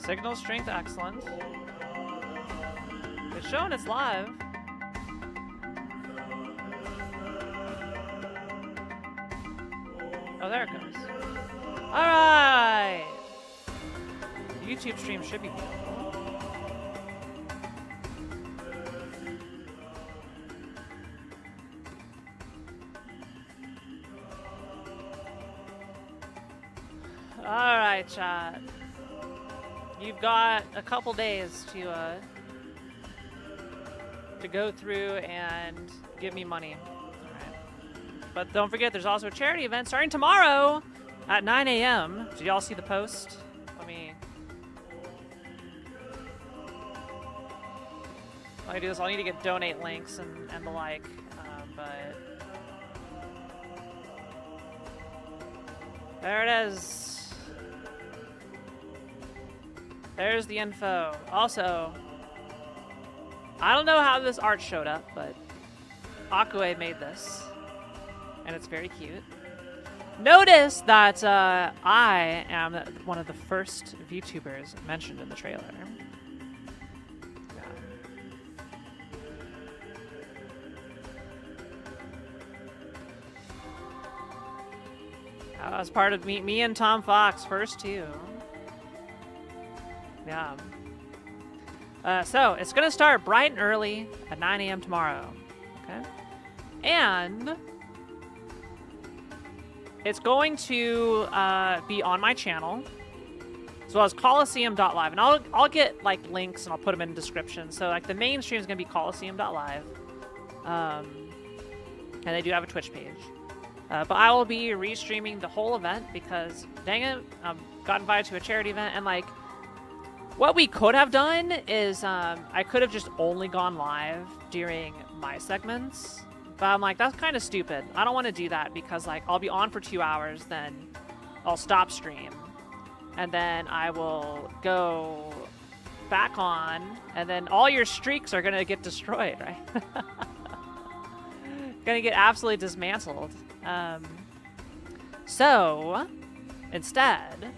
Signal strength, excellent. It's showing it's live. Oh, there it goes. Alright! YouTube stream should be beautiful. Alright, chat. You've got a couple days to go through and give me money. Alright. But don't forget, there's also a charity event starting tomorrow at 9 a.m. Did y'all see the post? Let me do this. I'll need to get donate links and the like, but there it is. There's the info. Also, I don't know how this art showed up, but Akue made this, and it's very cute. Notice that I am one of the first VTubers mentioned in the trailer. As part of me and Tom Fox, first two. Yeah. So, it's going to start bright and early at 9 a.m. tomorrow. Okay? And it's going to be on my channel, as well as Coliseum.live. And I'll get, like, links, and I'll put them in the description. So, like, the main stream is going to be Coliseum.live. And they do have a Twitch page. But I will be restreaming the whole event because, dang it, got invited to a charity event. And, like, what we could have done is I could have just only gone live during my segments. But I'm like, that's kind of stupid. I don't want to do that because, like, I'll be on for 2 hours, then I'll stop stream. And then I will go back on, and then all your streaks are going to get destroyed, right? Going to get absolutely dismantled. So, instead,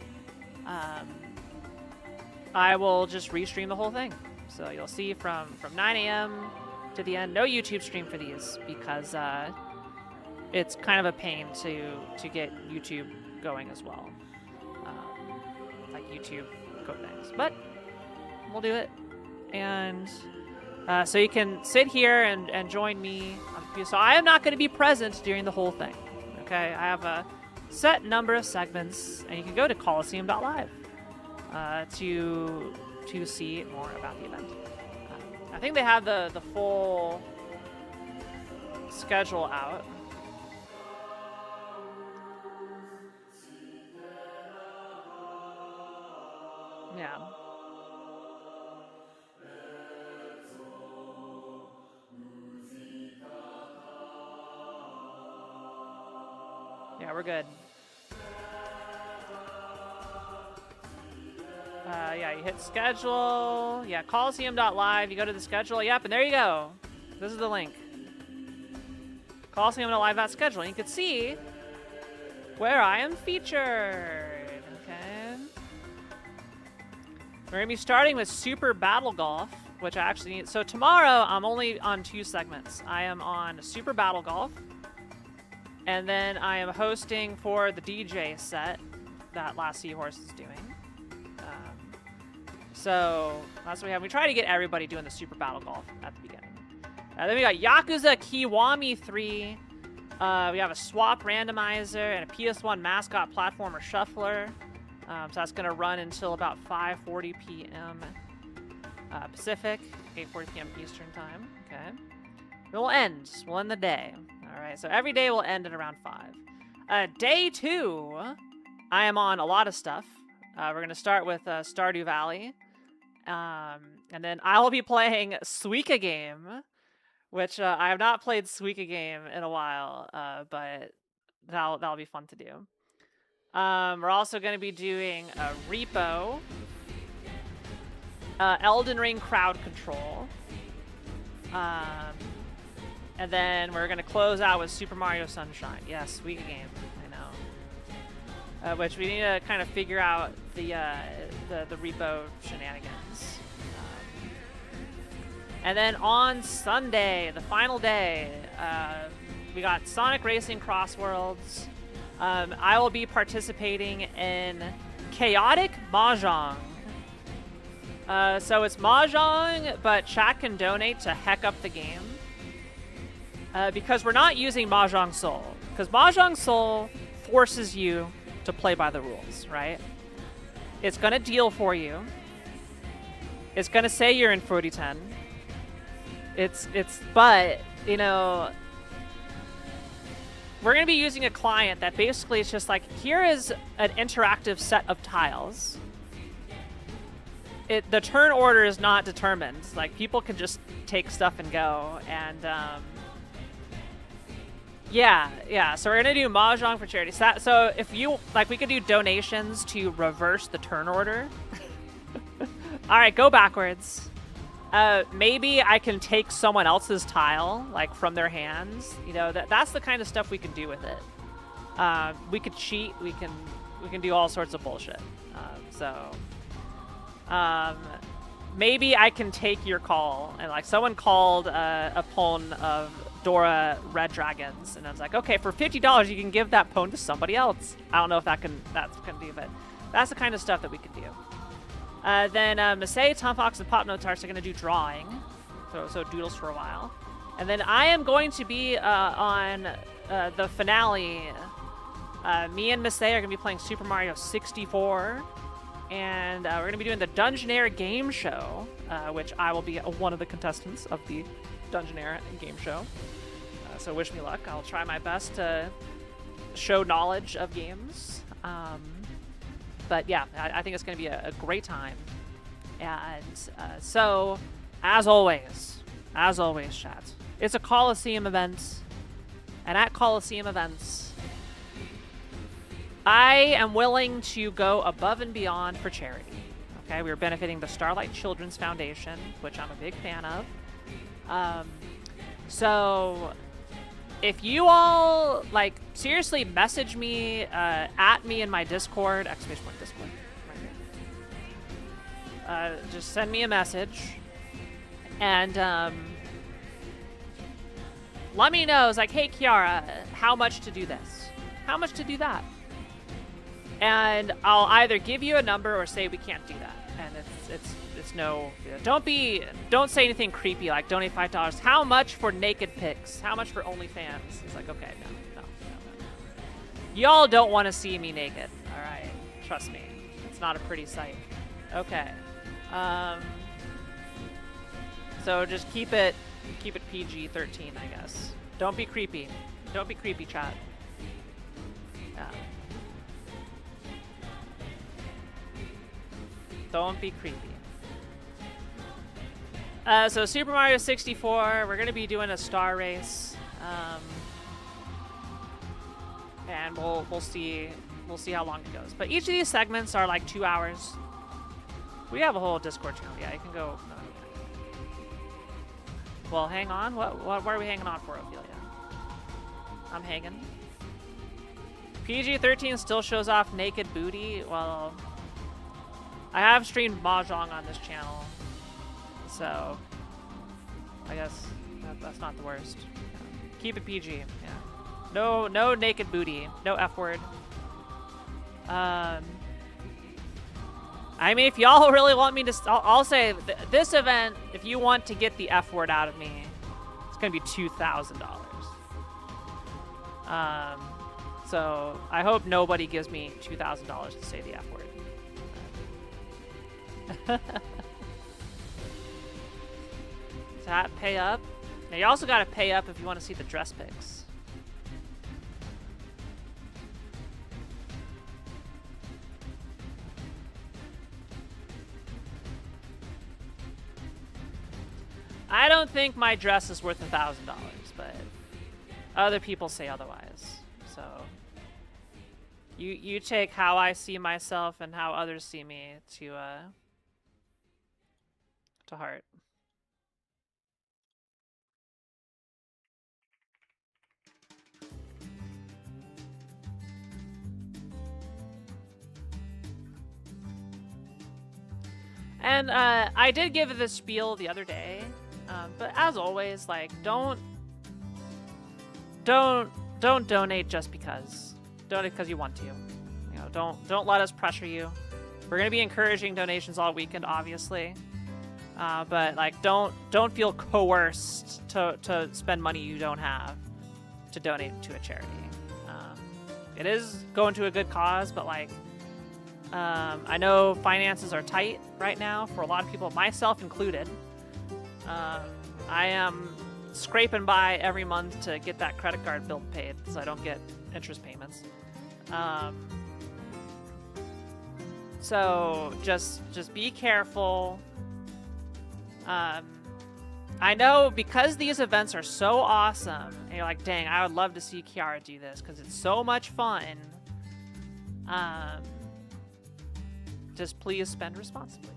I will just restream the whole thing. So you'll see from 9 a.m. to the end. No YouTube stream for these because it's kind of a pain to get YouTube going as well. Like YouTube code things. But we'll do it. And so you can sit here and join me. So I am not going to be present during the whole thing. Okay, I have a set number of segments, and you can go to Coliseum.live to see more about the event. I think they have the full schedule out. Yeah. Yeah, we're good. Yeah, you hit schedule. Yeah, Coliseum.live. You go to the schedule. Yep, and there you go. This is the link. Coliseum.live.schedule. And you can see where I am featured. Okay. We're going to be starting with Super Battle Golf, which I actually need. So tomorrow, I'm only on 2 segments. I am on Super Battle Golf. And then I am hosting for the DJ set that Last Seahorse is doing. So that's what we have. We try to get everybody doing the Super Battle Golf at the beginning. Then we got Yakuza Kiwami 3. We have a swap randomizer and a PS1 mascot platformer shuffler. So that's going to run until about 5:40 p.m. Pacific, 8:40 p.m. Eastern time. Okay. We'll end the day. All right, so every day will end at around 5. Day 2, I am on a lot of stuff. We're going to start with Stardew Valley. And then I will be playing Suika Game, which I have not played Suika Game in a while, but that'll be fun to do. We're also going to be doing Repo, Elden Ring Crowd Control, and then we're going to close out with Super Mario Sunshine. Yes, Suika Game, I know. Which we need to kind of figure out the repo shenanigans. And then on Sunday, the final day, we got Sonic Racing Cross Worlds. I will be participating in Chaotic Mahjong. So it's Mahjong, but chat can donate to heck up the game. Because we're not using Mahjong Soul. Because Mahjong Soul forces you to play by the rules, right? It's going to deal for you. It's going to say you're in 4010. But, you know, we're going to be using a client that basically is just like, here is an interactive set of tiles. The turn order is not determined. Like, people can just take stuff and go. And, yeah. So we're going to do Mahjong for charity. So if you, like, we could do donations to reverse the turn order. All right, go backwards. Maybe I can take someone else's tile, like, from their hands. You know, that's the kind of stuff we can do with it. We could cheat. We can do all sorts of bullshit. Maybe I can take your call. And, like, someone called a pawn of Dora Red Dragons, and I was like, okay, for $50 you can give that pawn to somebody else. I don't know if that's gonna do, but that's the kind of stuff that we can do. Then Masay, Tom Fox, and Pop No Tarts are gonna do drawing, so doodles for a while, and then I am going to be on the finale. Me and Masay are gonna be playing Super Mario 64, and we're gonna be doing the Dungeonaire game show, which I will be one of the contestants of the Dungeonaire game show. So wish me luck. I'll try my best to show knowledge of games. But yeah, I think it's going to be a great time. And so, as always, chat, it's a Coliseum event. And at Coliseum events, I am willing to go above and beyond for charity. Okay, we're benefiting the Starlight Children's Foundation, which I'm a big fan of. So if you all, like, seriously message me, at me in my Discord, ! Discord, right here. Just send me a message, and let me know. It's like, hey, Kiara, how much to do this? How much to do that? And I'll either give you a number or say we can't do that. And it's no, don't say anything creepy like donate $5. How much for naked pics? How much for OnlyFans? It's like, okay, no. Y'all don't want to see me naked, all right? Trust me, it's not a pretty sight. Okay, so just keep it PG-13, I guess. Don't be creepy. Don't be creepy, chat. Yeah. Don't be creepy. So Super Mario 64, we're gonna be doing a star race, and we'll see how long it goes. But each of these segments are like 2 hours. We have a whole Discord channel. Yeah, you can go. Well, hang on. What are we hanging on for, Ophelia? I'm hanging. PG-13 still shows off naked booty. Well, I have streamed Mahjong on this channel, so I guess that's not the worst. Yeah. Keep it PG. Yeah. No naked booty. No F word. I mean, if y'all really want me to, I'll say this event. If you want to get the F word out of me, it's gonna be $2,000. So I hope nobody gives me $2,000 to say the F word. That pay up. Now you also gotta pay up if you want to see the dress pics. I don't think my dress is worth $1,000, but other people say otherwise. So you take how I see myself and how others see me to heart. And I did give it the spiel the other day, but as always, like don't donate just because. Donate because you want to. You know, don't let us pressure you. We're gonna be encouraging donations all weekend, obviously. But like, don't feel coerced to spend money you don't have to donate to a charity. It is going to a good cause, but like, I know finances are tight right now for a lot of people, myself included. I am scraping by every month to get that credit card bill paid so I don't get interest payments. So just be careful. I know because these events are so awesome, and you're like, dang, I would love to see Kiara do this because it's so much fun. Just please spend responsibly.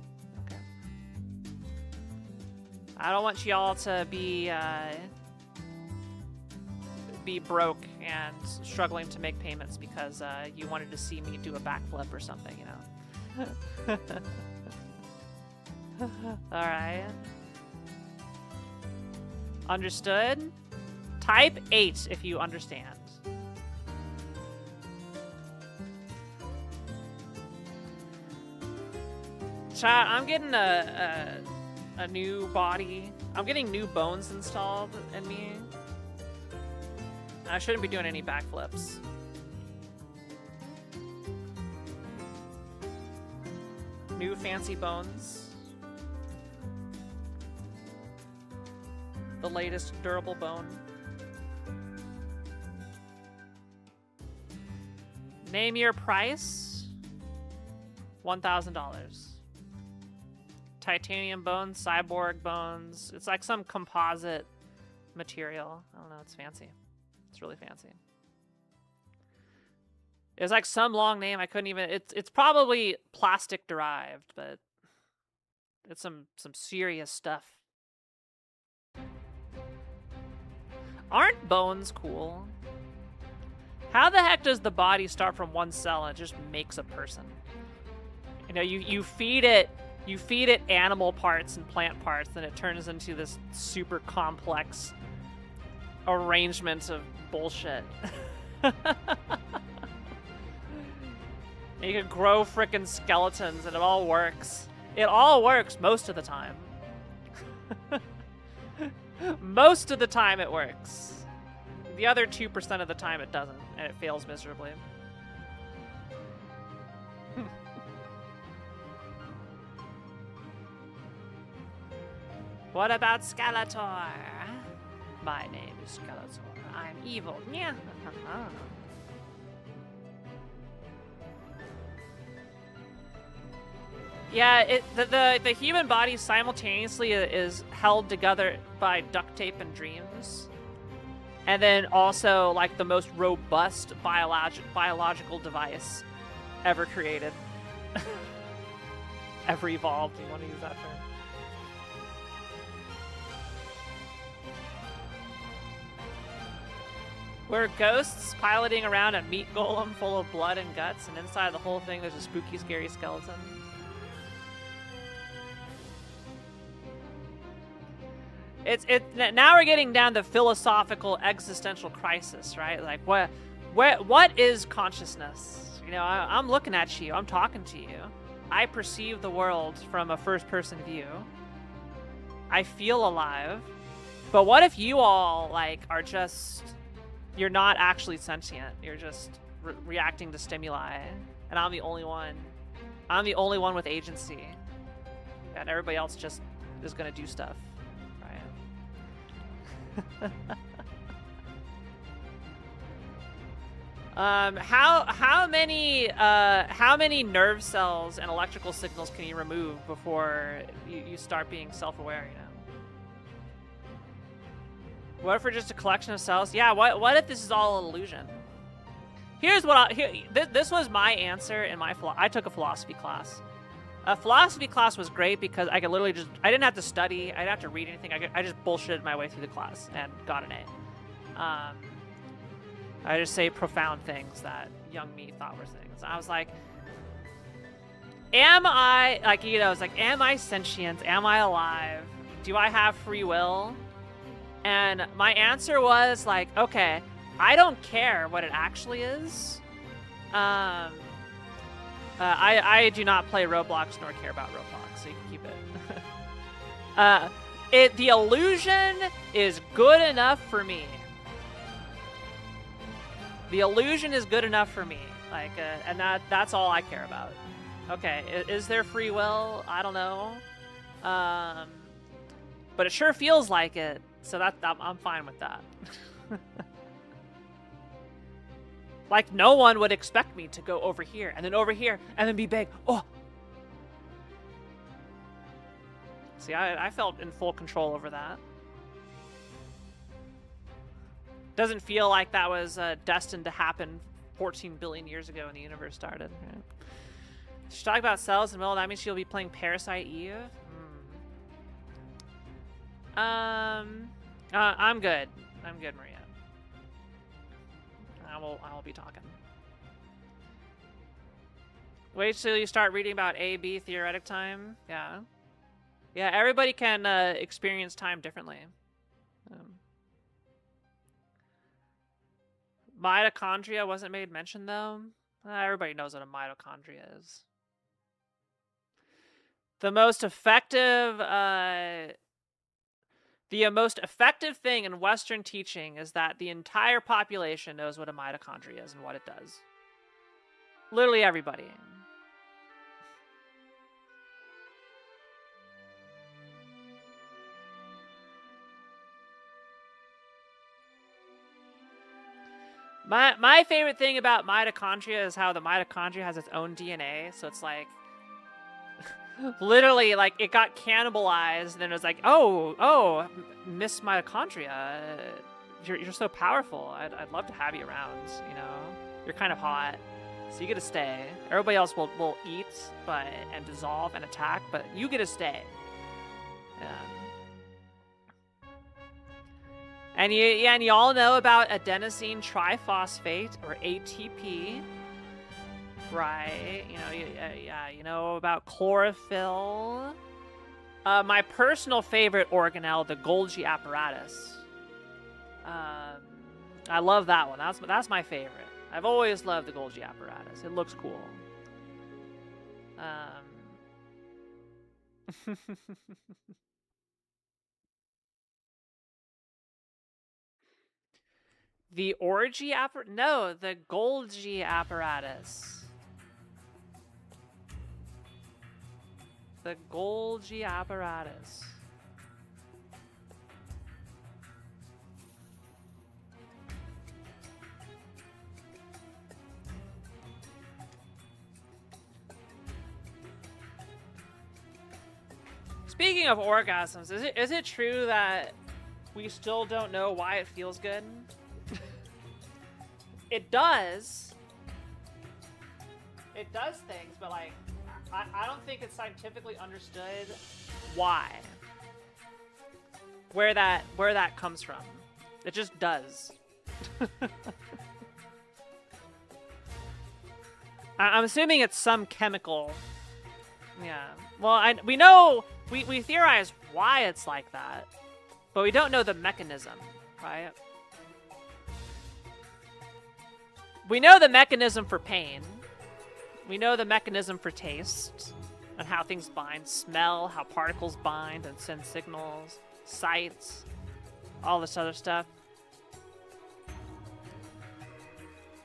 Okay. I don't want y'all to be broke and struggling to make payments because you wanted to see me do a backflip or something, you know. All right. Understood? Type 8 if you understand. Chat, I'm getting a new body. I'm getting new bones installed in me. I shouldn't be doing any backflips. New fancy bones. The latest durable bone. Name your price. $1,000. Titanium bones, cyborg bones. It's like some composite material. I don't know, it's fancy. It's really fancy. It was like some long name I couldn't even... It's probably plastic derived, but it's some serious stuff. Aren't bones cool? How the heck does the body start from one cell and it just makes a person? You know, you feed it animal parts and plant parts, and it turns into this super complex arrangement of bullshit. You can grow frickin' skeletons and it all works. It all works most of the time. Most of the time it works. The other 2% of the time it doesn't, and it fails miserably. What about Skeletor? My name is Skeletor. I'm evil. Yeah. Yeah, the human body simultaneously is held together by duct tape and dreams. And then also, like, the most robust biological device ever created. Ever evolved, you want to use that term? We're ghosts piloting around a meat golem full of blood and guts, and inside the whole thing there's a spooky, scary skeleton. Now we're getting down to philosophical existential crisis, right? Like, what is consciousness? You know, I'm looking at you, I'm talking to you. I perceive the world from a first-person view. I feel alive. But what if you all, like, are just... You're not actually sentient. You're just reacting to stimuli. And I'm the only one. I'm the only one with agency. And everybody else just is going to do stuff. How many nerve cells and electrical signals can you remove before you start being self-aware, you know? What if we're just a collection of cells? Yeah, what if this is all an illusion? Here's what this was my answer in my I took a philosophy class. A philosophy class was great because I could literally I didn't have to study, I didn't have to read anything, I just bullshitted my way through the class and got an A. I just say profound things that young me thought were things. I was like, am I, like, you know, it's like, am I sentient? Am I alive? Do I have free will? And my answer was like, okay, I don't care what it actually is. I do not play Roblox nor care about Roblox, so you can keep it. The illusion is good enough for me. The illusion is good enough for me. Like, and that's all I care about. Okay, is there free will? I don't know. But it sure feels like it, so I'm fine with that. Like, no one would expect me to go over here, and then over here, and then be big. Oh! See, I felt in full control over that. Doesn't feel like that was destined to happen 14 billion years ago when the universe started. Right? She's talking about cells in the middle. That means she'll be playing Parasite Eve? I'm good. I'm good, Maria. I will be talking. Wait till you start reading about A-B theoretic time. Yeah. Yeah, everybody can experience time differently. Mitochondria wasn't made mention, though. Everybody knows what a mitochondria is. The most effective thing in Western teaching is that the entire population knows what a mitochondria is and what it does. Literally everybody. My favorite thing about mitochondria is how the mitochondria has its own DNA, so it's like literally, like, it got cannibalized, and then it was like, oh, Miss Mitochondria, you're so powerful. I'd love to have you around, you know? You're kind of hot, so you get to stay. Everybody else will eat, and dissolve and attack, but you get to stay. Yeah. And you all know about adenosine triphosphate, or ATP. Right, you know about chlorophyll. My personal favorite organelle, the Golgi apparatus. I love that one. That's my favorite. I've always loved the Golgi apparatus. It looks cool. The orgy apparatus? No, the Golgi apparatus. The Golgi apparatus. Speaking of orgasms, is it true that we still don't know why it feels good? It does. It does things, but like, I don't think it's scientifically understood why. Where that comes from. It just does. I'm assuming it's some chemical. Yeah. Well, we theorize why it's like that, but we don't know the mechanism, right? We know the mechanism for pain. We know the mechanism for taste, and how things bind. Smell, how particles bind and send signals. Sight, all this other stuff.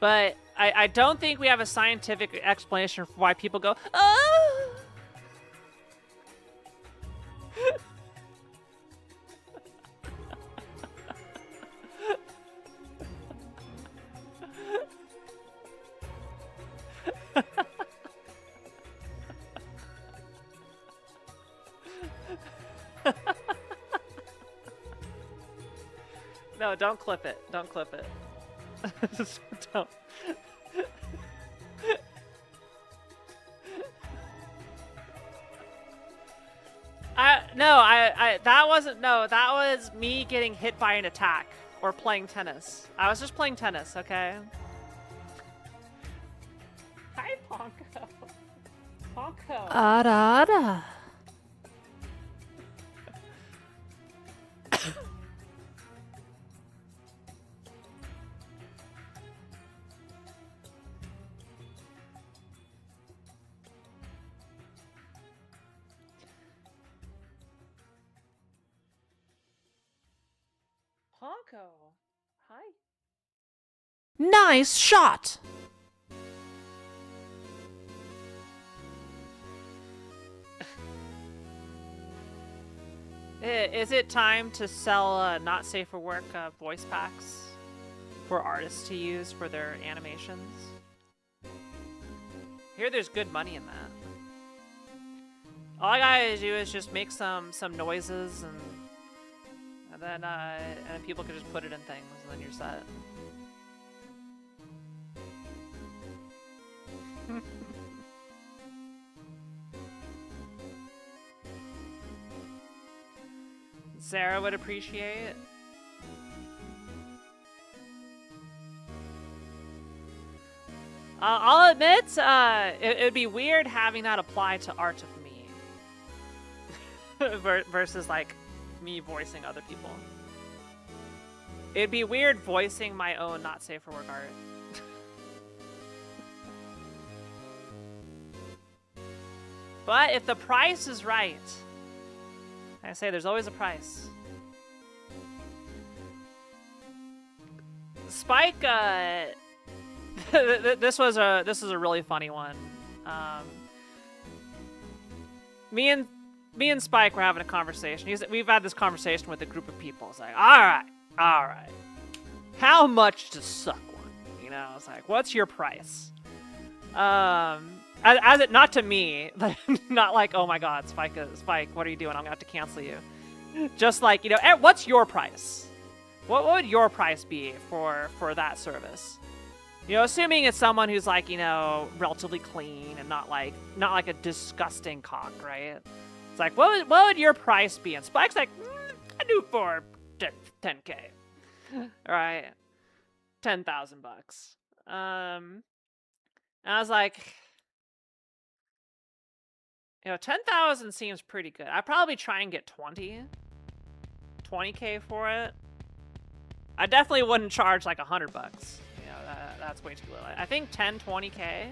But I don't think we have a scientific explanation for why people go, oh! No, don't clip it. Don't clip it. Don't. That was me getting hit by an attack or playing tennis. I was just playing tennis, okay? Hi, Ponko. Ponko. Ada, ada. Honko. Hi. Nice shot. Is it time to sell not safe for work voice packs for artists to use for their animations? I hear there's good money in that. All I gotta do is just make some noises and then people can just put it in things and then you're set. Sarah would appreciate. I'll admit, it would be weird having that apply to art of me versus like me voicing other people. It'd be weird voicing my own not safe for work art. But if the price is right, I say there's always a price. Spike, this was a really funny one. Me and Spike were having a conversation. We've had this conversation with a group of people. It's like, all right, how much to suck one? You know, it's like, what's your price? As it, not to me, not like, oh my god, Spike, what are you doing? I'm gonna have to cancel you. Just like, you know, what's your price? What would your price be for that service? You know, assuming it's someone who's like, you know, relatively clean and not like a disgusting cock, right? It's like, what would your price be? And Spike's like, I do for 10K, right? $10,000 bucks. And I was like, you know, 10,000 seems pretty good. I'd probably try and get 20K for it. I definitely wouldn't charge like $100 bucks. You know, that's way too little. I think 10, 20K.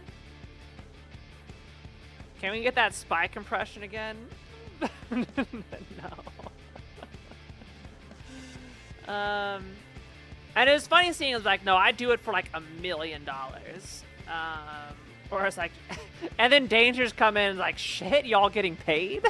Can we get that Spike impression again? No. And it was funny seeing it was like, no, I'd do it for like $1 million. Or it's like, and then Dangers come in and like, shit, y'all getting paid?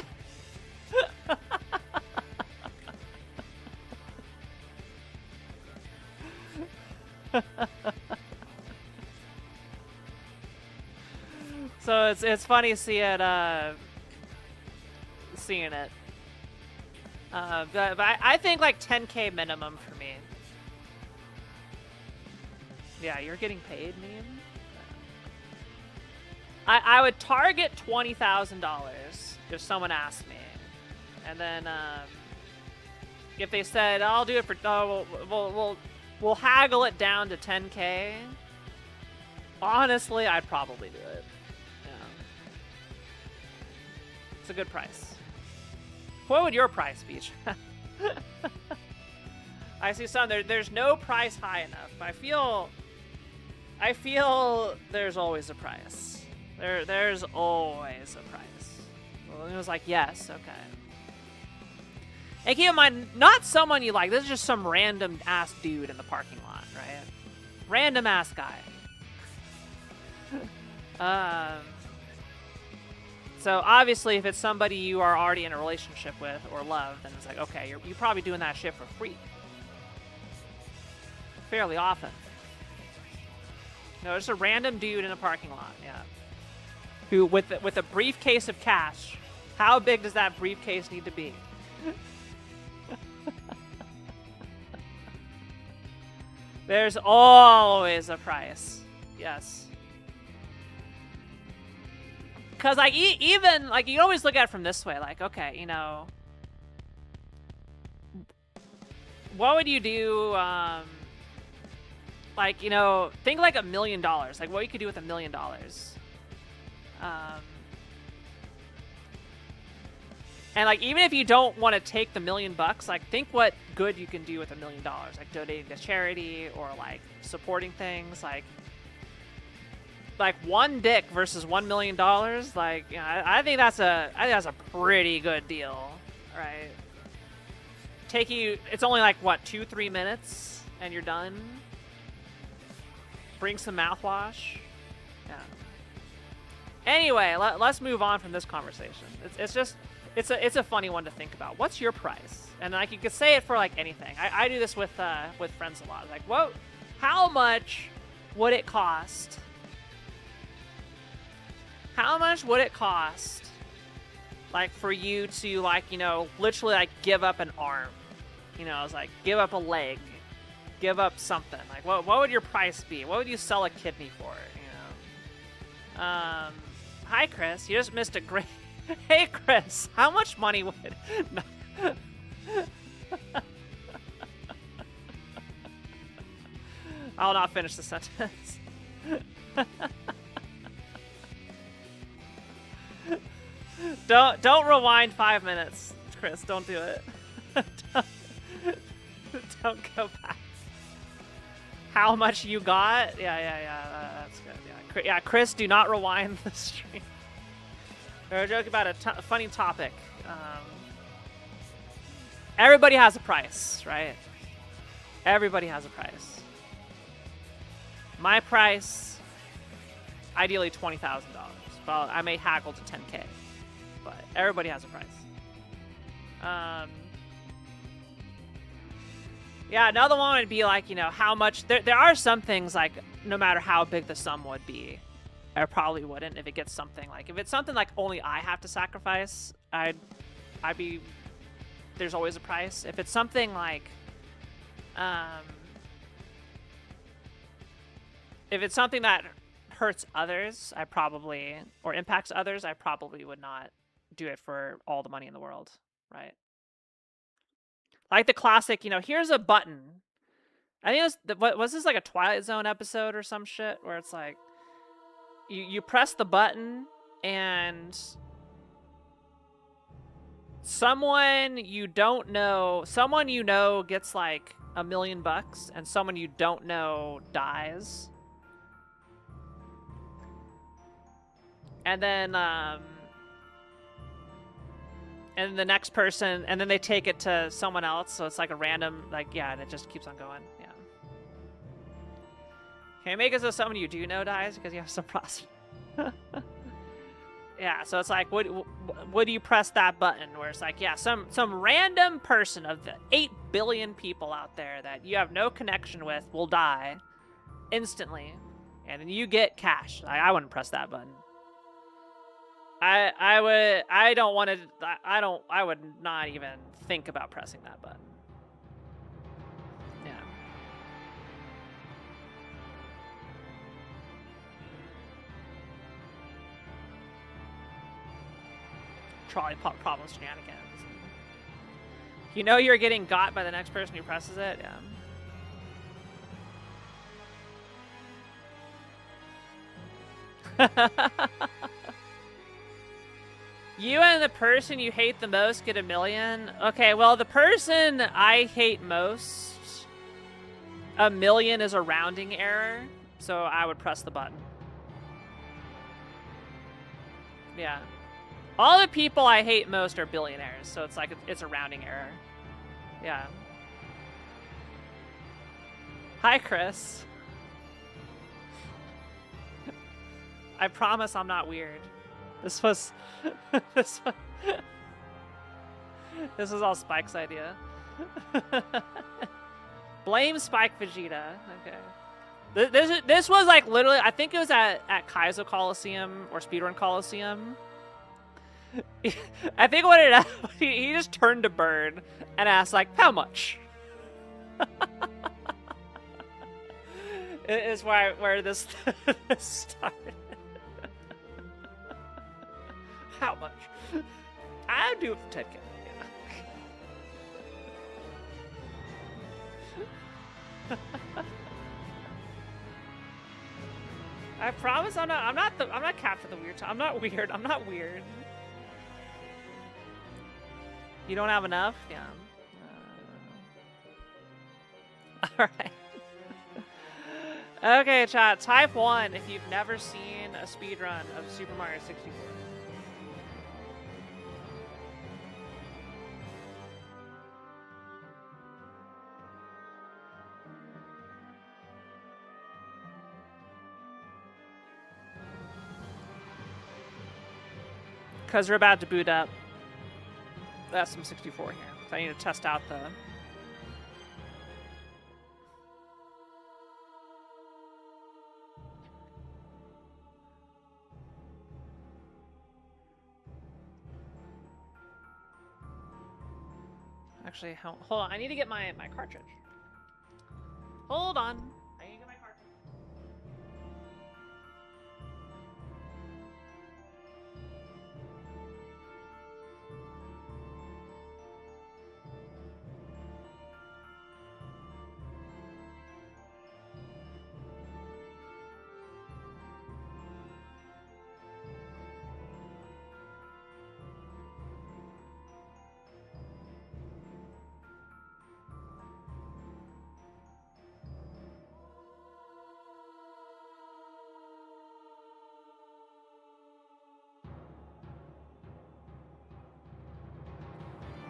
So it's funny seeing it. But I think like 10K minimum for me. Yeah, you're getting paid, meme. I would target $20,000 if someone asked me, and then if they said I'll do it for we'll haggle it down to 10K. Honestly, I'd probably do it. Yeah, it's a good price. What would your price be? I see some there's no price high enough. I feel there's always a price. There's always a price. Well, it was like, yes, okay. And keep in mind, not someone you like. This is just some random ass dude in the parking lot, right? Random ass guy. So obviously, if it's somebody you are already in a relationship with or love, then it's like, okay, you're probably doing that shit for free. Fairly often. No, just a random dude in a parking lot, yeah. Who, with a briefcase of cash, how big does that briefcase need to be? There's always a price. Yes. Because, like, even, like, you always look at it from this way. Like, okay, you know, what would you do, like, you know, think like $1 million. Like, what you could do with $1 million. And like, even if you don't want to take the $1 million, like, think what good you can do with $1 million, like donating to charity or like supporting things, like one dick versus $1 million. Like, you know, I think that's a pretty good deal, right? It's only like what, 2-3 minutes, and you're done. Bring some mouthwash. Yeah. Anyway, let's move on from this conversation. It's a funny one to think about. What's your price? And like, you could say it for like anything. I do this with friends a lot. Like, what? How much would it cost? How much would it cost, like, for you to, like, you know, literally like give up an arm? You know, it's like give up a leg, give up something. Like, what would your price be? What would you sell a kidney for? You know. Hi, Chris. You just missed a great. Hey, Chris. How much money would? No. I'll not finish the sentence. Don't rewind 5 minutes, Chris. Don't do it. Don't go back. How much you got? Yeah. That's good. Yeah, Chris, do not rewind the stream. We're joking about a funny topic. Everybody has a price, right? Everybody has a price. My price, ideally $20,000. Well, I may haggle to $10K, but everybody has a price. Yeah, another one would be like, you know, how much. There are some things, like, no matter how big the sum would be, I probably wouldn't. If it gets something like, if it's something like only I have to sacrifice, I'd be. There's always a price. If it's something like, if it's something that hurts others, or impacts others, I probably would not do it for all the money in the world, right? Like the classic, you know, here's a button. I think it was, was this like a Twilight Zone episode or some shit, where it's like, you press the button and someone you know gets like $1 million, and someone you don't know dies. And then and the next person, and then they take it to someone else, so it's like a random, like, yeah, and it just keeps on going. Yeah. Can you make it so someone you do know dies because you have some prostitute? Yeah, so it's like, would you press that button where it's like, yeah, some random person of the 8 billion people out there that you have no connection with will die instantly, and then you get cash. I wouldn't press that button. I would not even think about pressing that button. Yeah. Trolley problem shenanigans. You know you're getting got by the next person who presses it? Yeah. You and the person you hate the most get $1 million? Okay, well, the person I hate most, $1 million is a rounding error, so I would press the button. Yeah. All the people I hate most are billionaires, so it's like, it's a rounding error. Yeah. Hi, Chris. I promise I'm not weird. This was all Spike's idea. Blame Spike Vegeta. Okay. This was like literally, I think it was at Kaizo Coliseum or Speedrun Coliseum. I think what it he just turned to Bird and asked like, how much? It is where this started. How much? I'll do it for 10K. I promise I'm not Captain the Weird. I'm not weird. I'm not weird. You don't have enough? Yeah. Alright. Okay, chat. Type 1 if you've never seen a speedrun of Super Mario 64. Because we're about to boot up the SM64 here. So I need to test out the... Actually, hold on. I need to get my cartridge. Hold on. I need to get my cartridge.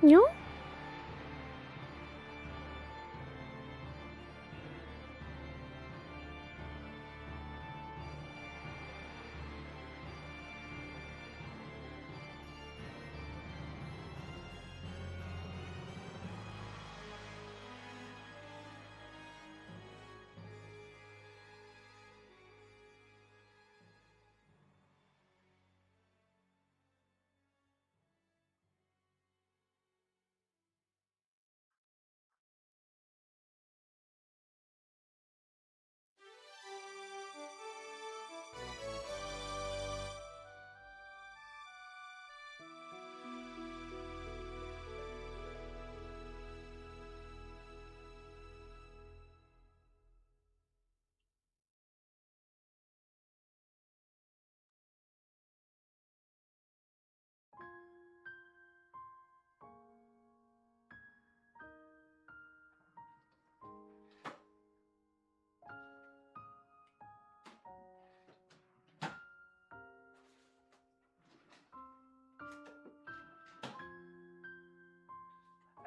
No?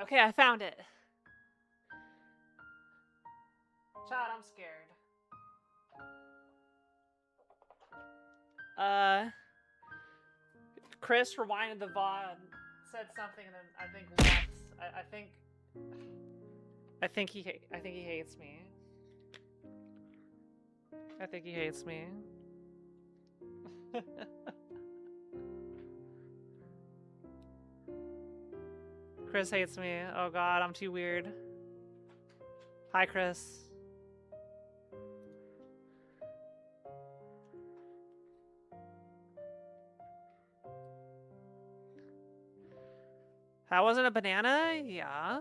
Okay, I found it. Chat, I'm scared. Chris rewinded the VOD, said something, and then I think left. I think he hates me. I think he hates me. Chris hates me. Oh god, I'm too weird. Hi, Chris. That wasn't a banana? Yeah.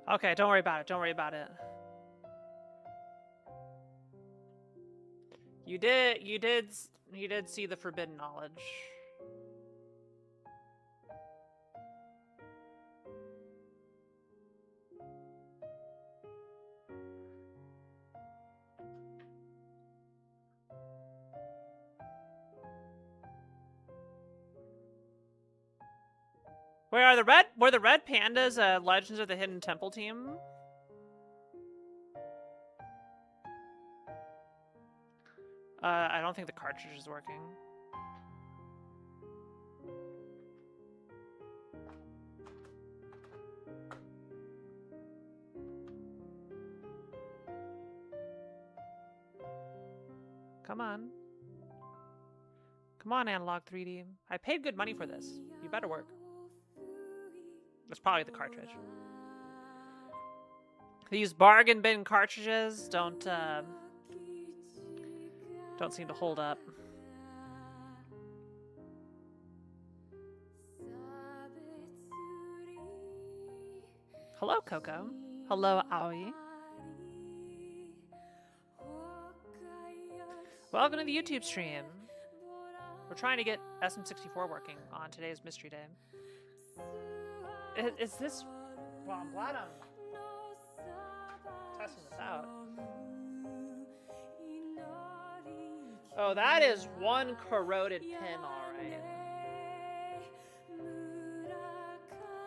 Okay, don't worry about it. Don't worry about it. You did see the forbidden knowledge. Were the red pandas Legends of the Hidden Temple team? I don't think the cartridge is working. Come on. Come on, Analog 3D. I paid good money for this. You better work. That's probably the cartridge. These bargain bin cartridges don't don't seem to hold up. Hello, Coco. Hello, Aoi. Welcome to the YouTube stream. We're trying to get SM64 working on today's Mystery Day. Is this... Well, I'm glad I'm testing this out. Oh, that is one corroded pin, alright.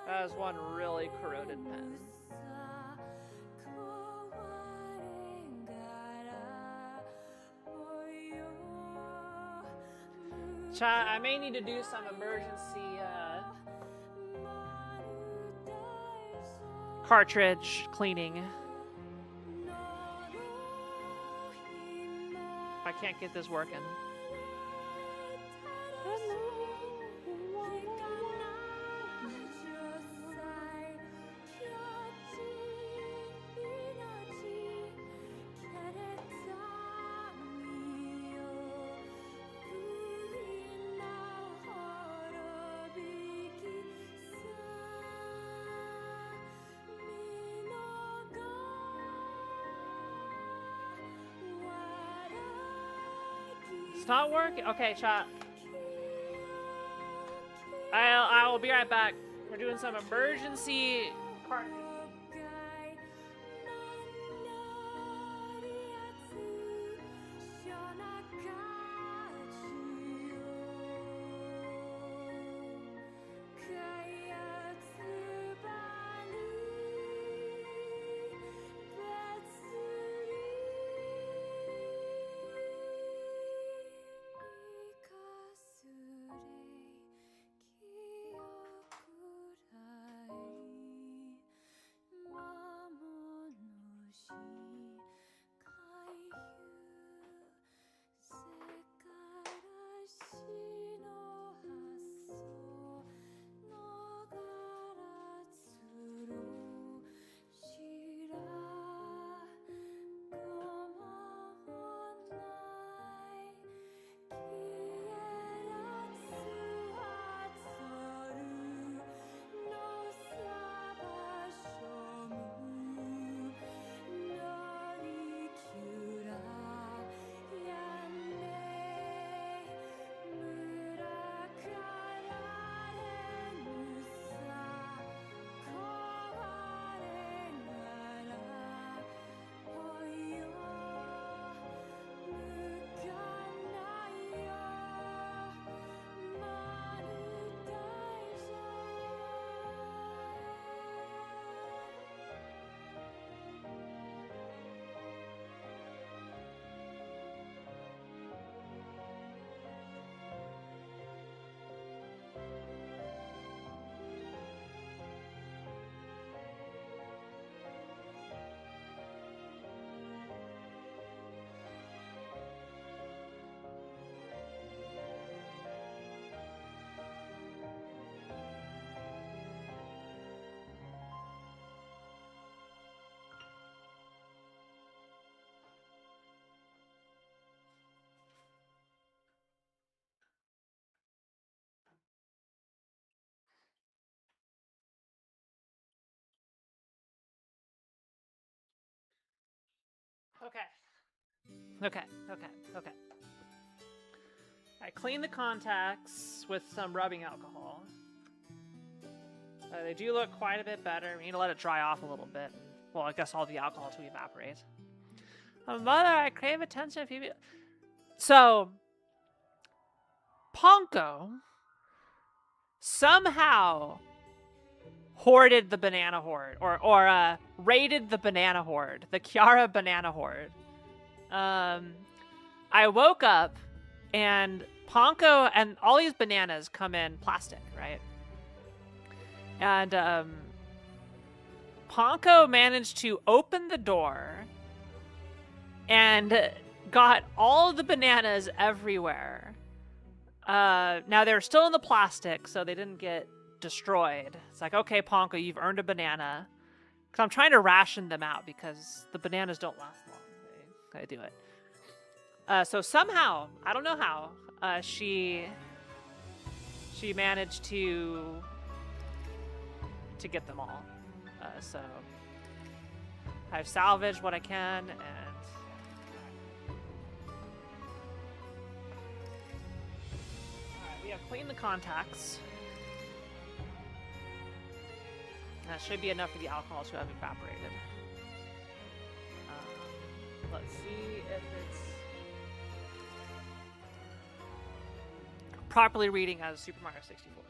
That is one really corroded pin. Chat, I may need to do some emergency cartridge cleaning. I can't get this working. It's not working. Okay, chat. I will be right back. We're doing some emergency cartridge. Okay. I clean the contacts with some rubbing alcohol. They do look quite a bit better. We need to let it dry off a little bit. Well, I guess all the alcohol to evaporate. Mother, I crave attention. So, Ponko somehow hoarded the banana horde, or raided the banana horde, the Kiara banana horde. I woke up and Ponko and all these bananas come in plastic, right? And Ponko managed to open the door and got all the bananas everywhere. Now they're still in the plastic, so they didn't get destroyed. It's like, okay, Ponko, you've earned a banana. Because I'm trying to ration them out because the bananas don't last long. They do it. So somehow, I don't know how, she managed to get them all. So I've salvaged what I can, and alright, we have cleaned the contacts. That should be enough for the alcohol to have evaporated. Let's see if it's properly reading as Super Mario 64.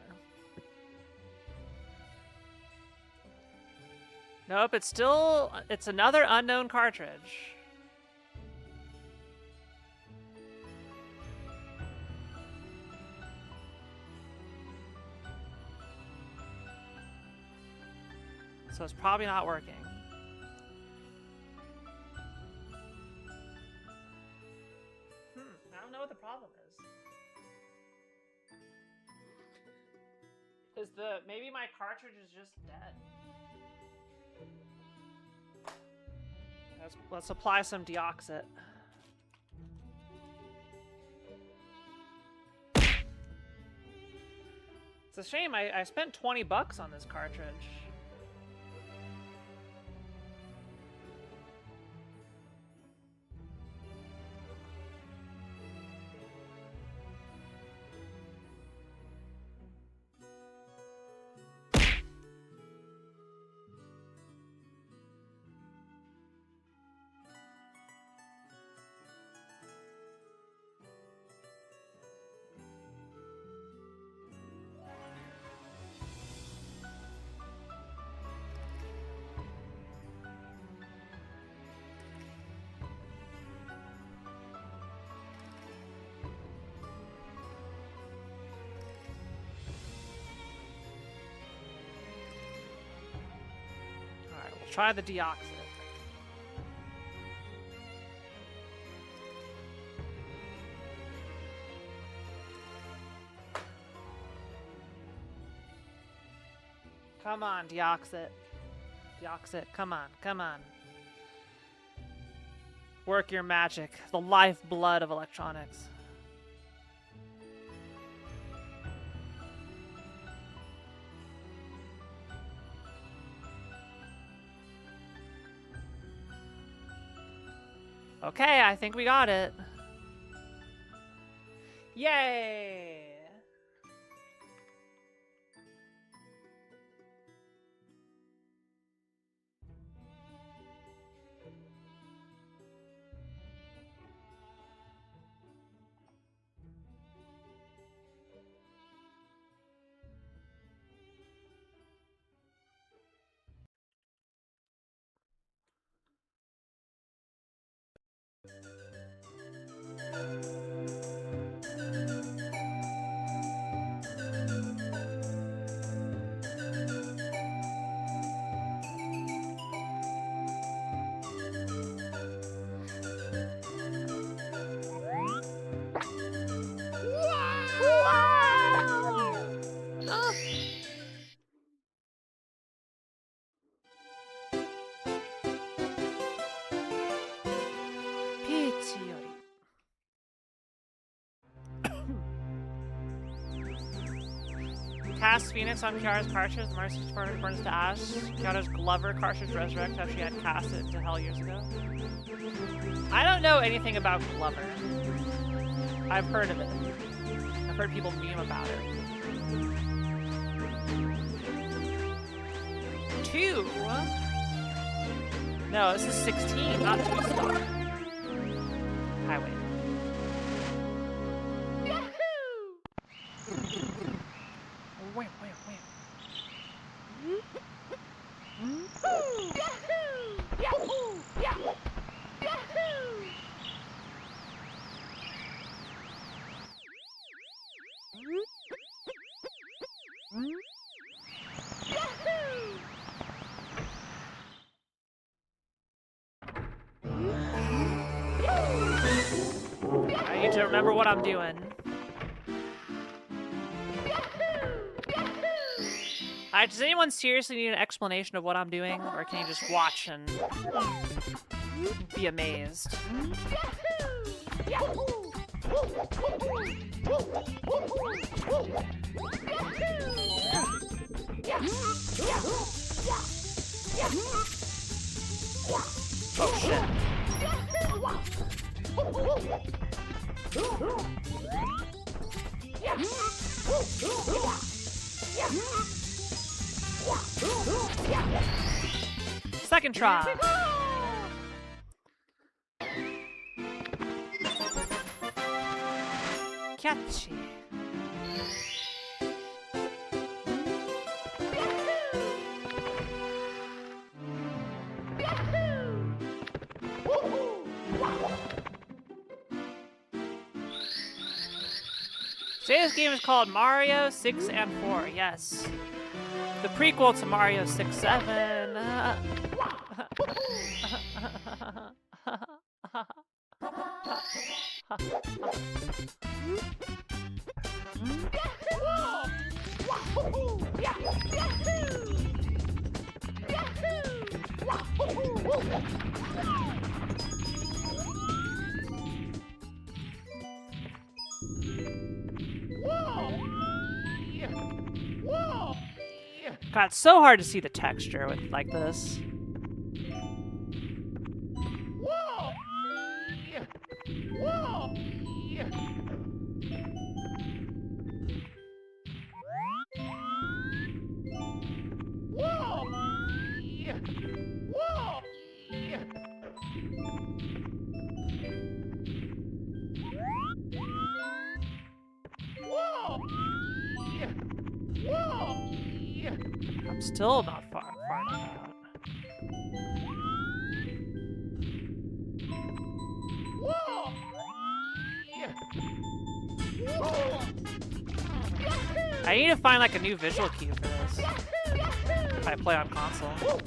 Nope, it's another unknown cartridge. So it's probably not working. I don't know what the problem is. Maybe my cartridge is just dead. Let's apply some deoxit. It's a shame I spent 20 bucks on this cartridge. Try the deoxit. Come on, deoxit. Deoxit, come on, come on. Work your magic. The lifeblood of electronics. Okay, I think we got it. Yay! Cast Phoenix on Kiara's cartridge. The Mario 64 burns to ash. Kiara's Glover cartridge resurrects after she had cast it to hell years ago. I don't know anything about Glover. I've heard of it. I've heard people meme about it. 2? No, this is 16, not 2-star. Highway. I need to remember what I'm doing. Does anyone seriously need an explanation of what I'm doing? Or can you just watch and be amazed? Oh shit. Second try. Catchy. Today's game is called Mario 6 and 4. Yes. The prequel to Mario 6, 7. God, it's so hard to see the texture with like this. I'm still not far enough out. I need to find like a new visual cue for this if I play on console.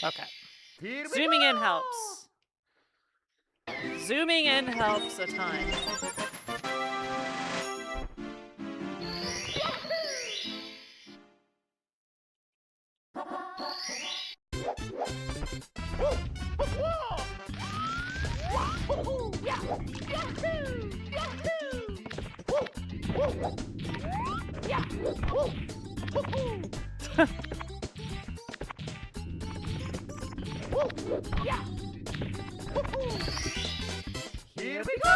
Okay. Zooming in helps. Zooming in helps a ton. Here we go!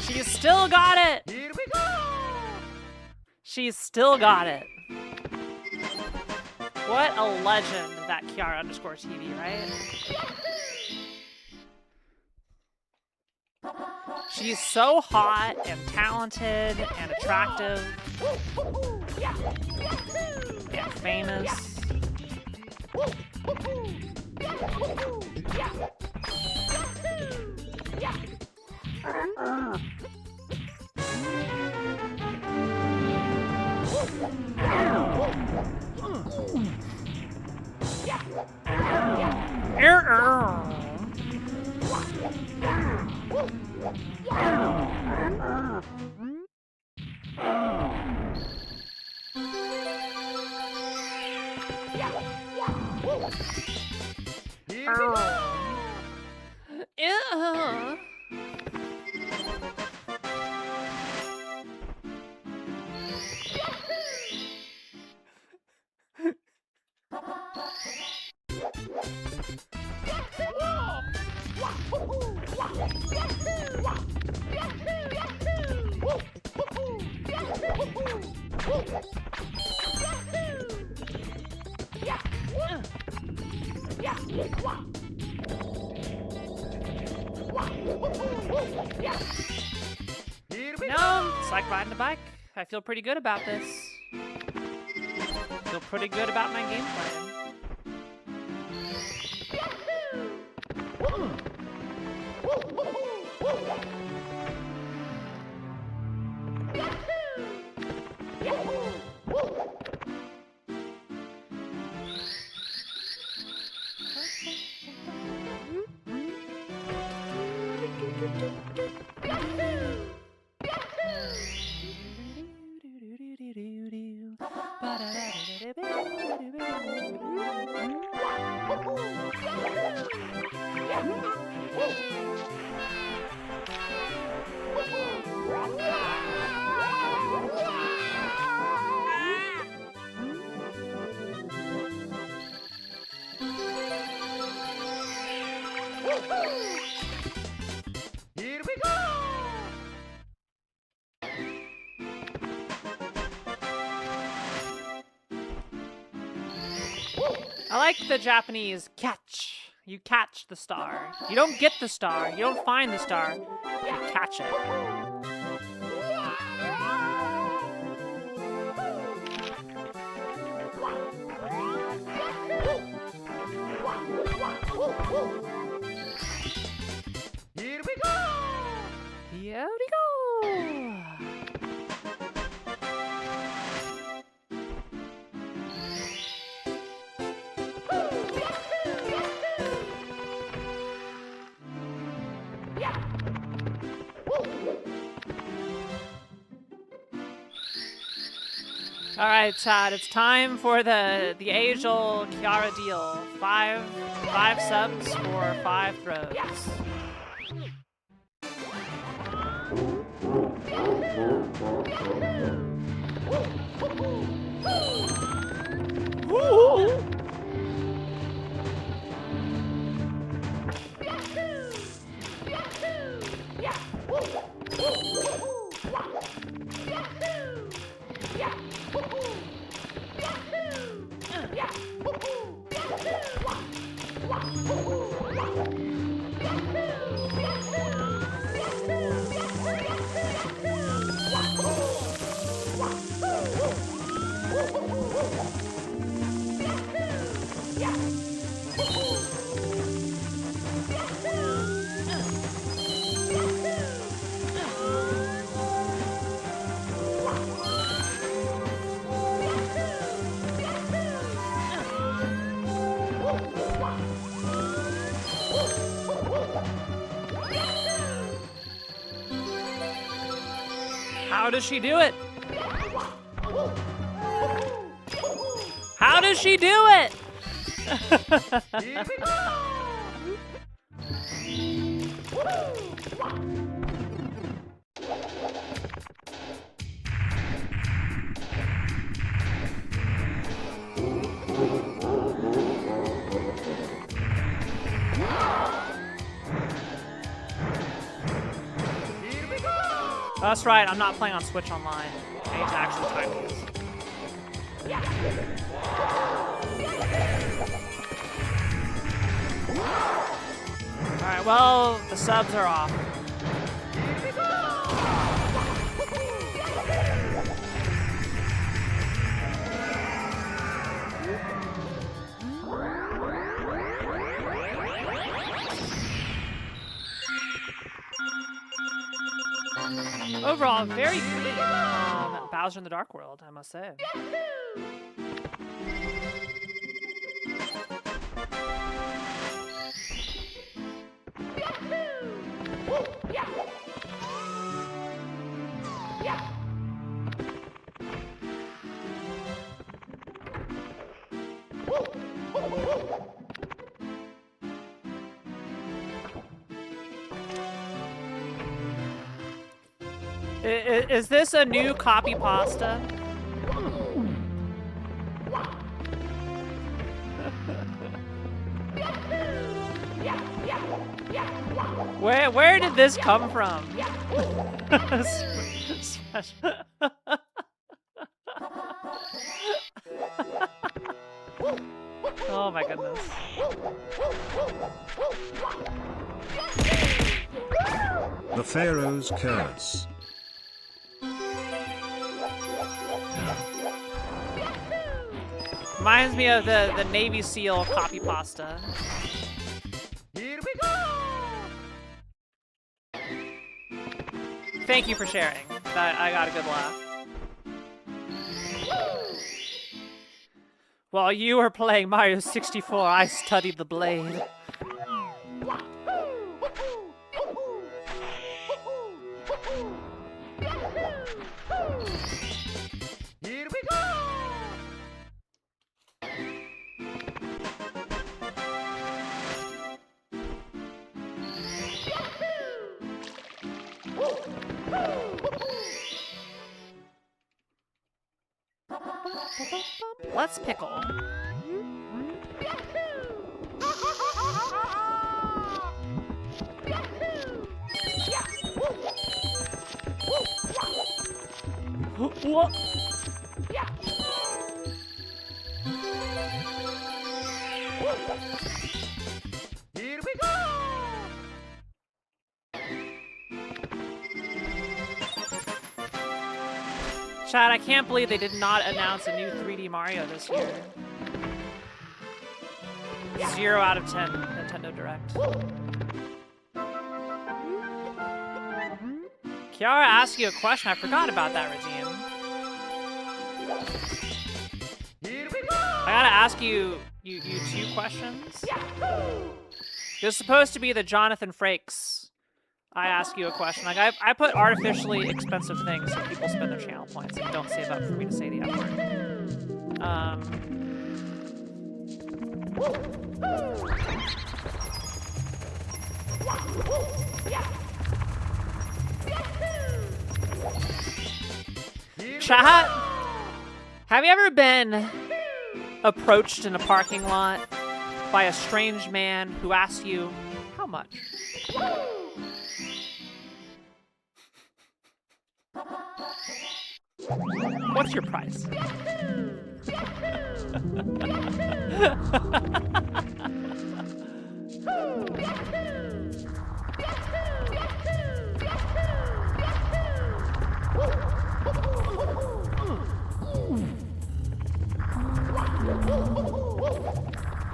She's still got it! Here we go! She's still got it. What a legend, that Kiara_TV, right? She's so hot and talented and attractive and famous. No, it's like riding a bike. I feel pretty good about this. Feel pretty good about my gameplay. Here we go! I like the Japanese catch. You catch the star. You don't get the star. You don't find the star. You catch it. Here we go! Here we go! All right, Chad, it's time for the age-old Kiara deal. Five subs for 5 throws. Woo! How does she do it? How does she do it? Here we go! That's right, I'm not playing on Switch Online. I need to actually time these. Alright, well, the subs are off. Overall, very clean Bowser in the Dark World, I must say. Is this a new copy pasta? Where did this come from? Oh my goodness. The Pharaoh's Curse. Reminds me of the Navy SEAL copy pasta. Here we go! Thank you for sharing. I got a good laugh. While you were playing Mario 64, I studied the blade. Here we go! Let's pickle. What? Here we go! Chad, I can't believe they did not announce a new 3D Mario this year. 0 out of 10 Nintendo Direct. Kiara asked you a question. I forgot about that, Regime. Here we go! I gotta ask you two questions. It was supposed to be the Jonathan Frakes. I ask you a question. Like I put artificially expensive things so people spend their channel points and don't save up for me to say the F word. Chat, have you ever been approached in a parking lot by a strange man who asks you, how much? What's your price?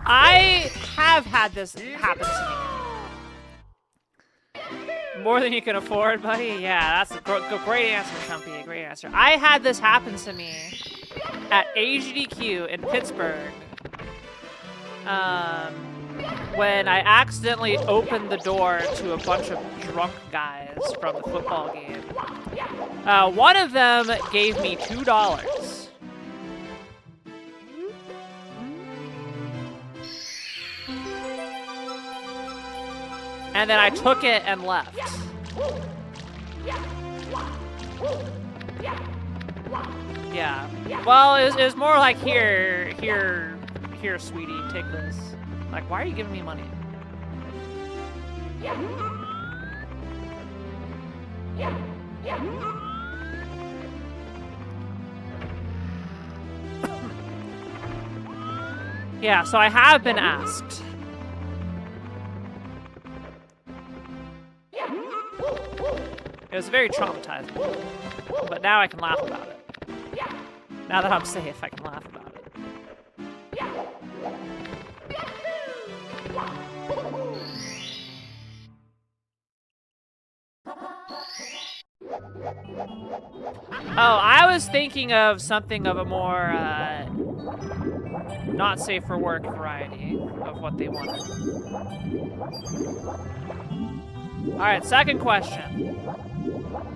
I have had this happen to me. More than you can afford, buddy? Yeah, that's a great answer, Chumpy. Great answer. I had this happen to me at AGDQ in Pittsburgh when I accidentally opened the door to a bunch of drunk guys from the football game. One of them gave me $2. And then I took it and left. Yeah. Well, it was more like, here, sweetie, take this. Like, why are you giving me money? Yeah, so I have been asked. It was very traumatizing, but now I can laugh about it. Now that I'm safe, I can laugh about it. Oh, I was thinking of something of a more, not safe for work variety of what they wanted. All right, second question.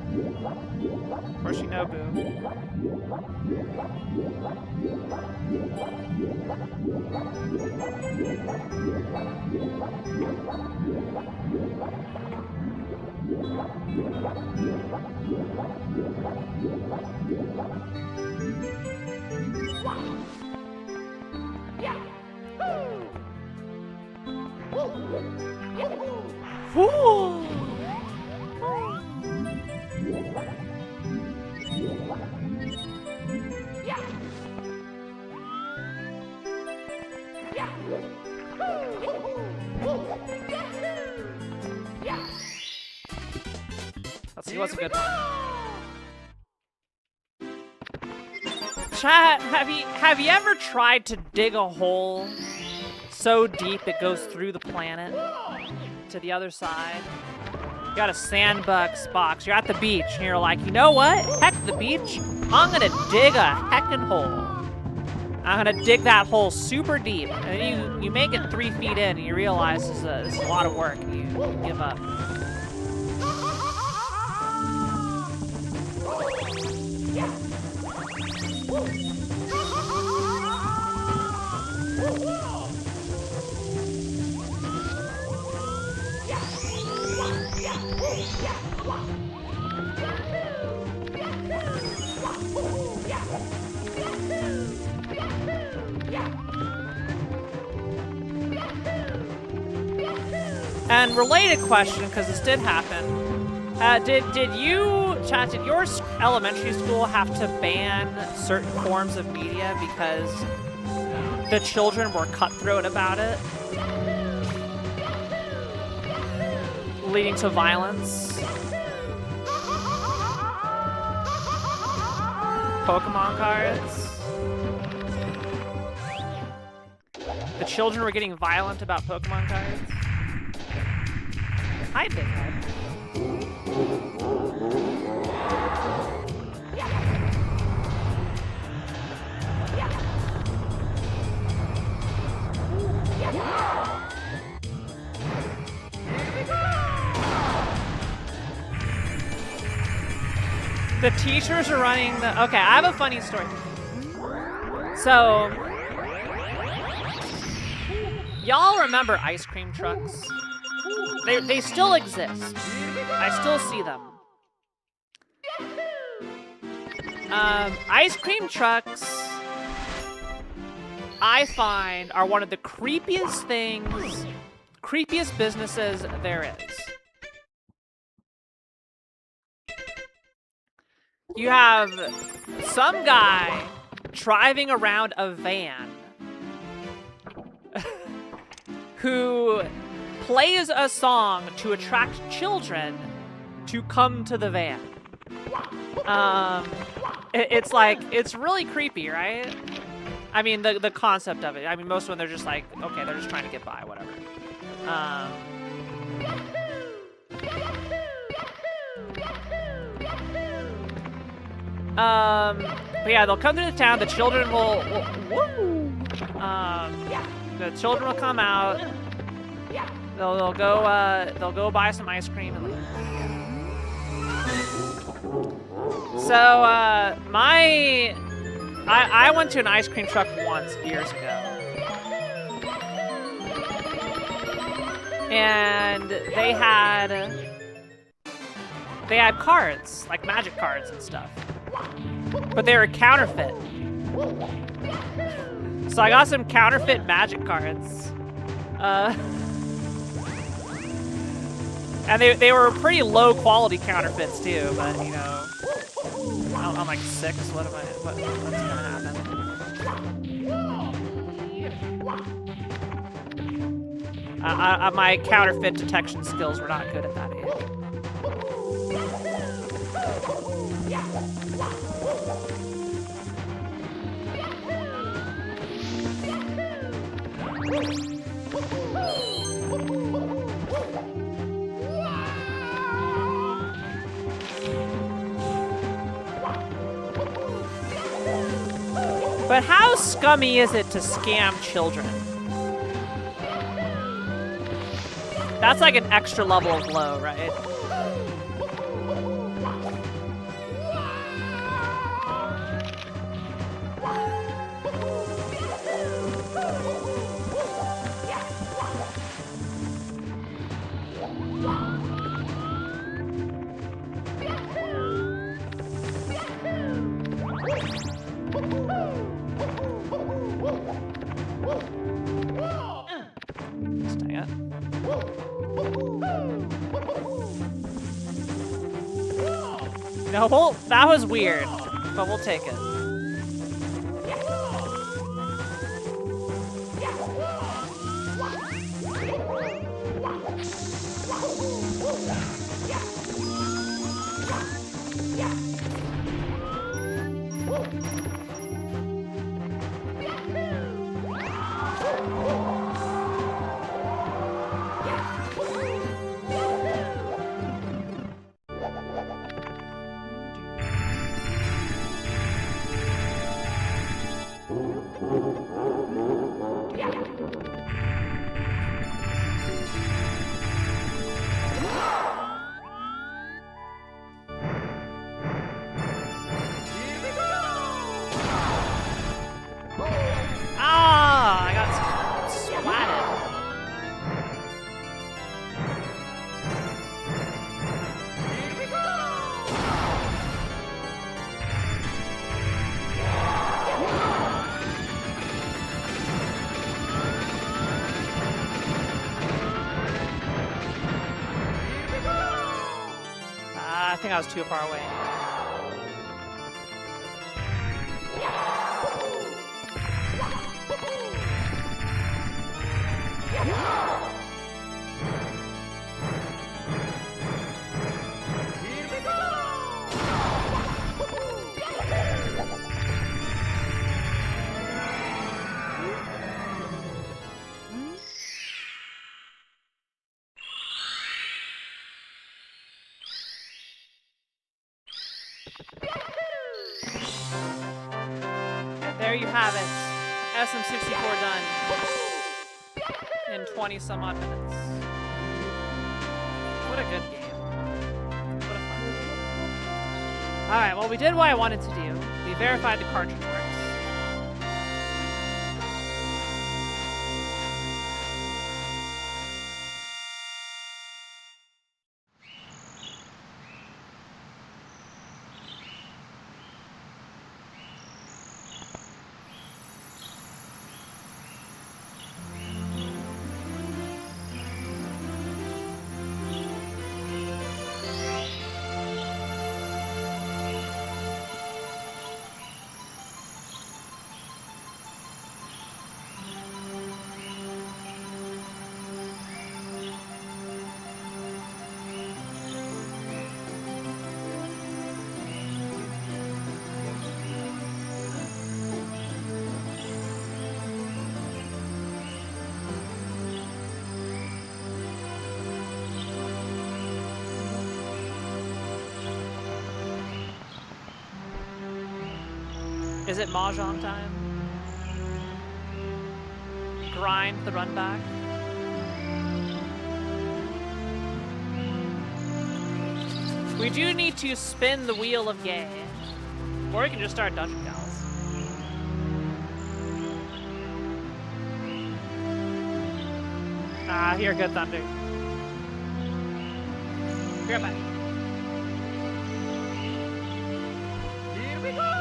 Of course you know, Boo. Woo! Let's see what's a good one. Chat, have you ever tried to dig a hole so deep it goes through the planet to the other side? You got a sandbox box. You're at the beach, and you're like, you know what? Heck the beach. I'm gonna dig a heckin' hole. I'm gonna dig that hole super deep, and then you make it 3 feet in, and you realize this is a lot of work, and you give up. And related question, because this did happen. Did your elementary school have to ban certain forms of media because the children were cutthroat about it, leading to violence? Pokemon cards. The children were getting violent about Pokemon cards. Hi, Big Head. The teachers are running the... Okay, I have a funny story. So... Y'all remember ice cream trucks? They still exist. I still see them. Ice cream trucks, I find, are one of the creepiest things, creepiest businesses there is. You have some guy driving around a van who plays a song to attract children to come to the van. It's like, it's really creepy, right? I mean, the concept of it. I mean, most of them, they're just like, okay, they're just trying to get by, whatever. But yeah, they'll come to the town, the children will woo! The children will come out. They'll go buy some ice cream and leave. So I went to an ice cream truck once years ago, and they had cards, like magic cards and stuff, but they were counterfeit. So I got some counterfeit magic cards. And they were pretty low quality counterfeits too, but you know, I'm like 6. What's gonna happen? My counterfeit detection skills were not good at that age. But how scummy is it to scam children? That's like an extra level of low, right? No, well, that was weird, but we'll take it. I was too far away. Here we go! And there you have it. SM64 done in 20 some odd minutes. What a good game. What a fun game. Alright, well we did what I wanted to do. We verified the cartridge works. Is it Mahjong time? Grind the run back. We do need to spin the wheel of gay. Or we can just start Dungeon Gals. Ah, here, good thunder. Be right back. Here we go!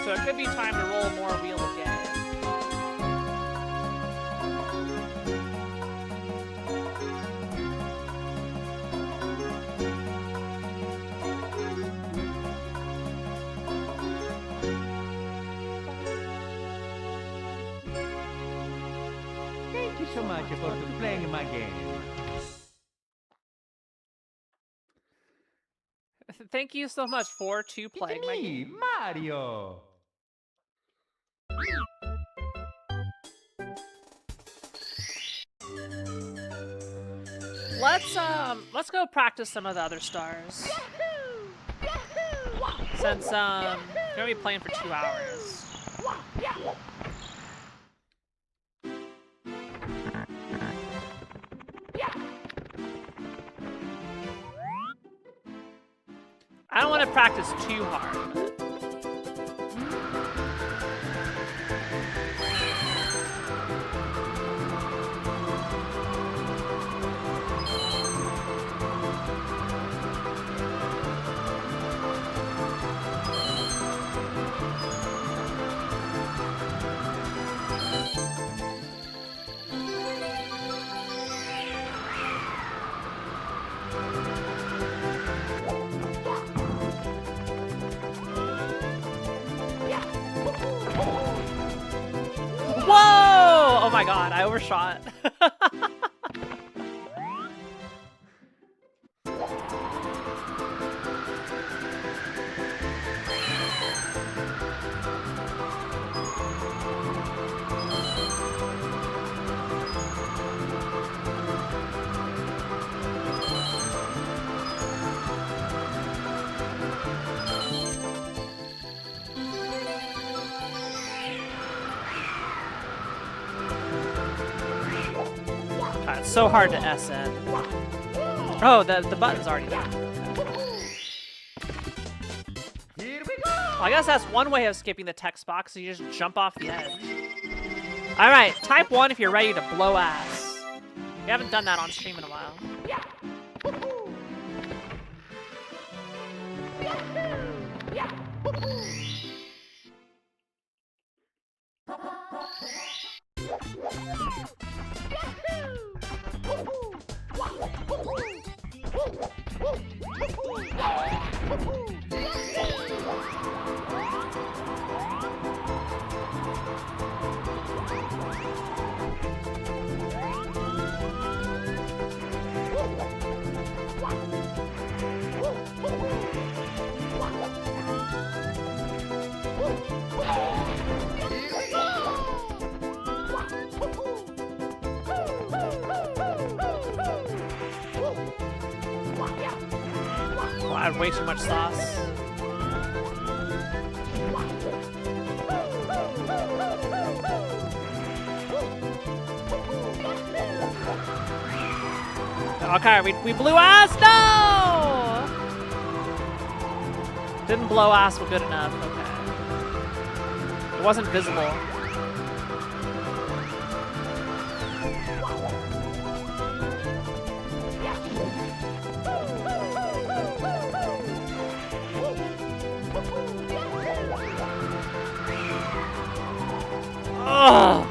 So it could be time to roll more Wheel of Gay. Thank you so much for playing my game. Thank you so much for playing my It's me, game. Mario. Let's go practice some of the other stars. Since we're gonna be playing for 2 hours. I don't want to practice too hard. Whoa! Oh my god, I overshot. God, it's so hard to SN. Oh, the button's already there. Here we go. Well, I guess that's one way of skipping the text box, so you just jump off the edge. Alright, type 1 if you're ready to blow ass. We haven't done that on stream in a while. Oh, I had way too much sauce. Okay, we blew ass. No! Didn't blow ass good enough. Okay. It wasn't visible. Ugh.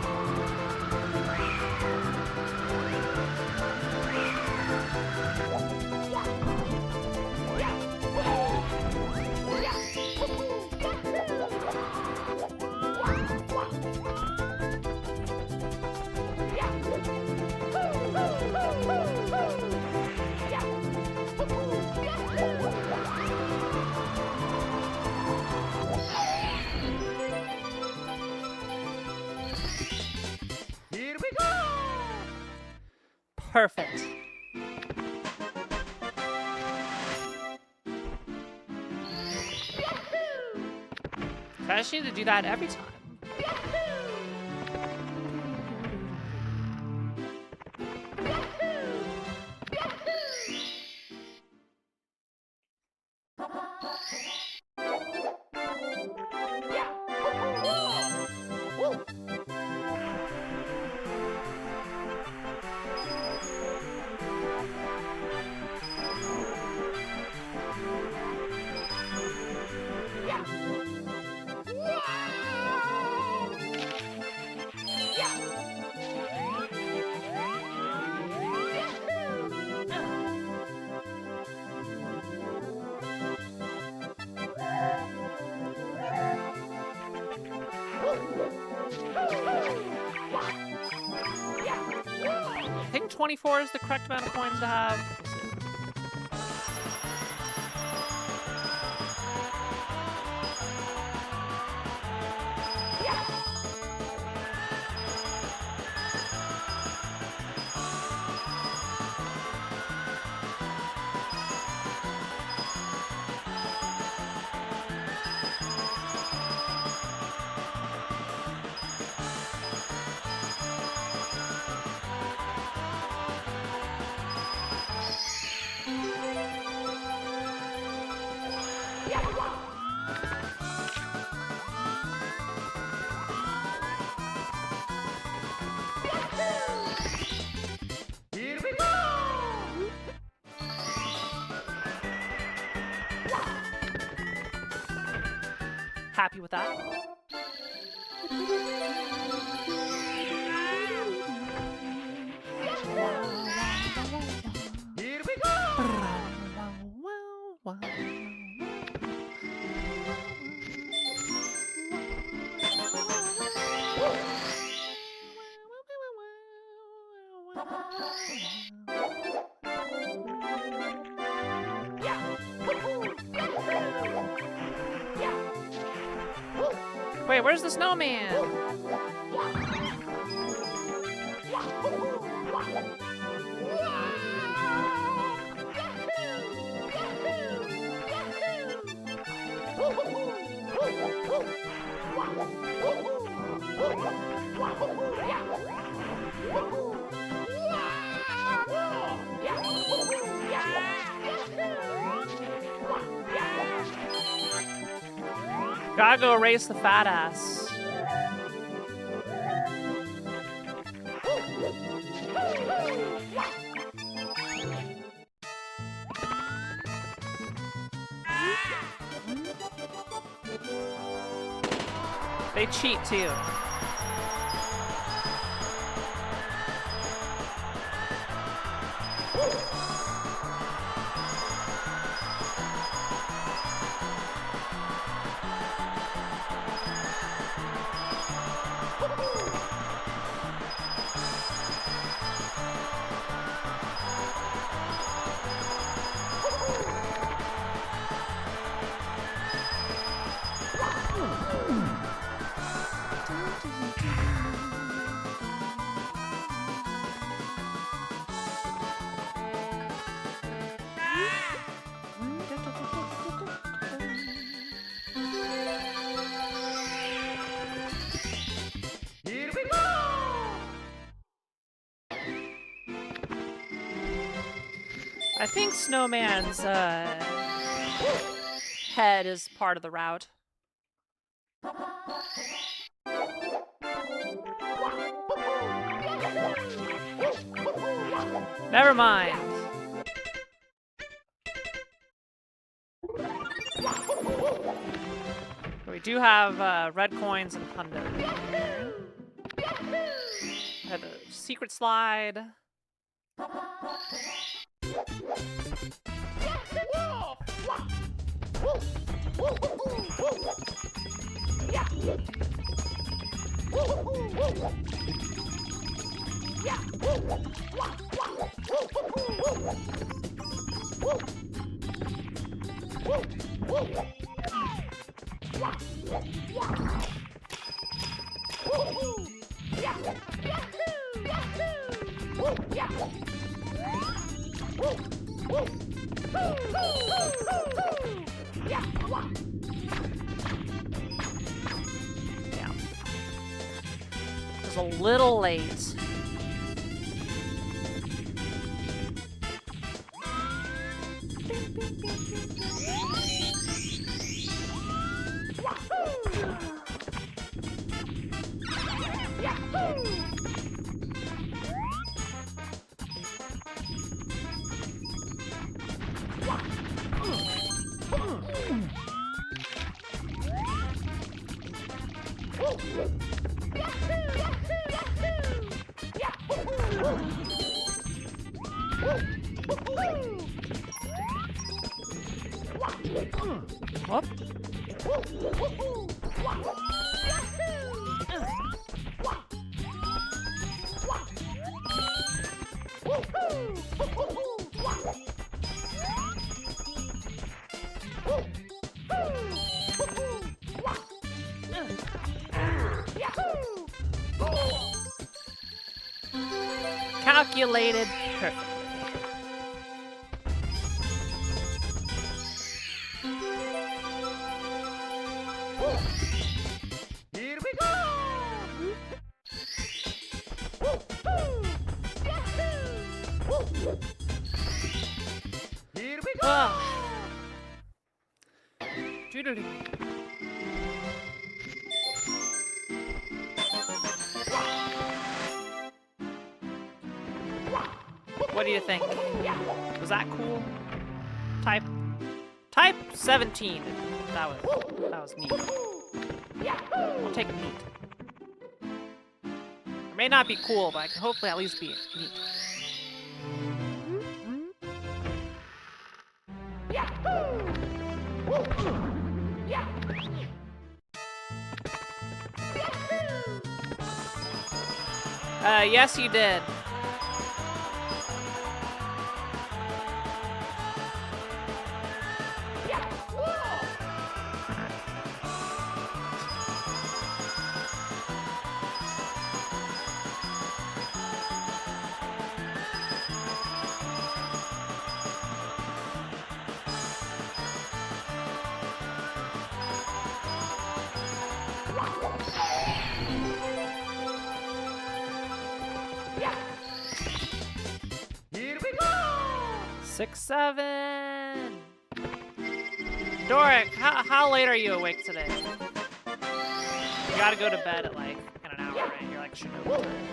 Here we go. Perfect. I just need to do that every time. I think 24 is the correct amount of coins to have. Happy with that. Here we go! Wait, where's the snowman? Gotta go race the fat ass. They cheat too. I think Snowman's head is part of the route. Never mind. We do have red coins and hundo. Have a secret slide. Yeah. It was a little late. Whoop. calculated perfectly. Here we go! Here we go! Doodle-doo. What do you think? Was that cool? Type 17. That was neat. I'll take neat. It may not be cool, but I can hopefully at least be neat. Yes, you did. Here we go! 6, 7. Doric, how late are you awake today? You gotta go to bed at like in an hour, right? You're like Shinobi time.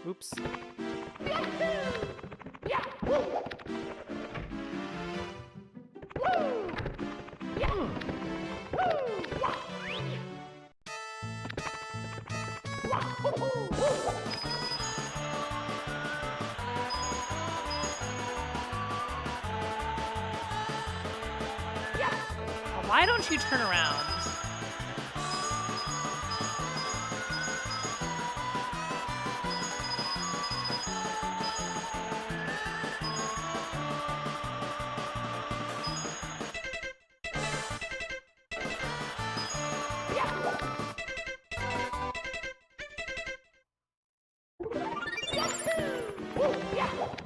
Oops. Why don't you turn around?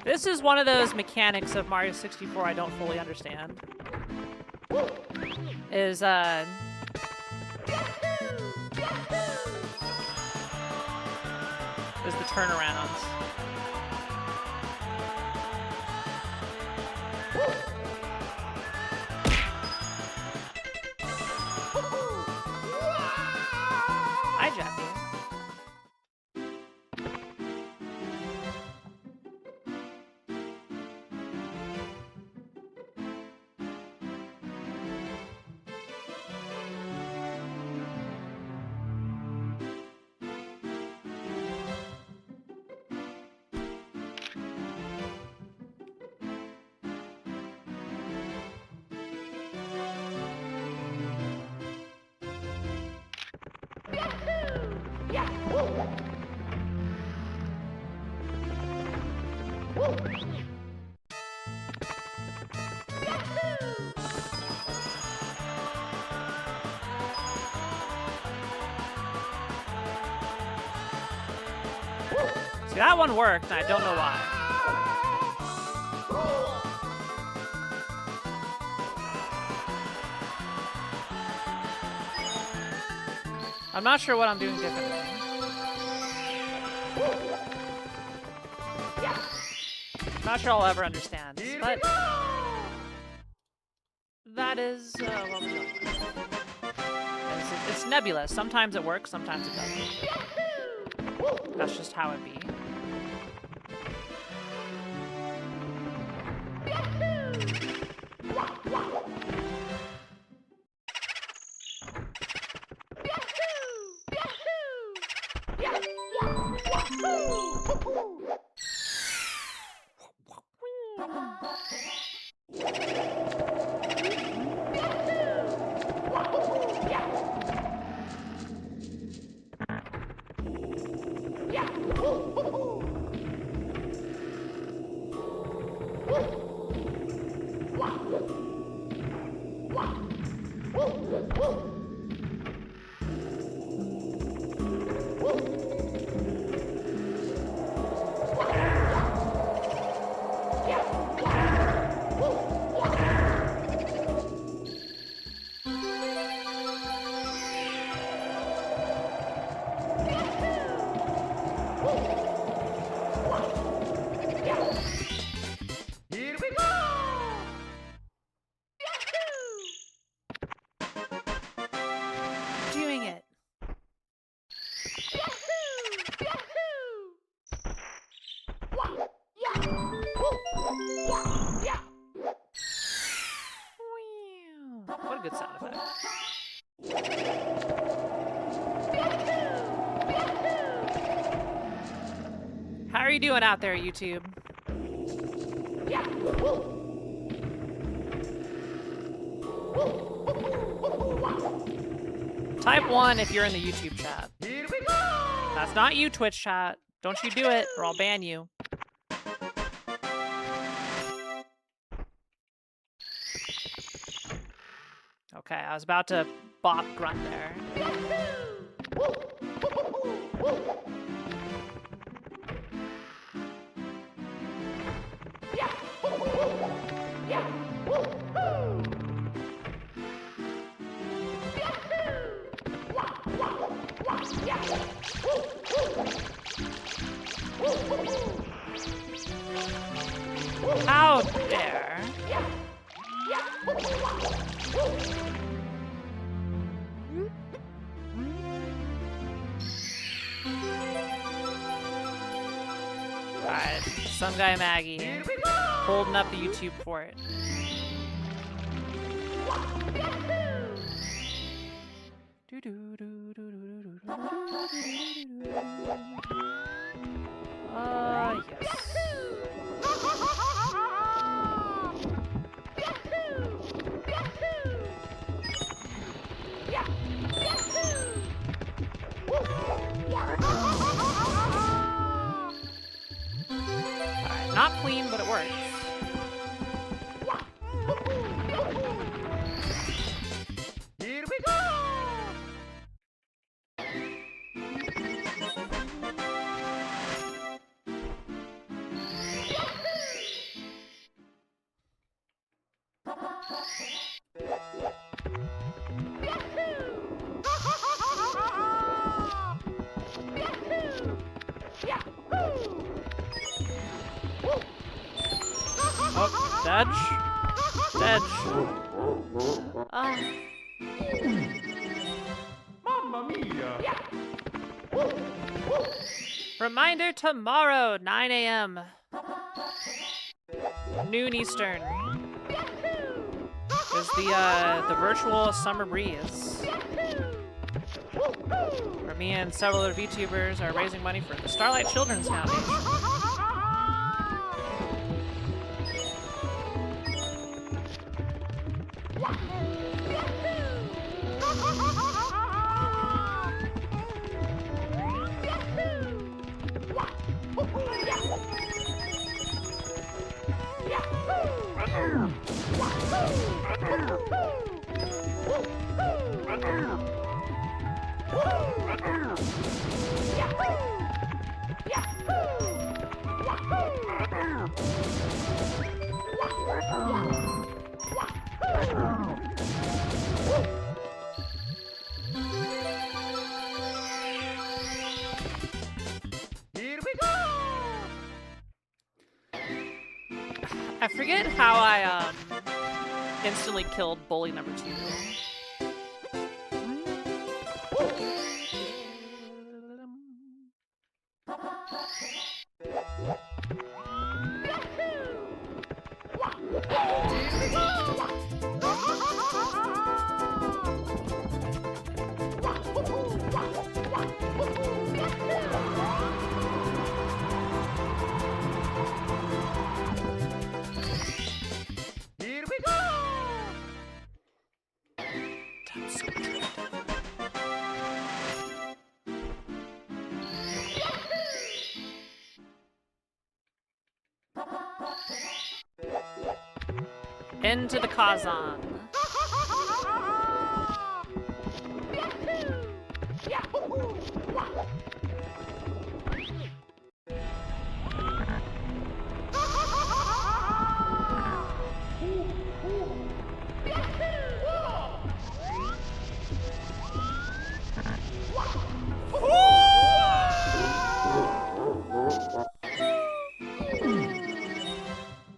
This is one of those mechanics of Mario 64 I don't fully understand. Is the turnarounds. Hi, Jeffy. See, that one worked, and I don't know why. I'm not sure what I'm doing differently. Not sure I'll ever understand, but that is what we're going with. It's nebulous. Sometimes it works, sometimes it doesn't. That's just how it be. Doing it. What a good sound effect. How are you doing out there, YouTube? Type 1 if you're in the YouTube chat. That's not you, Twitch chat. Don't you do it, or I'll ban you. Okay, I was about to bop grunt there. How dare? Alright, some guy Maggie holding up the YouTube for it. Yes. Alright, not clean, but it works. Here we go! Oh, dodge. Dodge. Mamma mia! Reminder tomorrow, 9 a.m. Noon Eastern. Is the virtual summer breeze. Where me and several other VTubers are raising money for the Starlight Children's Foundation. Here we go! I forget how I instantly killed bully number 2. Here we go! I'm so good. Into the Kazan.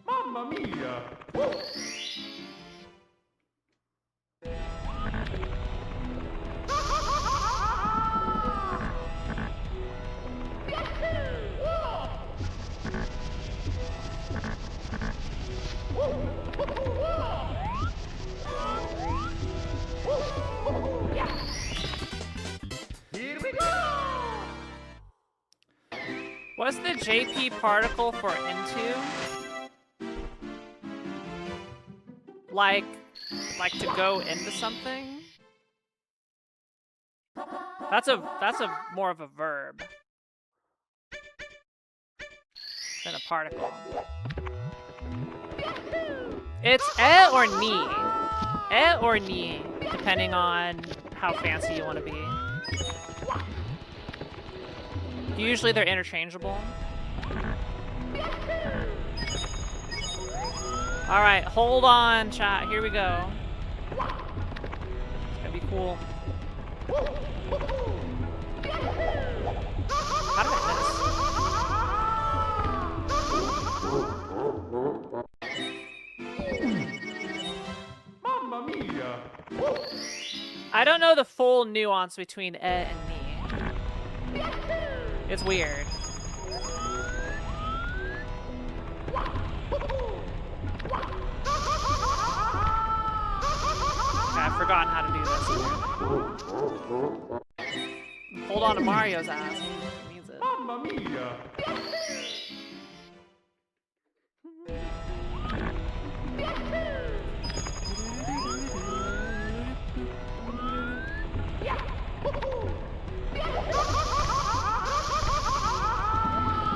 Mamma mia! Here we go! What's the JP particle for into? Like to go into something? That's a more of a verb than a particle. It's or ni, depending on how fancy you want to be. Usually they're interchangeable. Alright, hold on, chat. Here we go. It's gonna be cool. How did I miss? Mamma mia! I don't know the full nuance between and ni. It's weird. I've forgotten how to do this. Hold on to Mario's ass. He needs it. Mamma mia!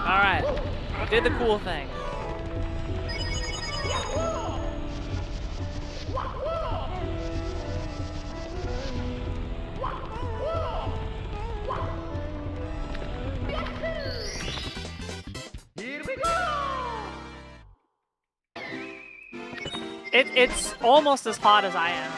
Alright. Did the cool thing. Here we go! It's almost as hot as I am.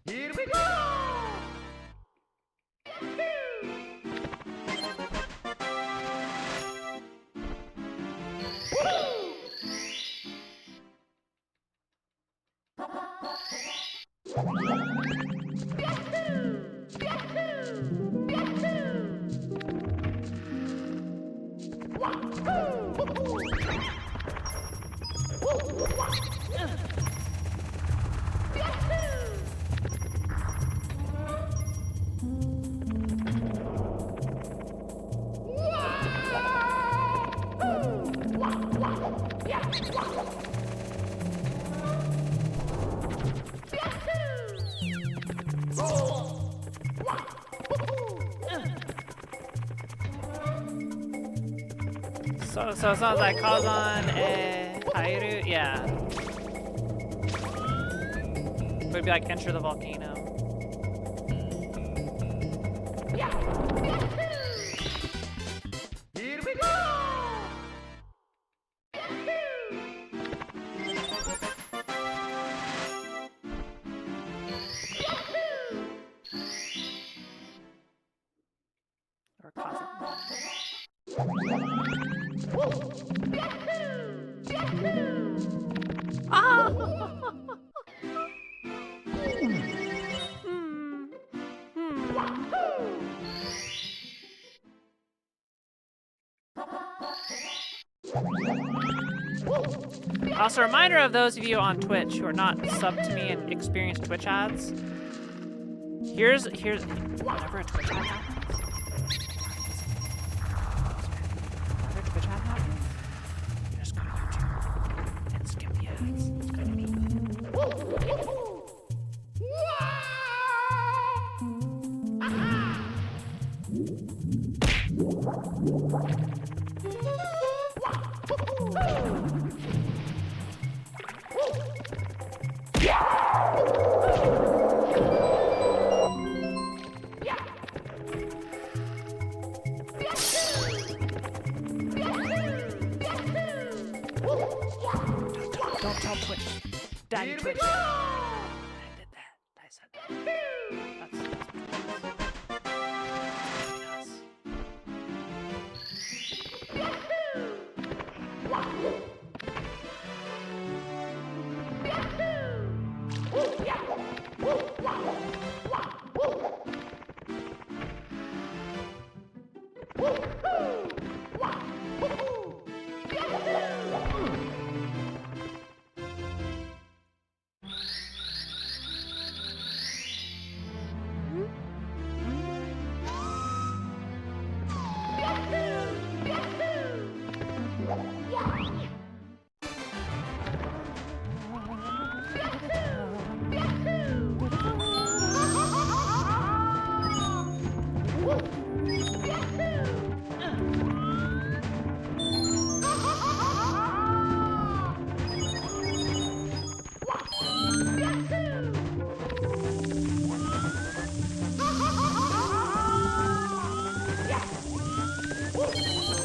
Here we go! So it sounds like Kazan Hairu? Yeah. Would be like enter the volcano. Here we go! Or Kazan. Ah! Also, a reminder of those of you on Twitch who are not subbed to me and experience Twitch ads. Here's whenever a Twitch ad happens. Whenever a Twitch ad happens, you just go to YouTube and skip the ads. It's gonna be Don't tell Twitch. Daddy Twitch. I did that. I said that. That's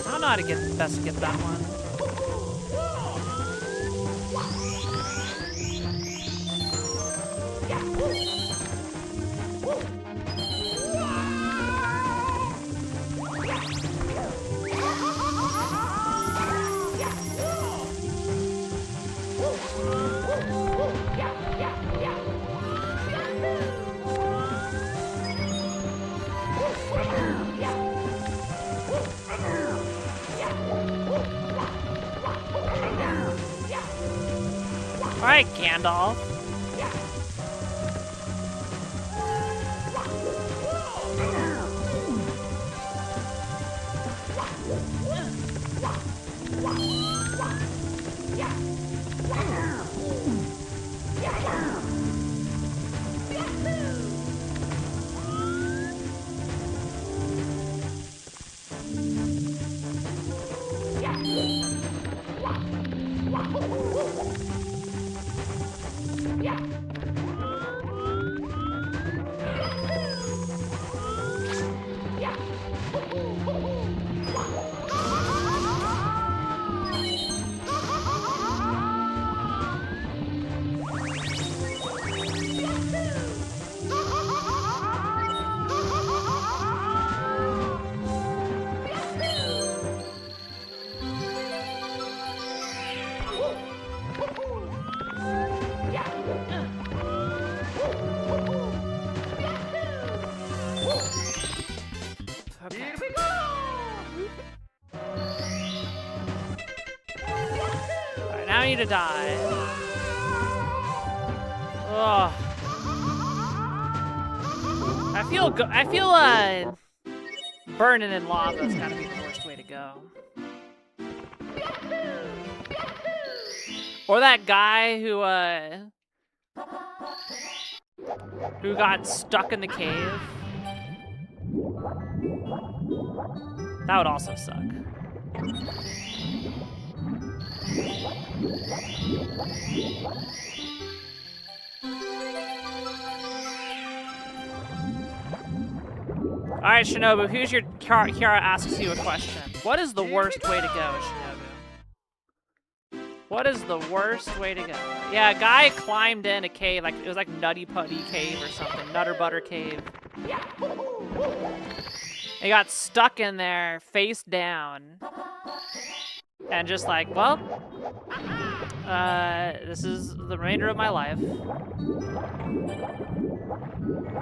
I don't know how to best get that one. Alright, Gandalf. Now I need to die. Ugh. I feel burning in lava is gotta be the worst way to go. Or that guy who got stuck in the cave. That would also suck. Alright, Shinobu, who's your... Kiara asks you a question. What is the worst way to go, Shinobu? What is the worst way to go? Yeah, a guy climbed in a cave, like it was like Nutty Putty Cave or something. Nutter Butter Cave. He got stuck in there, face down. And just like, well, this is the remainder of my life.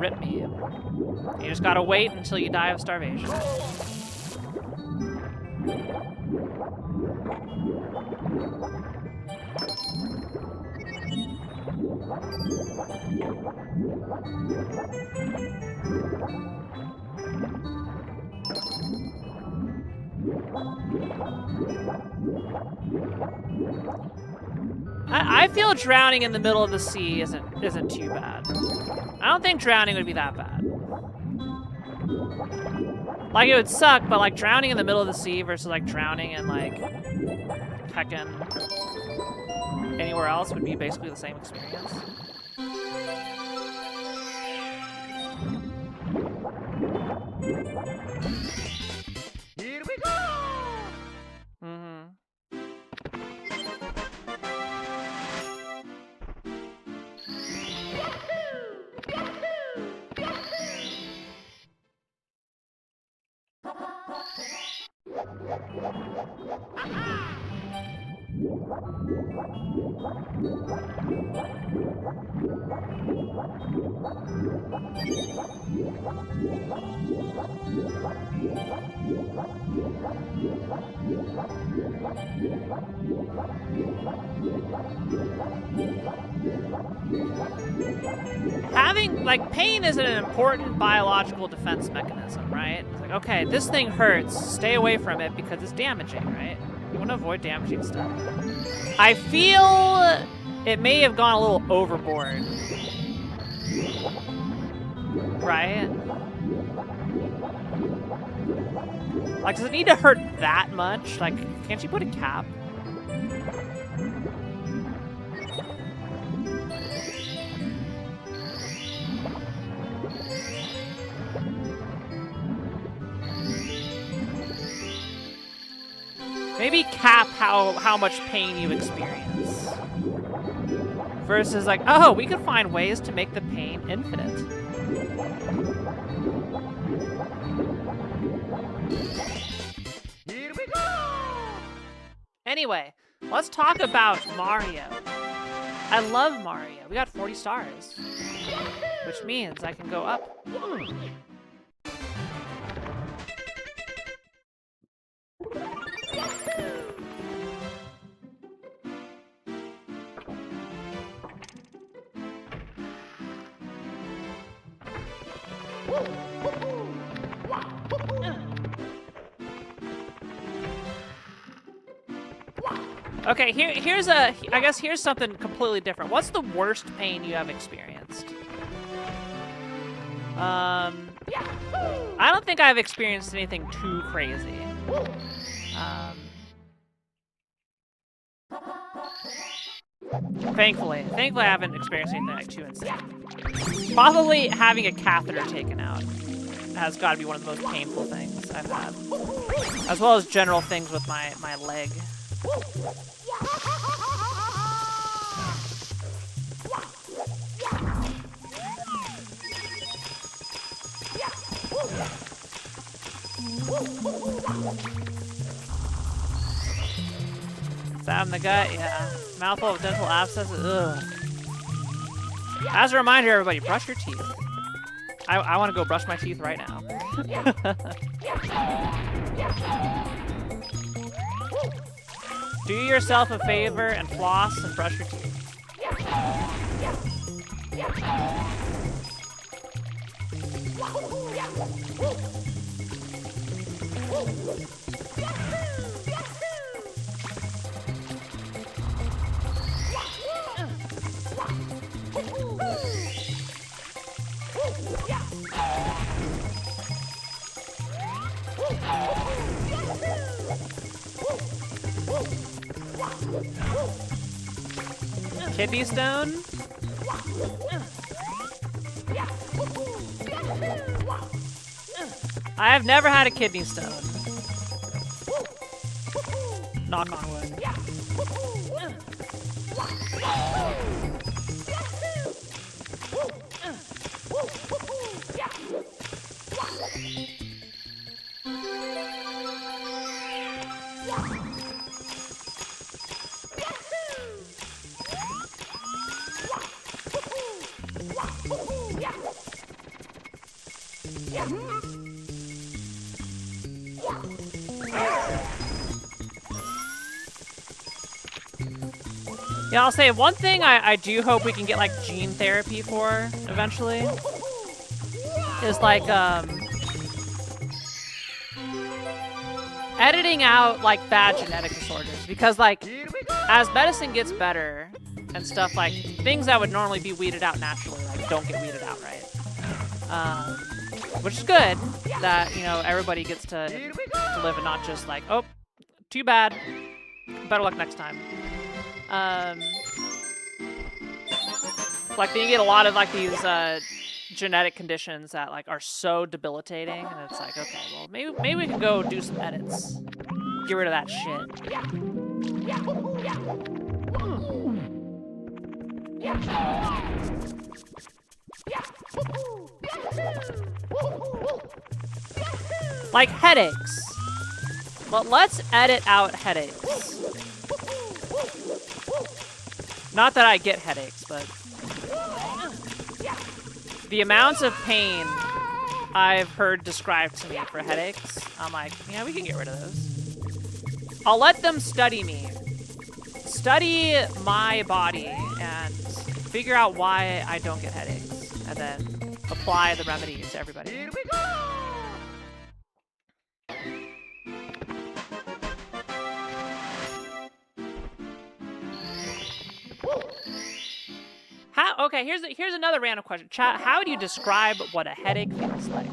Rip me. You just gotta wait until you die of starvation. I feel drowning in the middle of the sea isn't too bad. I don't think drowning would be that bad. Like, it would suck, but like drowning in the middle of the sea versus like drowning in like heckin' anywhere else would be basically the same experience. Here we go! Having, like, pain is an important biological defense mechanism, right? It's like, okay, this thing hurts, stay away from it because it's damaging, right? You want to avoid damaging stuff. I feel it may have gone a little overboard. Right? Like, does it need to hurt that much? Like, can't you put a cap? Maybe cap how much pain you experience. Versus like, oh, we could find ways to make the pain infinite. Here we go! Anyway, let's talk about Mario. I love Mario. We got 40 stars. Which means I can go up. Okay, I guess here's something completely different. What's the worst pain you have experienced? I don't think I've experienced anything too crazy. Thankfully I haven't experienced anything like too insane. Probably having a catheter taken out has got to be one of the most painful things I've had, as well as general things with my leg. Stab in the gut, yeah. Mouthful of dental abscesses, ugh. As a reminder, everybody, brush your teeth. I want to go brush my teeth right now. Do yourself a favor and floss and brush your teeth. Kidney stone? I have never had a kidney stone. Knock on wood. Yeah, I'll say one thing I do hope we can get like gene therapy for eventually is like editing out like bad genetic disorders, because like as medicine gets better and stuff, like things that would normally be weeded out naturally like don't get weeded out, right? Which is good that, you know, everybody gets to live and not just like, oh, too bad, better luck next time. Like, then you get a lot of like these genetic conditions that like are so debilitating, and it's like, okay, well, maybe we can go do some edits, get rid of that shit. Like headaches. But let's edit out headaches. Not that I get headaches, but the amounts of pain I've heard described to me for headaches, I'm like, yeah, we can get rid of those. I'll let them study me. Study my body and figure out why I don't get headaches, and then apply the remedies to everybody. Here we go! Okay, here's another random question. Chat, how do you describe what a headache feels like?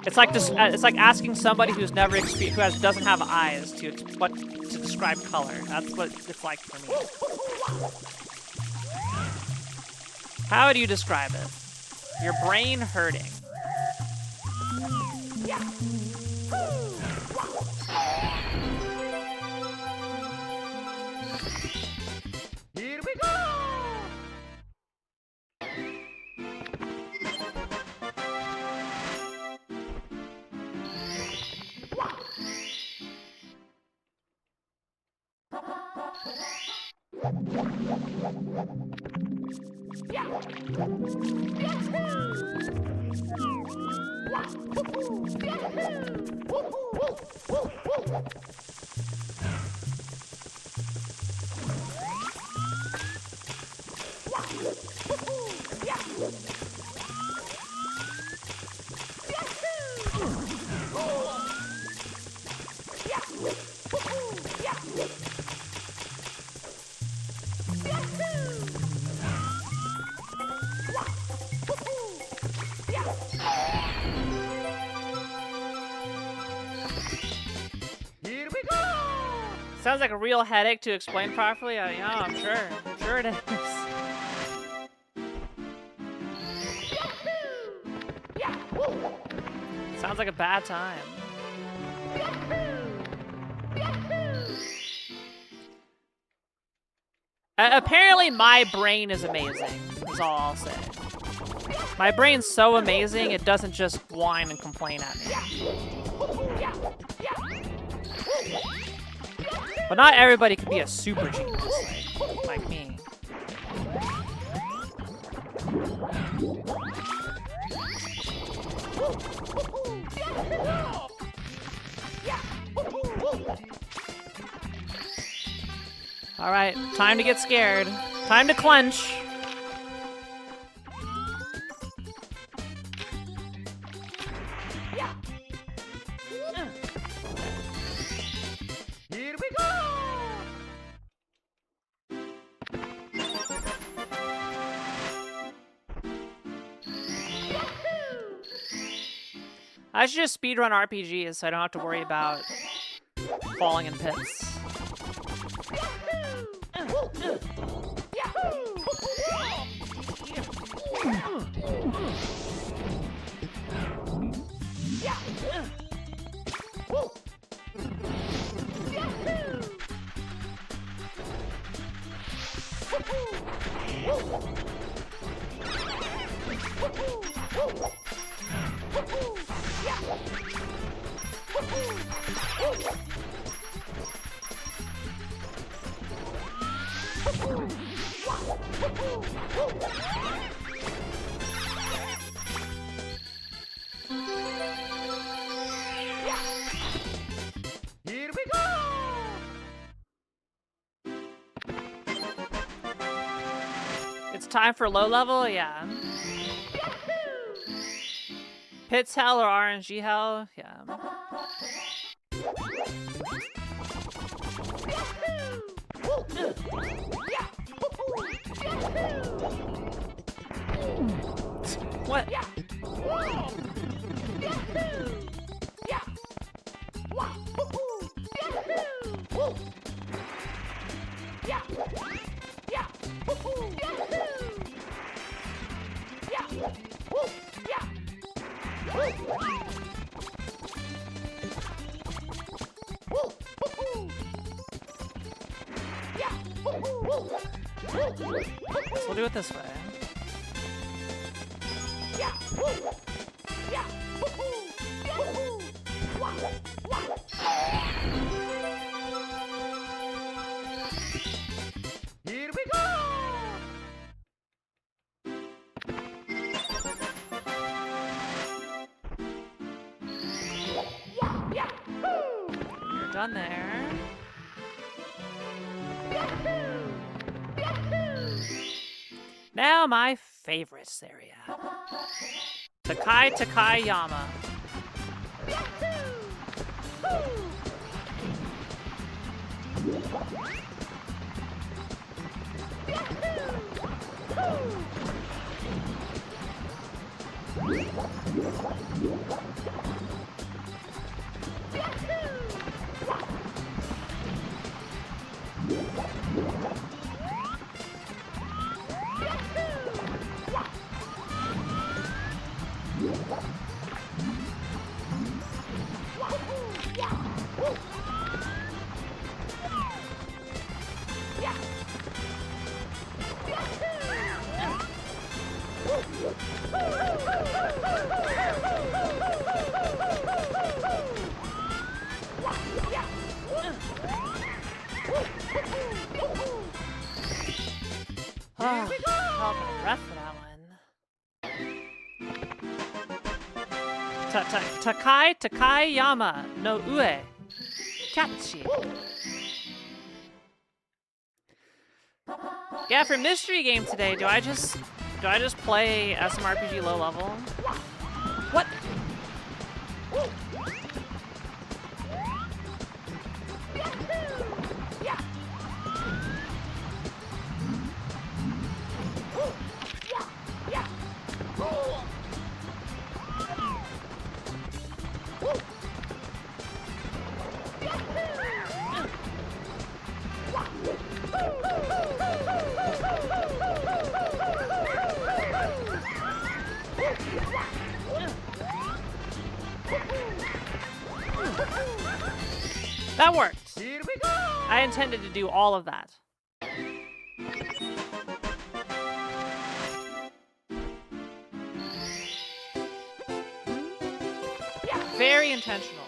It's like asking somebody who's never experienced, doesn't have eyes to describe color. That's what it's like for me. How do you describe it? Your brain hurting. Here we go! Sounds like a real headache to explain properly. Yeah, I'm sure. I'm sure it is. Sounds like a bad time. Apparently my brain is amazing, is all I'll say. My brain's so amazing, it doesn't just whine and complain at me. But not everybody can be a super genius like me. All right, time to get scared. Time to clench. Here we go. I should just speedrun RPGs so I don't have to worry about falling in pits. time for low level? Yeah. Pits hell or RNG hell? Yeah. What? So we'll do it this way. Here we go! You're done there. Now my favorites area. Takai Yama. Held my breath for that one. Takai Yama no ue. Catchy. Yeah, for mystery game today, do I just play SMRPG low level? What? That worked. Here we go! I intended to do all of that. Very intentional.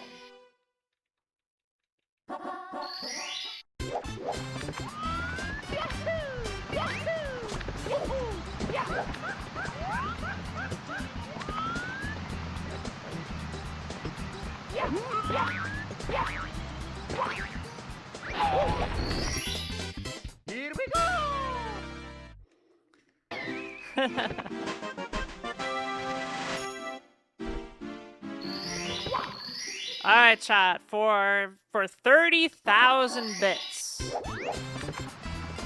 Here we go! All right, chat. For 30,000 bits,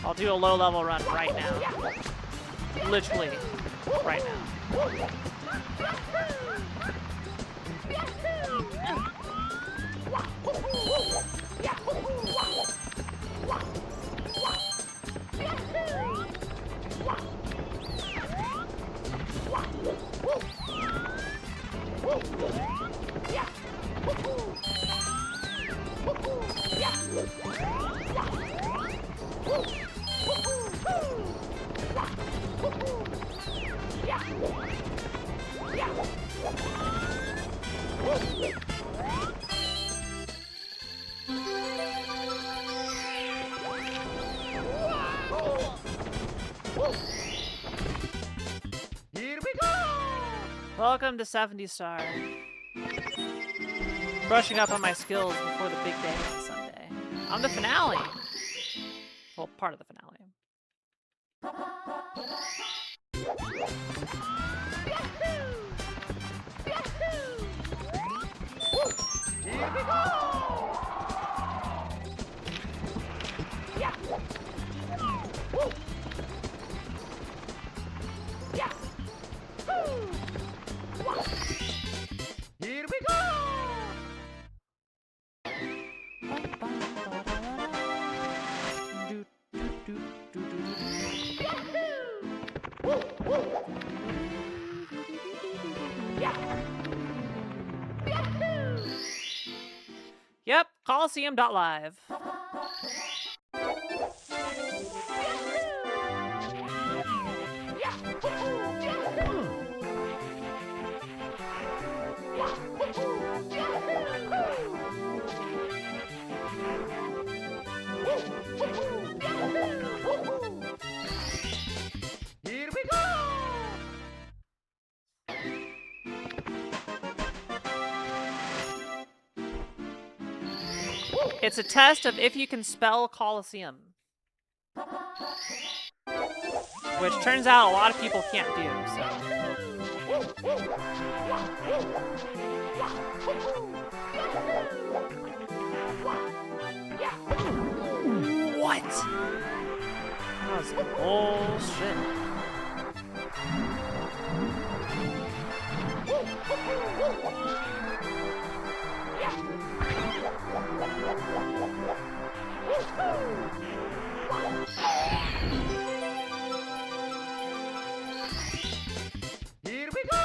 I'll do a low-level run right now. Literally, right now. Here we go! Welcome to 70 Star. Brushing up on my skills before the big day on Sunday. On the finale. Well, part of the finale. Here we go! Yep, Coliseum.live. Here we go! It's a test of if you can spell Coliseum. Which turns out a lot of people can't do, so. What? That was bullshit. Here we go!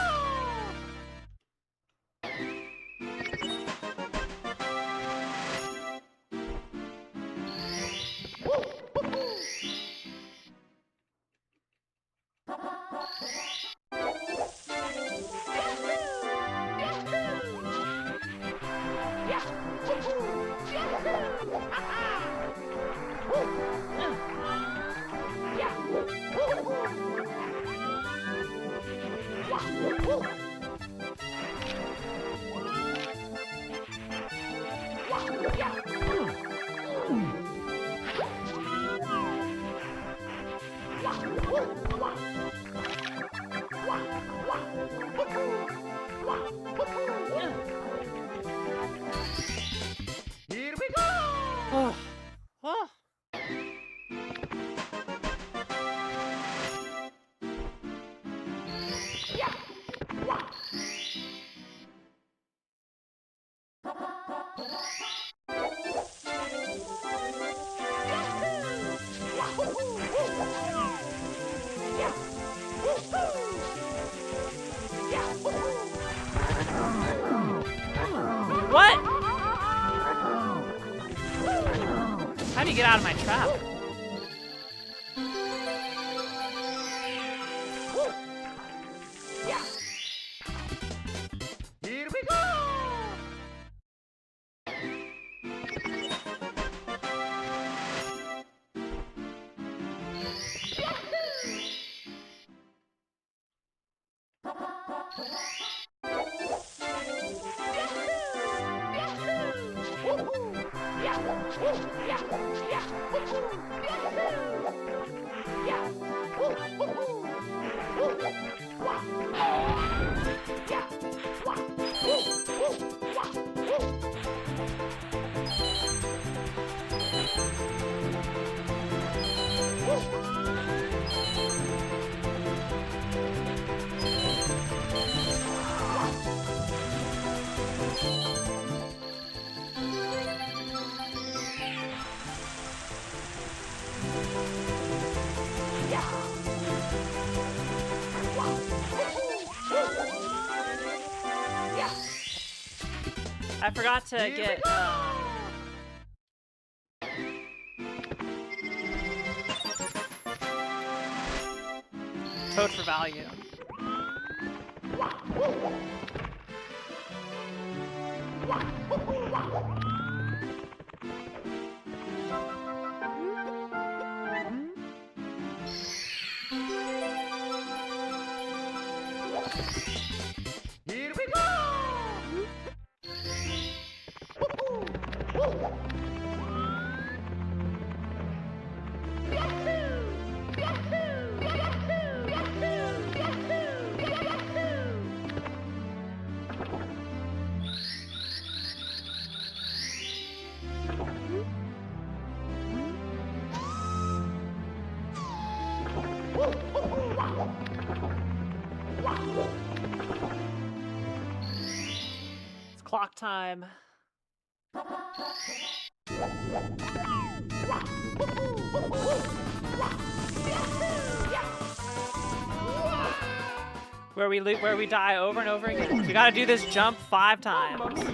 Here we go! Oh. Oh. What? How do you get out of my trap? Here we go! I forgot to get Toad for value. Here we go! Clock time. Where we die over and over again. So we gotta do this jump 5 times.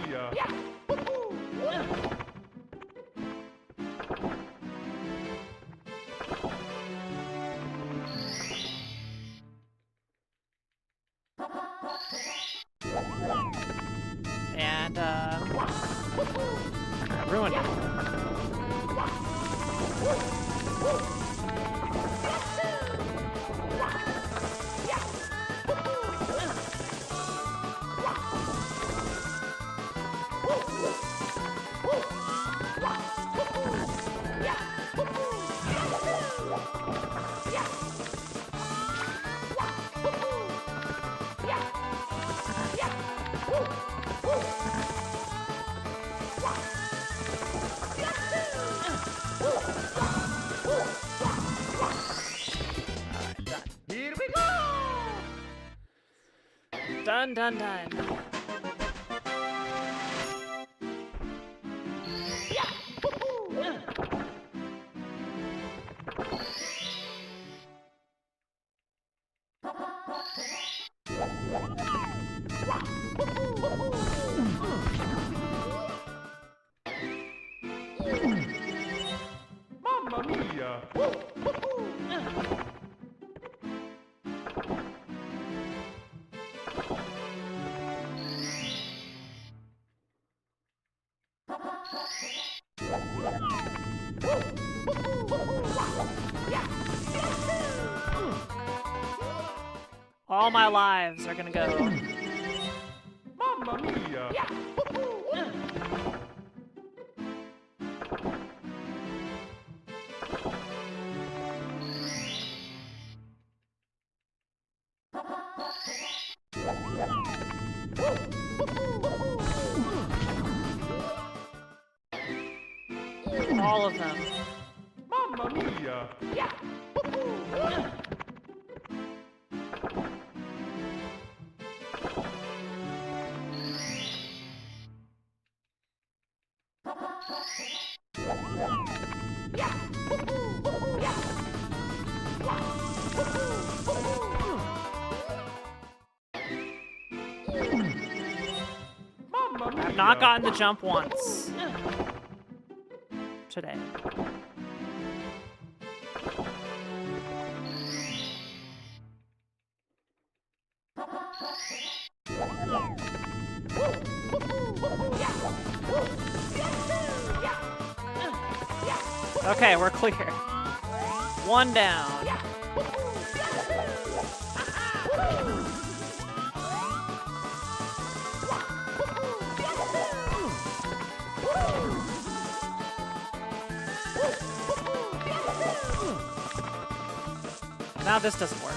And I ruined it. Done, done, done. Mamma mia! All my lives are gonna go. Mamma mia! All of them. Mamma mia! I've not gotten the jump once today. Okay, we're clear. 1 down. Now this doesn't work.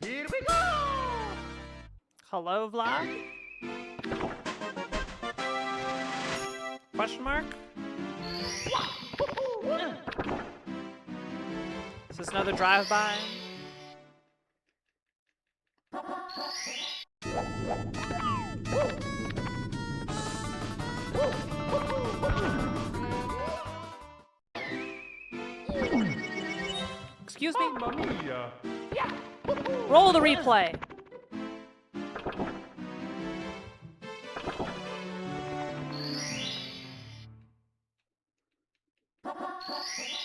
Here we go! Hello, vlog? Question mark? Is this another drive-by? Excuse me? Mamma mia! Roll the replay.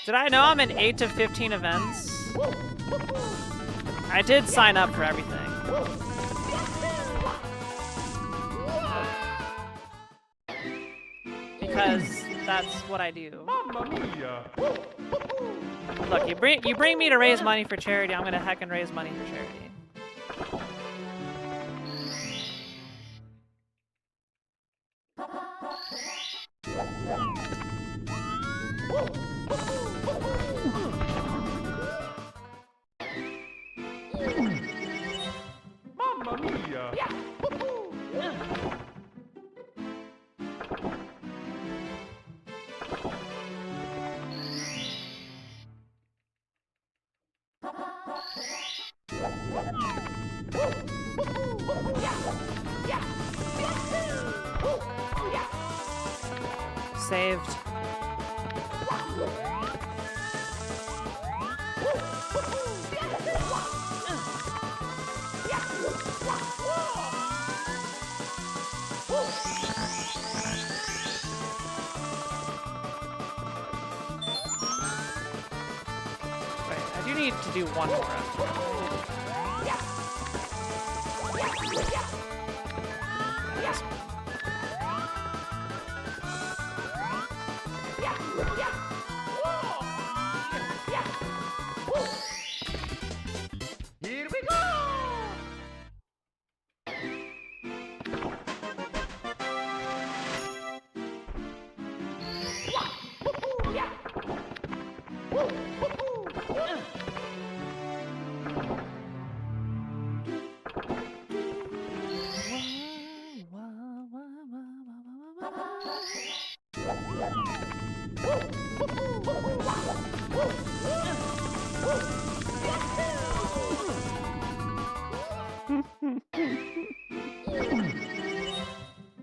Did I know I'm in 8 to 15 events? I did sign up for everything. Because that's what I do. Mamma mia! Look, you bring me to raise money for charity. I'm gonna heckin' raise money for charity. Mamma mia! Saved. Wait, I do need to do one more after. This one. Here we go!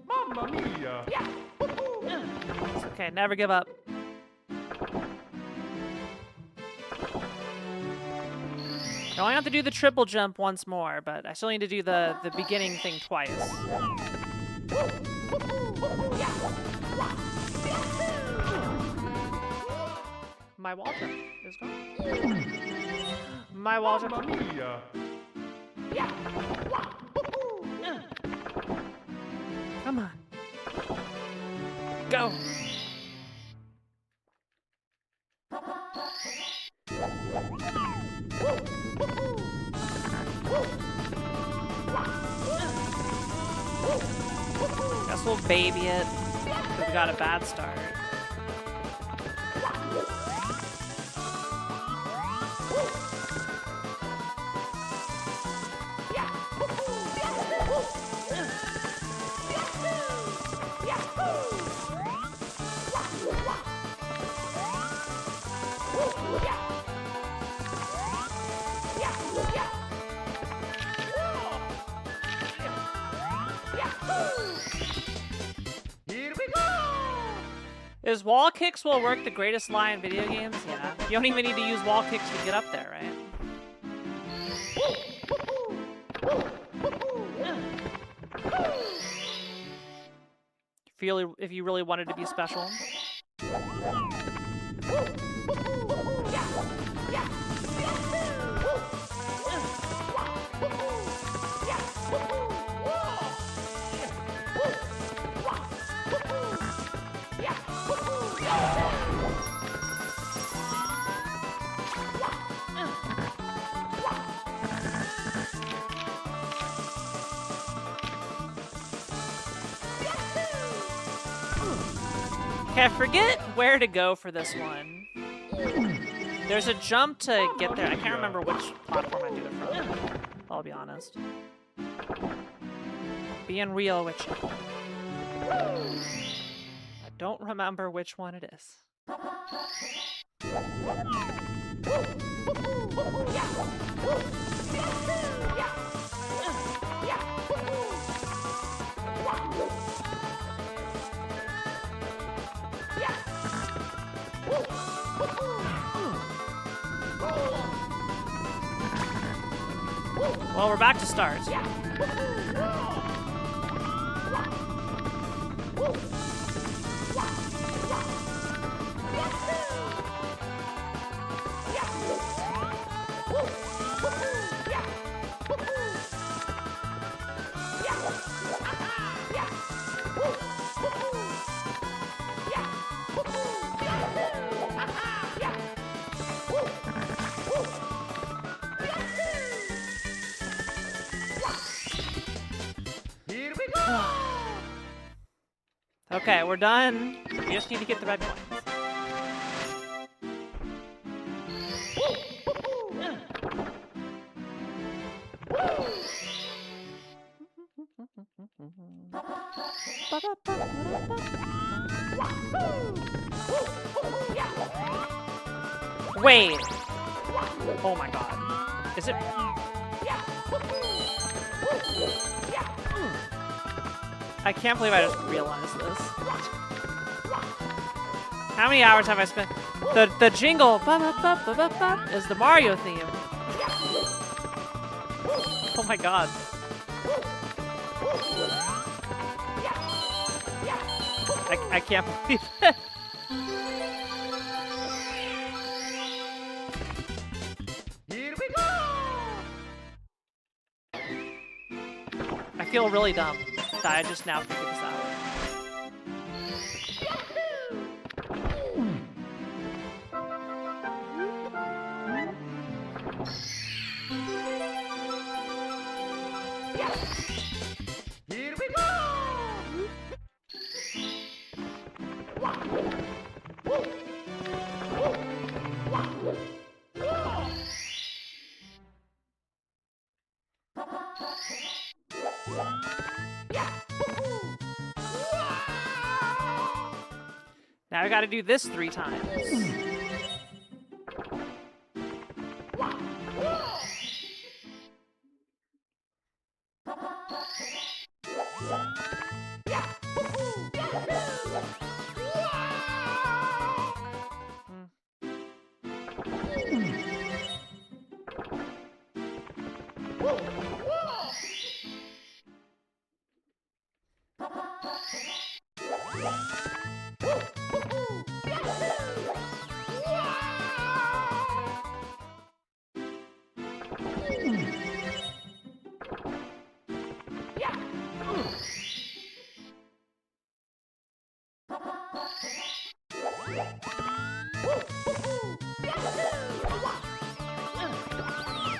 Mamma mia! It's okay, never give up. I only have to do the triple jump once more, but I still need to do the beginning thing twice. My wall jump is gone. My wall jump. Mamma mia! Come on. Go. Guess we'll baby it. We got a bad start. Here we go! Is wall kicks will work the greatest lie in video games? Yeah. You don't even need to use wall kicks to get up there, right? If you really wanted to be special. Okay, I forget where to go for this one. There's a jump to get there. I can't remember which platform I do it from. I'll be honest. Being real with you. I don't remember which one it is. Well, we're back to start. Okay, we're done. We just need to get the red coins. Wait. Oh my god. Is it? I can't believe I just realized this. How many hours have I spent? The jingle is the Mario theme. Oh my god. I can't believe it. Here we go! I feel really dumb that I just now figured this out. Here we go! Now I gotta do this 3 times.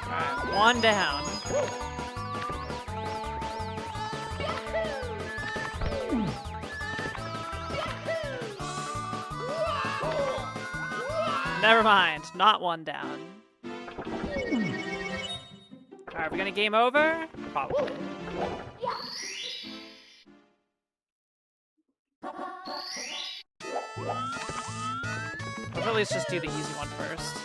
Alright, 1 down. Never mind, not 1 down. Alright, we're gonna game over? Probably. Let's at least just do the easy one first.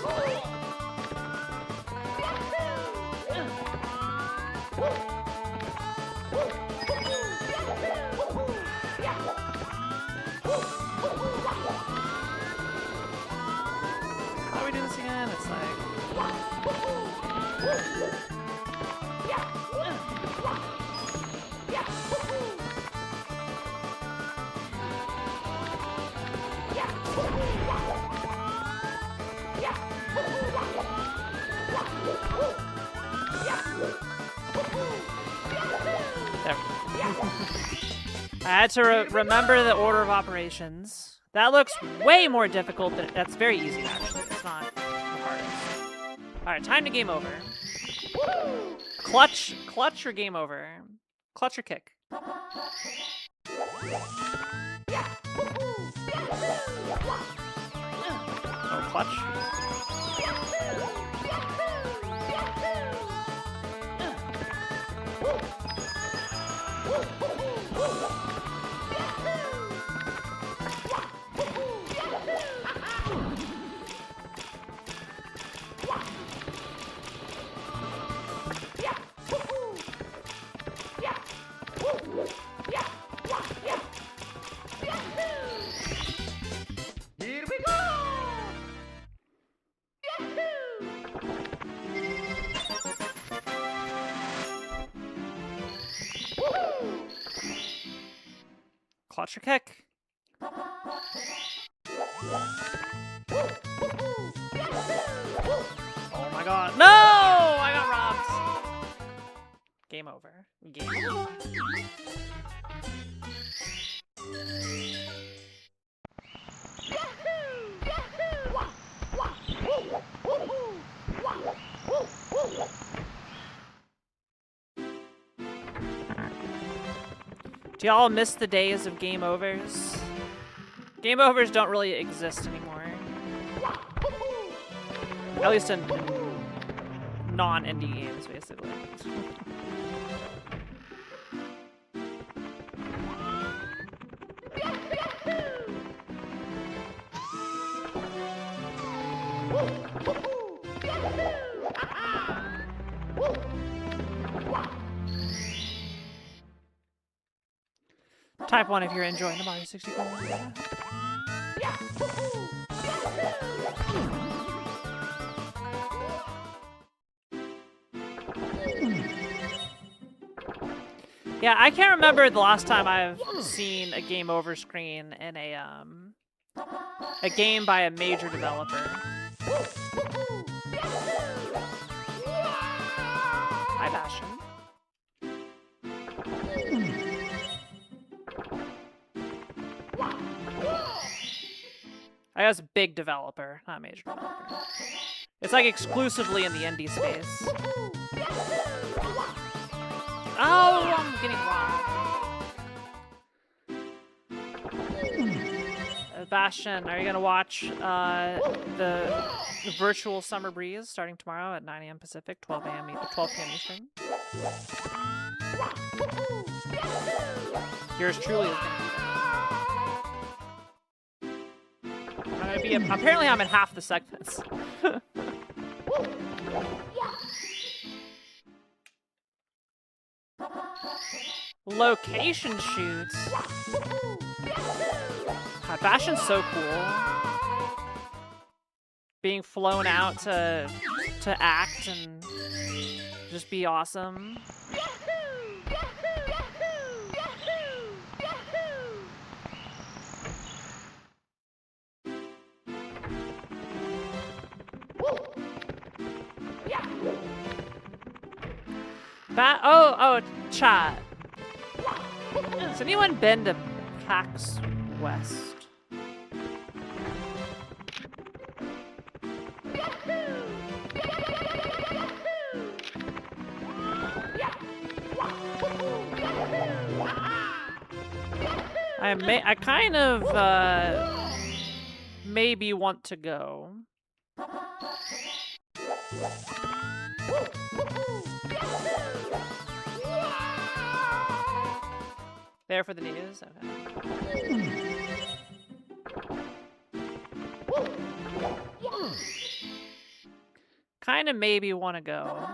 How do we do this again? It's like... There. I had to remember the order of operations. That looks way more difficult than... That's very easy, actually. It's not the hardest. Alright, time to game over. Clutch or game over? Clutch or kick? Oh, clutch? Here we go! Clutch or kick? Oh my god. No! I got robbed. Game over. Game over. Do y'all miss the days of game overs? Game overs don't really exist anymore. At least in non-indie games, basically. Type 1 if you're enjoying the Mario 64. Yeah, I can't remember the last time I've seen a game over screen in a game by a major developer. Hi, Bastion. I guess big developer, not major developer. It's like exclusively in the indie space. Oh, I'm getting wrong. Bastion, are you gonna watch the virtual Summer Breeze starting tomorrow at 9 a.m. Pacific, 12 p.m. Eastern? Yours truly is gonna be there. I'm gonna be. Apparently, I'm in half the segments. Location shoots. God, Bastion's so cool. Being flown out to act and just be awesome. Chat. Has anyone been to PAX West? I kind of maybe want to go. There for the news? Okay. Kind of maybe want to go.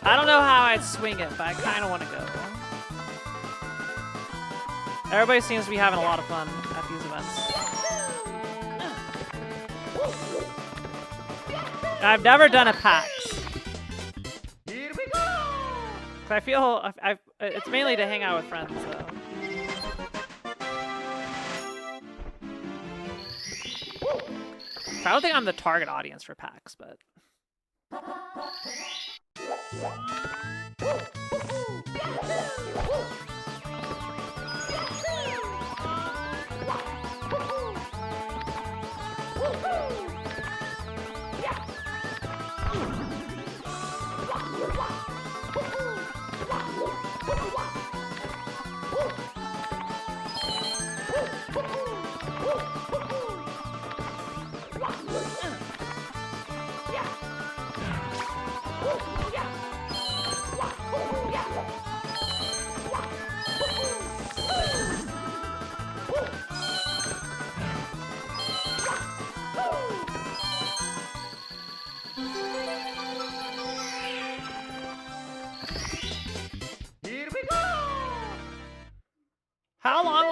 I don't know how I'd swing it, but I kind of want to go. Everybody seems to be having a lot of fun at these events. I've never done a PAX. Here we go. I feel it's mainly to hang out with friends, though. I don't think I'm the target audience for PAX, but...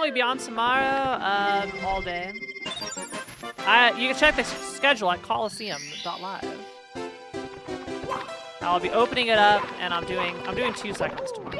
we be on tomorrow? All day. You can check the schedule at coliseum.live. I'll be opening it up, and I'm doing 2 seconds tomorrow.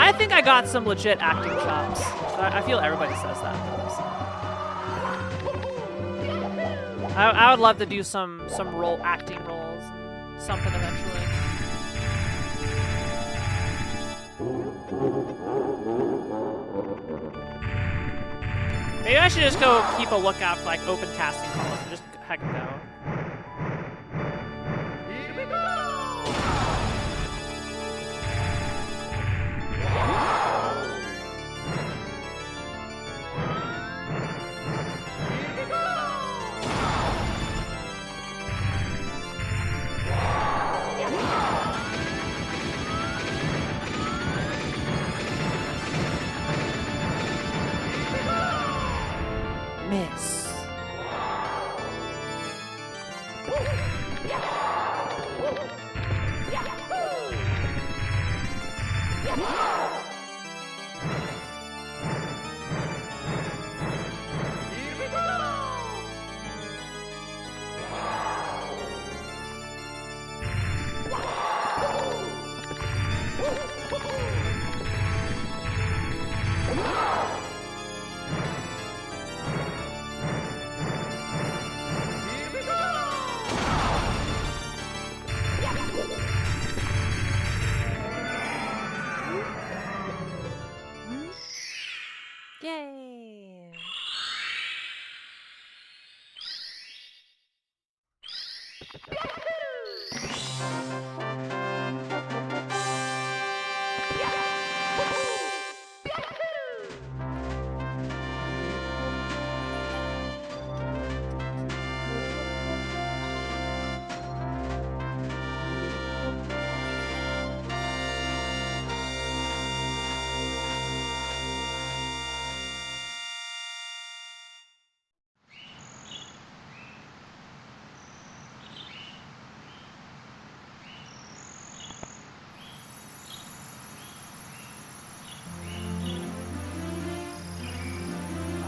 I think I got some legit acting chops. I feel everybody says that. I would love to do some acting roles, something eventually. Maybe I should just go keep a lookout for like open casting calls and just heck go. Miss. Yay!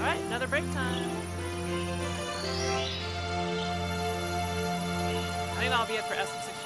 Alright, another break time. I think that'll be it for SM64.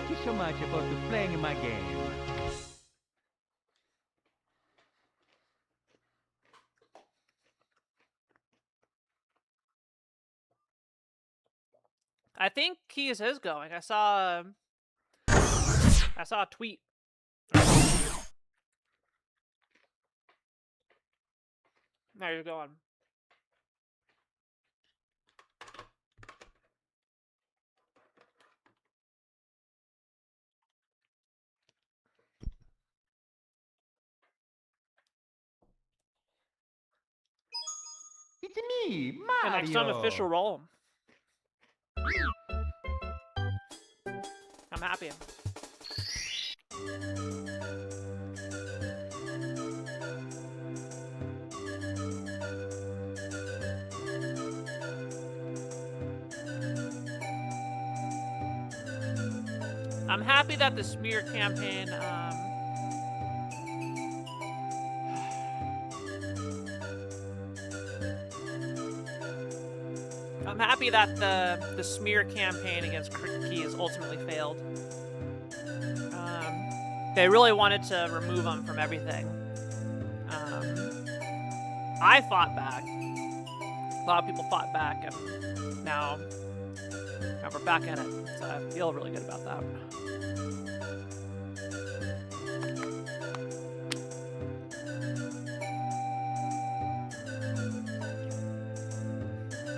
Thank you so much for playing my game. I think Keys is going. I saw a tweet. There you're going. It's me, And Mario. like some official role. I'm happy. I'm happy that the smear campaign, I'm happy that the smear campaign against Keys ultimately failed. They really wanted to remove him from everything. I fought back. A lot of people fought back, and now we're back in it. So I feel really good about that.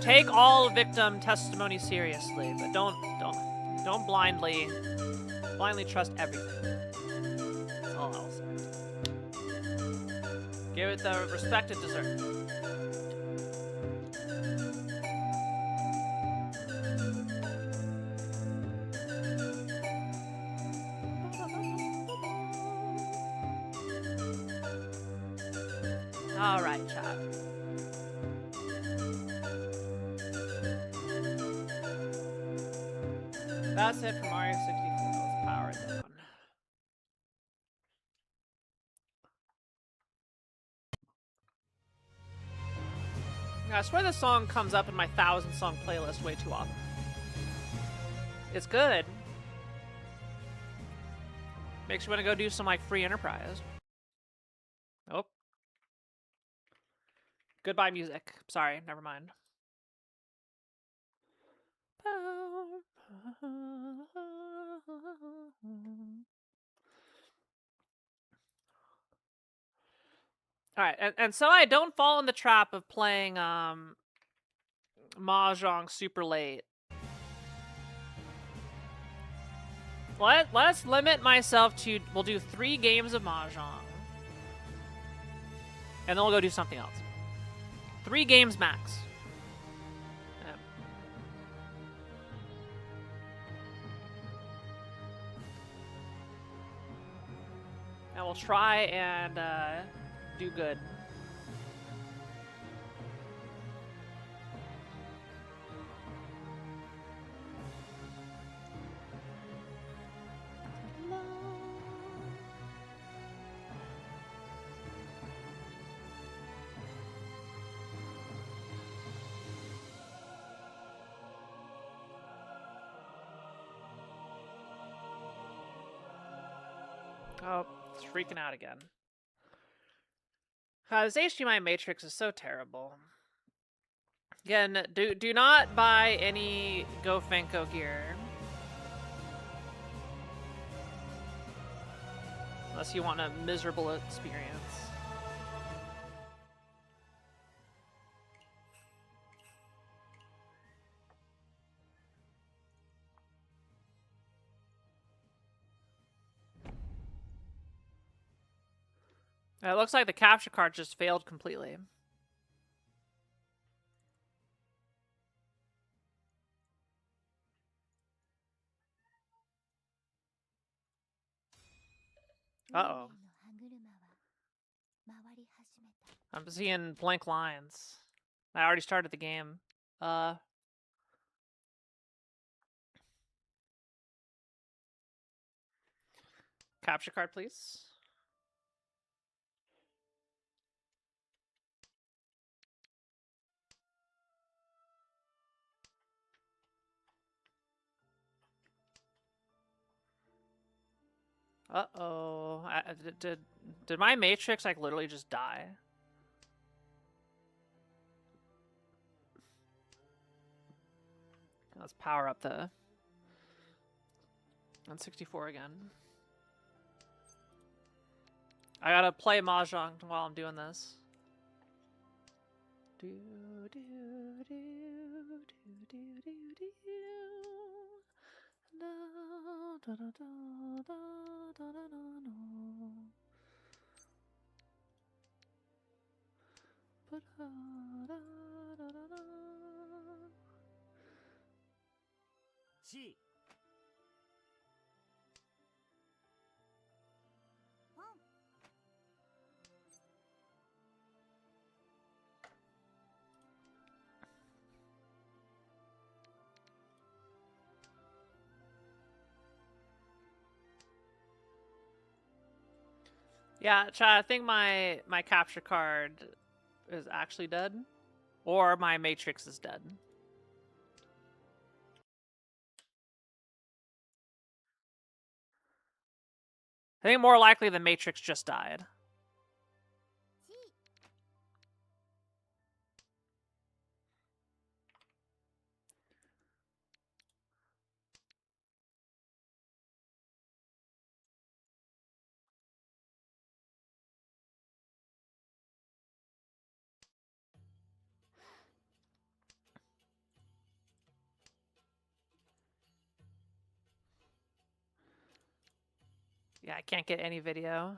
Take all victim testimony seriously, but don't blindly trust everything. That's all I'll say. Give it the respect it deserves. All right, chat. That's it for Mario 64. Let's power it down. I swear this song comes up in my 1,000-song playlist way too often. It's good. Makes you want to go do some like free enterprise. Nope. Goodbye music. Sorry, never mind. Alright, and so I don't fall in the trap of playing Mahjong super late. Let's limit myself to, we'll do 3 games of Mahjong. And then we'll go do something else. 3 games max. And we'll try and do good. Oh, it's freaking out again. This HDMI matrix is so terrible. Again, do not buy any GoFenko gear. Unless you want a miserable experience. It looks like the capture card just failed completely. Uh-oh. I'm seeing blank lines. I already started the game. Capture card, please. Uh-oh. Did my Matrix, like, literally just die? Let's power up the N64 again. I gotta play Mahjong while I'm doing this. Do, do, do, do, do, do, do. Da, da, da, da, da, da, da, da. C. Yeah, Chad, I think my capture card is actually dead. Or my Matrix is dead. I think more likely the Matrix just died. Yeah, I can't get any video.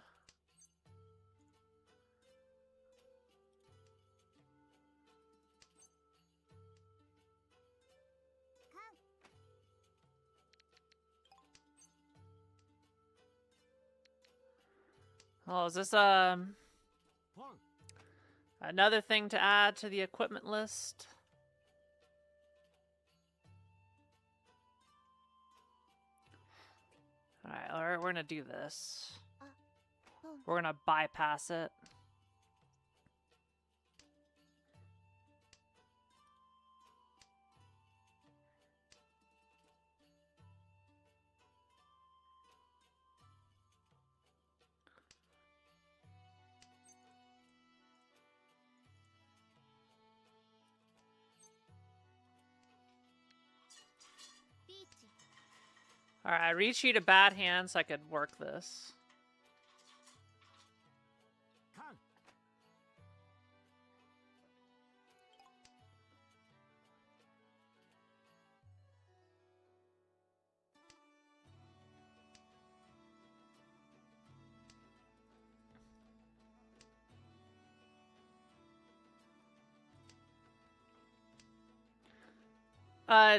Oh, is this another thing to add to the equipment list? Alright, we're gonna do this. We're gonna bypass it. Alright, I reached you to bad hands so I could work this.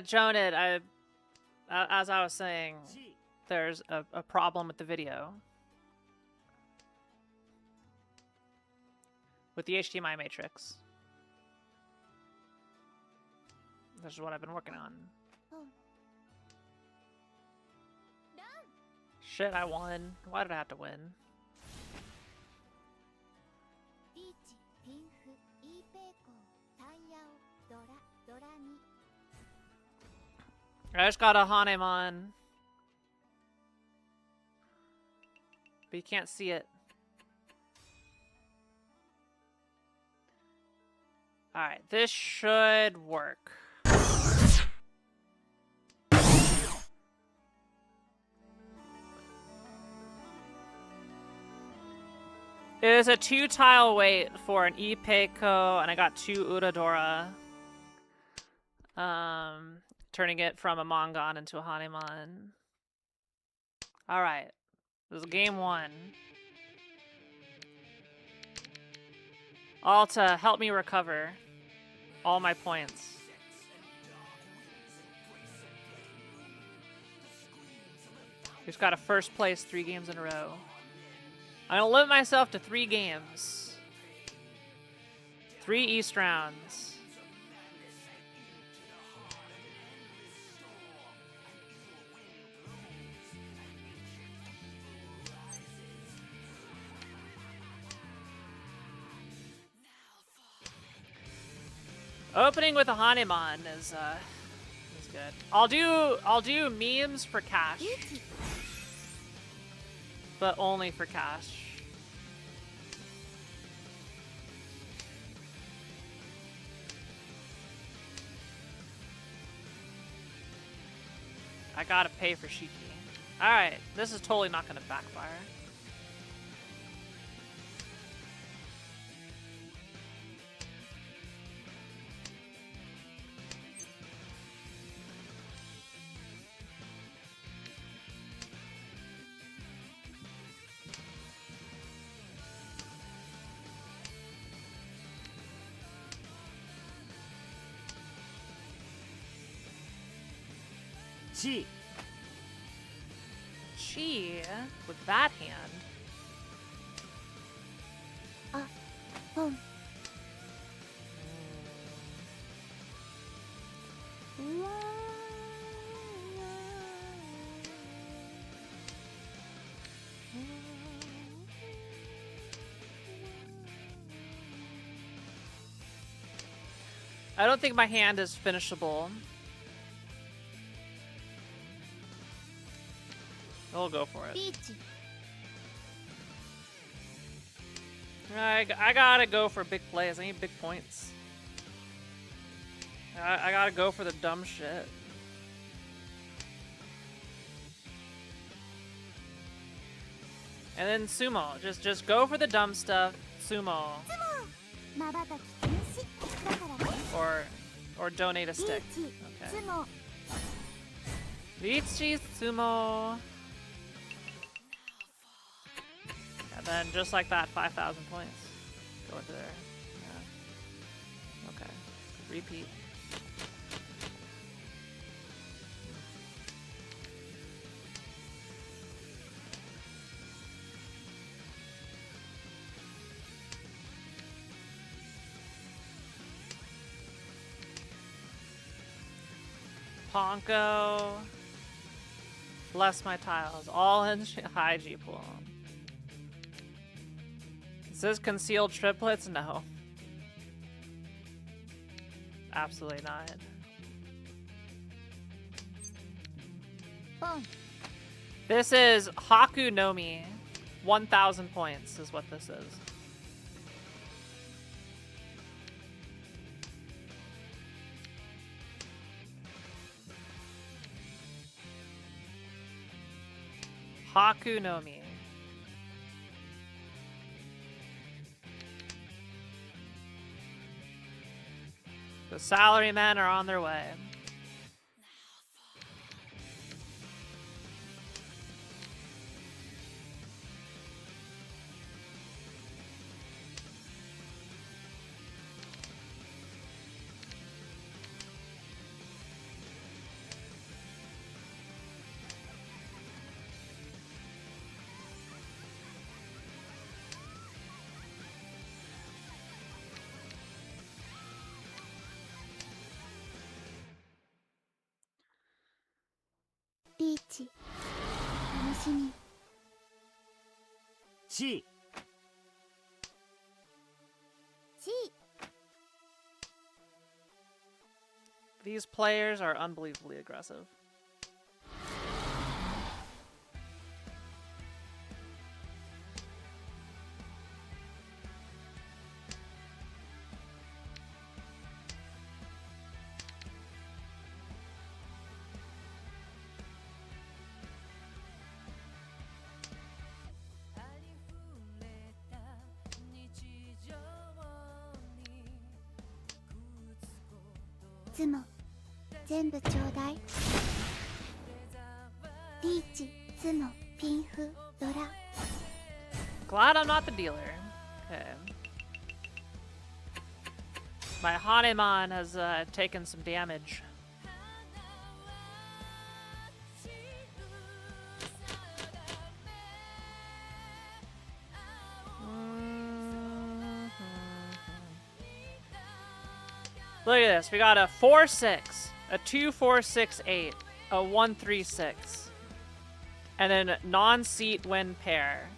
Jonah, as I was saying, there's a problem with the video. With the HDMI matrix. This is what I've been working on. Shit, I won. Why did I have to win? I just got a Hanemon. But you can't see it. Alright, this should work. It is a 2-tile wait for an Ipeiko, and I got 2 Udadora. Turning it from a Mongon into a Hanemon. Alright. This is game 1. All to help me recover all my points. Just got a first place 3 games in a row. I'm gonna limit myself to 3 games. 3 East rounds. Opening with a Hanemon is good. I'll do memes for cash. but only for cash. I gotta pay for Shiki. Alright, this is totally not gonna backfire. G. She, with that hand. I don't think my hand is finishable. We'll go for it. I gotta go for big plays. I need big points. I gotta go for the dumb shit. And then sumo. Just go for the dumb stuff. Sumo. Or donate a stick. Okay. Riichi sumo. And then just like that, 5,000 points. Go into there. Yeah. Okay. Repeat. Ponko. Bless my tiles. All in high G pool. Is this concealed triplets? No. Absolutely not. This is Haku no Mi. 1,000 points is what this is. Haku no Mi. The salarymen are on their way. G. These players are unbelievably aggressive. Glad I'm not the dealer. Okay. My Hanemon has taken some damage. Look at this. We got a 4-6, a 2-4-6-8, a 1-3-6, and then non-seat win pair.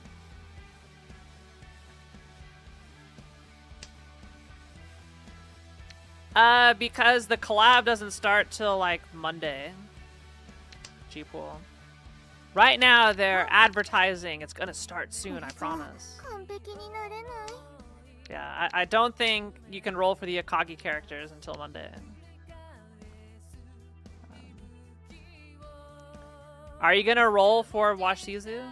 Because the collab doesn't start till like Monday. G-Pool. Right now, they're advertising. It's gonna start soon, I promise. Yeah, I don't think you can roll for the Akagi characters until Monday. Are you gonna roll for Washizu?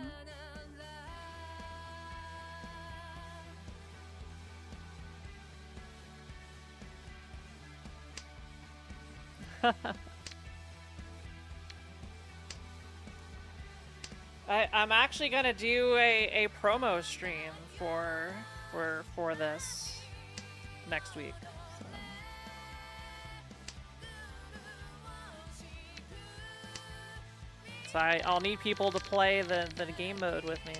I'm actually gonna do a promo stream for this next week. So I'll need people to play the game mode with me.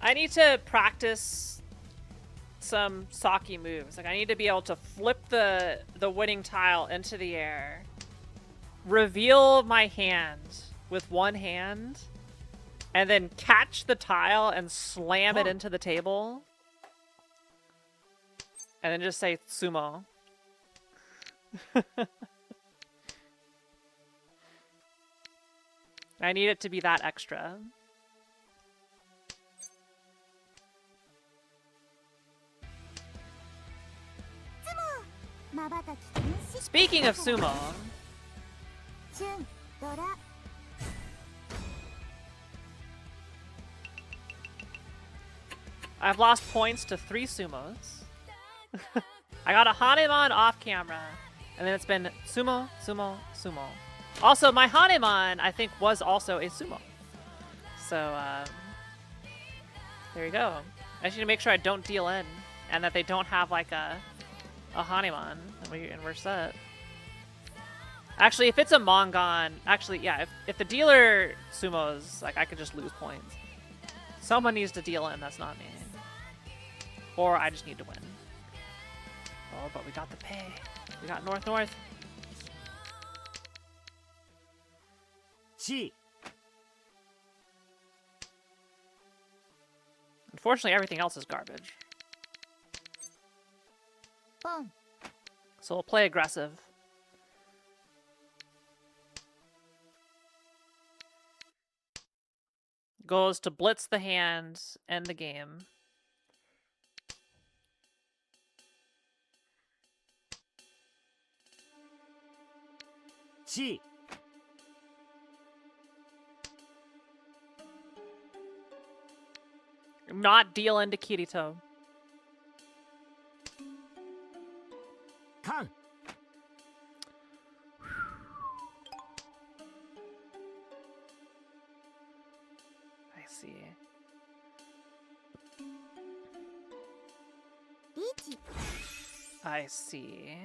I need to practice some Saki moves. Like I need to be able to flip the winning tile into the air, reveal my hand with one hand, and then catch the tile and slam it into the table, and then just say sumo. I need it to be that extra. Speaking of sumo, I've lost points to 3 sumos. I got a Hanemon off camera, and then it's been sumo, sumo, sumo. Also, my Hanemon, I think, was also a sumo. So, there you go. I just need to make sure I don't deal in, and that they don't have, like, a Hanemon, and we're set. Actually, if it's a Mongon, actually, yeah, if the dealer sumos, like, I could just lose points. Someone needs to deal in, that's not me. Or I just need to win. Oh, but we got the pay. We got North. C. Unfortunately, everything else is garbage. So we'll play aggressive. Goal is to blitz the hand, end the game. C. Not deal into Kirito. Kan. I see. I see.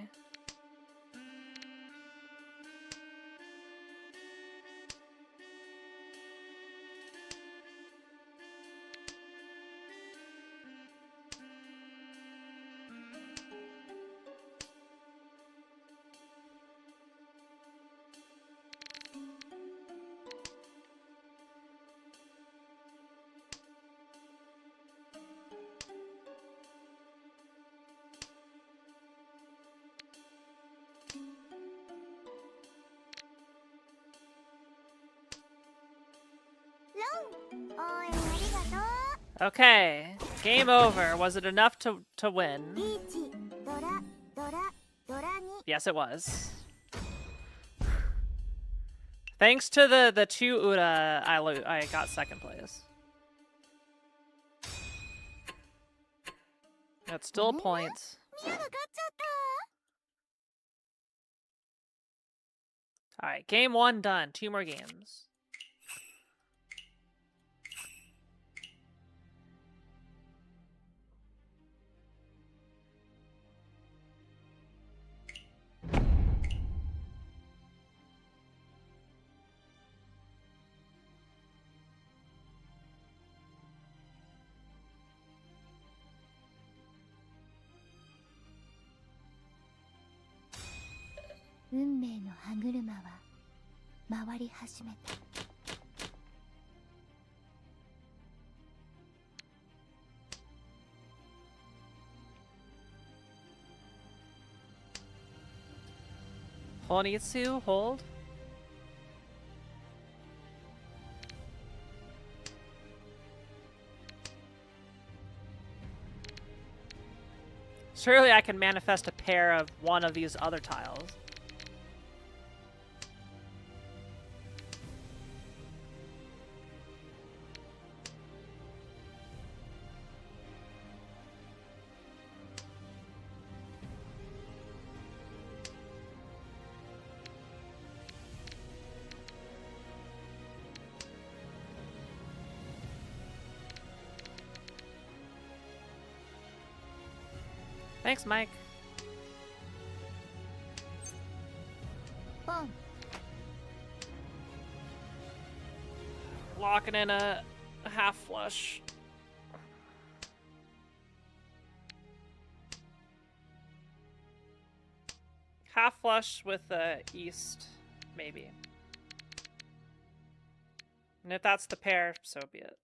Okay, game over. Was it enough to win? Yes, it was. Thanks to the 2 Ura, I got second place. That's still points. Alright, game 1 done. 2 more games. 運命の歯車は回り始めた。Honitsu, hold. Surely I can manifest a pair of one of these other tiles. Thanks, Mike. ポン。 Locking in a half flush. Half flush with the east, maybe. And if that's the pair, so be it.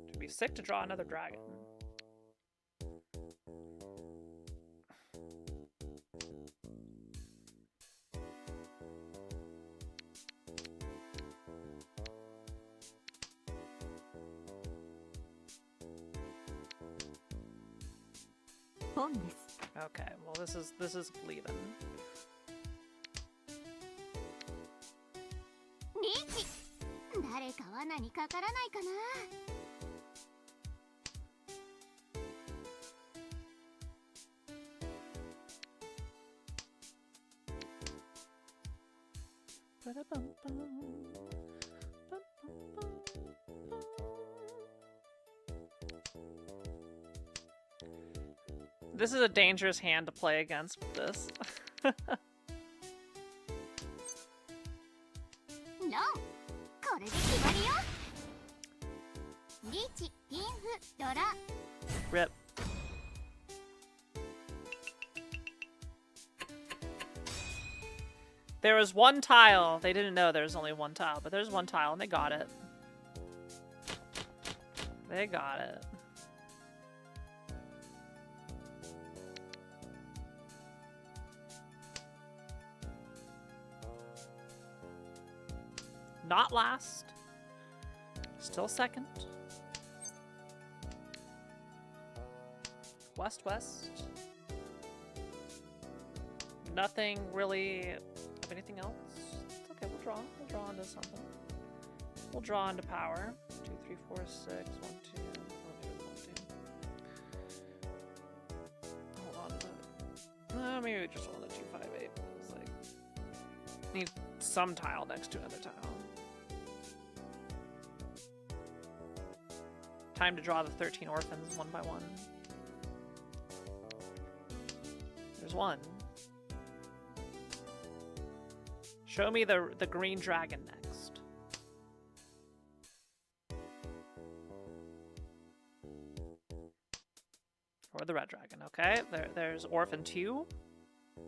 It'd be sick to draw another dragon. Okay, well this is leaving. リーチ。誰か罠にかからないかな。 This is a dangerous hand to play against with this. ロン。これで決まりよ。リーチ、インフ、ドラ。 Rip. There was one tile. They didn't know there was only one tile, but there's one tile and they got it. They got it. Not last. Still second. West, west. Nothing really of anything else. It's okay, we'll draw. We'll draw into something. We'll draw into power. 2, 3, 4, 6, 1, 2. Hold on to that. Maybe we just want a 2, 5, 8. It's like need some tile next to another tile. Time to draw the 13 orphans one by one. There's one. Show me the green dragon next. Or the red dragon, okay. There's orphan 2. I'm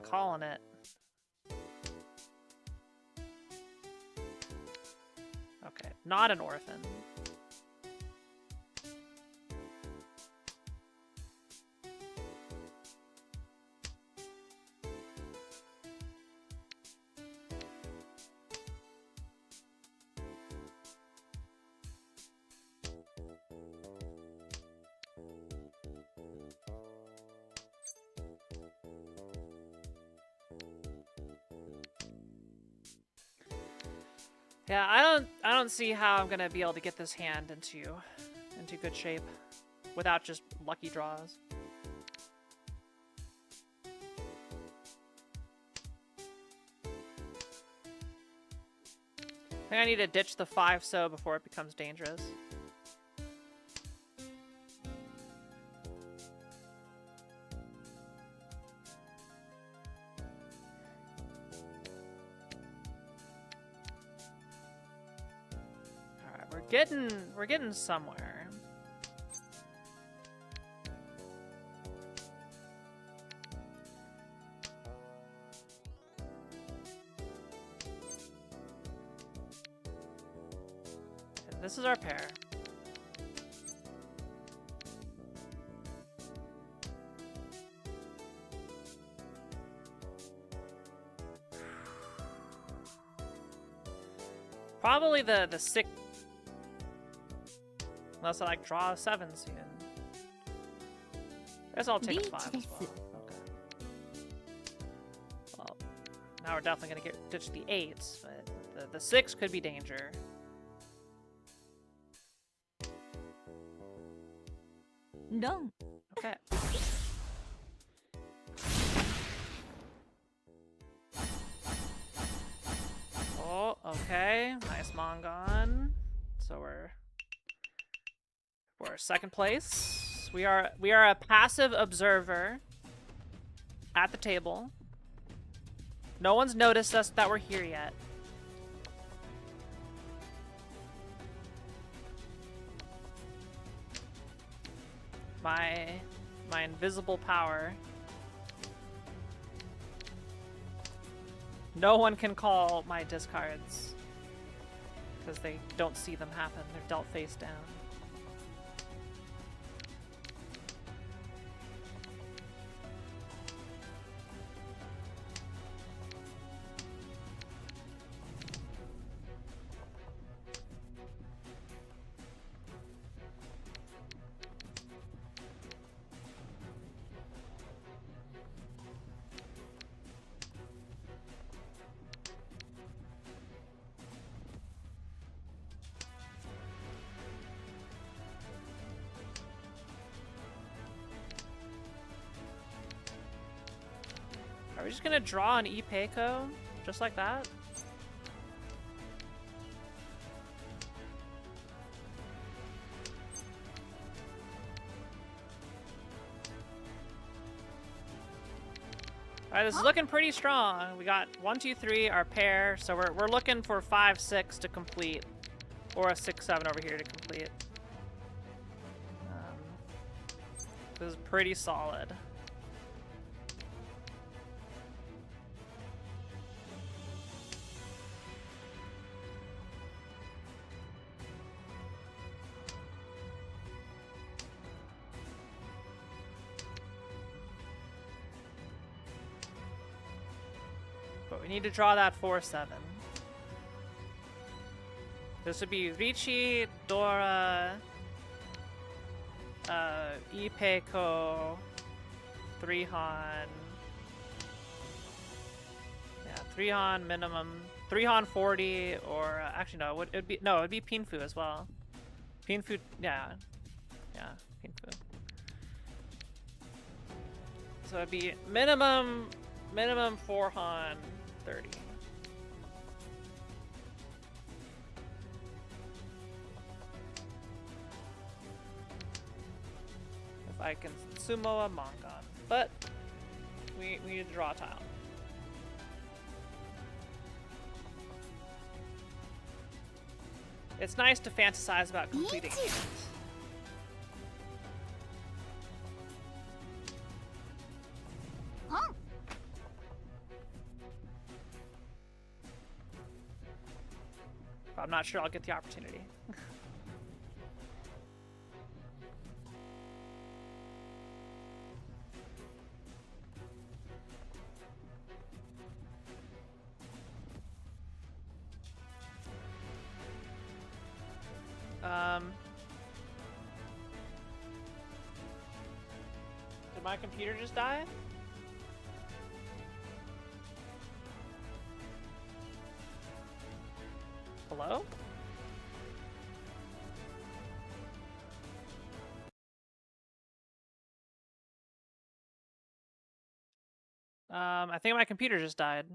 calling it. Okay, not an orphan. Yeah, I don't see how I'm gonna be able to get this hand into good shape without just lucky draws. I think I need to ditch the 5-so before it becomes dangerous. We're getting somewhere. this is our pair. Probably the 6. Unless I like draw a 7s again. I guess I'll take a 5 as well. Okay. Well, now we're definitely gonna ditch the 8s, but the 6 could be danger. Done. Okay. Oh, okay. Nice Mongon. So we're second place. We are a passive observer at the table. No one's noticed us that we're here yet. My invisible power. No one can call my discards because they don't see them happen. They're dealt face down. Are we just gonna draw an ENVtuber? Just like that? Alright, this is looking pretty strong. We got 1, 2, 3, our pair, so we're looking for 5, 6 to complete. Or a 6, 7 over here to complete. This is pretty solid. But we need to draw that 4, 7. This would be Ricci, Dora, ENVtuber, 3Han. Yeah, 3Han minimum. 3Han 40, or actually no, it'd be Pinfu as well. Pinfu, yeah, Pinfu. So it'd be minimum 4 Han 30. If I can sumo a Mongon, but we need to draw a tile. It's nice to fantasize about completing games. But I'm not sure I'll get the opportunity. Did my computer just die? Hello? I think my computer just died.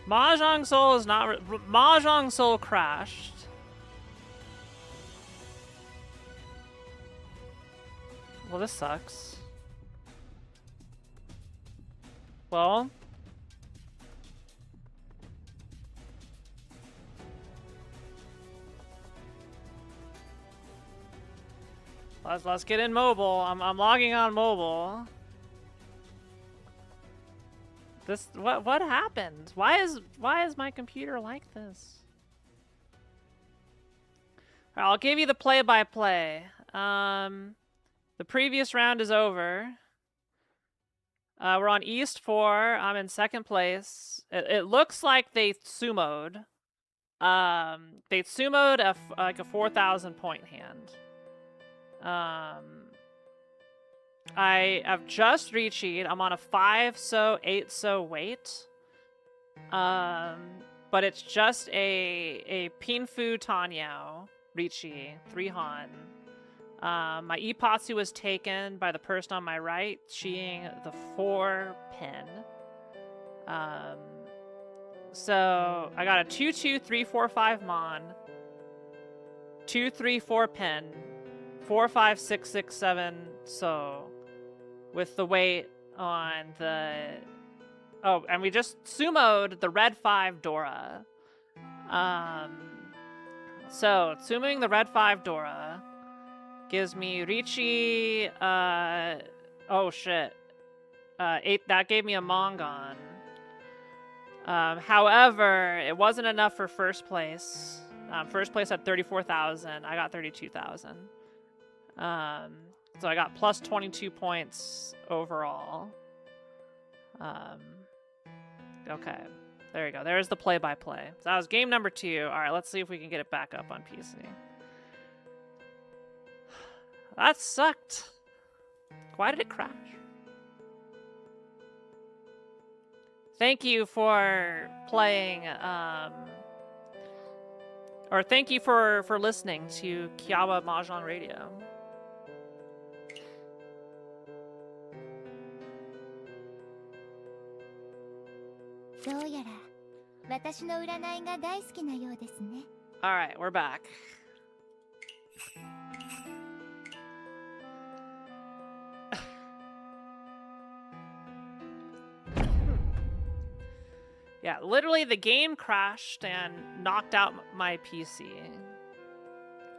Mahjong Soul is not... Mahjong Soul crashed. Well, this sucks. Well... Let's get in mobile. I'm logging on mobile. This what happened? Why is my computer like this? All right, I'll give you the play-by-play. The previous round is over. We're on East 4. I'm in second place. It looks like they sumoed. They sumoed like a 4,000 point hand. I have just reached. I'm on a 5-so, 8-so wait. But it's just a Pinfu Tanyao Richi 3 Han. My Ipatsu was taken by the person on my right, sheeing the 4 pin. So I got a 2-2, 3-4, 5 Mon, 2-3-4 pin, 4-5, 6-6, 7 so. With the weight on the... Oh, and we just sumoed the red 5 Dora. So, sumoing the red 5 Dora gives me Richi, oh shit. 8, that gave me a Mongon. However, it wasn't enough for first place. First place had 34,000, I got 32,000. So I got plus 22 points overall. Okay, there you go. There's the play-by-play. So that was game number 2. All right, let's see if we can get it back up on PC. That sucked. Why did it crash? Thank you for playing, or thank you for listening to Kiawa Mahjong Radio. どうやら私の占いが大好きなようですね。 Alright, we're back. Yeah, literally the game crashed and knocked out my PC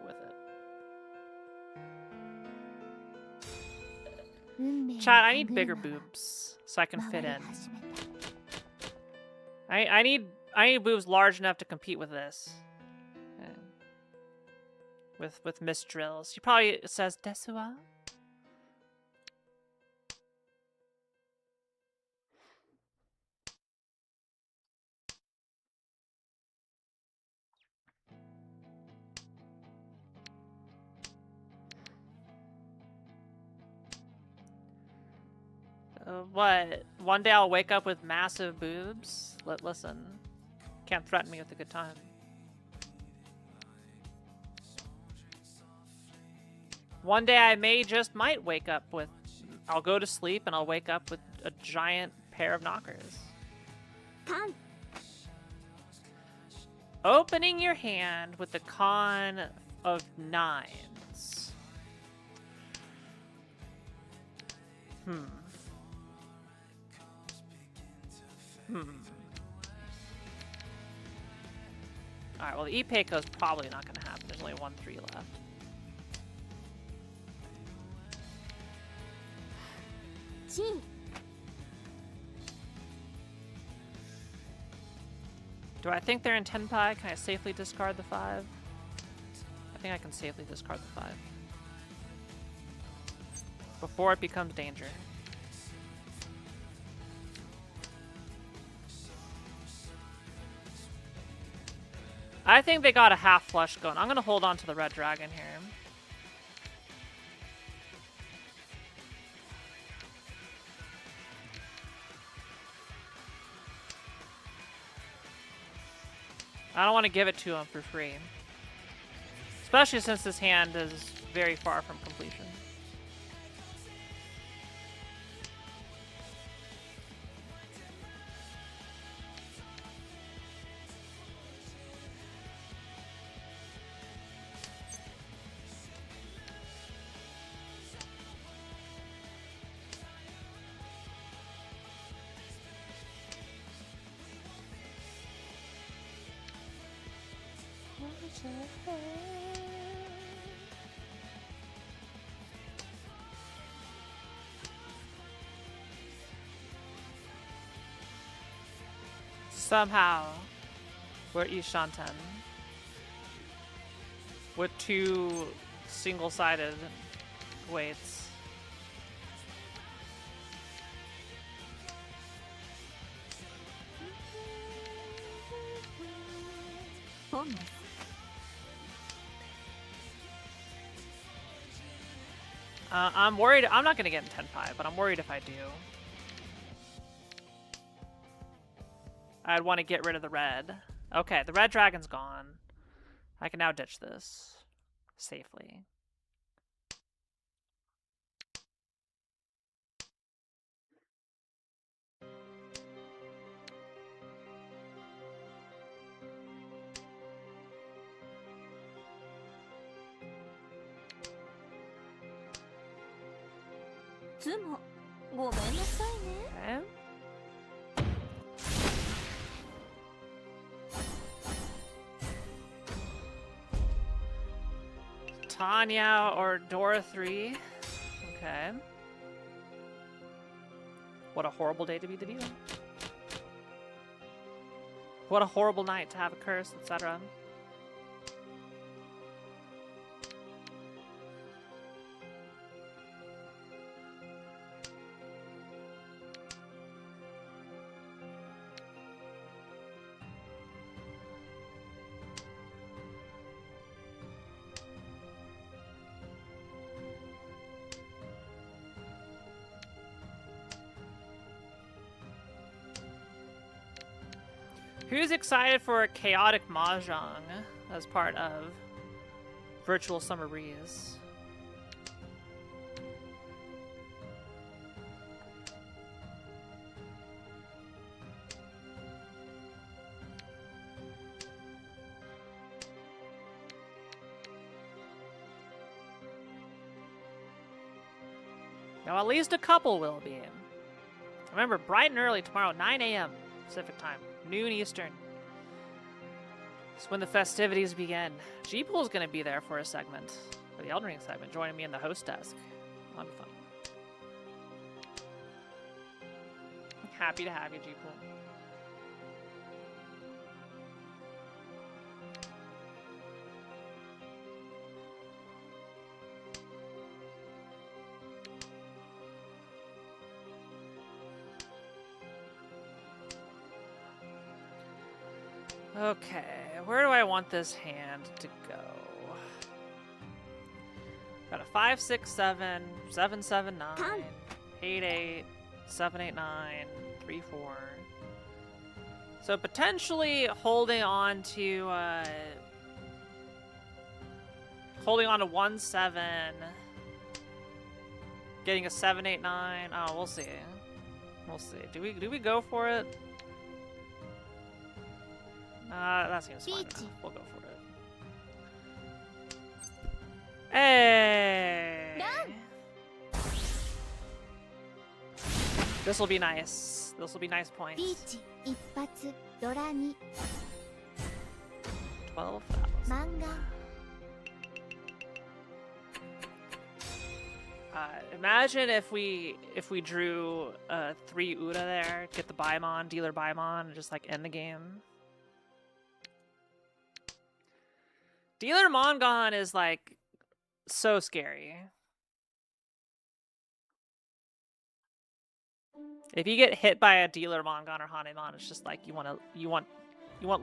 with it. Chat, I need bigger boobs so I can fit in. I need boobs large enough to compete with this. Okay. With Miss Drills. She probably says Desua. What? One day I'll wake up with massive boobs? Listen. Can't threaten me with a good time. One day I might wake up with... I'll go to sleep and I'll wake up with a giant pair of knockers. Opening your hand with the con of 9s. Alright, well the Ipeiko is probably not going to happen. There's only 1-3 left. Do I think they're in Tenpai? Can I safely discard the 5? I think I can safely discard the 5. Before it becomes danger. I think they got a half flush going. I'm going to hold on to the red dragon here. I don't want to give it to him for free. Especially since this hand is very far from completion. Somehow, we're Ishanten with 2 single-sided weights. I'm worried. I'm not gonna get in 10-5, but I'm worried if I do. I'd want to get rid of the red. Okay, the red dragon's gone. I can now ditch this safely. Okay. Tanya or Dora 3. Okay. What a horrible day to be the dealer. What a horrible night to have a curse, etc. Who's excited for chaotic mahjong as part of Virtual Summer Breeze? Now, at least a couple will be. Remember, bright and early tomorrow, 9 a.m. Pacific time, noon Eastern. It's when the festivities begin. G-Pool's going to be there for a segment, for the Elden Ring segment, joining me in the host desk. That'll be fun. I'm happy to have you, G-Pool. Okay, where do I want this hand to go? Got a 5, 6, 7, 7, 7, 9, 8, 8, 7, 8, 9, 3, 4. So potentially holding on to 1, 7, getting a 7, 8, 9. Oh, we'll see. We'll see. Do we go for it? That seems fine enough. We'll go for it. Hey! This will be nice. This will be nice points. 12,000. Imagine if we drew 3 Uda there, get the Baimon, dealer Baimon, and just like end the game. Dealer Mongon is like so scary. If you get hit by a dealer Mongon or Hanemon, it's just like you want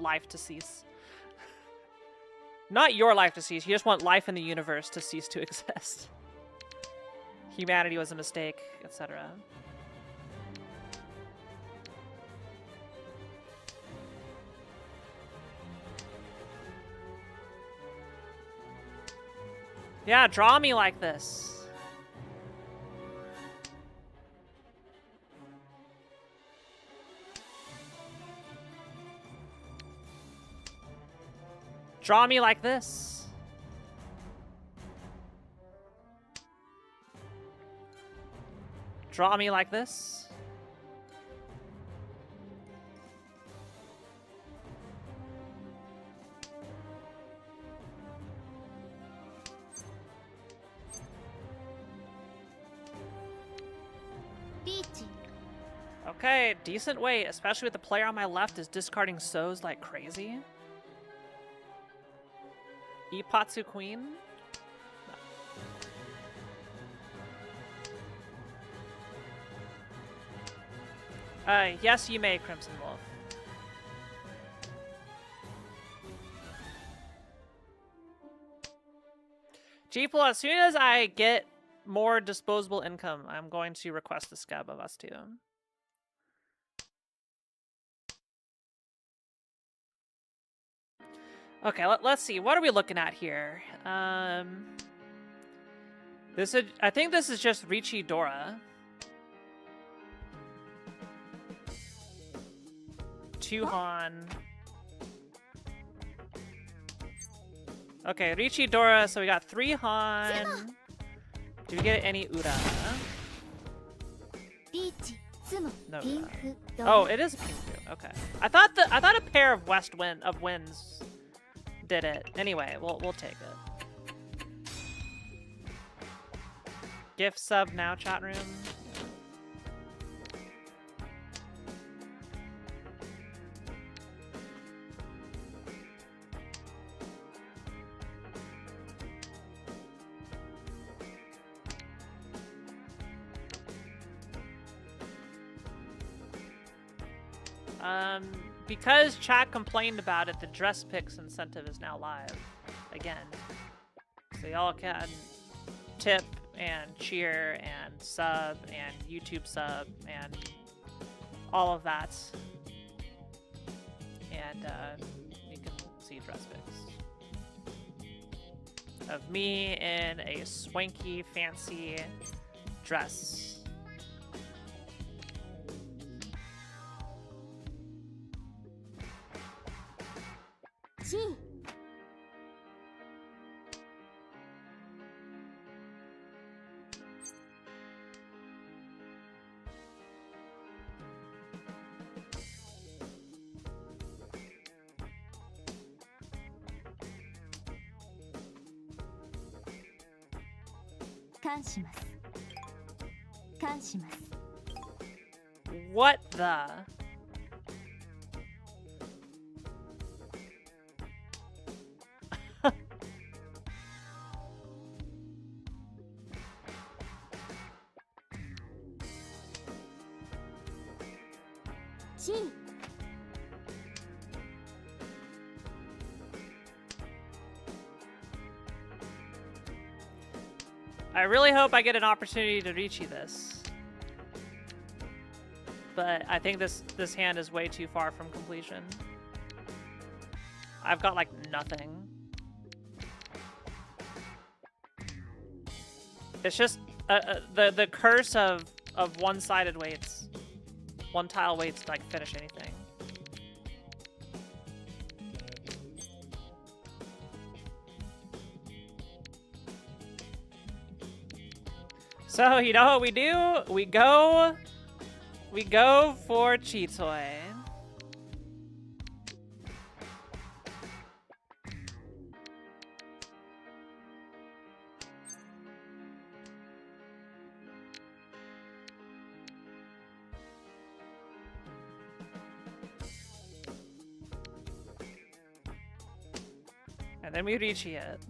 life to cease. Not your life to cease. You just want life in the universe to cease to exist. Humanity was a mistake, etc. Yeah, draw me like this. Draw me like this. Draw me like this. Okay, decent weight, especially with the player on my left is discarding so's like crazy. Ipatsu Queen? Yes, you may, Crimson Wolf. G-Pl, as soon as I get more disposable income, I'm going to request a scab of us too. Okay, let's see. What are we looking at here? This is, I think this is just Richi Dora. 2 Han. Okay, Richi Dora, so we got 3 Han. Do we get any Ura? No Ura. Oh, it is Pinku. Okay. I thought a pair of winds did it. Anyway, we'll take it. Gift sub now, chat room. Because chat complained about it, the dress picks incentive is now live again. So y'all can tip and cheer and sub and YouTube sub and all of that. And you can see dress pics of me in a swanky, fancy dress. What the? I really hope I get an opportunity to Richi this. But I think this hand is way too far from completion. I've got like nothing. It's just the curse of one-sided weights. One tile waits to like finish anything. So you know what we do? We go for Chitoy. And then we reach it.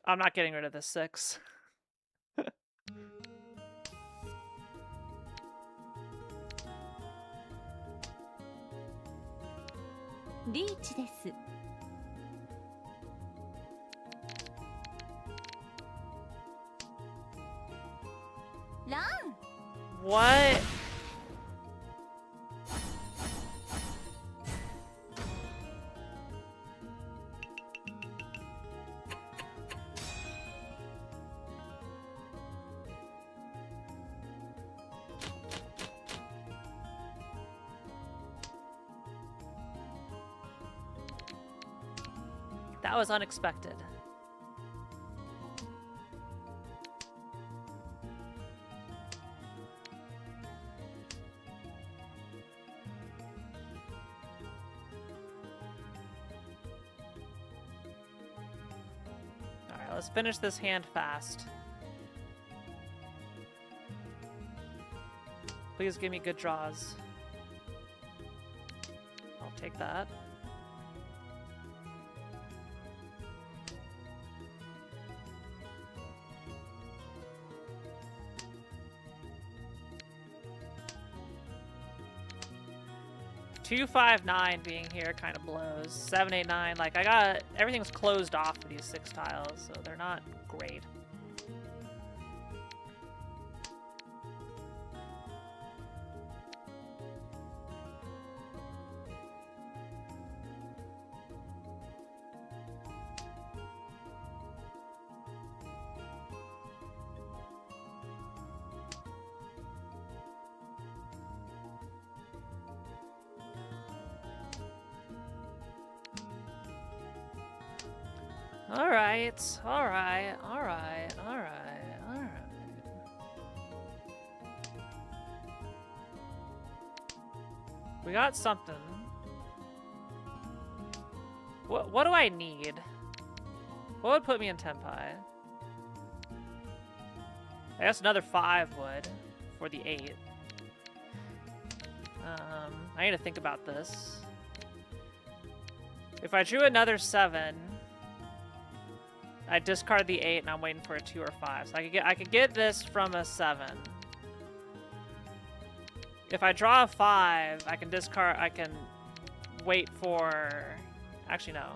I'm not getting rid of this 6. What? That was unexpected. Let's finish this hand fast. Please give me good draws. I'll take that. Two, 5, 9 being here kind of blows. 7, 8, 9. Like, I got everything's closed off for these 6 tiles, so they're not great. Alright. We got something. What do I need? What would put me in Tenpai? I guess another 5 would for the 8. I need to think about this. If I drew another 7, I discard the 8 and I'm waiting for a 2 or 5. So I could get this from a 7. If I draw a 5, I can discard. I can wait for. Actually, no.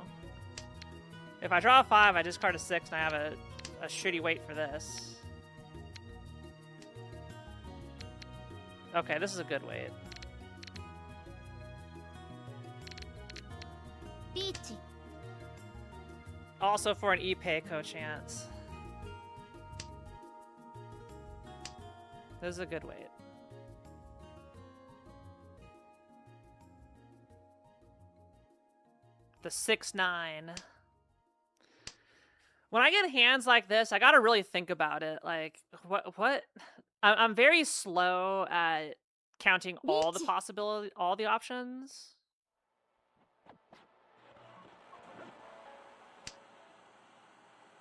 If I draw a 5, I discard a 6, and I have a shitty wait for this. Okay, this is a good wait. Peachy. Also for an Ipeiko chance. This is a good wait. The 6-9. When I get hands like this, I gotta really think about it. Like, what? I'm very slow at counting all the possibilities, all the options.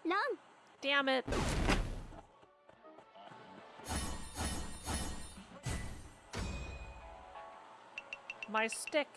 Run. Damn it. My stick.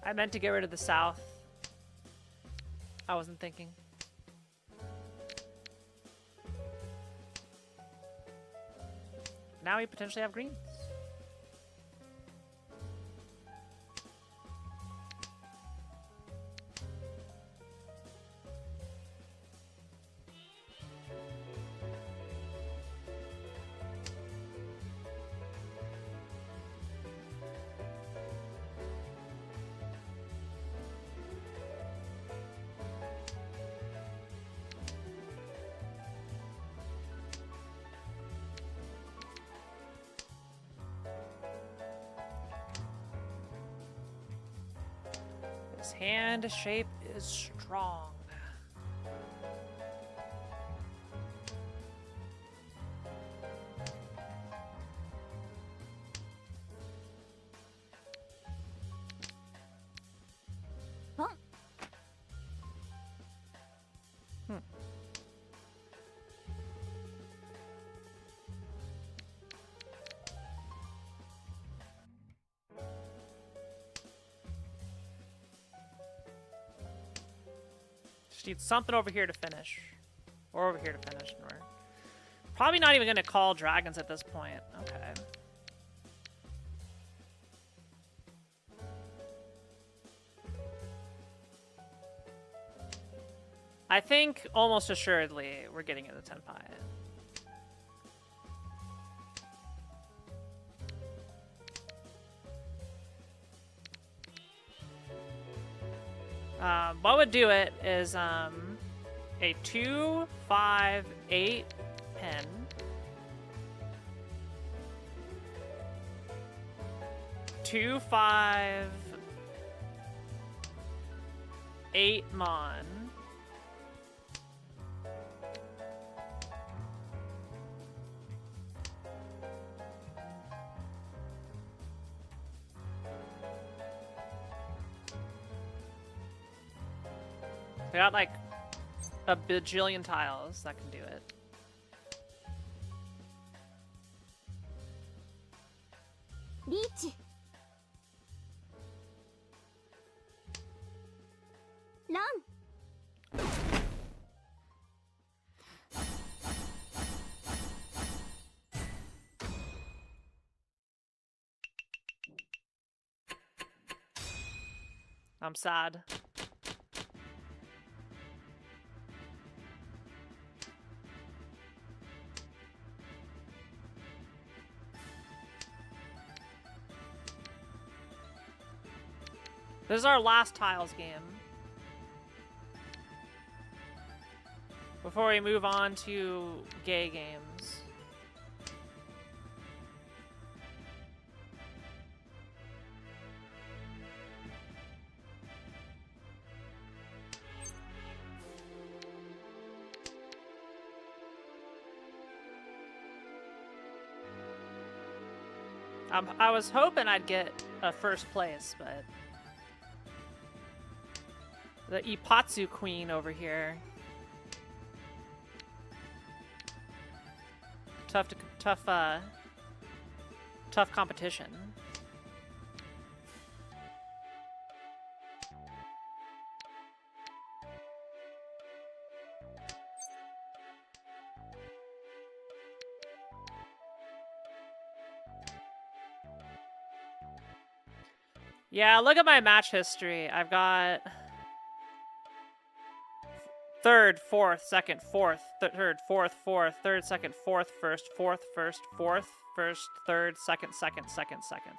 I meant to get rid of the south. I wasn't thinking. Now we potentially have greens. This hand shape is strong. Huh? Just need something over here to finish. Or over here to finish. Or probably not even going to call dragons at this point. Okay. I think almost assuredly we're getting into Tenpai. What would do it is a 2, 5, 8 pen. Two, 5, 8 mon. They got like a bajillion tiles that can do it. Reach. Run. I'm sad. This is our last tiles game. Before we move on to gay games. I was hoping I'd get a first place, but the Ipatsu Queen over here. Tough competition. Yeah, look at my match history. I've got third, fourth, second, fourth, third, fourth, fourth, third, second, fourth, first, fourth, first, fourth, first, third, second, second, second, second.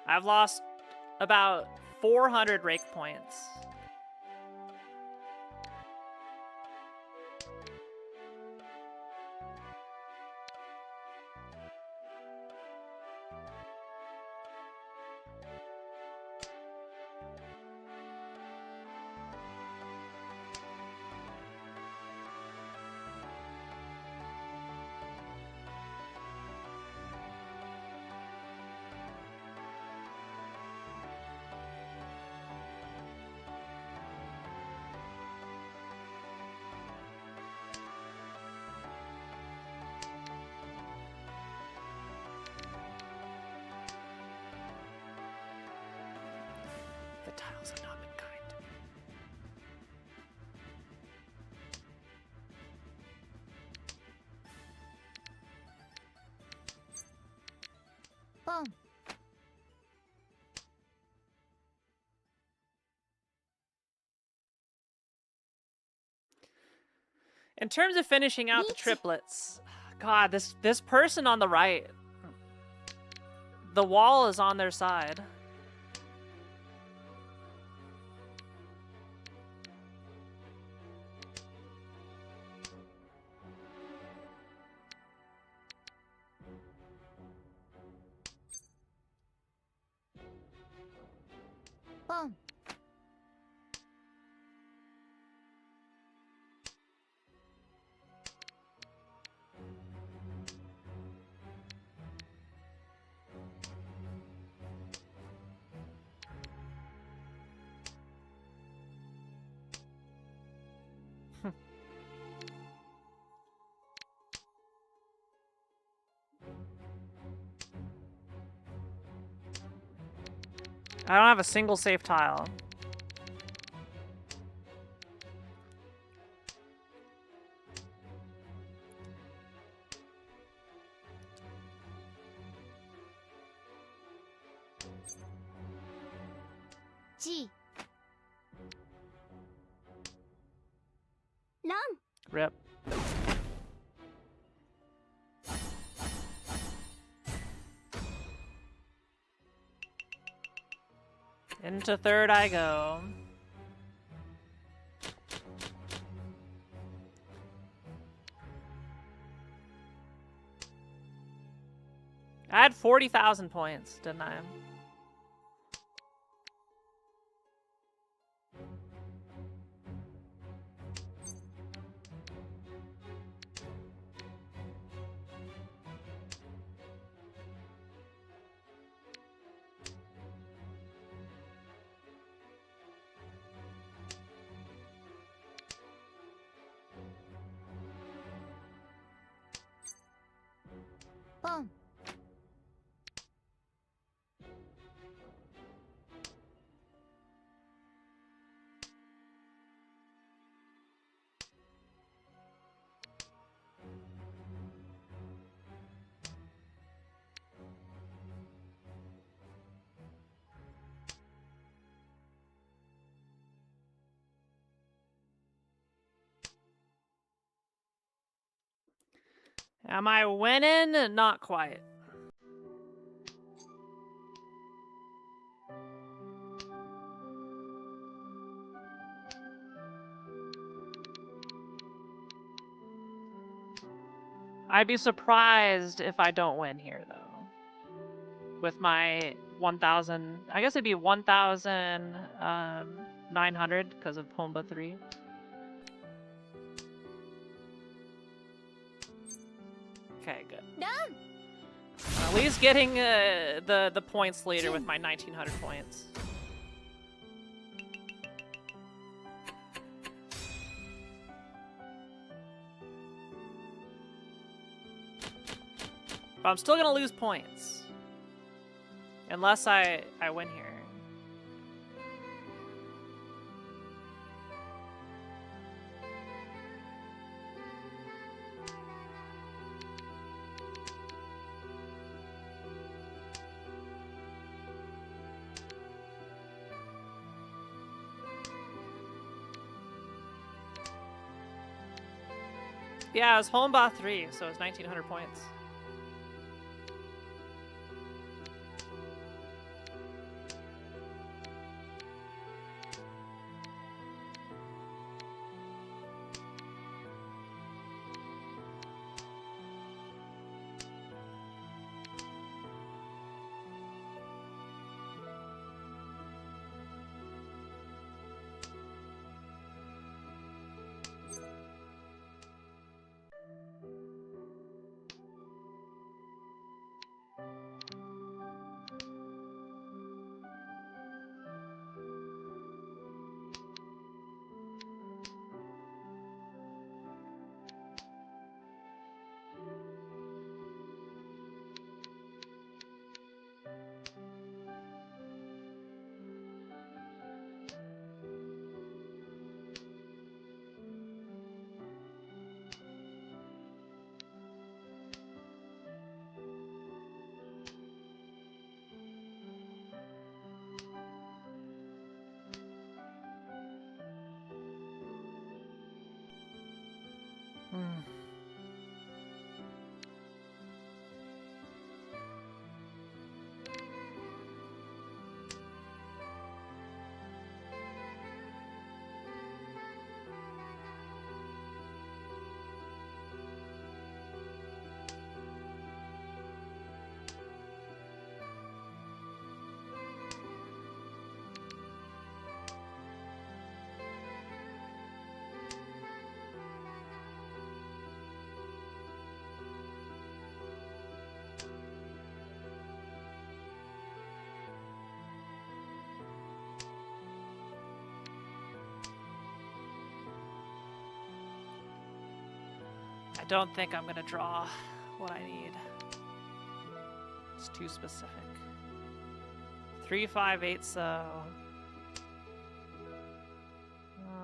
I've lost about 400 rake points. The tiles have not been kind to me. Boom. In terms of finishing out the triplets, God, this person on the right, the wall is on their side. Boom. I don't have a single safe tile. G. Rip. Into third I go. I had 40,000 points, didn't I? Boom. Am I winning? Not quite. I'd be surprised if I don't win here, though. With my 1,000... I guess it'd be 1,900 because of Pomba 3. Okay, good. Done. At least getting the points later with my 1,900 points. But I'm still gonna lose points. Unless I win here. Yeah, it was Homba 3, so it's 1,900 points. I don't think I'm gonna draw what I need. It's too specific. 3, 5, 8, so...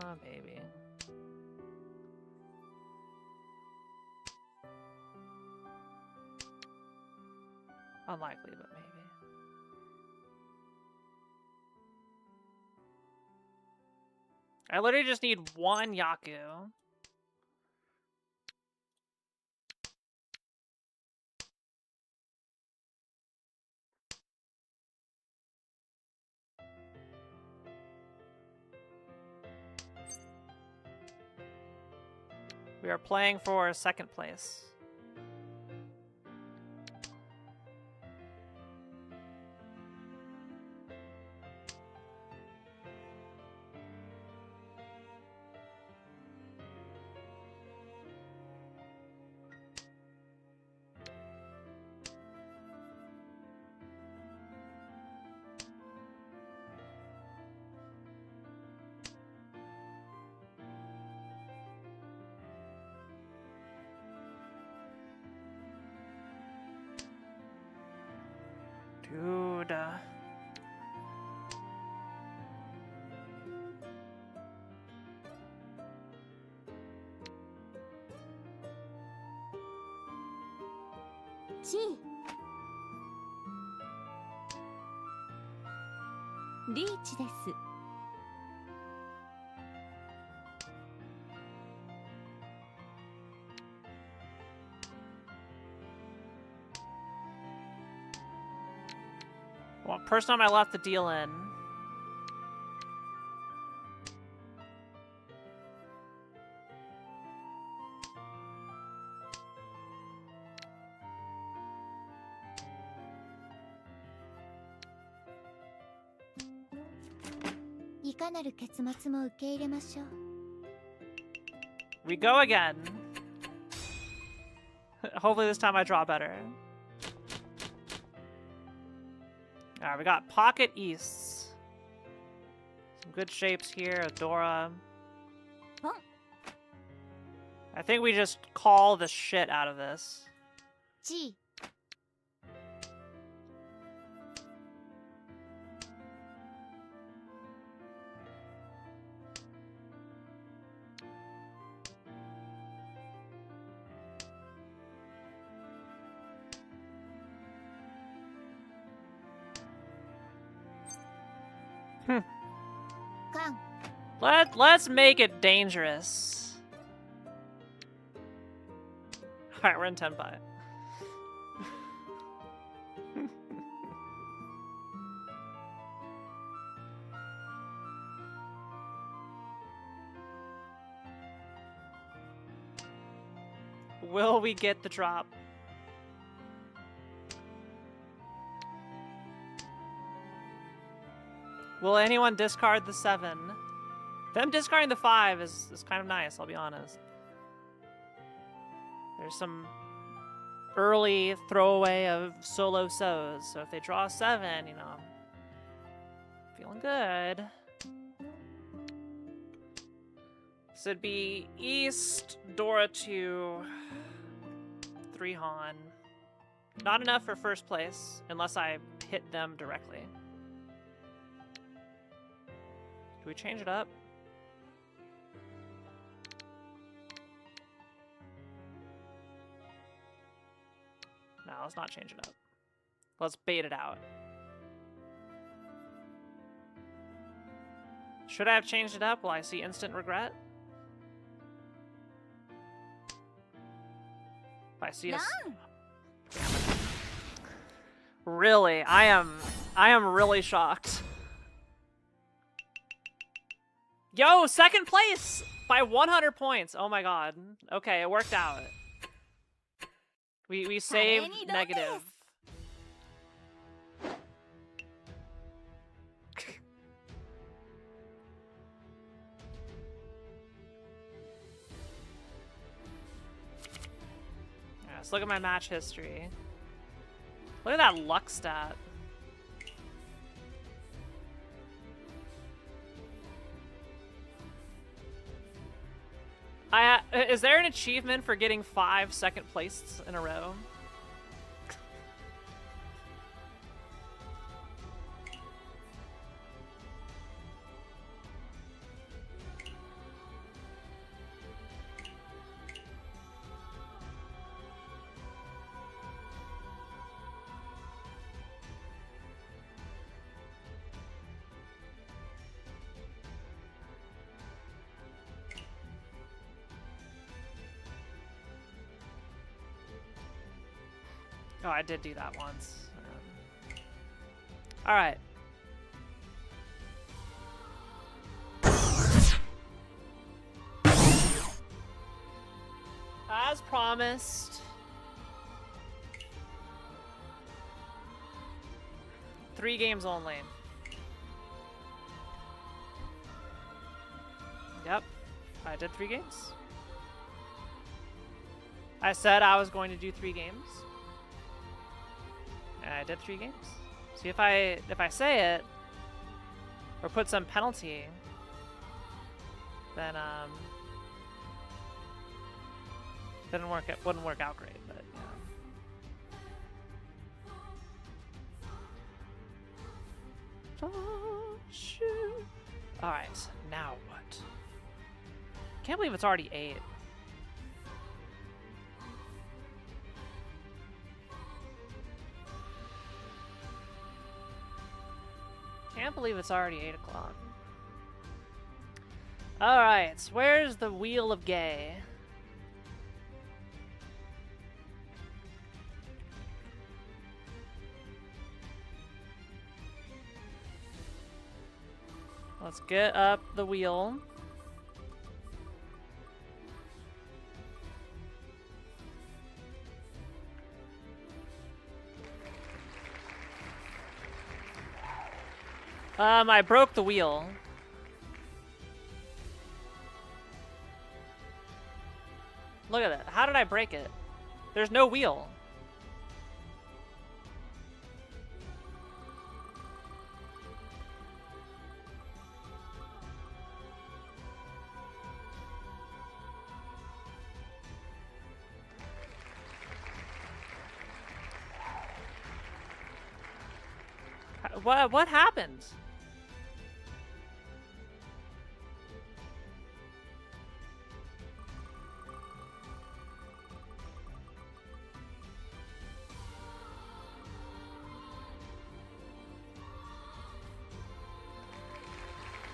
Oh, maybe. Unlikely, but maybe. I literally just need one Yaku. We are playing for second place. Dude. G リーチです。 Well, first time I left the deal in. We go again. Hopefully this time I draw better. Alright, we got Pocket East. Some good shapes here, Adora. I think we just call the shit out of this. G. Let's make it dangerous. Alright, we're in 10 by. Will we get the drop? Will anyone discard the 7? Them discarding the 5 is kind of nice, I'll be honest. There's some early throwaway of solo so's, so if they draw a 7, you know, I'm feeling good. So it'd be East, Dora 2, 3 Han. Not enough for first place, unless I hit them directly. Do we change it up? No, let's not change it up. Let's bait it out. Should I have changed it up? Will I see instant regret? If I see a... Really? I am really shocked. Yo, second place by 100 points. Oh my god. Okay, it worked out. We saved negative. Yeah, let's look at my match history. Look at that luck stat. Is there an achievement for getting 5 second places in a row? Oh, I did do that once. All right. as promised. 3 games only. Yep, I did 3 games. I said I was going to do 3 games. And I did 3 games. See, if I say it or put some penalty, then wouldn't work out great, but yeah. Oh, shoot. All right, now what? Can't believe it's already 8. Can't believe it's already 8 o'clock. Alright, where's the Wheel of Gay? Let's get up the wheel. I broke the wheel. Look at that. How did I break it? There's no wheel. What happened?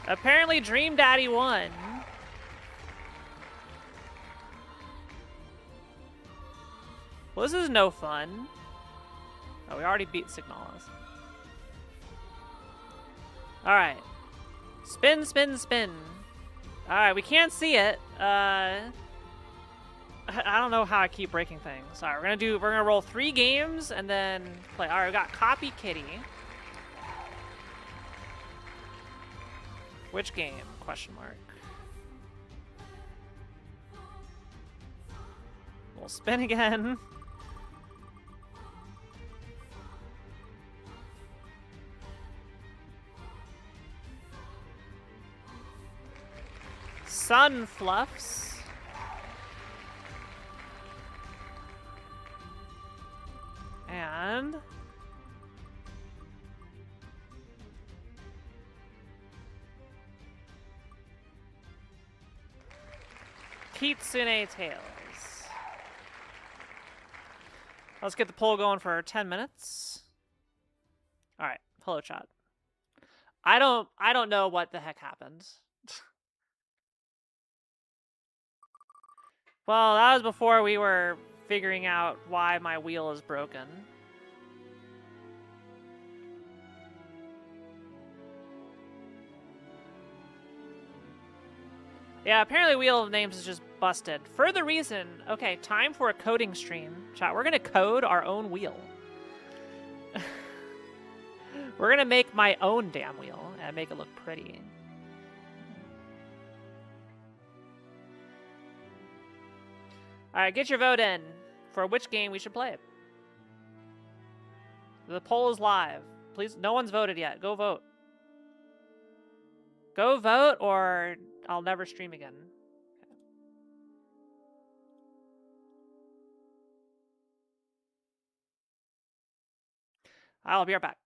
Apparently Dream Daddy won. Well, this is no fun. Oh, we already beat Signalis. Alright. Spin, spin, spin. Alright, we can't see it. I don't know how I keep breaking things. Alright, we're gonna roll 3 games and then play. Alright, we got Copy Kitty. Which game? Question mark. We'll spin again. Sun Fluffs. And Kitsune Tales. Let's get the poll going for 10 minutes. All right, hello chat. I don't know what the heck happened. Well, that was before we were figuring out why my wheel is broken. Yeah, apparently Wheel of Names is just busted. For the reason, okay, time for a coding stream. Chat, we're gonna code our own wheel. We're gonna make my own damn wheel and make it look pretty. Alright, get your vote in for which game we should play. The poll is live. Please, no one's voted yet. Go vote. Go vote or I'll never stream again. Okay. I'll be right back.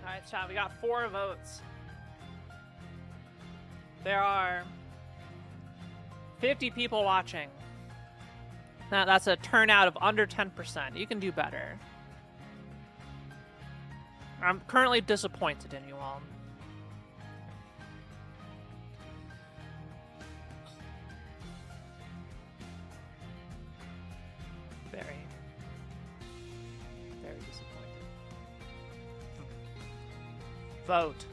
Alright, chat, we got 4 votes. There are 50 people watching. Now, that's a turnout of under 10%. You can do better. I'm currently disappointed in you all. Very, very disappointed. Vote.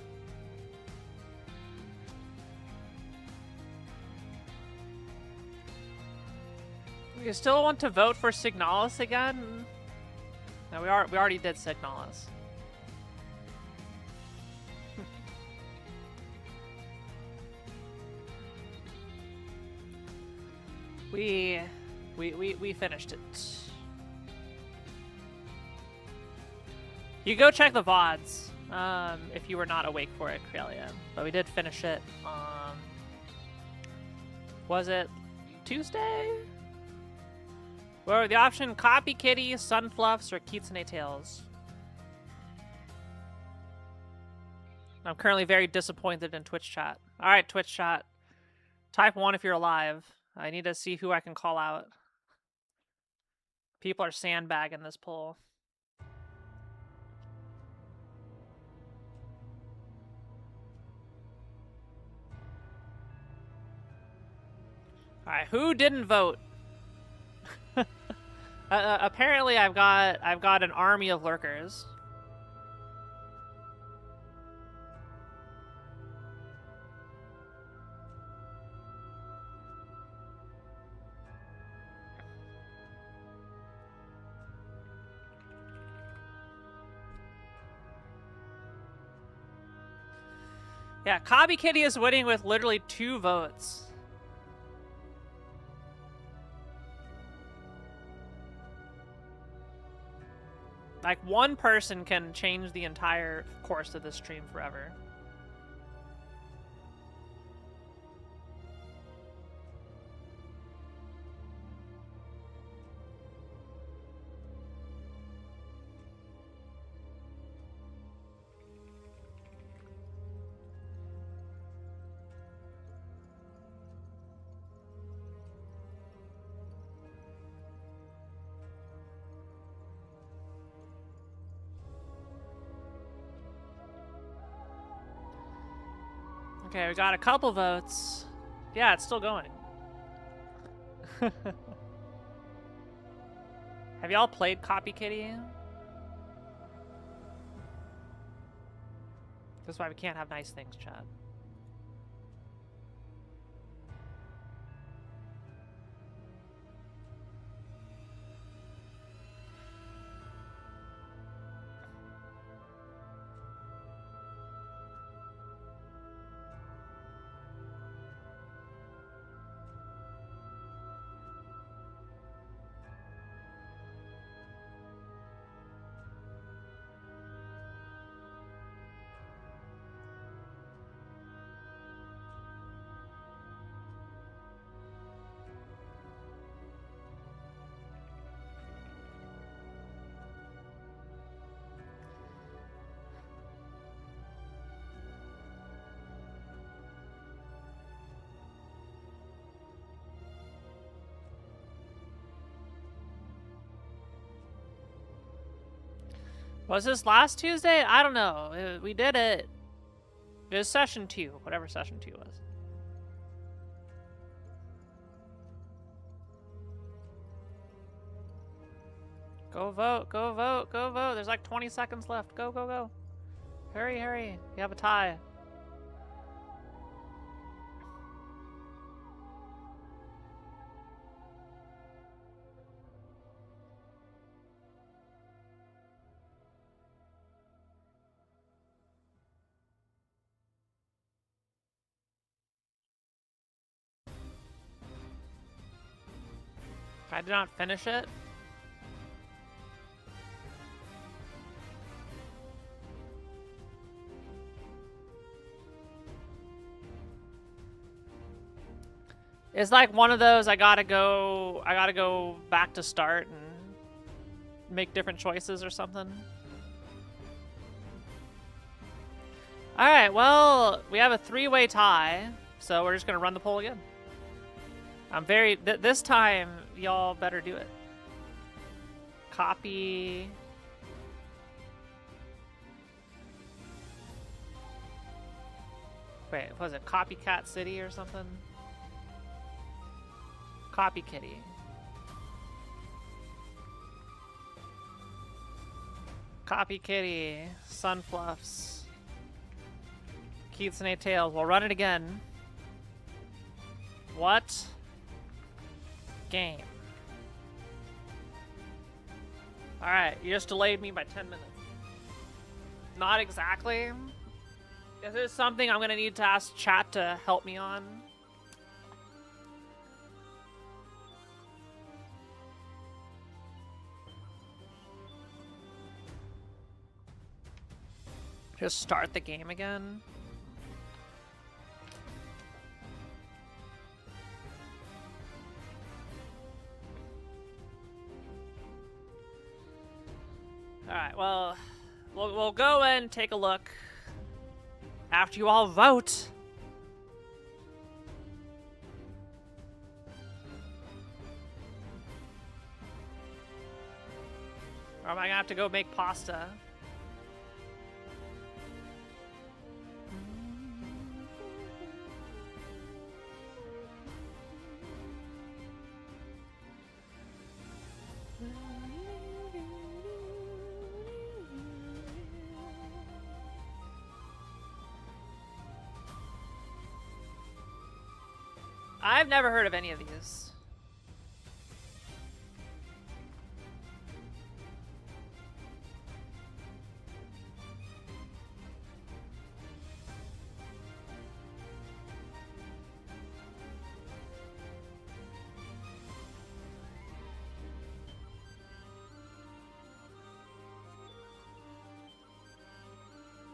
You still want to vote for Signalis again? No, we already did Signalis. We finished it. You go check the VODs, if you were not awake for it, Crelia. But we did finish it on... Was it Tuesday? What were the option? Copy Kitty, Sunfluffs, or Kitsune Tales? I'm currently very disappointed in Twitch chat. Alright, Twitch chat. Type 1 if you're alive. I need to see who I can call out. People are sandbagging this poll. Alright, who didn't vote? Apparently I've got an army of lurkers. Yeah, Copy Kitty is winning with literally 2 votes. Like, one person can change the entire course of this stream forever. Okay, we got a couple votes. Yeah, it's still going. Have y'all played Copy Kitty? That's why we can't have nice things, chat. Was this last Tuesday? I don't know. We did it. It was session 2, whatever session 2 was. Go vote, go vote, go vote. There's like 20 seconds left. Go, go, go. Hurry, hurry. You have a tie. I did not finish it. It's like one of those I gotta go back to start and make different choices or something. Alright, well, we have a 3-way tie, so we're just gonna run the poll again. I'm very... this time, y'all better do it. Copy... Wait, was it Copycat City or something? Copy Kitty. Copy Kitty. Sunfluffs. Keats and 8 Tails. We'll run it again. What? Game. Alright, you just delayed me by 10 minutes. Not exactly. This is something I'm gonna need to ask chat to help me on. Just start the game again. Alright, well, we'll go and take a look after you all vote. Or am I gonna have to go make pasta? I've never heard of any of these.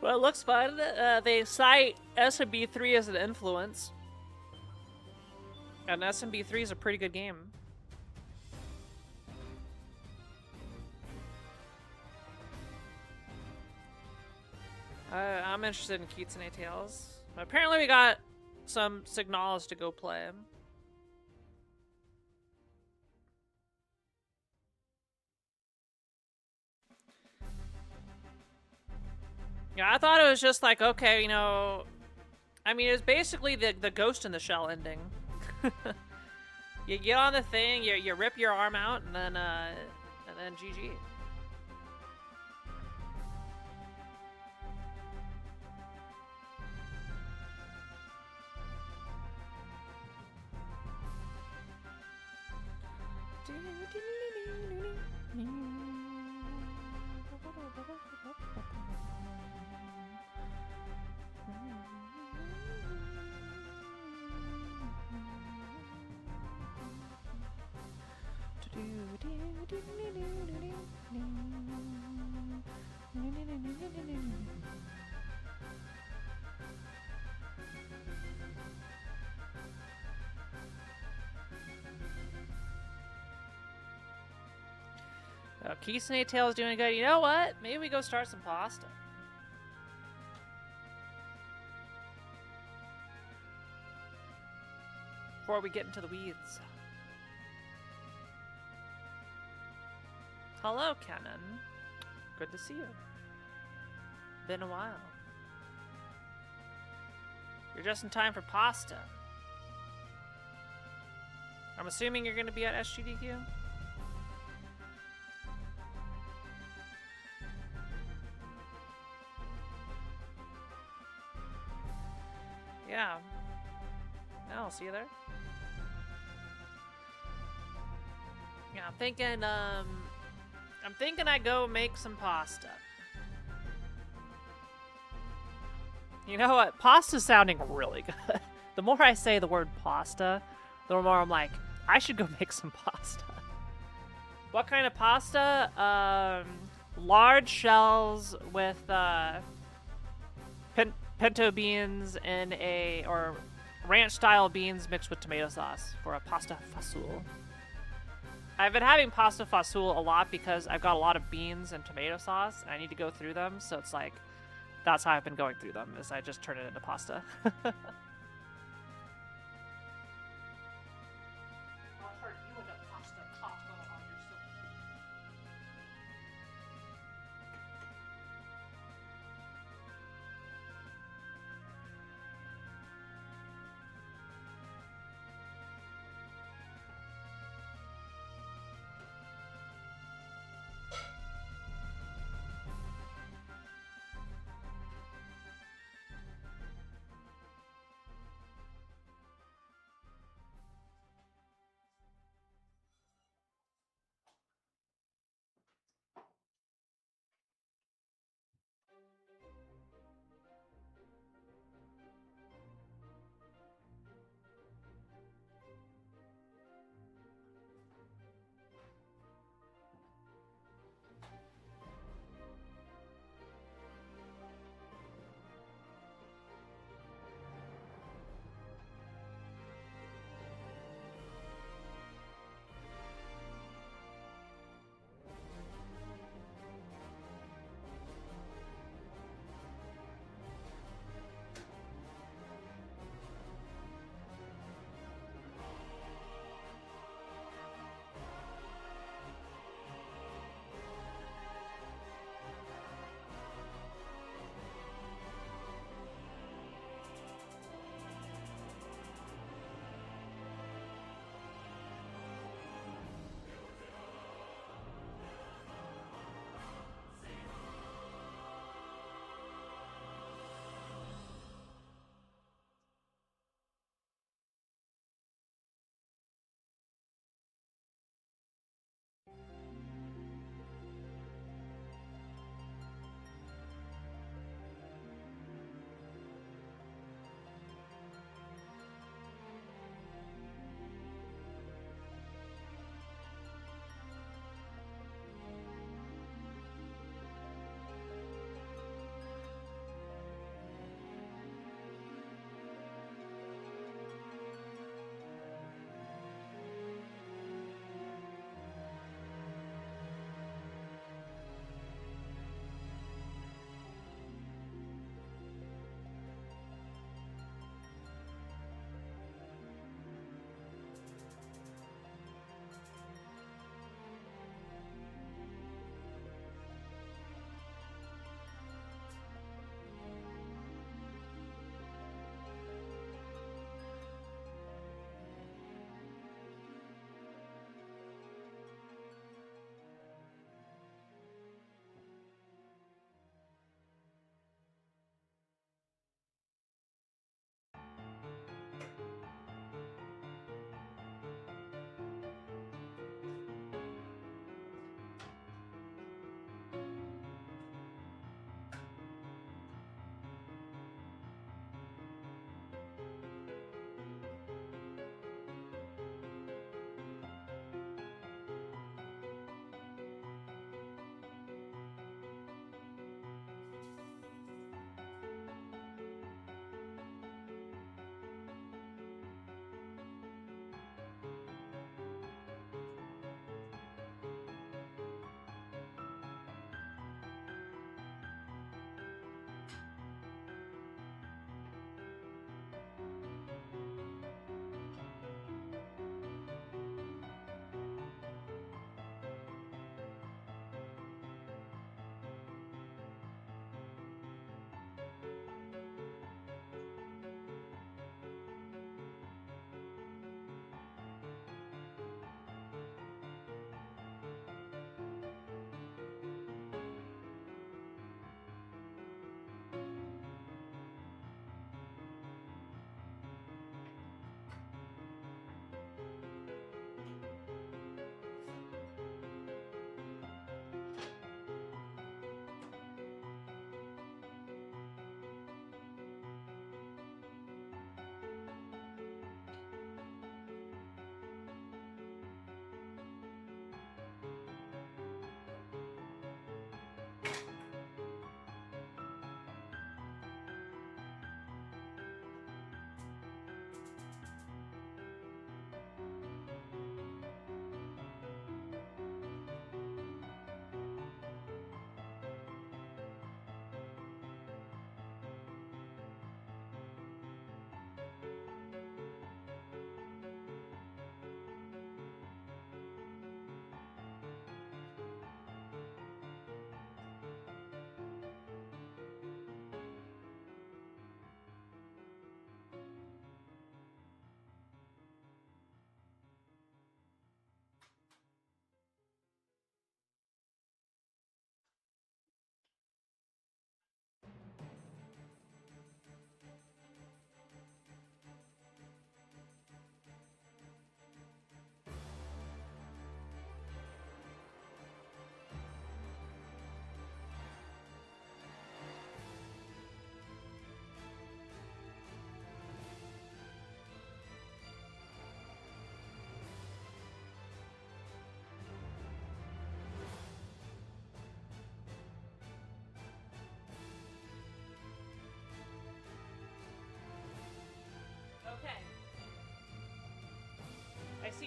Well, it looks fun. They cite SMB3 as an influence. And SMB3 is a pretty good game. I'm interested in Keats and 8 Tails. Apparently we got some signals to go play. Yeah, I thought it was just like, okay, you know... I mean, it was basically the Ghost in the Shell ending. You get on the thing, you rip your arm out, and then GG. Oh, Keats and 8 Tails doing good. You know what? Maybe we go start some pasta. Before we get into the weeds. Hello, Kenan. Good to see you. Been a while. You're just in time for pasta. I'm assuming you're going to be at SGDQ? Yeah. No, I'll see you there. Yeah, I'm thinking I go make some pasta. You know what? Pasta's sounding really good. The more I say the word pasta, the more I'm like, I should go make some pasta. What kind of pasta? Large shells with pinto beans in or ranch-style beans mixed with tomato sauce for a pasta fasul. I've been having pasta fasul a lot because I've got a lot of beans and tomato sauce, and I need to go through them, so it's like, That's how I've been going through them, is I just turn it into pasta.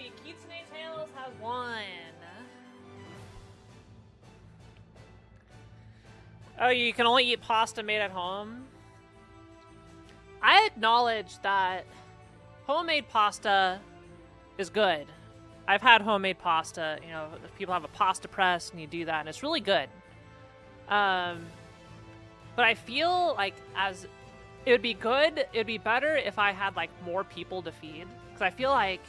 everybody. Kitsune Tales has won. Oh, you can only eat pasta made at home? I acknowledge that homemade pasta is good. I've had homemade pasta, you know, if people have a pasta press and you do that, and it's really good. But I feel like it would be good, it would be better if I had like more people to feed. Because I feel like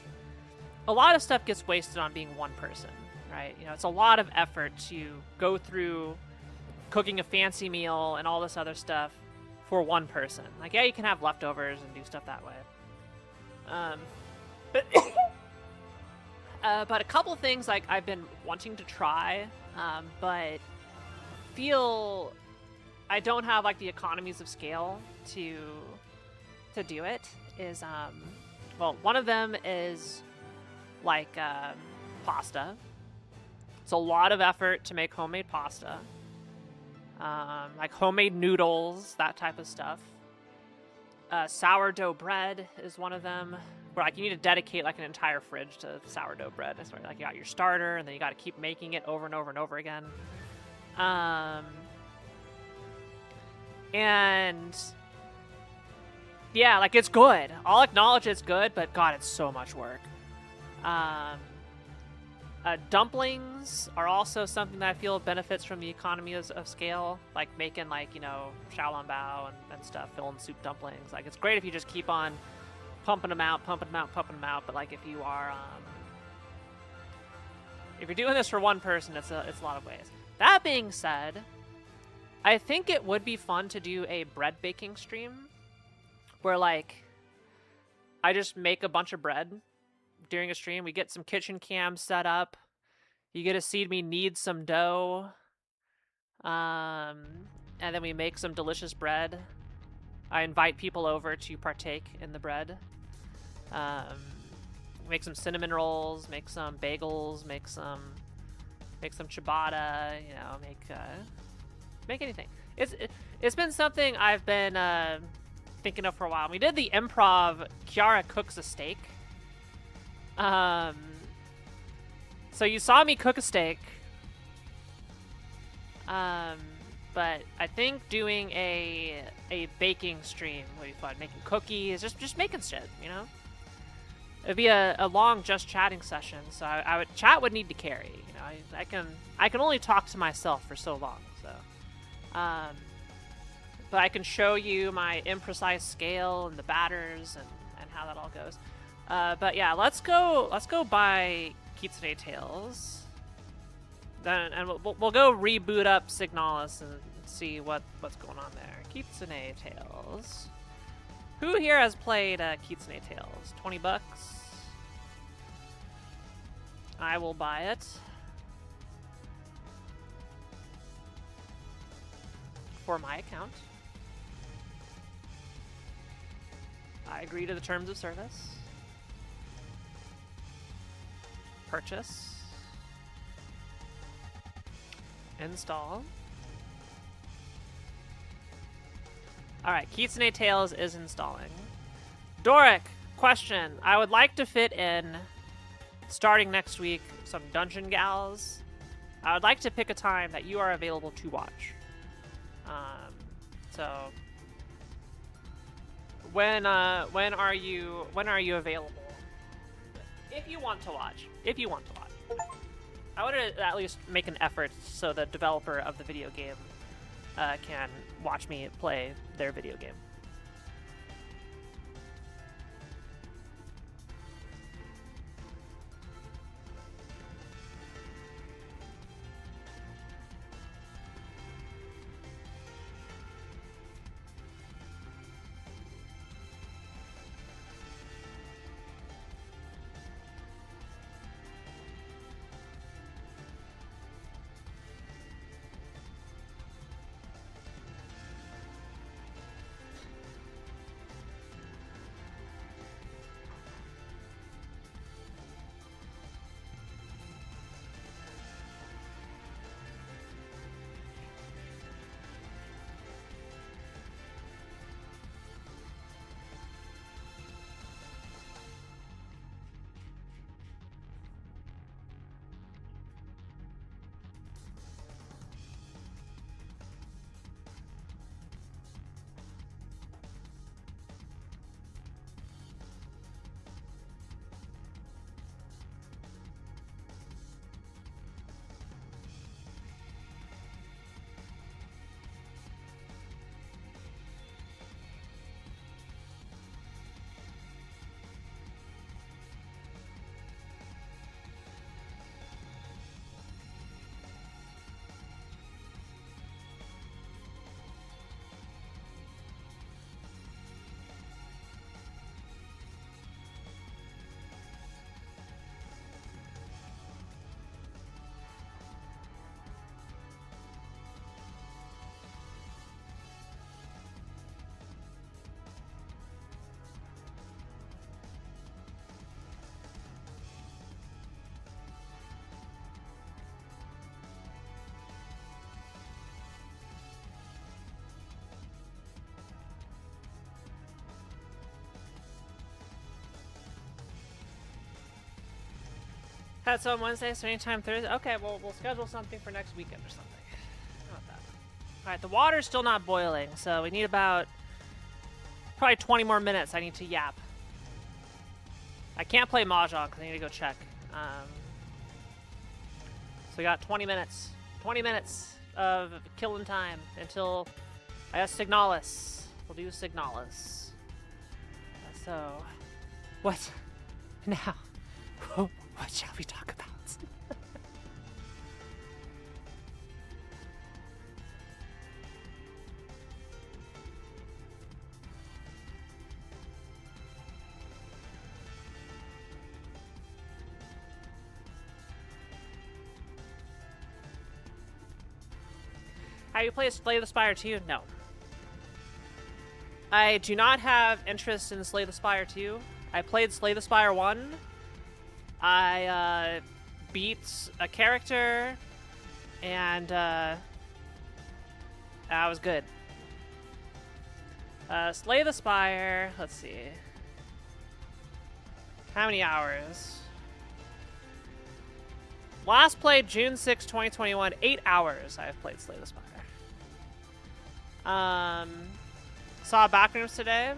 a lot of stuff gets wasted on being one person, right? You know, it's a lot of effort to go through cooking a fancy meal and all this other stuff for one person. Like, yeah, you can have leftovers and do stuff that way. But a couple things like I've been wanting to try, but feel I don't have like the economies of scale to do it is well, one of them is like pasta. It's a lot of effort to make homemade pasta. Like homemade noodles, that type of stuff. Sourdough bread is one of them, where like you need to dedicate like an entire fridge to sourdough bread. It's where like you got your starter, and then you got to keep making it over and over and over again. And yeah, like it's good. I'll acknowledge it's good, but God, it's so much work. Dumplings are also something that I feel benefits from the economy of scale, like making like, you know, xiaolongbao and stuff, filling soup dumplings. Like it's great if you just keep on pumping them out, but like if you are if you're doing this for one person, it's a lot of ways. That being said, I think it would be fun to do a bread baking stream where like I just make a bunch of bread during a stream. We get some kitchen cams set up. You get to see me knead some dough. And then we make some delicious bread. I invite people over to partake in the bread. Make some cinnamon rolls, make some bagels, make some ciabatta, you know, make anything. It's been something I've been thinking of for a while. We did the improv Kiara Cooks a Steak. So you saw me cook a steak. But I think doing a baking stream would be fun. Making cookies, just making shit, you know? It'd be a long just chatting session, so chat would need to carry, you know? I can only talk to myself for so long, so. But I can show you my imprecise scale and the batters and how that all goes. But yeah, let's go buy Kitsune Tales. Then and we'll go reboot up Signalis and see what's going on there. Kitsune Tales. Who here has played Kitsune Tales? $20. I will buy it. For my account. I agree to the terms of service. Purchase. Install. Alright, Kitsune Tales is installing. Doric, question. I would like to fit in, starting next week, some Dungeon Gals. I would like to pick a time that you are available to watch. So when are you available? If you want to watch. I would at least make an effort so the developer of the video game can watch me play their video game. That's on Wednesday, so anytime Thursday. Okay, well, we'll schedule something for next weekend or something. How about that? Alright, the water's still not boiling, so we need about probably 20 more minutes. I need to yap. I can't play Mahjong because I need to go check. So we got 20 minutes. 20 minutes of killing time until I guess Signalis. We'll do Signalis. So, what now? What shall we talk about? Have you played Slay the Spire 2? No. I do not have interest in Slay the Spire 2. I played Slay the Spire 1. I beat a character, and that was good. Slay the Spire, let's see. How many hours? Last played June 6, 2021. 8 hours I've played Slay the Spire. Saw Backrooms today.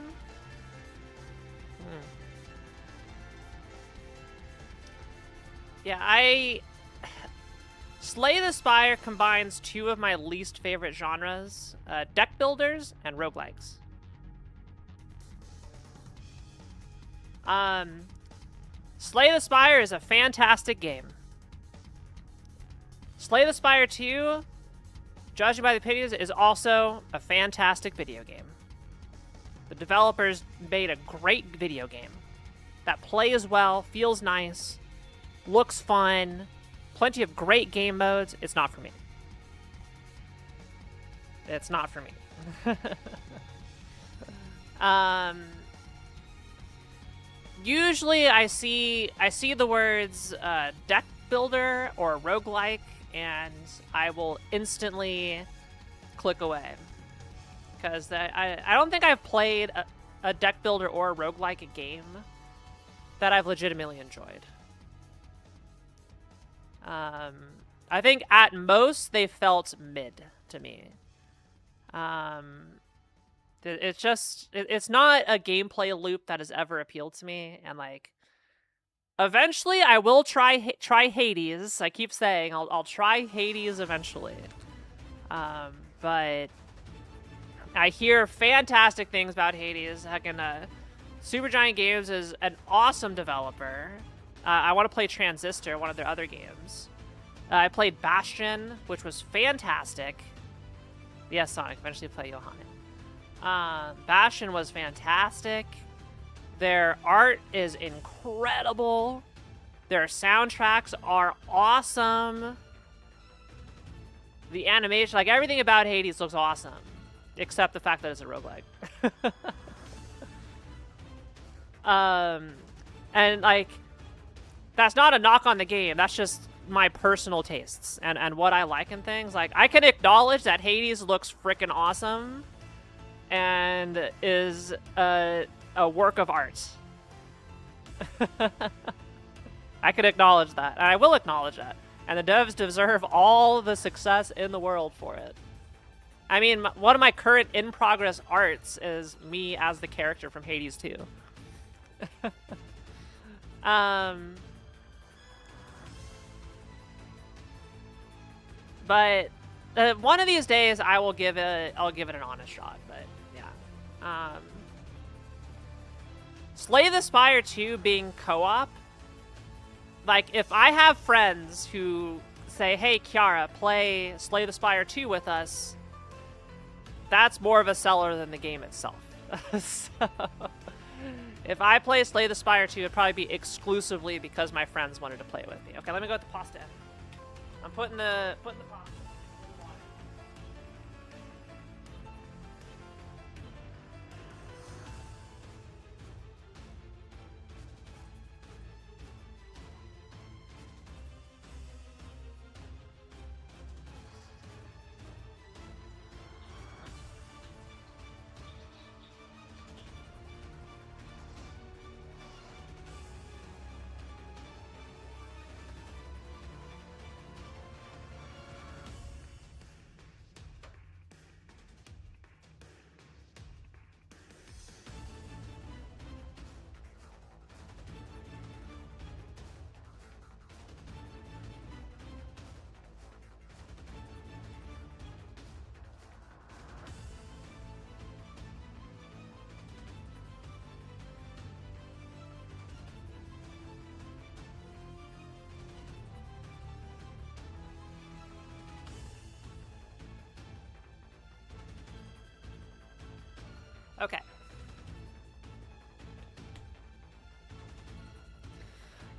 Yeah, Slay the Spire combines two of my least favorite genres, deck builders and roguelikes. Slay the Spire is a fantastic game. Slay the Spire 2, judging by the opinions, is also a fantastic video game. The developers made a great video game that plays well, feels nice, looks fun, plenty of great game modes. It's not for me. It's not for me. Usually I see the words deck builder or roguelike, and I will instantly click away. Because I don't think I've played a deck builder or a roguelike game that I've legitimately enjoyed. I think at most they felt mid to me. It's not a gameplay loop that has ever appealed to me, and like eventually I will try Hades. I keep saying I'll try Hades eventually. But I hear fantastic things about Hades. Supergiant Games is an awesome developer. I want to play Transistor, one of their other games. I played Bastion, which was fantastic. Yes, Sonic, eventually play Johann. Bastion was fantastic. Their art is incredible. Their soundtracks are awesome. The animation, like everything about Hades looks awesome. Except the fact that it's a roguelike. And like, that's not a knock on the game. That's just my personal tastes and what I like in things. Like, I can acknowledge that Hades looks freaking awesome and is a work of art. I can acknowledge that, and I will acknowledge that. And the devs deserve all the success in the world for it. I mean, one of my current in-progress arts is me as the character from Hades 2. But one of these days I'll give it an honest shot. But yeah, Slay the Spire 2 being co-op. Like, if I have friends who say, "Hey, Kiara, play Slay the Spire 2 with us," that's more of a seller than the game itself. So, if I play Slay the Spire 2, it'd probably be exclusively because my friends wanted to play it with me. Okay, let me go with the pasta. I'm putting the pasta.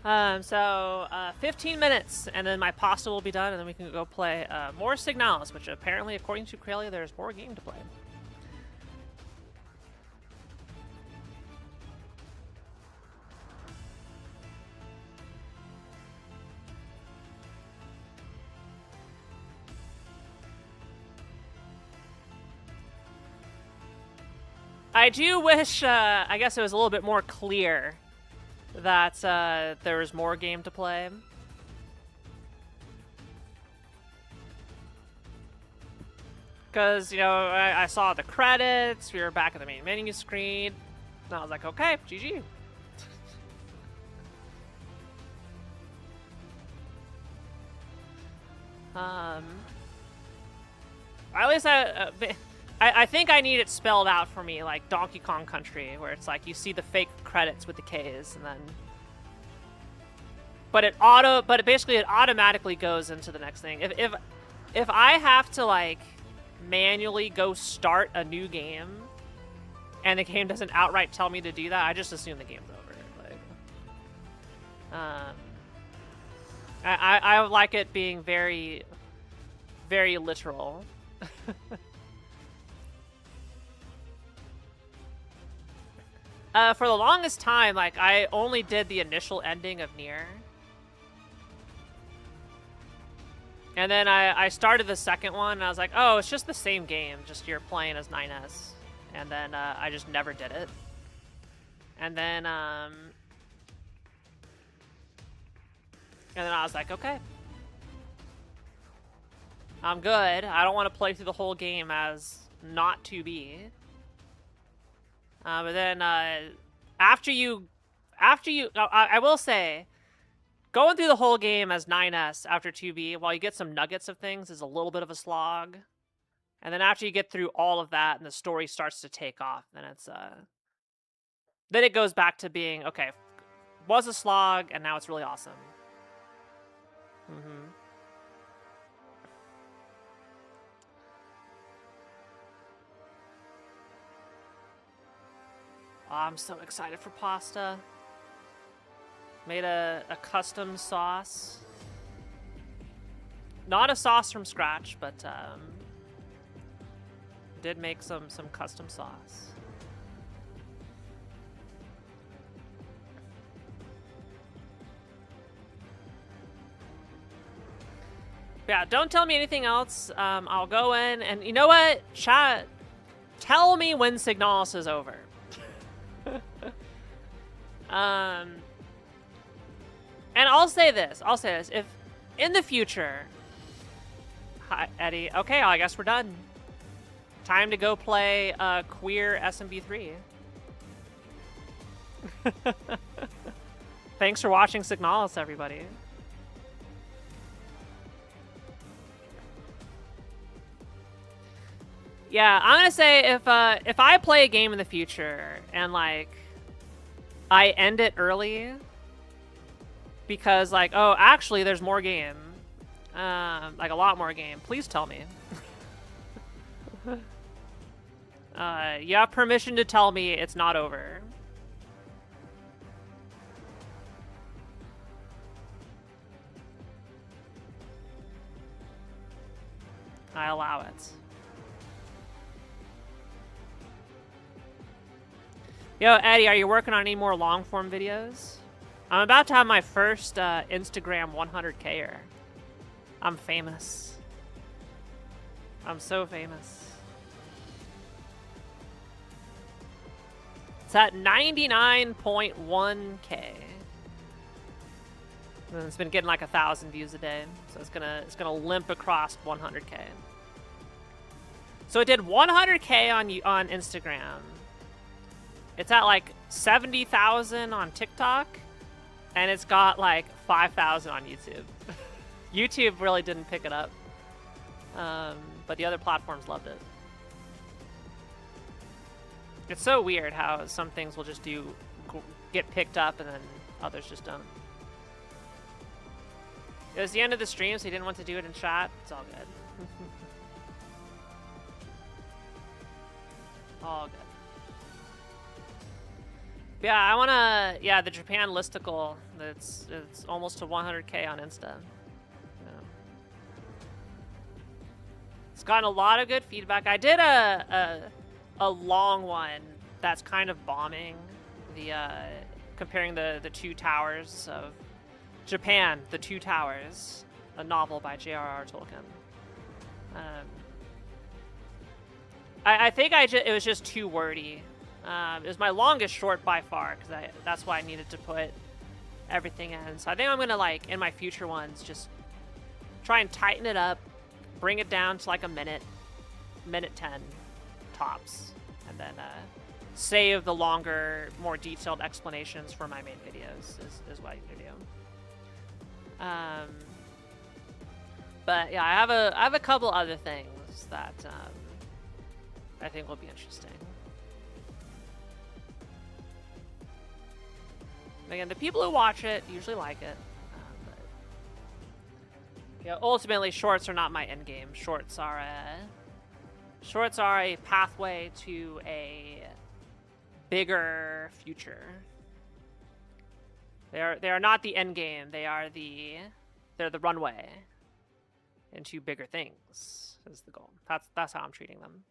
So 15 minutes, and then my pasta will be done, and then we can go play more Signalis, which apparently, according to Kralia, there's more game to play. I do wish, I guess it was a little bit more clear that there was more game to play. Because, you know, I saw the credits, we were back at the main menu screen, and I was like, okay, GG. At least I think I need it spelled out for me, like Donkey Kong Country, where it's like you see the fake credits with the K's, and then, but it basically it automatically goes into the next thing. If I have to like manually go start a new game, and the game doesn't outright tell me to do that, I just assume the game's over. Like, I like it being very, very literal. For the longest time, like, I only did the initial ending of Nier. And then I started the second one, and I was like, oh, it's just the same game, just you're playing as 9S. And then I just never did it. And then I was like, okay. I'm good. I don't want to play through the whole game as not 2B. But then, after you, I will say, going through the whole game as 9S after 2B, while you get some nuggets of things, is a little bit of a slog. And then after you get through all of that and the story starts to take off, then it's, then it goes back to being, okay, was a slog, and now it's really awesome. Mm-hmm. Oh, I'm so excited for pasta. Made a custom sauce. Not a sauce from scratch, but did make some custom sauce. Yeah, don't tell me anything else. I'll go in, and you know what? Chat, tell me when Signalis is over. And I'll say this, if in the future, hi, Eddie, okay, I guess we're done. Time to go play queer SMB3. Thanks for watching Signalis, everybody. Yeah, I'm gonna say if I play a game in the future and like I end it early because like, oh, actually there's more game, like a lot more game, please tell me. You have permission to tell me it's not over. I allow it. Yo, Eddie, are you working on any more long-form videos? I'm about to have my first Instagram 100K-er. I'm famous. I'm so famous. It's at 99.1K. And it's been getting like 1,000 views a day, so it's gonna limp across 100K. So it did 100K on Instagram. It's at like 70,000 on TikTok, and it's got like 5,000 on YouTube. YouTube really didn't pick it up, but the other platforms loved it. It's so weird how some things will just get picked up and then others just don't. It was the end of the stream, so he didn't want to do it in chat. It's all good. All good. Yeah, I wanna. Yeah, the Japan listicle. It's almost to 100K on Insta. Yeah. It's gotten a lot of good feedback. I did a long one that's kind of bombing the comparing the two towers of Japan, the Two Towers, a novel by J.R.R. Tolkien. I think it was just too wordy. It was my longest short by far, because that's why I needed to put everything in. So I think I'm gonna, like, in my future ones, just try and tighten it up, bring it down to like a minute 10 tops, and then save the longer, more detailed explanations for my main videos is what I need to do. But yeah, I have a couple other things that I think will be interesting. Again, the people who watch it usually like it. But yeah, ultimately, shorts are not my end game. Shorts are a pathway to a bigger future. They are not the end game. They're the runway into bigger things is the goal. That's how I'm treating them.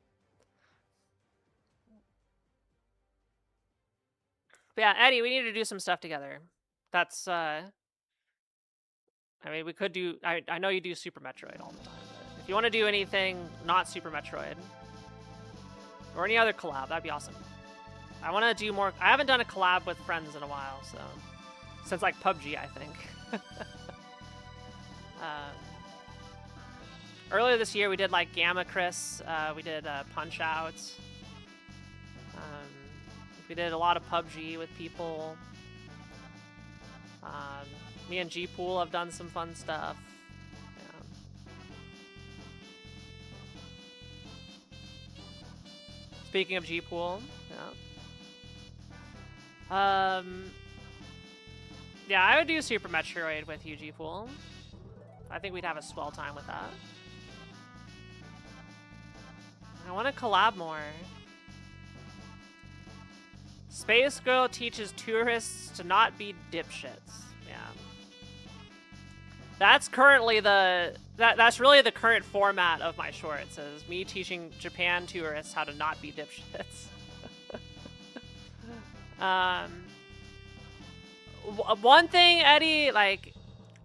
But yeah, Eddie, we need to do some stuff together. That's I mean, we could do. I know you do Super Metroid all the time. But if you want to do anything not Super Metroid or any other collab, that'd be awesome. I want to do more. I haven't done a collab with friends in a while, so since like PUBG, I think. Earlier this year, we did like Gamma Chris. We did Punch Out. We did a lot of PUBG with people. Me and G-Pool have done some fun stuff. Yeah. Speaking of G-Pool, yeah. Yeah, I would do Super Metroid with you, G-Pool. I think we'd have a swell time with that. I want to collab more. Space Girl teaches tourists to not be dipshits. Yeah. That's currently that's really the current format of my shorts, is me teaching Japan tourists how to not be dipshits. One thing, Eddie, like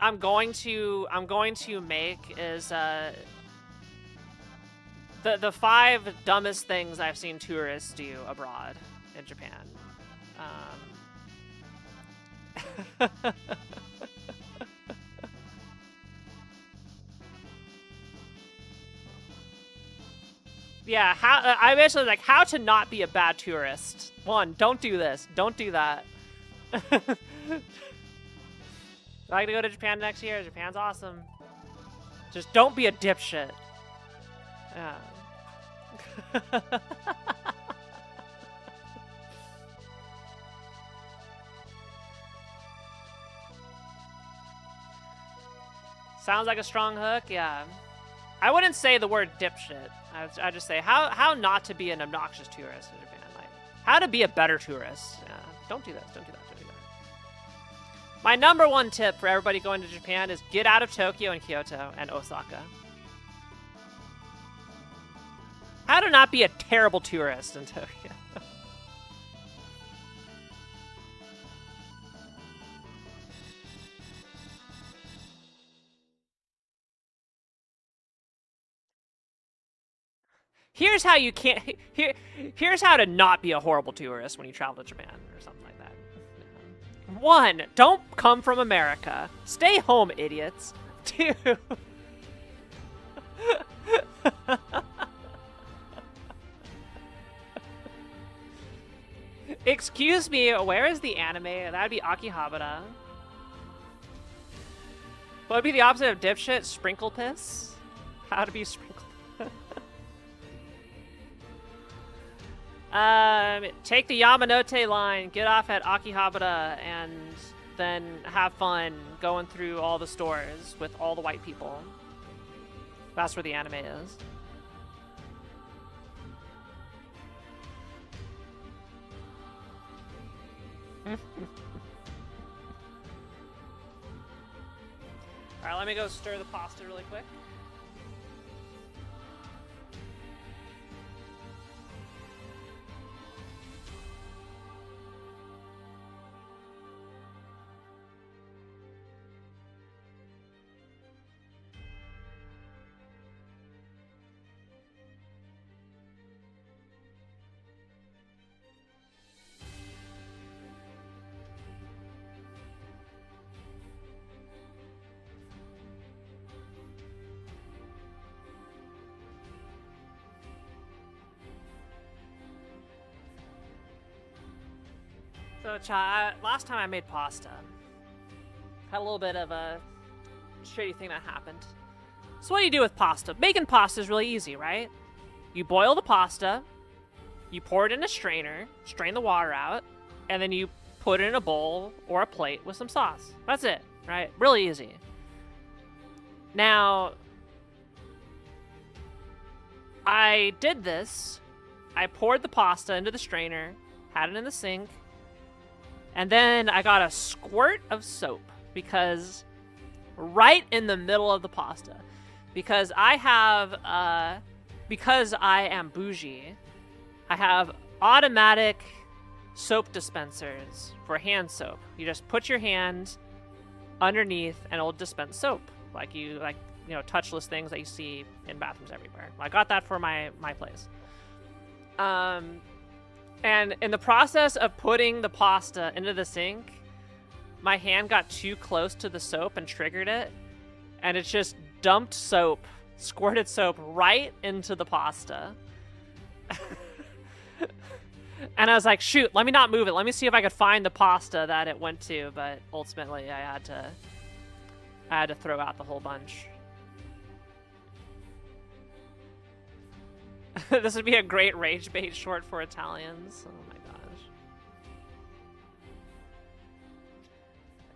I'm going to make is the 5 dumbest things I've seen tourists do abroad in Japan. Yeah, I basically like how to not be a bad tourist. 1, don't do this. Don't do that. I'd like to go to Japan next year. Japan's awesome. Just don't be a dipshit. Yeah. Sounds like a strong hook, yeah. I wouldn't say the word dipshit. I'd just say how not to be an obnoxious tourist in Japan. Like, how to be a better tourist. Yeah. Don't do this, don't do that, don't do that. My #1 tip for everybody going to Japan is get out of Tokyo and Kyoto and Osaka. How to not be a terrible tourist in Tokyo. Here's how you can't. Here's how to not be a horrible tourist when you travel to Japan or something like that. 1, don't come from America. Stay home, idiots. 2. Excuse me, where is the anime? That'd be Akihabara. What would be the opposite of dipshit? Sprinkle piss? How to be sprinkled. Take the Yamanote line, get off at Akihabara, and then have fun going through all the stores with all the white people. That's where the anime is. Alright, let me go stir the pasta really quick. So, last time I made pasta, had a little bit of a shitty thing that happened. So what do you do with pasta? Making pasta is really easy, right? You boil the pasta, you pour it in a strainer, strain the water out, and then you put it in a bowl or a plate with some sauce. That's it, right? Really easy. Now, I did this. I poured the pasta into the strainer, had it in the sink, and then I got a squirt of soap because right in the middle of the pasta, because I am bougie, I have automatic soap dispensers for hand soap. You just put your hand underneath and it'll dispense soap, like touchless things that you see in bathrooms everywhere. I got that for my place. And in the process of putting the pasta into the sink, my hand got too close to the soap and triggered it, and it just dumped soap, squirted soap right into the pasta. And I was like, shoot, let me not move it. Let me see if I could find the pasta that it went to, but ultimately I had to throw out the whole bunch. This would be a great rage bait short for Italians. Oh my gosh.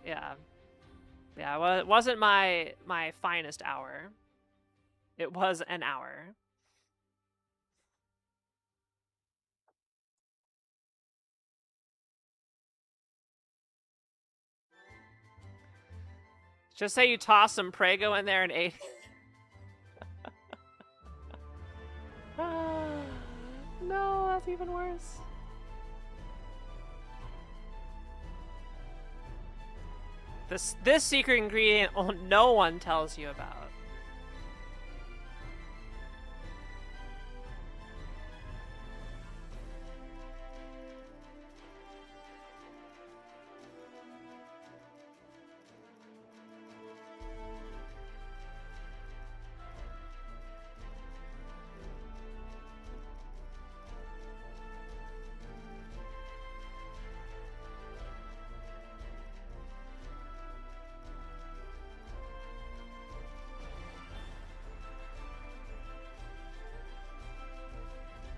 Yeah. Yeah, well, it wasn't my finest hour. It was an hour. Just say you toss some Prego in there and ate it. No, that's even worse. This secret ingredient no one tells you about.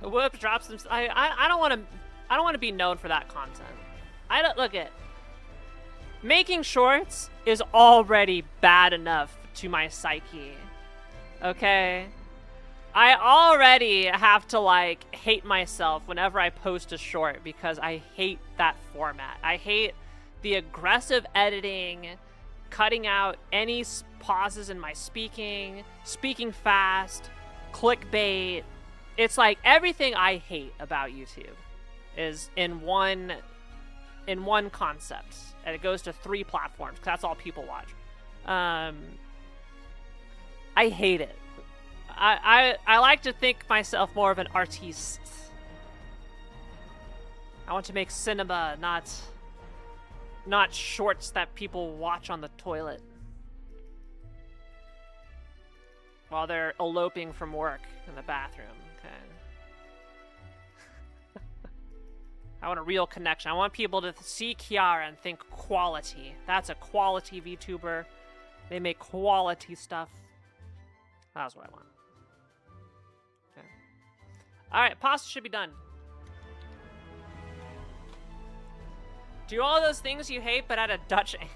Whoops, drops some. I don't want to be known for that content. I don't look at. Making shorts is already bad enough to my psyche. Okay? I already have to like hate myself whenever I post a short because I hate that format. I hate the aggressive editing, cutting out any pauses in my speaking fast, clickbait. It's like everything I hate about YouTube is in one concept, and it goes to 3 platforms because that's all people watch. I hate it. I like to think myself more of an artiste. I want to make cinema, not shorts that people watch on the toilet while they're eloping from work in the bathroom. Okay. I want a real connection. I want people to see Kiara and think quality. That's a quality VTuber. They make quality stuff. That's what I want. Okay. Alright, pasta should be done. Do all those things you hate, but at a Dutch angle.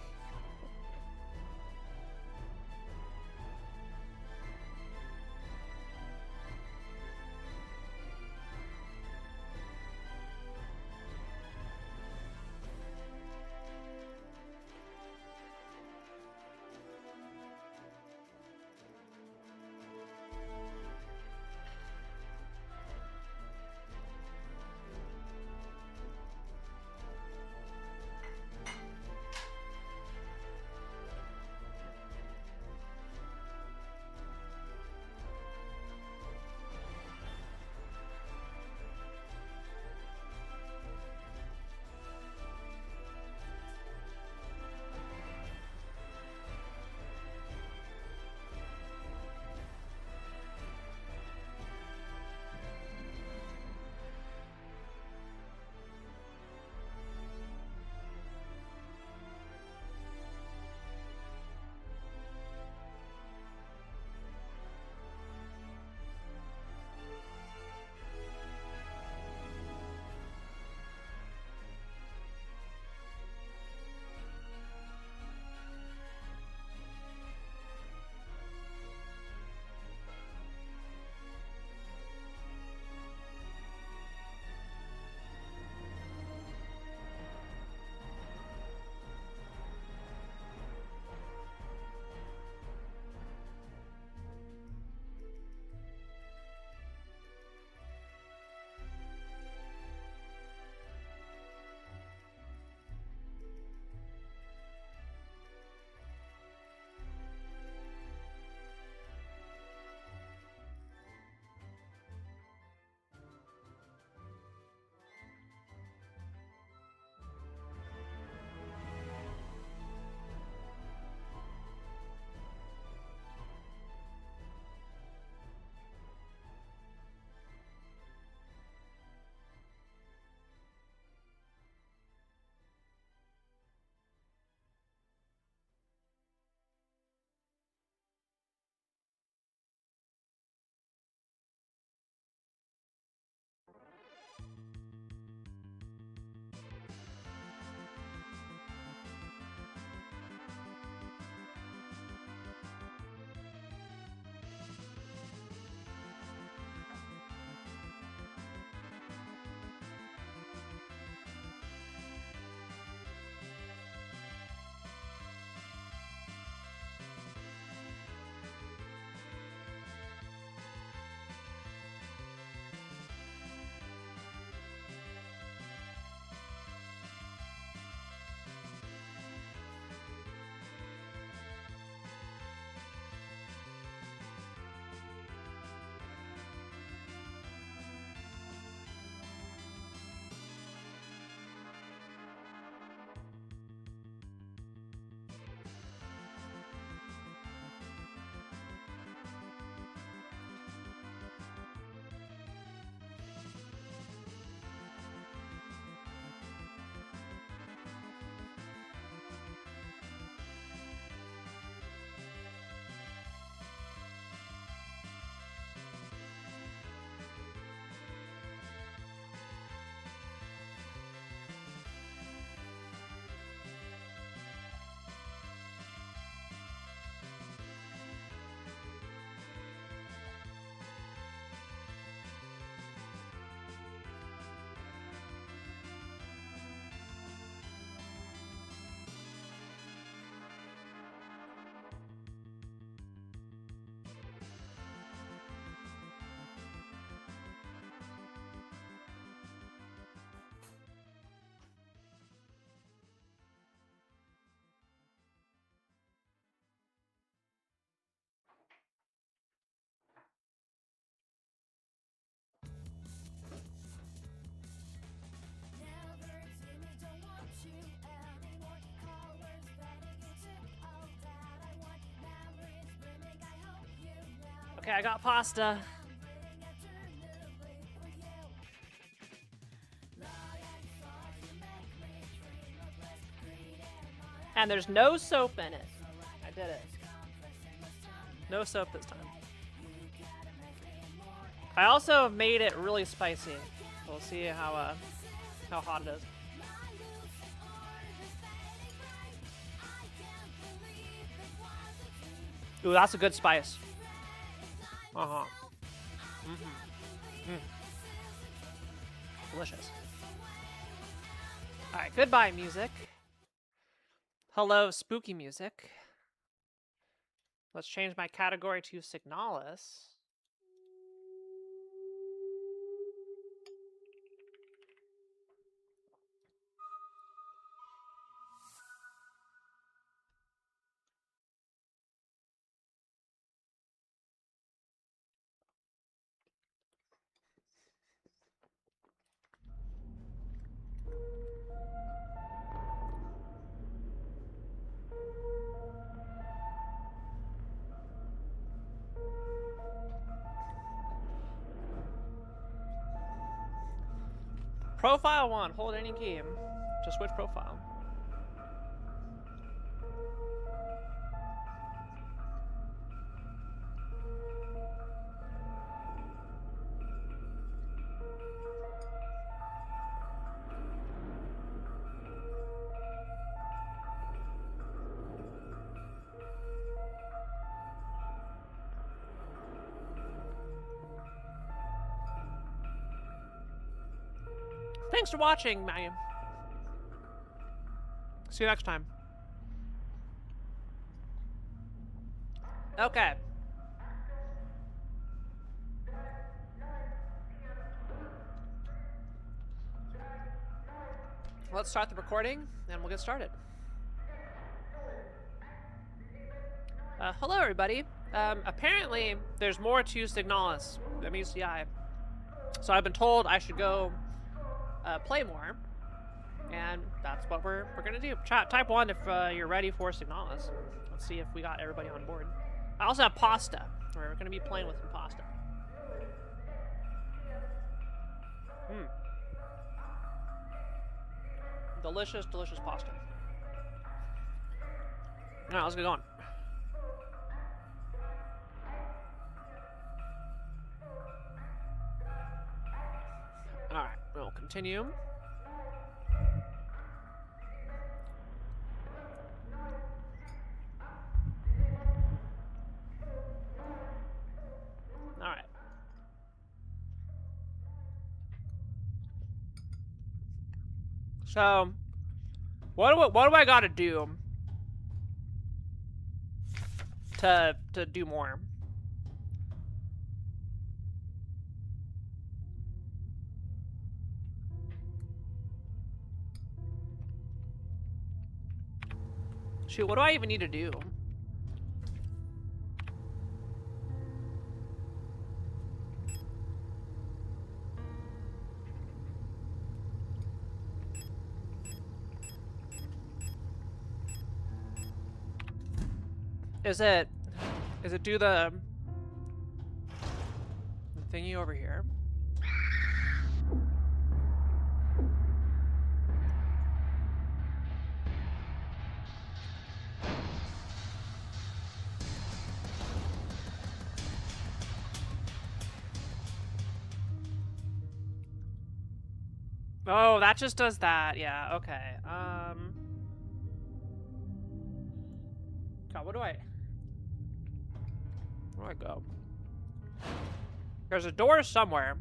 Okay, I got pasta. And there's no soap in it. I did it. No soap this time. I also made it really spicy. We'll see how hot it is. Ooh, that's a good spice. Uh-huh. Mm-hmm. Delicious. Alright, goodbye, music. Hello, spooky music. Let's change my category to Signalis. Profile 1, hold any key to switch profile. Thanks for watching, Maggie. See you next time. Okay. Let's start the recording, and we'll get started. Hello, everybody. Apparently, there's more to Signalis than meets the eye. So I've been told I should go play more, and that's what we're gonna do. Type 1 if you're ready for Signalis. Let's see if we got everybody on board. I also have pasta. We're gonna be playing with some pasta. Delicious, delicious pasta. Alright, let's get going. Alright, we'll continue. Alright. So, what do I gotta do to do more? Shoot, what do I even need to do? Is it do the thingy over here? Oh, that just does that. Yeah, okay. God, where do I go? There's a door somewhere.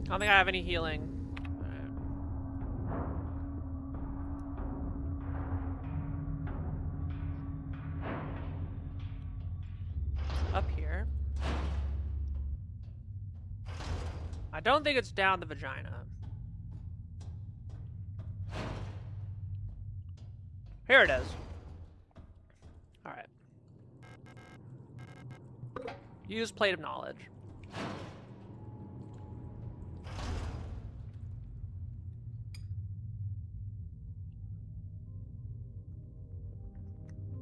I don't think I have any healing. Up here. I don't think it's down the vagina. Here it is. Alright. Use Plate of Knowledge.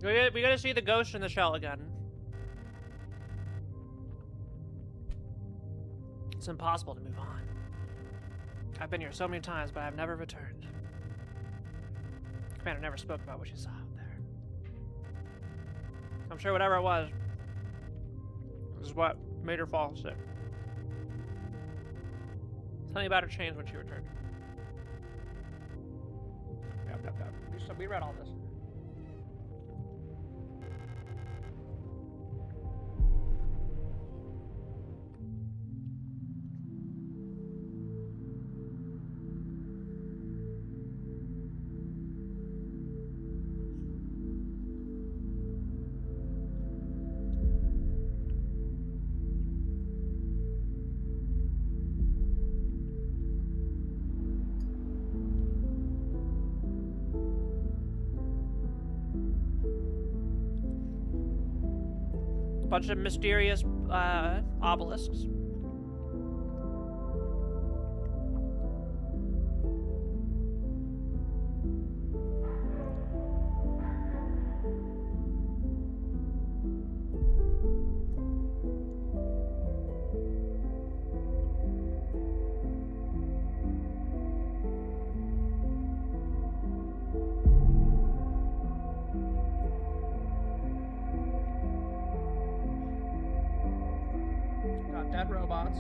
We gotta see the ghost in the shell again. It's impossible to move on. I've been here so many times, but I've never returned. Commander never spoke about what she saw out there. I'm sure whatever it was is what made her fall sick. Something about her changed when she returned. Yep. We read all this. Bunch of mysterious obelisks. Got dead robots.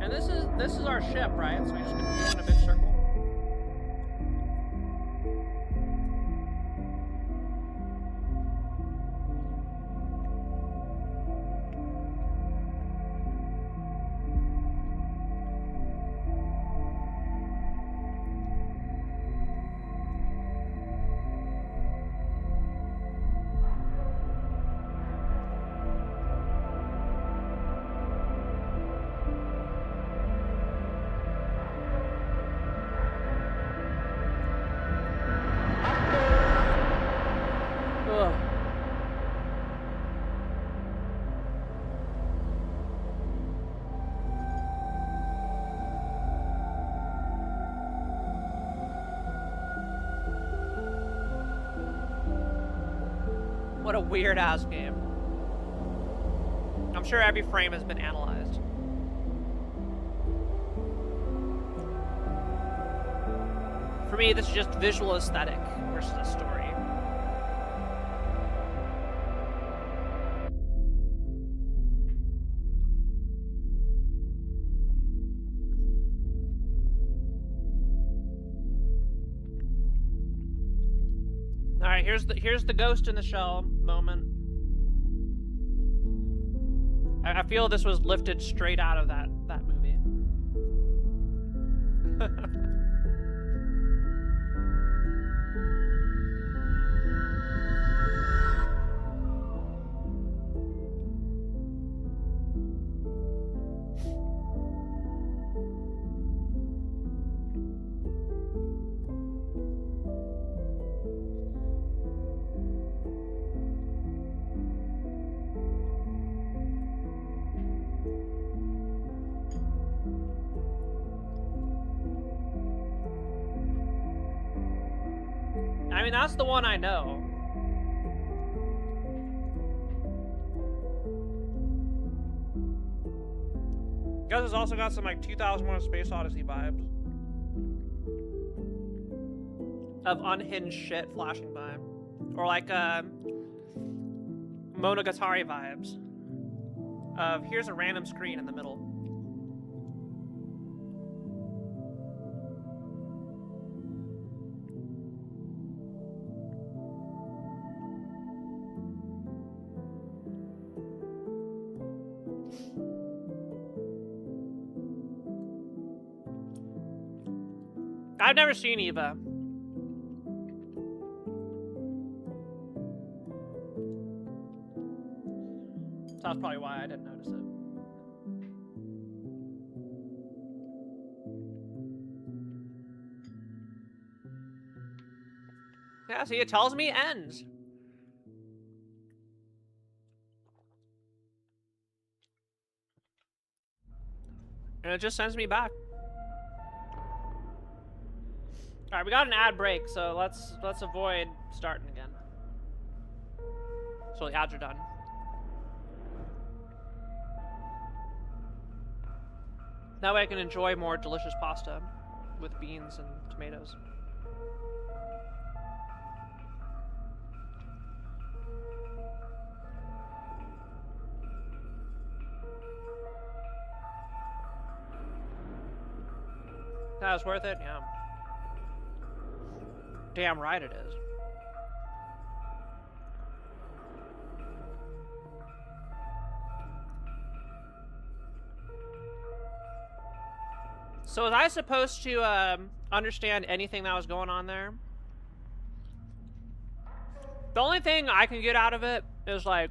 And this is our ship, right? So we just go in a big circle. What a weird ass game. I'm sure every frame has been analyzed. For me, this is just visual aesthetic versus a story. Alright, here's the ghost in the shell moment. I feel this was lifted straight out of that movie. I mean, that's the one I know. Guys, has also got some like 2001: Space Odyssey vibes of unhinged shit flashing by, or like Monogatari vibes of here's a random screen in the middle. I've never seen Eva. So that's probably why I didn't notice it. Yeah, see, it tells me ends. And it just sends me back. Alright, we got an ad break, so let's avoid starting again. So the ads are done. That way I can enjoy more delicious pasta with beans and tomatoes. That was worth it? Yeah. Damn right it is. So was I supposed to understand anything that was going on there? The only thing I can get out of it is like,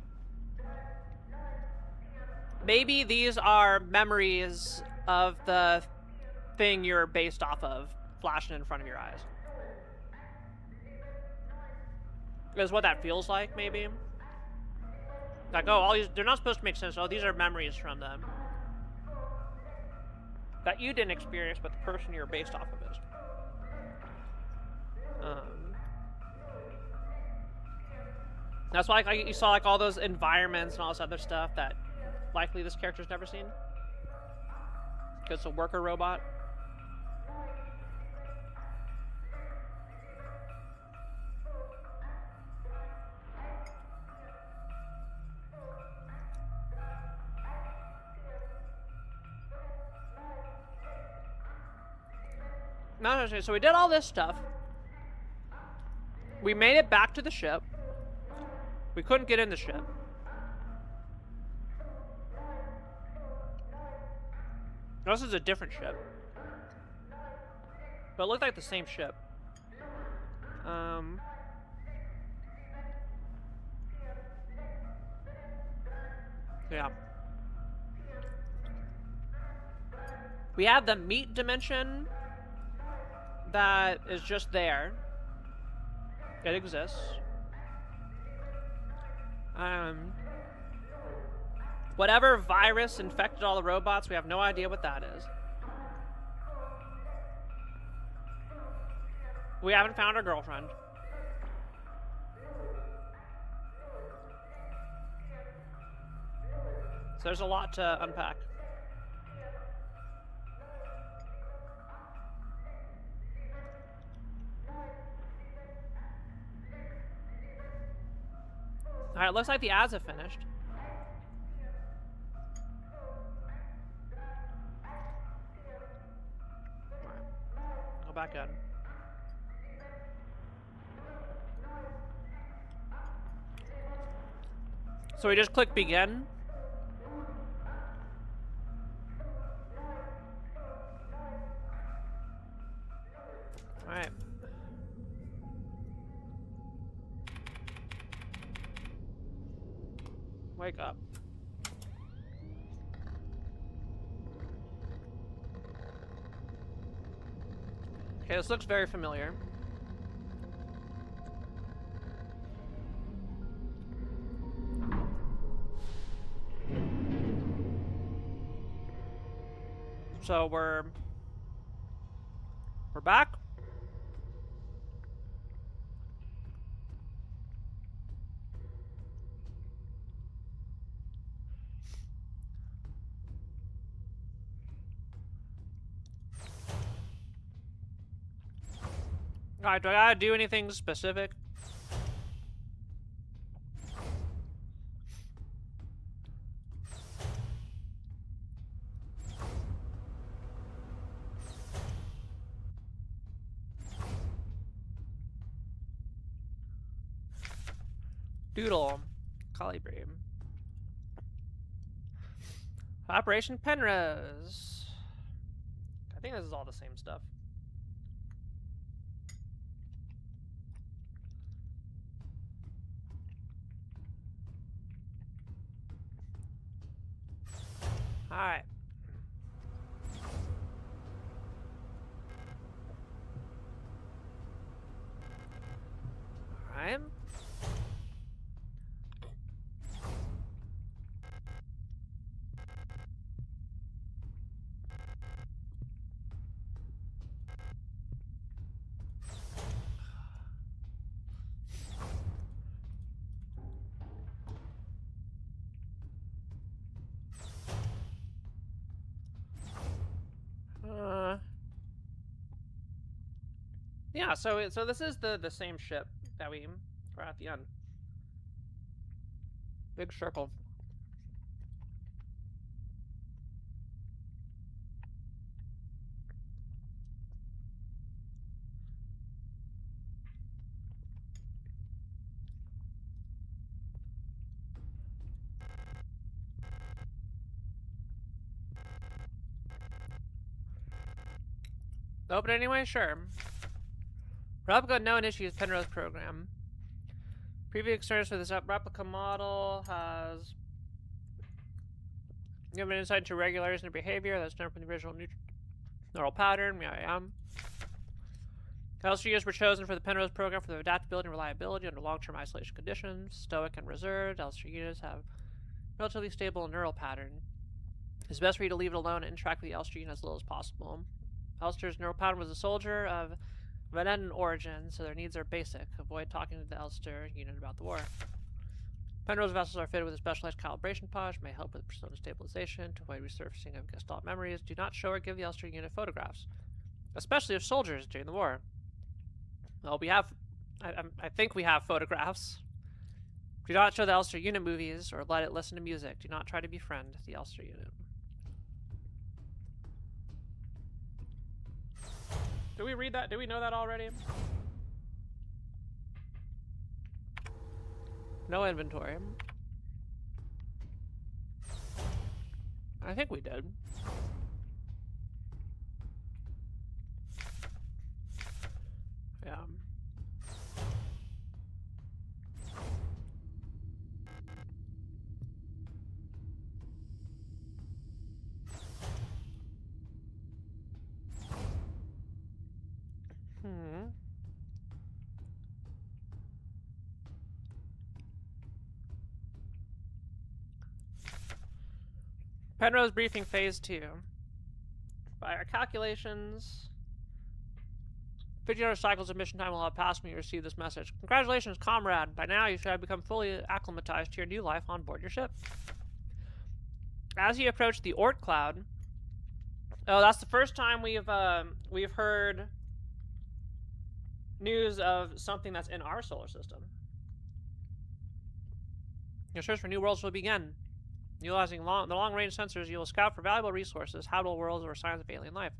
maybe these are memories of the thing you're based off of flashing in front of your eyes. Is what that feels like, maybe. Like, oh, all these, they're not supposed to make sense. Oh, these are memories from them that you didn't experience, but the person you're based off of is. That's why like, you saw like all those environments and all this other stuff that likely this character's never seen. Because it's a worker robot. No, so we did all this stuff. We made it back to the ship. We couldn't get in the ship. This is a different ship. But it looked like the same ship. Yeah. We have the meat dimension that is just there. It exists. Whatever virus infected all the robots, we have no idea what that is. We haven't found our girlfriend. So there's a lot to unpack. Alright, looks like the ads have finished. Alright. Go back in. So we just click begin. Alright. Wake up. Okay, this looks very familiar. So we're back. Alright, do I gotta do anything specific? Doodle. Calibrate. Operation Penrose. I think this is all the same stuff. Alright. Alright. Yeah, so this is the same ship that we were at the end. Big circle. Open anyway? Sure. Replica known issues Penrose program. Previous experience with this replica model has given insight into irregularities in behavior that's different from the original neural pattern. Yeah. LSUs were chosen for the Penrose program for their adaptability and reliability under long-term isolation conditions. Stoic and reserved, LSU units have relatively stable neural pattern. It's best for you to leave it alone and interact with the LSU unit as little as possible. Elster's neural pattern was a soldier of Venetian origin, so their needs are basic. Avoid talking to the Elster unit about the war. Penrose vessels are fitted with a specialized calibration pod, which may help with persona stabilization. To avoid resurfacing of gestalt memories, do not show or give the Elster unit photographs, especially of soldiers during the war. Well, we have, I think we have photographs. Do not show the Elster unit movies or let it listen to music. Do not try to befriend the Elster unit. Did we read that? Did we know that already? No inventory. I think we did. Yeah. Penrose briefing phase 2. By our calculations, 1,500 cycles of mission time will have passed when you receive this message. Congratulations, comrade. By now, you should have become fully acclimatized to your new life on board your ship. As you approach the Oort cloud, oh, that's the first time we've heard news of something that's in our solar system. Your search for new worlds will begin. Utilizing the long-range sensors, you will scout for valuable resources, habitable worlds, or signs of alien life.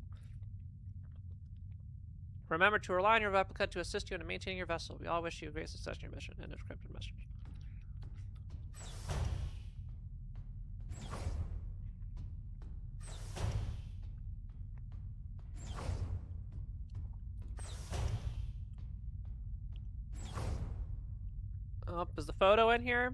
Remember to rely on your replica to assist you in maintaining your vessel. We all wish you great success in your mission. End of encrypted message. Oh, is the photo in here?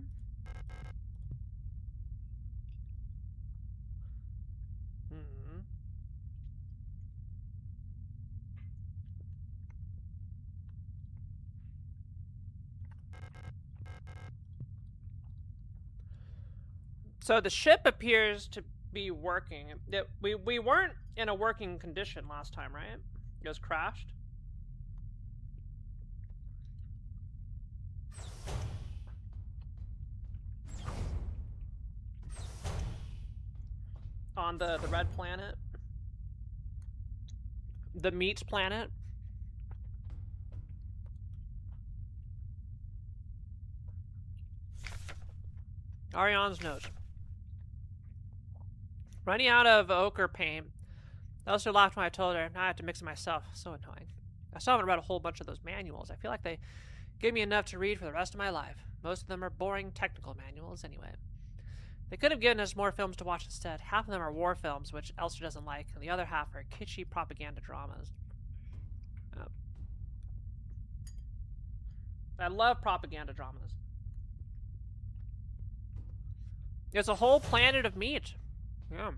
So the ship appears to be working. We weren't in a working condition last time, right? It was crashed. On the red planet. The meat planet. Ariane's note. Running out of ochre paint. Elster laughed when I told her. Now I have to mix it myself. So annoying. I still haven't read a whole bunch of those manuals. I feel like they give me enough to read for the rest of my life. Most of them are boring technical manuals anyway. They could have given us more films to watch instead. Half of them are war films, which Elster doesn't like, and the other half are kitschy propaganda dramas. I love propaganda dramas. It's a whole planet of meat. Yeah.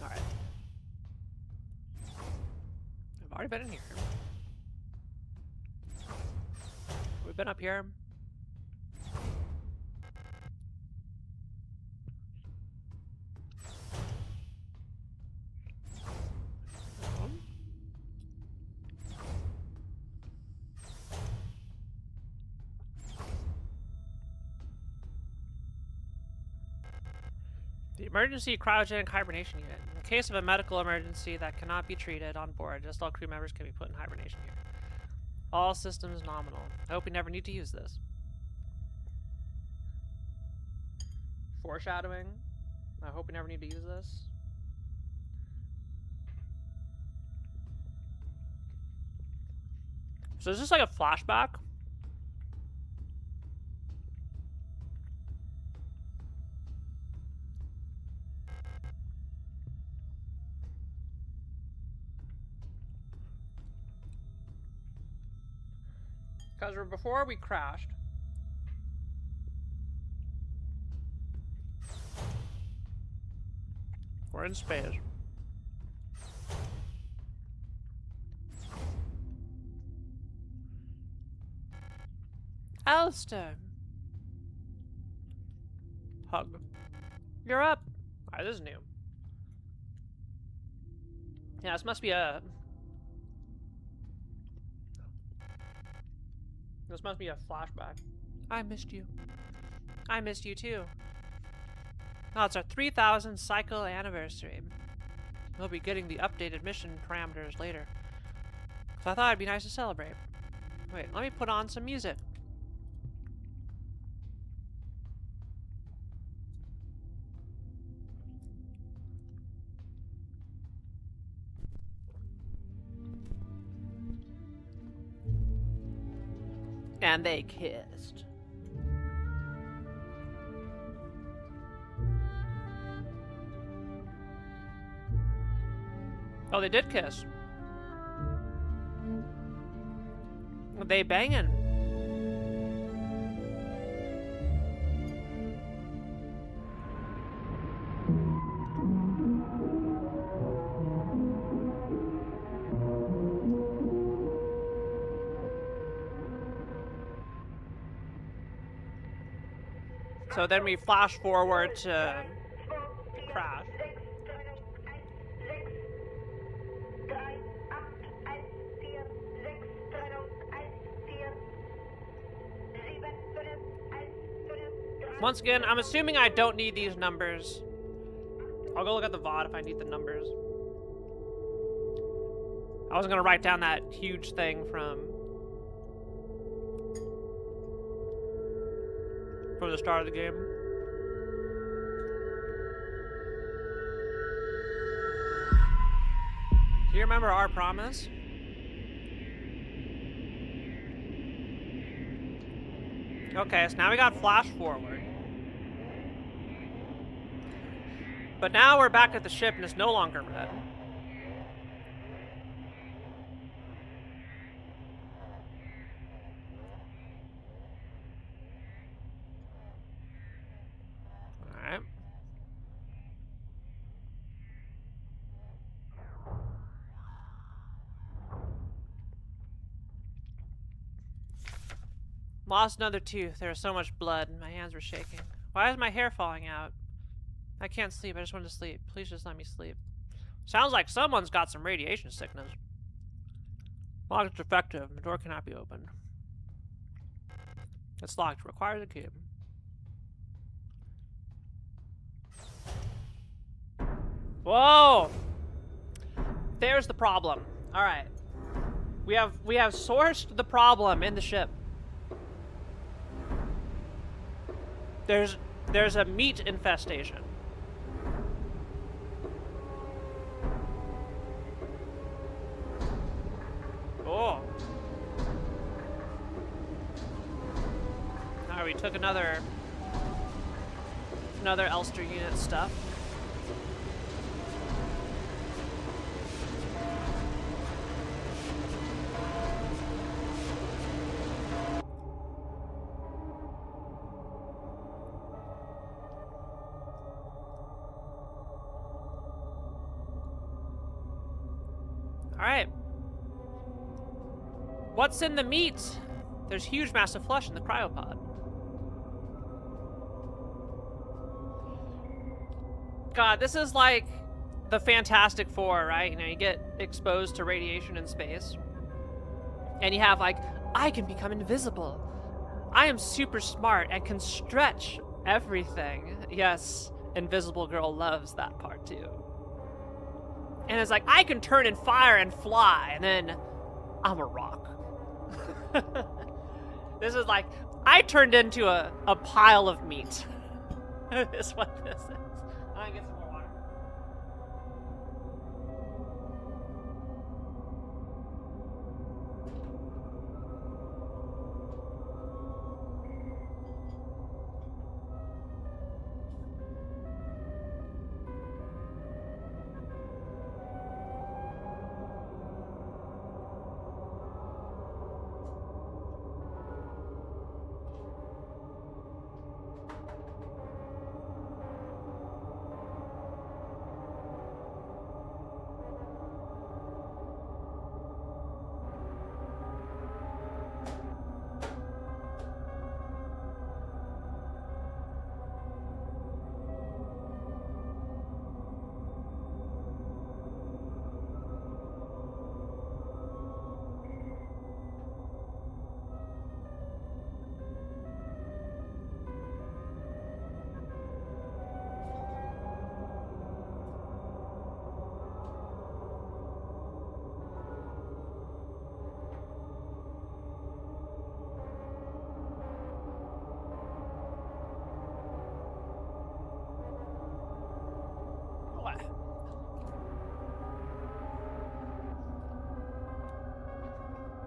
Alright. I've already been in here. We've been up here. The emergency cryogenic hibernation unit. In case of a medical emergency that cannot be treated on board, just all crew members can be put in hibernation here. All systems nominal. I hope we never need to use this. Foreshadowing. I hope we never need to use this. So is this like a flashback? Because before we crashed, we're in space. Alistair. Hug. You're up. Alright, this is new. Yeah, this must be a... This must be a flashback. I missed you. I missed you too. Oh, it's our 3000th cycle anniversary. We'll be getting the updated mission parameters later. So I thought it'd be nice to celebrate. Wait, let me put on some music. And they kissed. Oh, they did kiss. They banging. So then we flash forward to crash. Once again, I'm assuming I don't need these numbers. I'll go look at the VOD if I need the numbers. I wasn't gonna write down that huge thing from the start of the game. Do you remember our promise? Okay, so now we got flash forward. But now we're back at the ship and it's no longer red. Alright. Lost another tooth. There was so much blood and my hands were shaking. Why is my hair falling out? I can't sleep. I just want to sleep. Please just let me sleep. Sounds like someone's got some radiation sickness. Lock is defective. The door cannot be opened. It's locked. Requires a key. Whoa! There's the problem. All right. We have sourced the problem in the ship. There's a meat infestation. Oh. Alright, we took another Elster unit stuff. Alright. What's in the meat? There's huge massive flesh in the cryopod. God, this is like the Fantastic Four, right? You know, you get exposed to radiation in space. And you have like, I can become invisible. I am super smart and can stretch everything. Yes, Invisible Girl loves that part too. And it's like, I can turn and fire and fly, and then I'm a rock. This is like, I turned into a pile of meat. Is what this is. I'm gonna get some more water.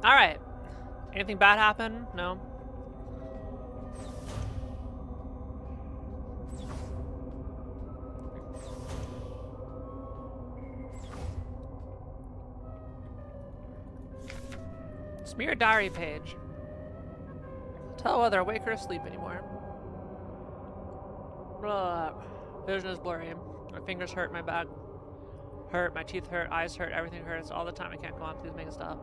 All right. Anything bad happen? No. Smear diary page. Tell whether awake or asleep anymore. Vision is blurry. My fingers hurt, my back hurt, my teeth hurt, eyes hurt, everything hurts all the time. I can't go on. Please make it stop.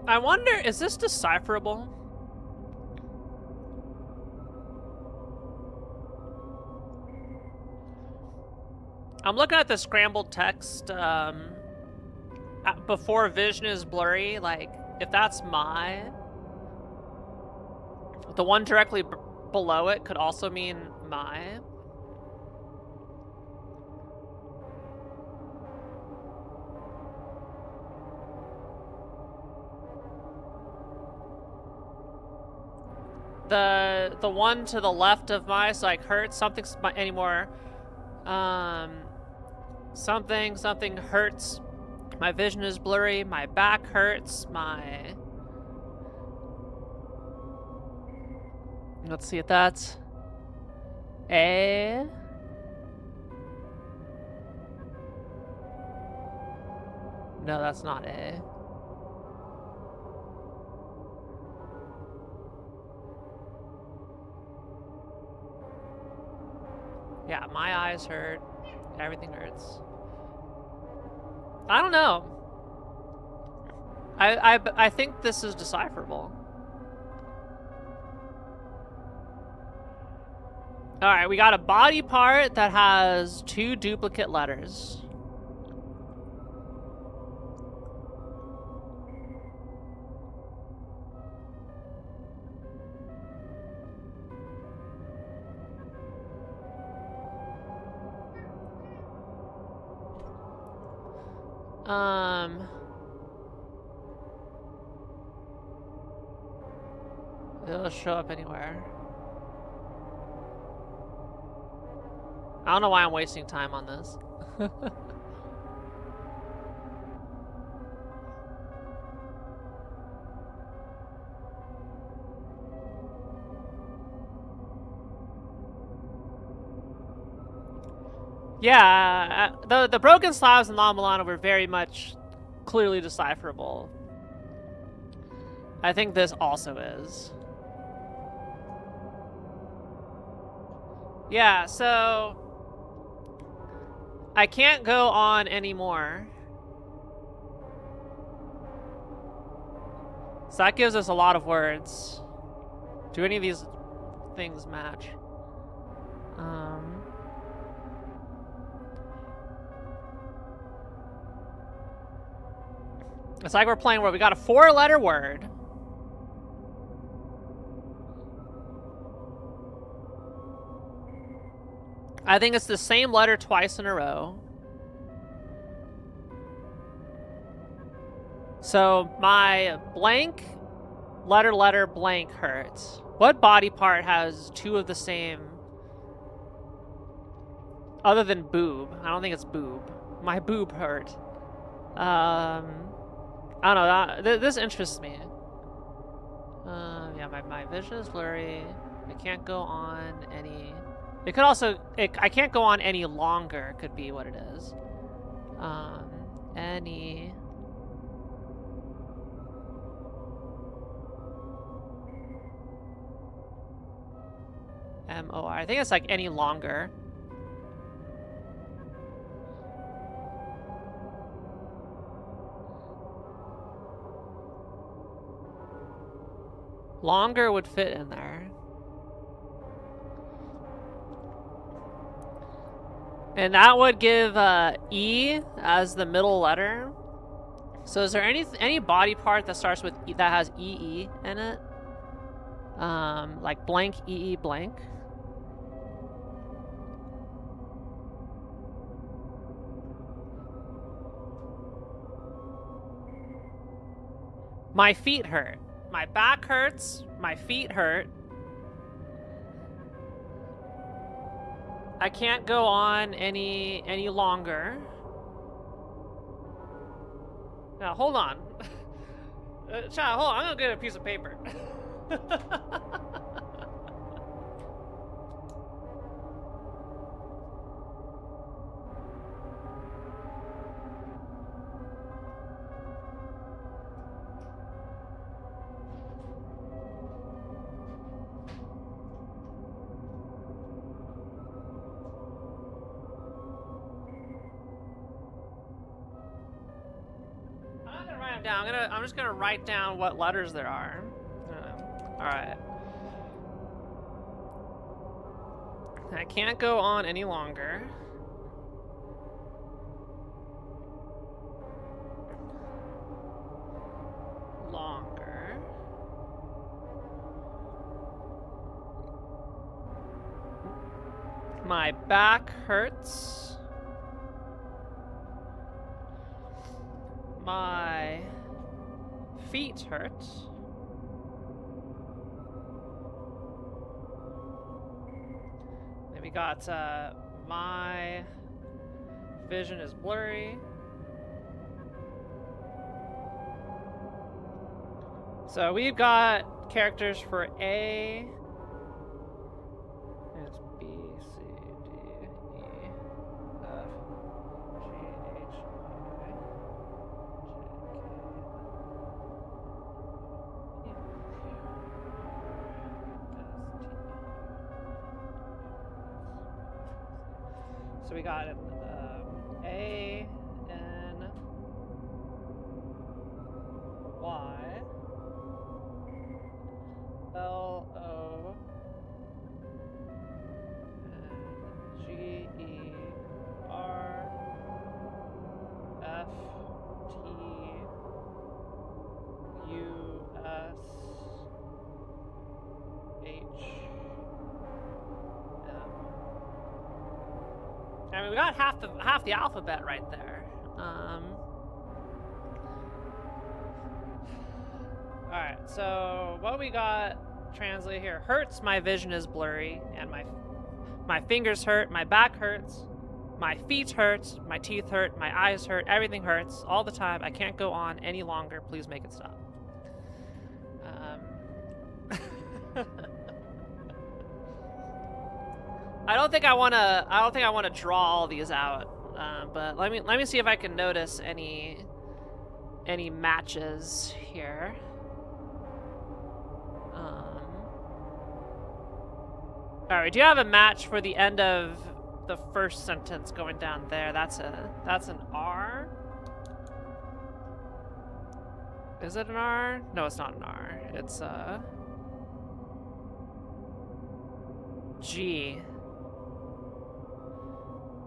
I wonder, is this decipherable? I'm looking at the scrambled text before vision is blurry. Like, if that's my... The one directly below it could also mean my. The one to the left of my, so like hurts something anymore. Something hurts. My vision is blurry. My back hurts. My. Let's see if that's A. No, that's not A. Yeah, my eyes hurt. Everything hurts. I don't know. I think this is decipherable. Alright, we got a body part that has 2 duplicate letters. It'll show up anywhere. I don't know why I'm wasting time on this. Yeah, the broken slabs in La Milano were very much clearly decipherable. I think this also is. Yeah, so I can't go on anymore. So that gives us a lot of words. Do any of these things match? It's like we're playing where we got a 4-letter word. I think it's the same letter twice in a row. So my blank, letter, blank hurts. What body part has 2 of the same? Other than boob. I don't think it's boob. My boob hurt. I don't know. This interests me. Yeah, my vision is blurry. I can't go on any... It could also... I can't go on any longer could be what it is. Any... M-O-R. I think it's like any longer. Longer would fit in there. And that would give E as the middle letter. So is there any body part that starts with E, that has EE in it? Like blank EE blank? My feet hurt. My back hurts. My feet hurt. I can't go on any longer. Now, hold on. Child, hold on. I'm gonna get a piece of paper. Down. I'm just gonna write down what letters there are. All right. I can't go on any longer. Longer. My back hurts. My feet hurt. Then we got my vision is blurry. So we've got characters for A. It's B, C, D, E, F, G, H, I. So we got A, N, Y, L, O, N, G, E, R, F, T, U, S, H, M. I mean, we got half the alphabet right there. All right, so what we got translate here? Hurts. My vision is blurry, and my fingers hurt. My back hurts. My feet hurt. My teeth hurt. My eyes hurt. Everything hurts all the time. I can't go on any longer. Please make it stop. I don't think I wanna draw all these out, but let me see if I can notice any matches here. All right, we do have a match for the end of the first sentence going down there. That's an R. Is it an R? No, it's not an R. It's a G.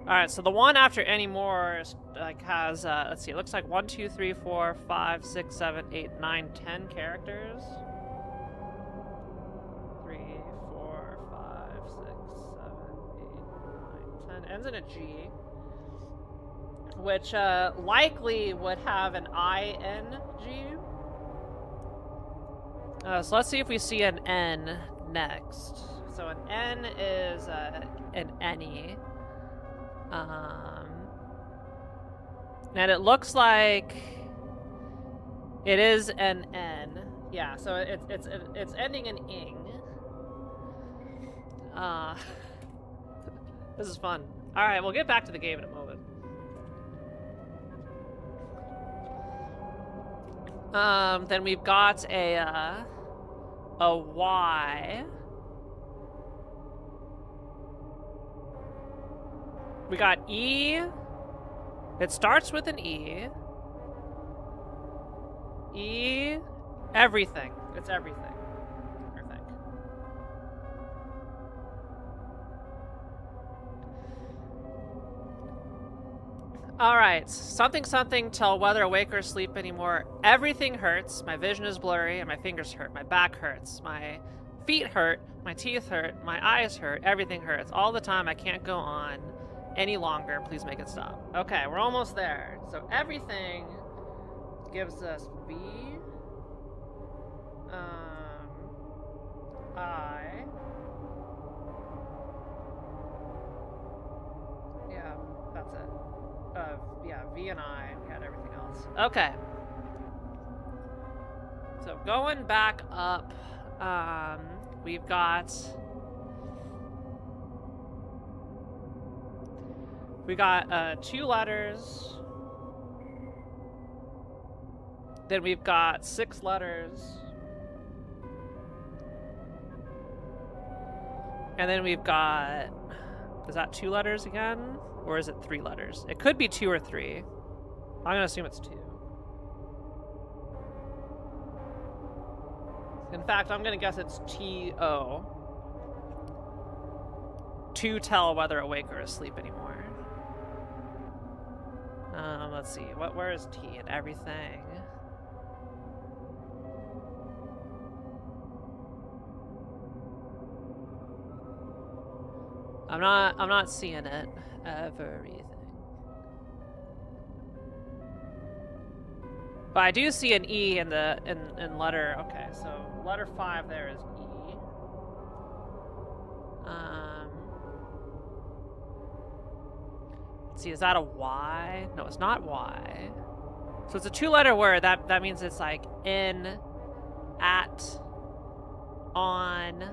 All right, so the one after any more is like has let's see, it looks like 1, 2, 3, 4, 5, 6, 7, 8, 9, 10 characters. 3, 4, 5, 6, 7, 8, 9, 10. Ends in a G, which likely would have an ING. So let's see if we see an N next. So an N is an any. And it looks like it is an N. Yeah, so it's ending in ing. This is fun. All right, we'll get back to the game in a moment. Then we've got a Y. We got E. It starts with an E. E. Everything. It's everything. I think. Alright. Something something till whether awake or asleep anymore. Everything hurts. My vision is blurry and my fingers hurt. My back hurts. My feet hurt. My teeth hurt. My eyes hurt. Everything hurts. All the time. I can't go on any longer. Please make it stop. Okay, we're almost there. So everything gives us V, I, yeah, that's it. Yeah, V and I, we had everything else. Okay. So going back up, we've got we got 2 letters. Then we've got 6 letters. And then we've got, is that 2 letters again? Or is it 3 letters? It could be 2 or 3. I'm gonna assume it's 2. In fact, I'm gonna guess it's T-O. To tell whether awake or asleep anymore. Let's see. Where is T in everything? I'm not seeing it. Everything. But I do see an E in the in letter. Okay, so letter 5 there is E. Let's see, is that a Y? No, it's not Y. So it's a 2-letter word. That means it's like in, at, on.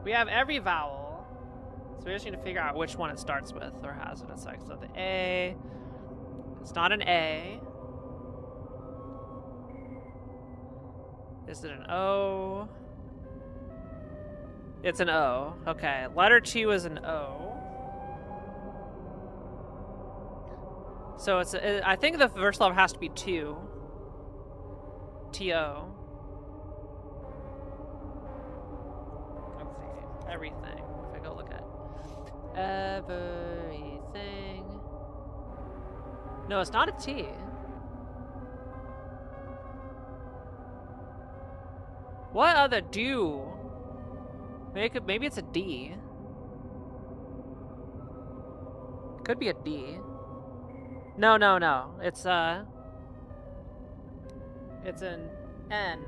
We have every vowel, so we just need to figure out which one it starts with or has it. It's like, so the A, it's not an A. Is it an O? It's an O. Okay, letter 2 is an O. So it's, I think the first letter has to be 2. T-O. Let's see, everything. If I go look at everything. No, it's not a T. What other do? Maybe it's a D. Could be a D. No. It's an N.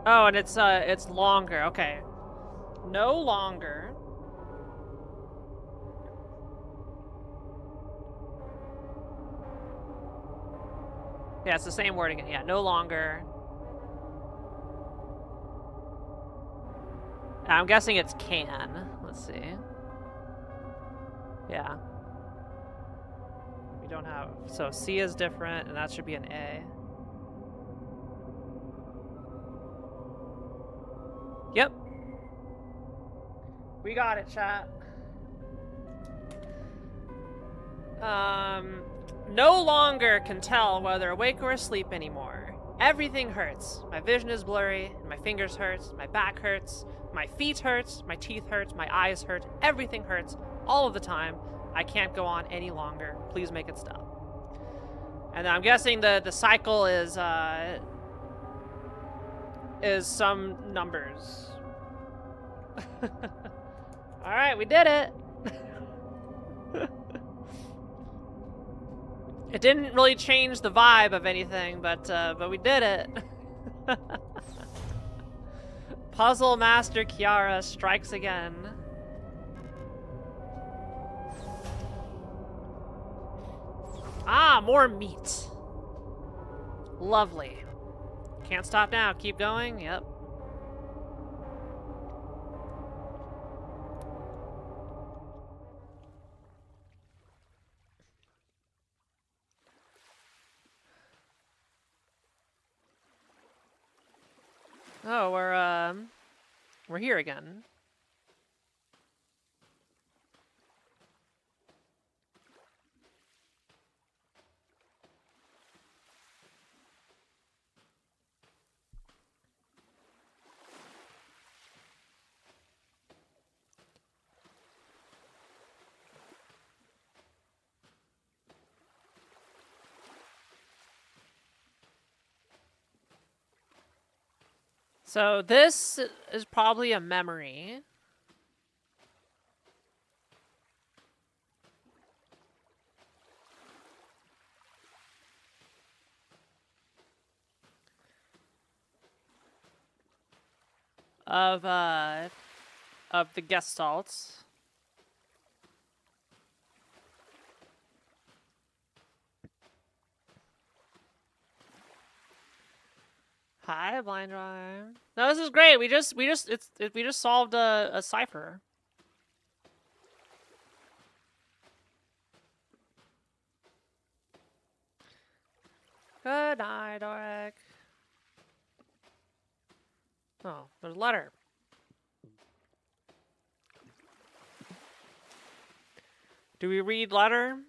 Oh, and it's longer. Okay. No longer. Yeah, it's the same word again. Yeah, no longer. I'm guessing it's can. Let's see. Yeah. We don't have... So C is different, and that should be an A. Yep. We got it, chat. No longer can tell whether awake or asleep anymore. Everything hurts. My vision is blurry, my fingers hurt, my back hurts, my feet hurt, my teeth hurt, my eyes hurt, everything hurts all of the time. I can't go on any longer. Please make it stop. And I'm guessing the cycle is some numbers. All right, we did it. It didn't really change the vibe of anything, but we did it. Puzzle Master Kiara strikes again. Ah, more meat. Lovely. Can't stop now. Keep going. Yep. Oh, we're here again. So this is probably a memory. Of the Gestalts. Hi, blind drive. No, this is great. We just solved a cipher. Good night, Doric. Oh, there's a letter. Do we read letter?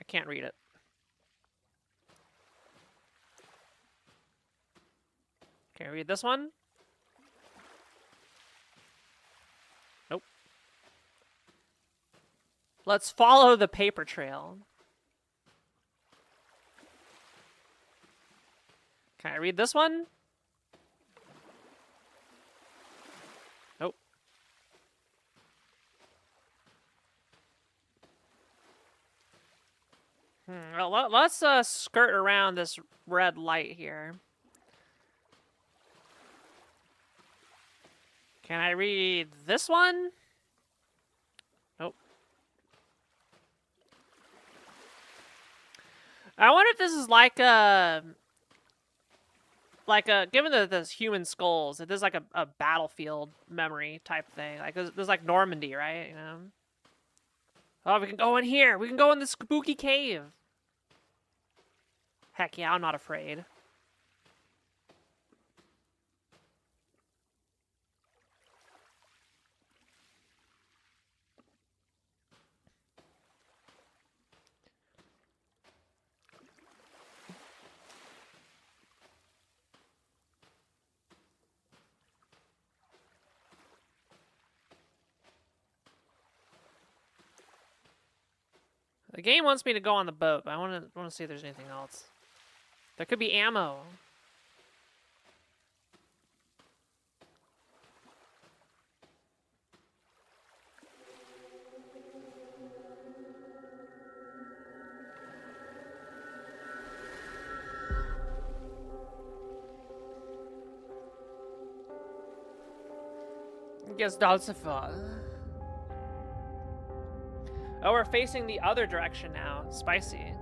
I can't read it. Can I read this one? Nope. Let's follow the paper trail. Can I read this one? Nope. Well, let's skirt around this red light here. Can I read this one? Nope. I wonder if this is like a given that there's human skulls, if there's like a battlefield memory type thing. Like there's like Normandy, right? You know. Oh, we can go in here. We can go in the spooky cave. Heck yeah, I'm not afraid. The game wants me to go on the boat, but I want to see if there's anything else. There could be ammo. Guess that's a fun. Oh, we're facing the other direction now. Spicy.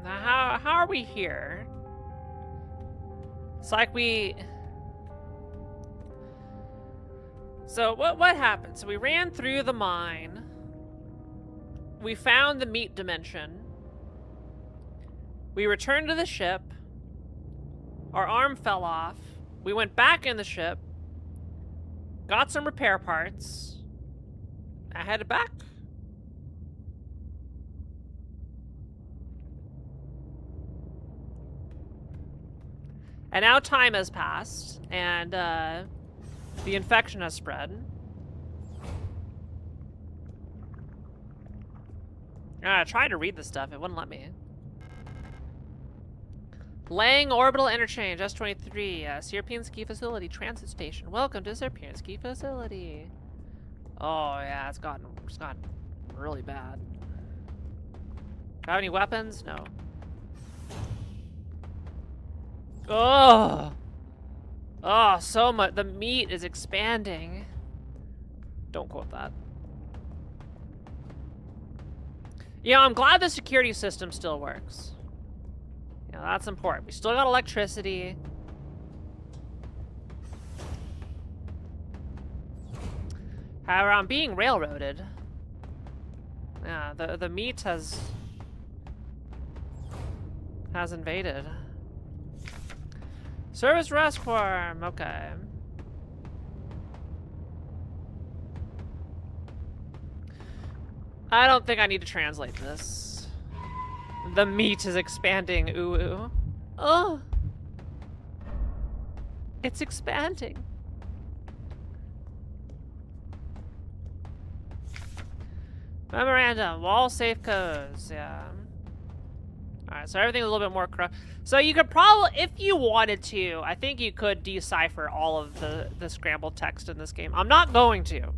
Now, how are we here? It's like we... So, what happened? So we ran through the mine. We found the meat dimension. We returned to the ship. Our arm fell off. We went back in the ship. Got some repair parts. I headed back. And now time has passed, and the infection has spread. I tried to read this stuff, it wouldn't let me. Lang Orbital Interchange, S23, Sierpinski Facility, Transit Station. Welcome to Sierpinski Facility. Oh yeah, it's gotten really bad. Got any weapons? No. Oh! Oh, so much. The meat is expanding. Don't quote that. Yeah, I'm glad the security system still works. Yeah, that's important. We still got electricity. However, I'm being railroaded. Yeah, the meat has invaded. Service rest form, okay. I don't think I need to translate this. The meat is expanding, ooh ooh. Oh! It's expanding. Memorandum, wall safe codes, yeah. Alright, so everything's a little bit more corrupt. So you could probably, if you wanted to, I think you could decipher all of the scrambled text in this game. I'm not going to.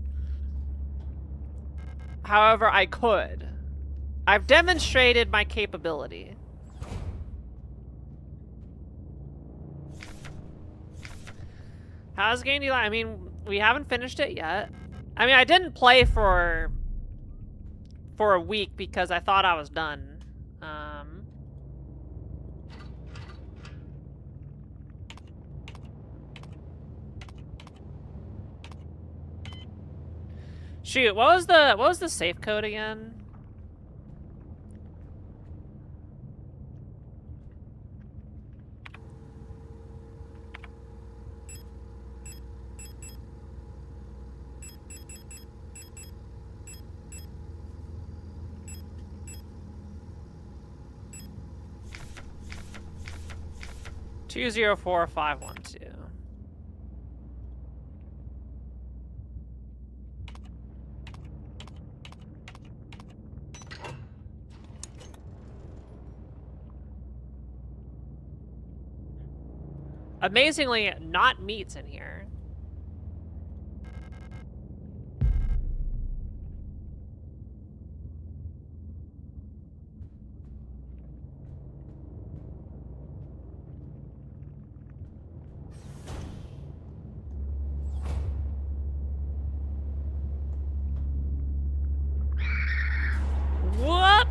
However, I could. I've demonstrated my capability. How's the game do you like? I mean, we haven't finished it yet. I mean, I didn't play for a week because I thought I was done. Shoot, what was the safe code again? Two 204-512. Amazingly, not meats in here. What?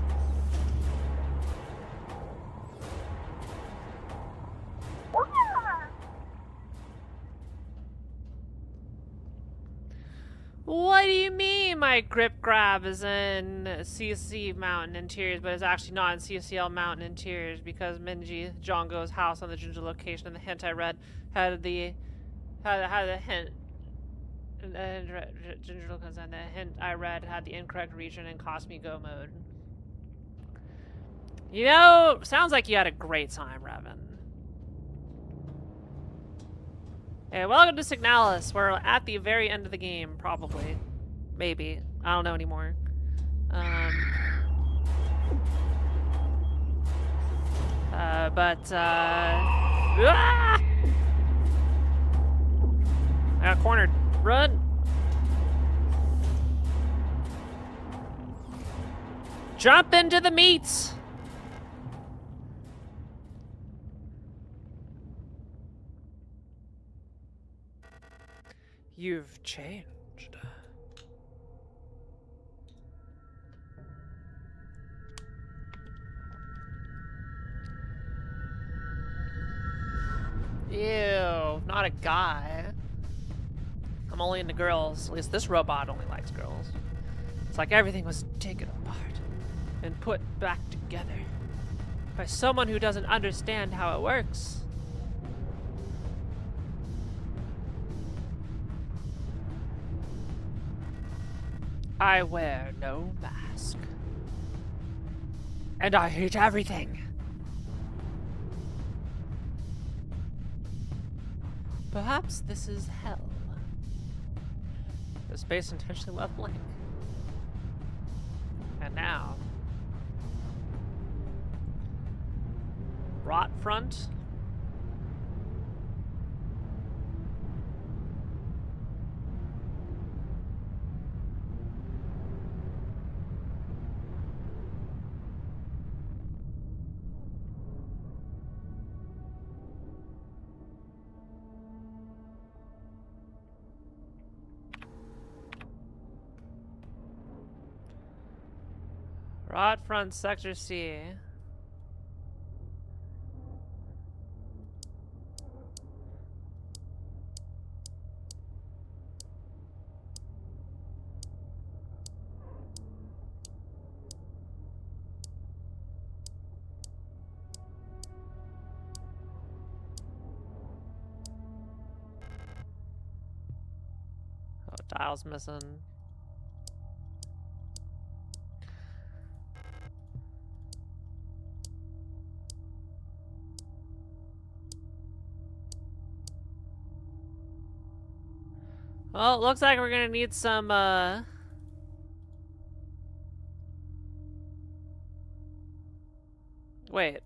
What do you mean my grip grab is in CC Mountain Interiors, but it's actually not in CCL Mountain Interiors because Minji Jongo's house on the Jinja location and the hint I read had the hint. Ginger and the hint I read had the incorrect region and cost me go mode. You know, sounds like you had a great time, Revan. Hey, welcome to Signalis. We're at the very end of the game, probably. Maybe. I don't know anymore. Ah! I got cornered. Run! Jump into the meats! You've changed. Ew, not a guy. I'm only into girls. At least this robot only likes girls. It's like everything was taken apart and put back together by someone who doesn't understand how it works. I wear no mask. And I hate everything. Perhaps this is hell. The space intentionally left blank. And now... Rot front. Rot front sector C. Oh, dial's missing. Well, it looks like we're gonna need some, Wait.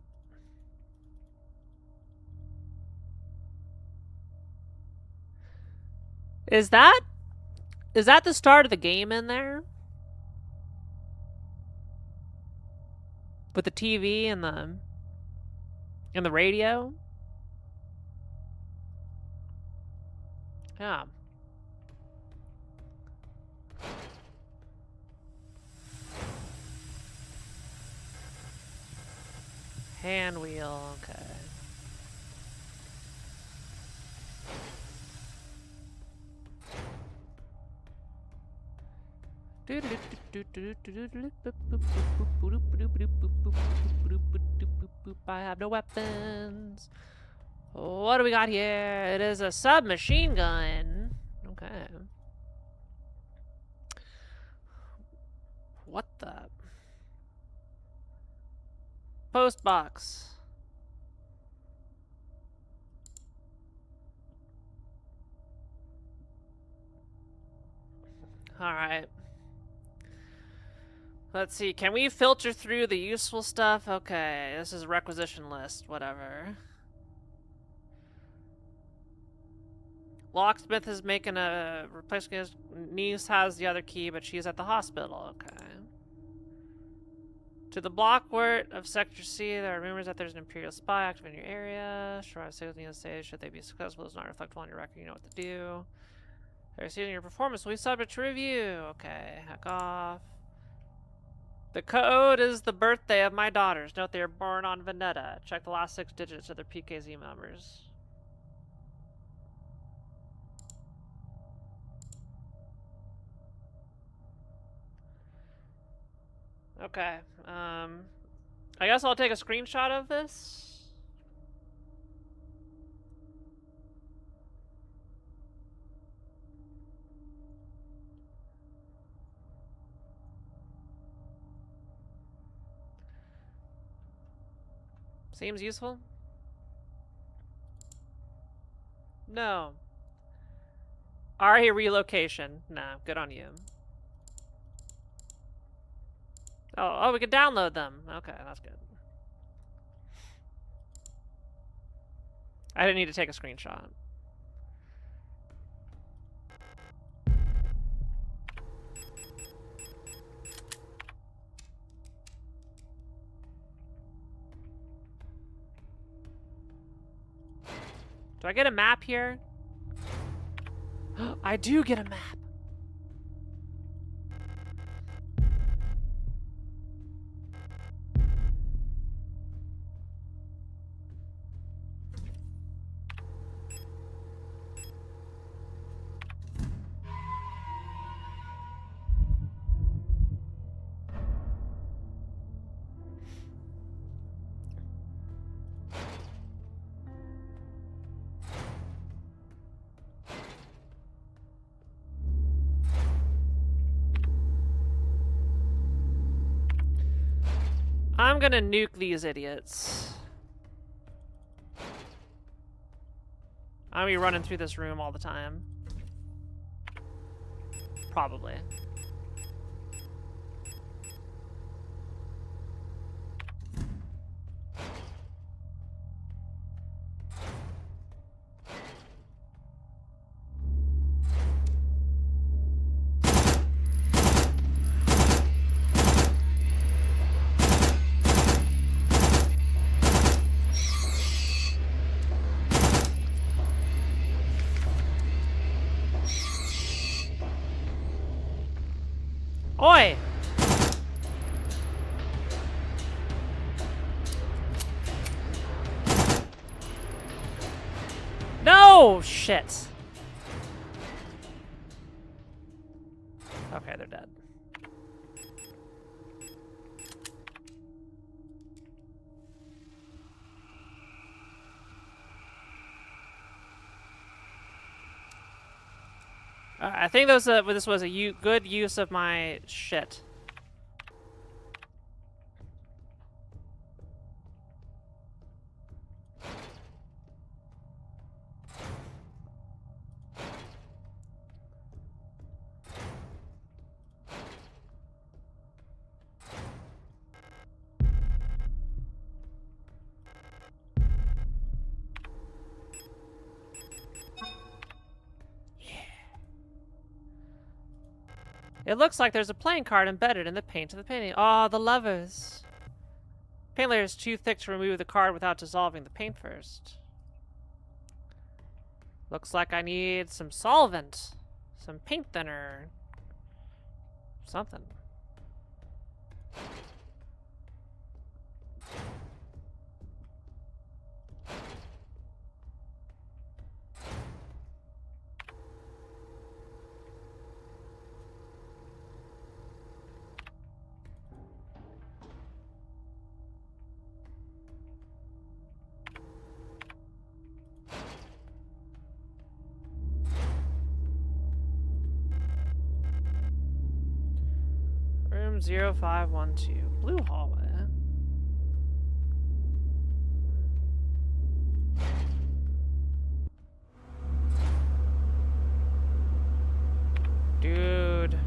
Is that the start of the game in there? With the TV and the radio? Yeah. Hand wheel, okay. I have no weapons. What do we got here? It is a submachine gun. Okay. What the? Post box. All right. Let's see. Can we filter through the useful stuff? Okay, this is a requisition list. Whatever. Locksmith is making a replacement. His niece has the other key, but she's at the hospital. Okay. To the blockwart of Sector C, there are rumors that there's an Imperial spy active in your area. Sure, I say to say, should they be successful, it's not reflectable on your record, you know what to do. They're seeing your performance will be subject to review. Okay, hack off. The code is the birthday of my daughters. Note they are born on Vendetta. Check the last 6 digits of their PKZ numbers. Okay, I guess I'll take a screenshot of this. Seems useful. No. RA relocation. Nah, good on you. Oh, we can download them. Okay, that's good. I didn't need to take a screenshot. Do I get a map here? I do get a map. I'm gonna nuke these idiots. I'm gonna be running through this room all the time. Probably. Oi! No! Shit. Okay, they're dead. I think this was a good use of my shit. It looks like there's a playing card embedded in the paint of the painting. Oh, the lovers. Paint layer is too thick to remove the card without dissolving the paint first. Looks like I need some solvent. Some paint thinner. Something. Room 0512. Blue hallway. Dude.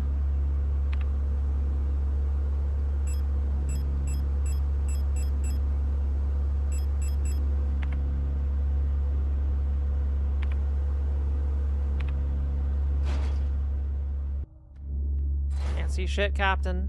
Can't see shit, Captain.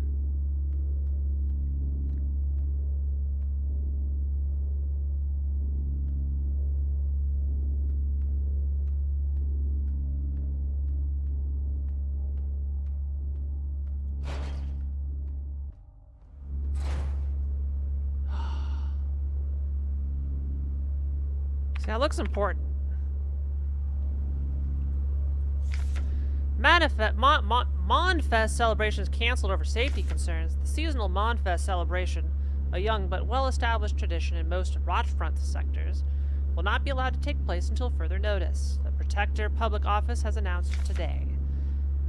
See, that looks important. Monfest celebrations canceled over safety concerns. The seasonal Monfest celebration, a young but well-established tradition in most Rotfront sectors, will not be allowed to take place until further notice. The Protector Public Office has announced today.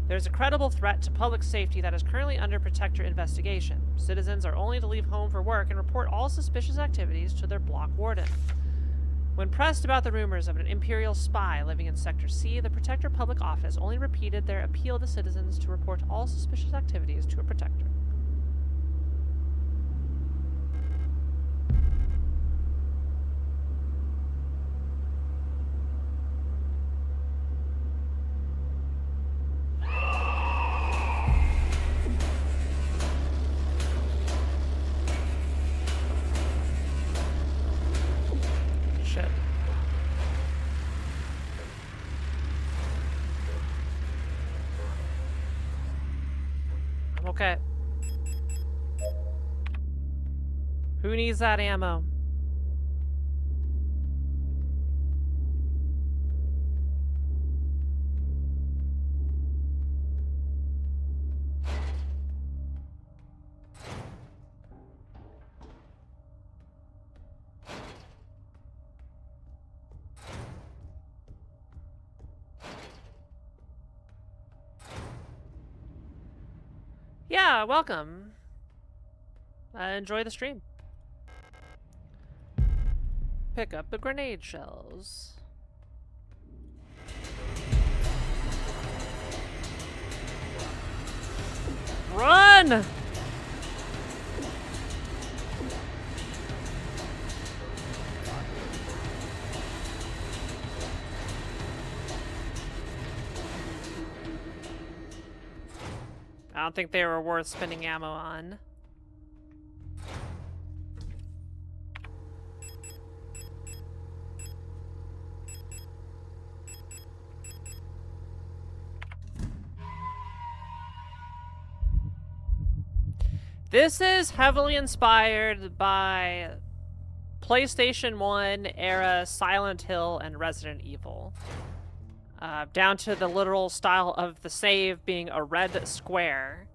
There is a credible threat to public safety that is currently under Protector investigation. Citizens are only to leave home for work and report all suspicious activities to their block warden. When pressed about the rumors of an Imperial spy living in Sector C, the Protector Public Office only repeated their appeal to citizens to report all suspicious activities to a Protector. Shit. I'm okay. Who needs that ammo? Yeah, welcome. Enjoy the stream. Pick up the grenade shells. Run! I don't think they were worth spending ammo on. This is heavily inspired by PlayStation 1 era Silent Hill and Resident Evil. Down to the literal style of the save being a red square.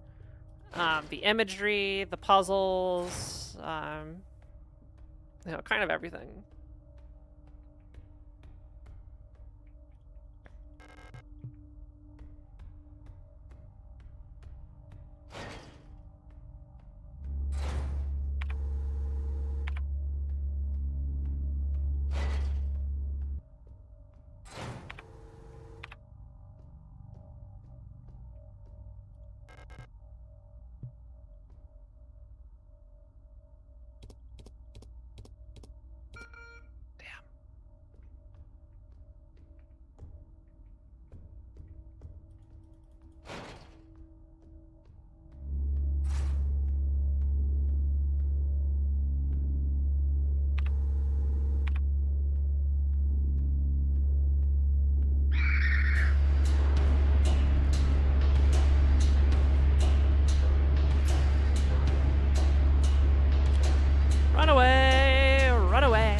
The imagery, the puzzles, you know, kind of everything. Run away! Run away!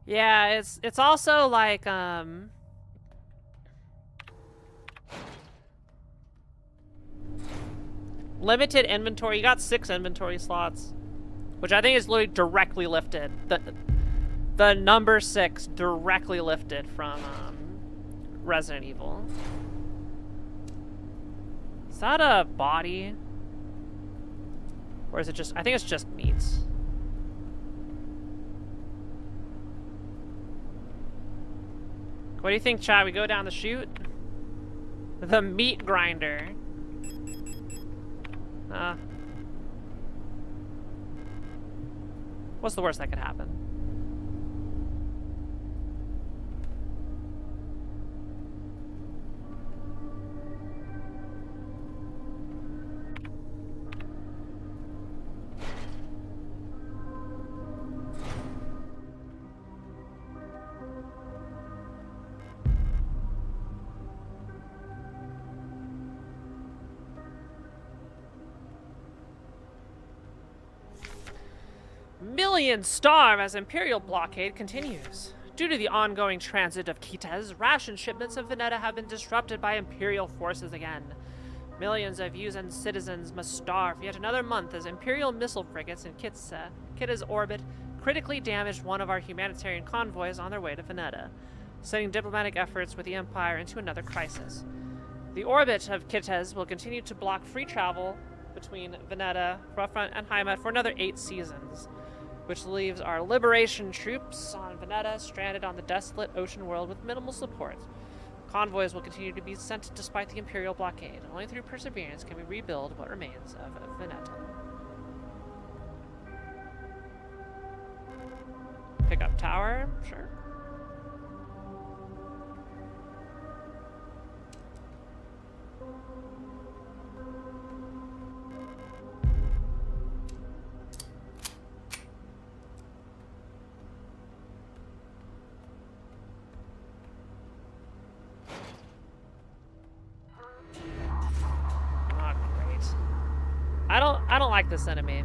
Yeah, it's also like limited inventory. You got 6 inventory slots, which I think is literally directly lifted. The number 6 directly lifted from Resident Evil. Is that a body? Or is it just, I think it's just meats. What do you think, chat? We go down the chute? The meat grinder. What's the worst that could happen? Millions starve as Imperial blockade continues. Due to the ongoing transit of Kitez, ration shipments of Veneta have been disrupted by Imperial forces again. Millions of Yuuzhan citizens must starve for yet another month as Imperial missile frigates in Kitez orbit critically damaged one of our humanitarian convoys on their way to Veneta, sending diplomatic efforts with the Empire into another crisis. The orbit of Kitez will continue to block free travel between Veneta, Roughfront, and Heimat for another 8 seasons, which leaves our liberation troops on Veneta stranded on the desolate ocean world with minimal support. Convoys will continue to be sent despite the Imperial blockade. Only through perseverance can we rebuild what remains of Veneta. Pick up tower, sure. I don't like this enemy.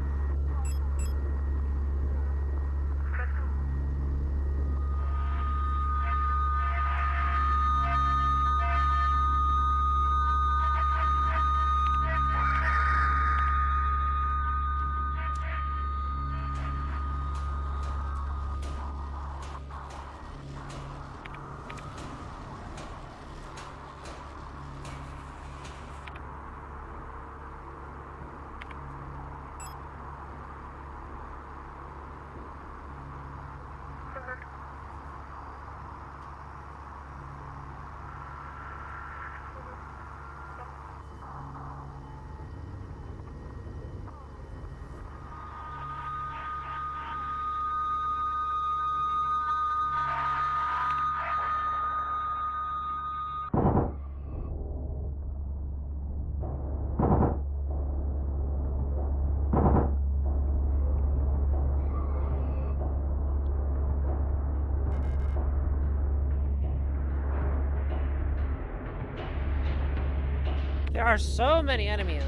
There are so many enemies.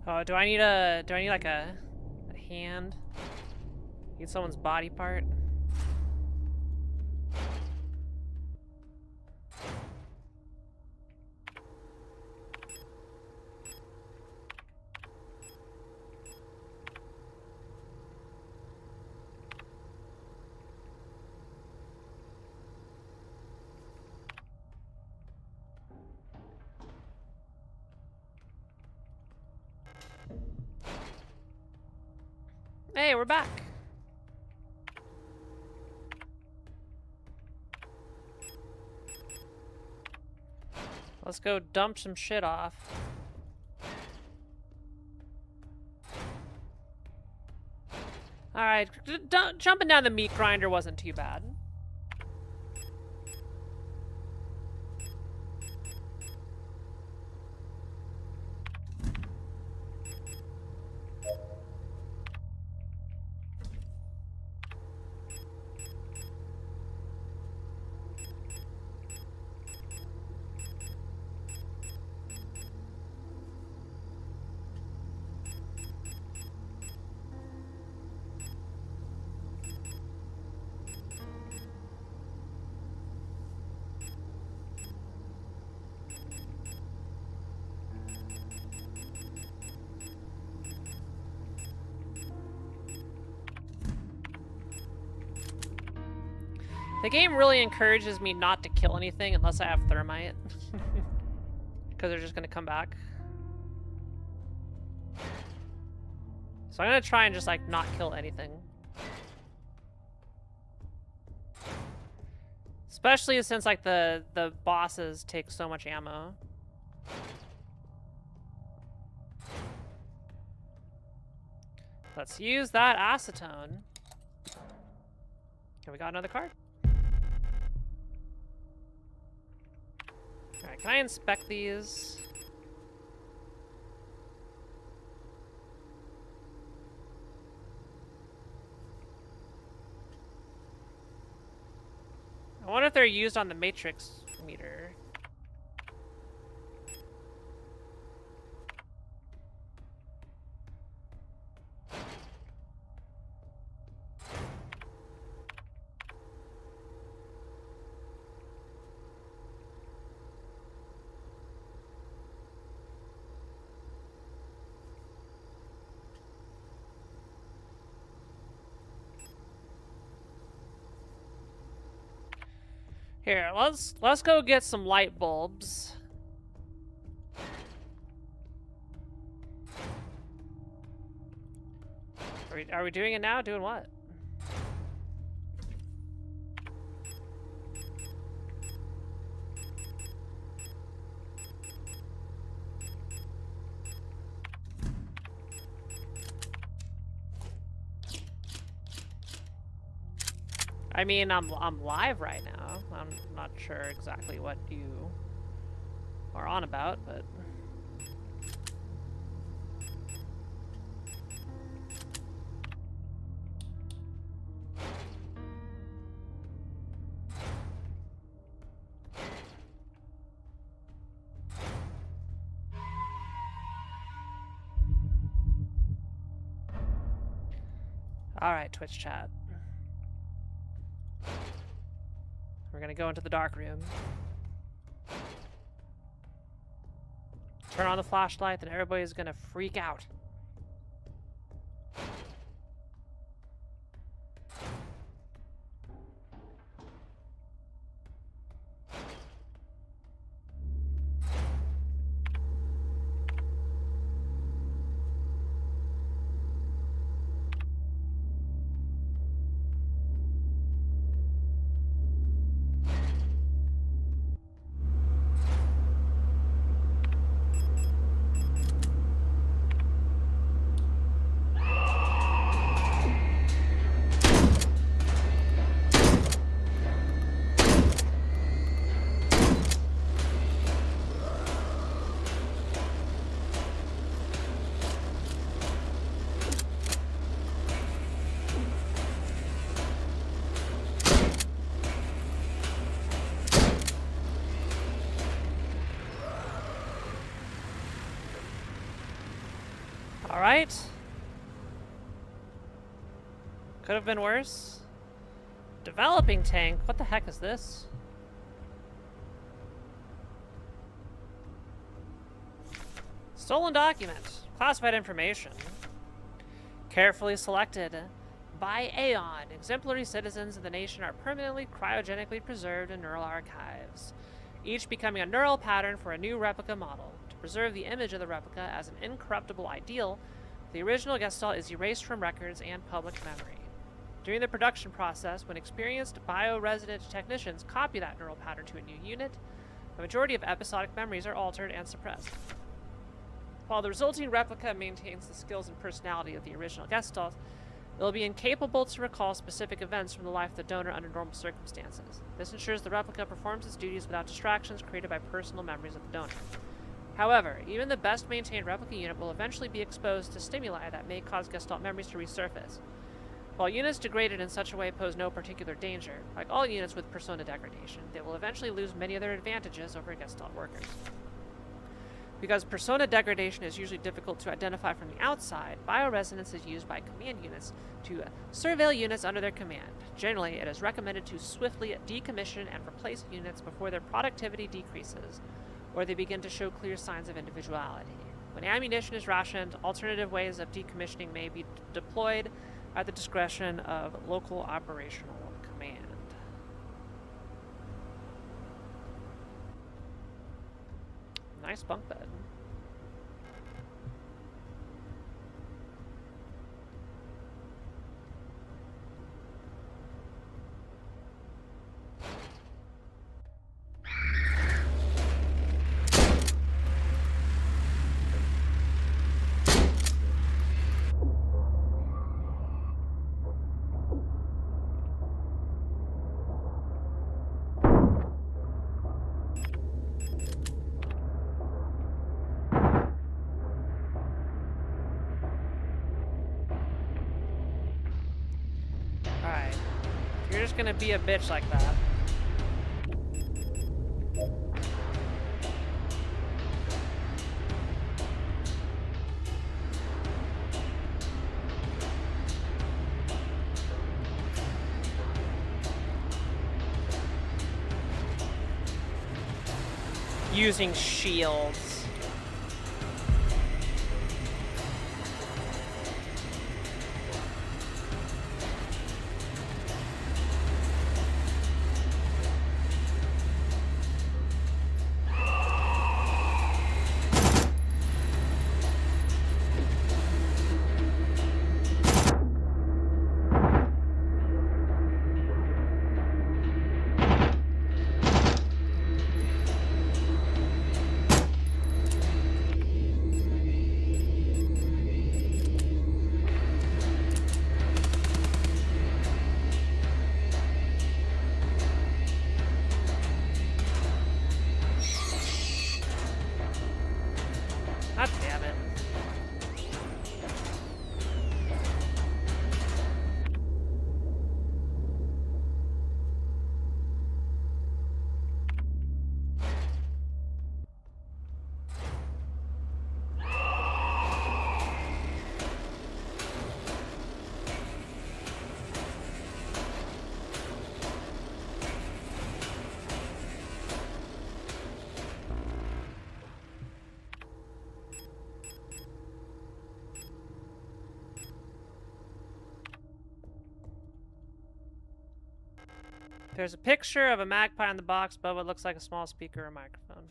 Oh, do I need like a hand? Need someone's body part? Hey, we're back. Let's go dump some shit off. Alright, jumping down the meat grinder wasn't too bad. The game really encourages me not to kill anything unless I have thermite. Because they're just going to come back. So I'm going to try and just, like, not kill anything. Especially since, like, the bosses take so much ammo. Let's use that acetone. Okay, we got another card. Alright, can I inspect these? I wonder if they're used on the matrix meter. Here, let's go get some light bulbs. Are we doing it now? Doing what? I mean, I'm live right now. I'm not sure exactly what you are on about, but... Alright, Twitch chat. We're gonna go into the dark room. Turn on the flashlight, and everybody's gonna freak out. All right. Could have been worse. Developing tank. What the heck is this? Stolen document. Classified information. Carefully selected. By Aeon, exemplary citizens of the nation are permanently cryogenically preserved in neural archives, each becoming a neural pattern for a new replica model. To preserve the image of the replica as an incorruptible ideal, the original Gestalt is erased from records and public memory. During the production process, when experienced bioresident technicians copy that neural pattern to a new unit, the majority of episodic memories are altered and suppressed. While the resulting replica maintains the skills and personality of the original Gestalt, it will be incapable to recall specific events from the life of the donor under normal circumstances. This ensures the replica performs its duties without distractions created by personal memories of the donor. However, even the best maintained replica unit will eventually be exposed to stimuli that may cause Gestalt memories to resurface. While units degraded in such a way pose no particular danger, like all units with persona degradation, they will eventually lose many of their advantages over Gestalt workers. Because persona degradation is usually difficult to identify from the outside, bioresonance is used by command units to surveil units under their command. Generally, it is recommended to swiftly decommission and replace units before their productivity decreases, or they begin to show clear signs of individuality. When ammunition is rationed, alternative ways of decommissioning may be deployed at the discretion of local operational command. Nice bunk bed. Alright. You're just gonna be a bitch like that. Using shields. God damn it. There's a picture of a magpie on the box above what looks like a small speaker or microphone.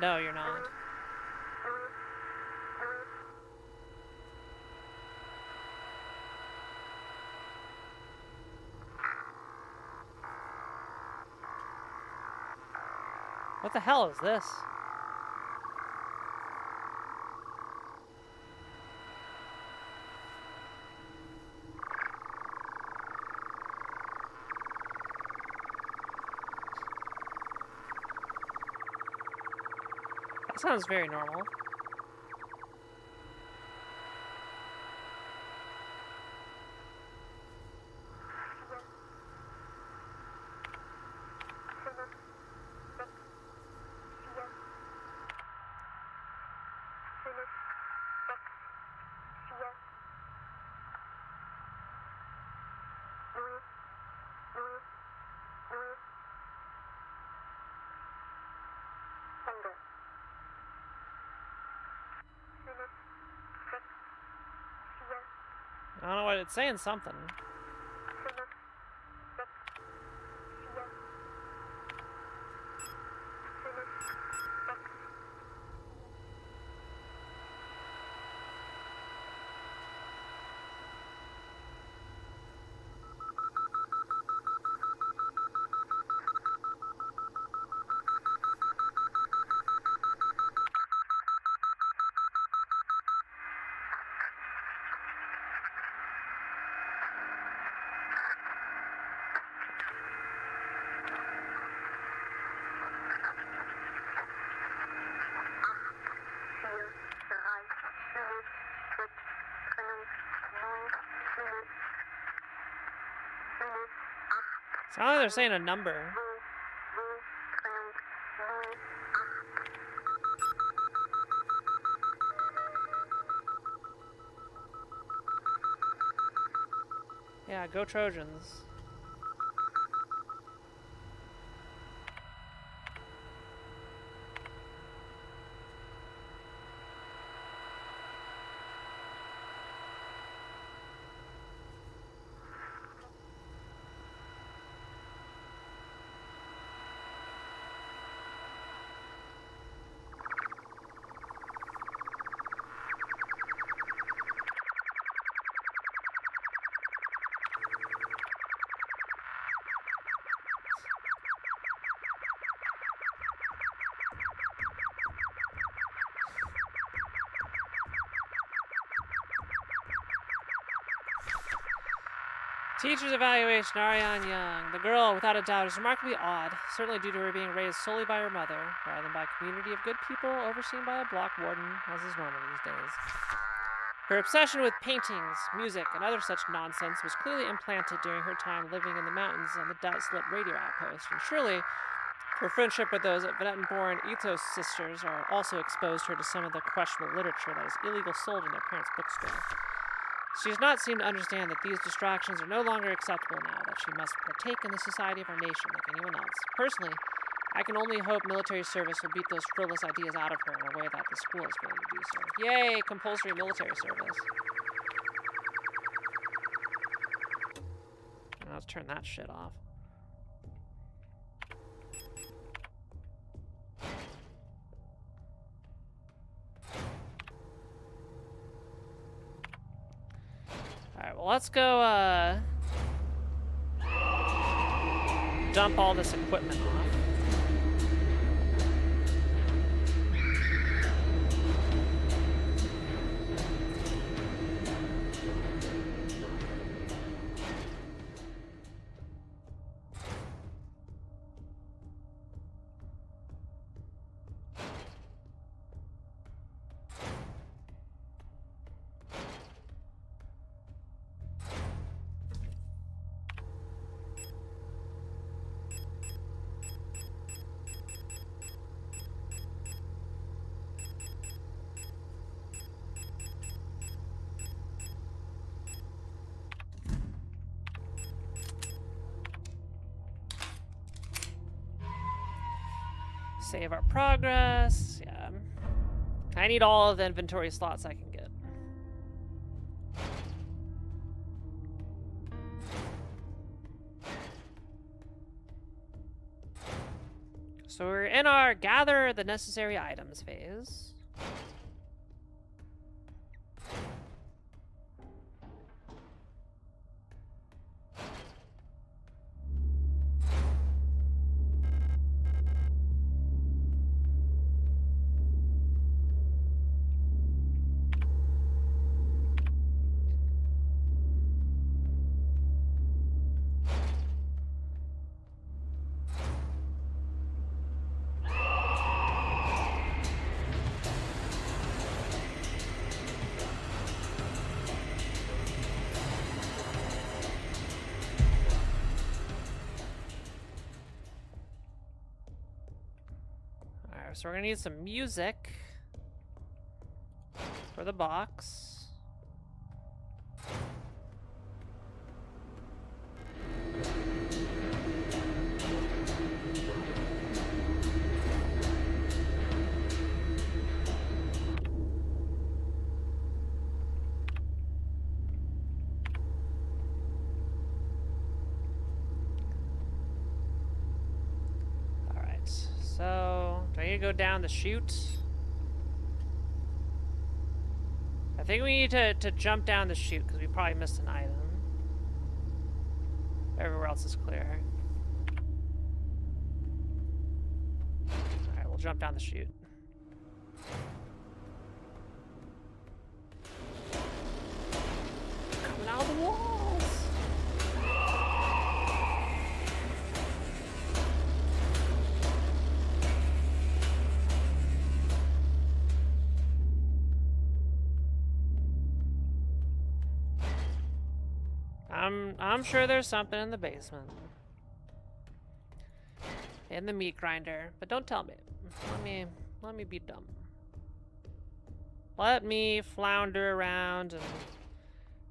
No, you're not. What the hell is this? That sounds very normal. I don't know what it's saying, something. Sounds like they're saying a number. Yeah, go Trojans. Teacher's evaluation, Ariane Young. The girl, without a doubt, is remarkably odd, certainly due to her being raised solely by her mother, rather than by a community of good people overseen by a block warden, as is normal these days. Her obsession with paintings, music, and other such nonsense was clearly implanted during her time living in the mountains on the desolate radio outpost, and surely her friendship with those Venetan-born ethos sisters are also exposed her to some of the questionable literature that is illegal sold in their parents' bookstore. She does not seem to understand that these distractions are no longer acceptable now, that she must partake in the society of our nation like anyone else. Personally, I can only hope military service will beat those frivolous ideas out of her in a way that the school is willing to do so. Yay, compulsory military service. Let's turn that shit off. Alright, well, let's go, dump all this equipment off. Save our progress. Yeah. I need all of the inventory slots I can get. So we're in our gather the necessary items phase. So we're gonna need some music for the box. So, do I need to go down the chute? I think we need to jump down the chute because we probably missed an item. Everywhere else is clear. Alright, we'll jump down the chute. Coming out of the walls! I'm sure there's something in the basement. In the meat grinder. But don't tell me. Let me be dumb. Let me flounder around and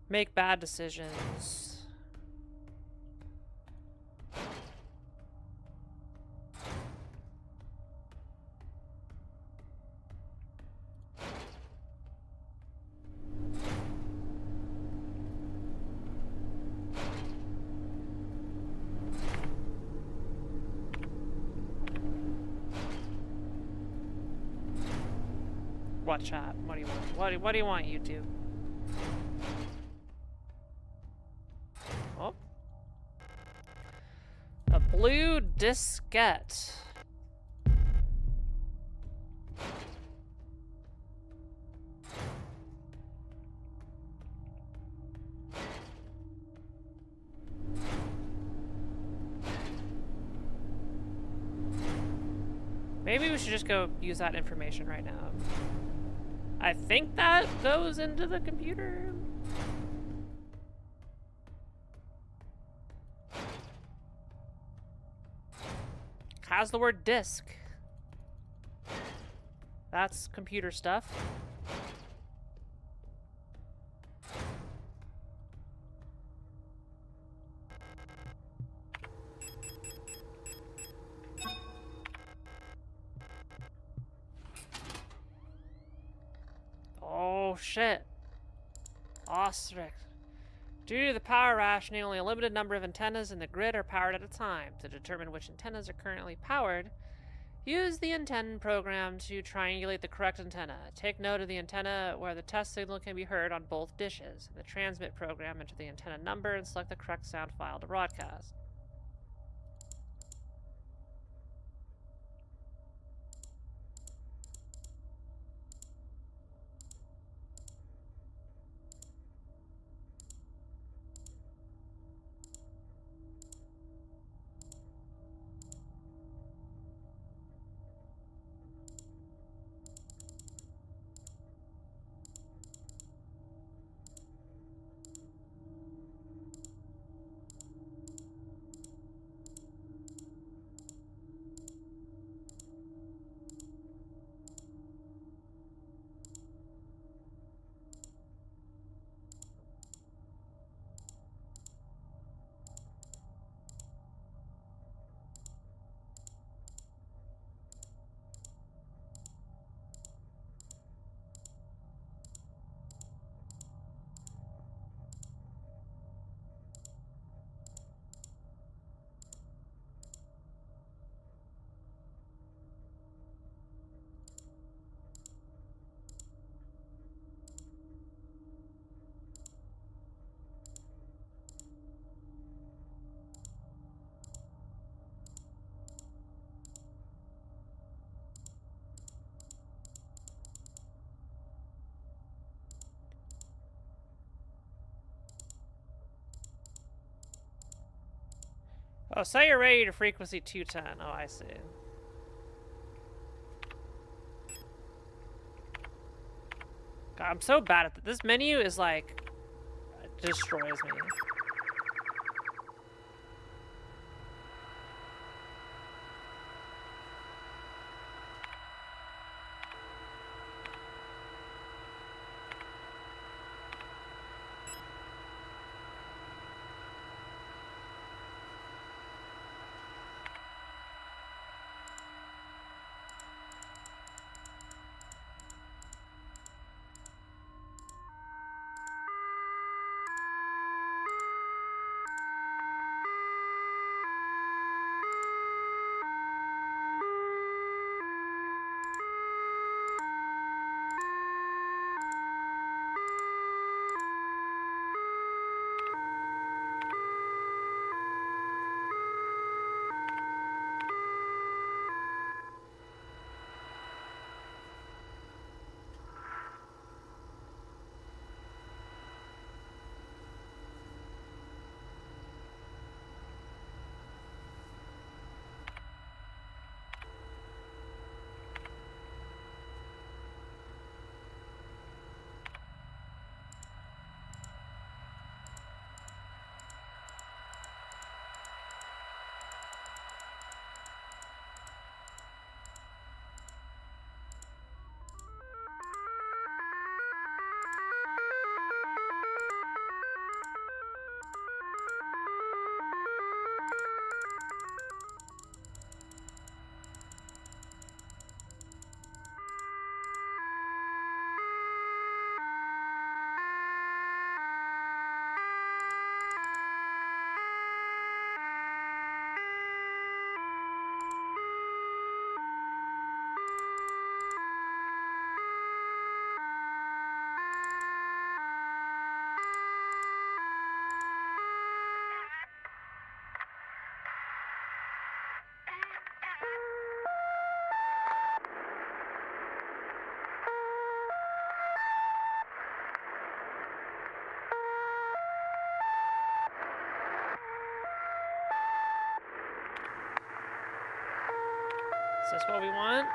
make bad decisions. What, chat? What do you want? What do you want, YouTube? Oh. A blue diskette. Maybe we should just go use that information right now. I think that goes into the computer. Has the word disk. That's computer stuff. Oh shit. Ostrich. Due to the power rationing, only a limited number of antennas in the grid are powered at a time. To determine which antennas are currently powered, use the antenna program to triangulate the correct antenna. Take note of the antenna where the test signal can be heard on both dishes. In the transmit program, enter the antenna number and select the correct sound file to broadcast. Oh, set your radio to frequency 210. Oh, I see. God, I'm so bad at this menu is like, it destroys me. Is this what we want?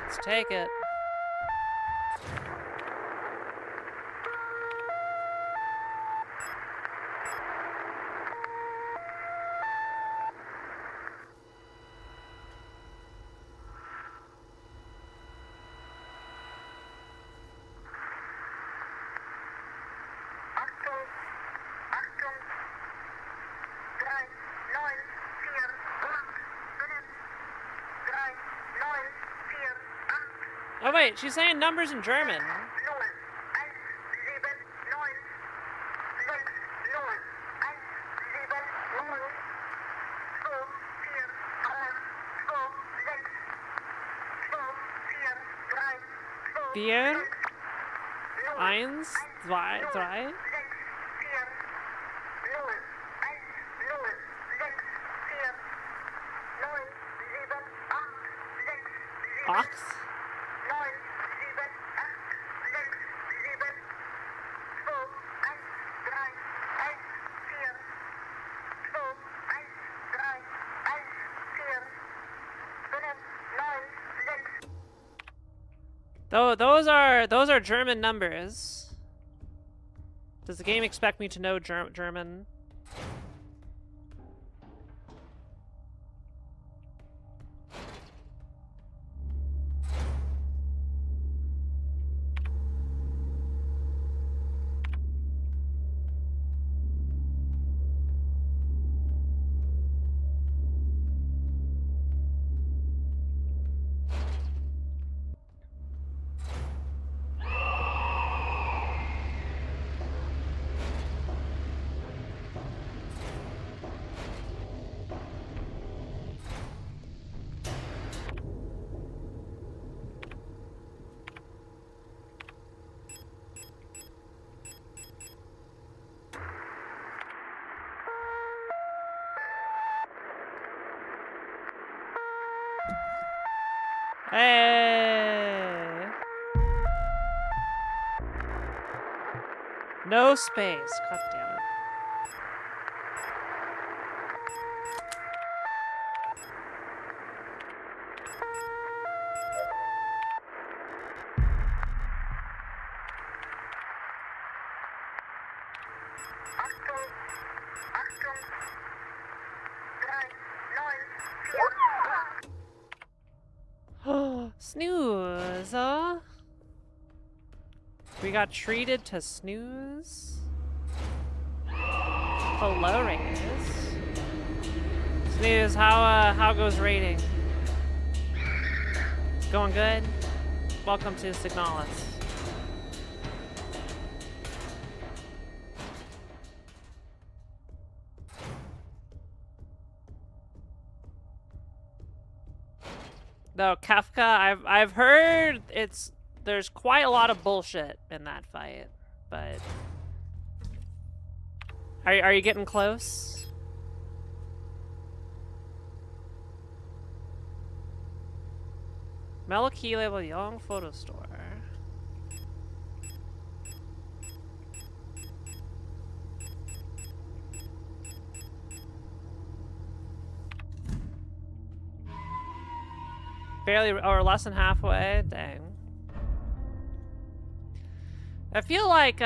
Let's take it. Oh wait, she's saying numbers in German. Vier, eins, zwei, drei. Acht. Those are German numbers. Does the game expect me to know German? Hey! No space. God damn it. Snooze, huh? We got treated to snooze. Hilarious. Snooze, how goes rating? Going good? Welcome to Signalis. Though Kafka, I've heard there's quite a lot of bullshit in that fight, but are you getting close? Melody label Young Photo Store. Barely, or less than halfway. Dang. I feel like,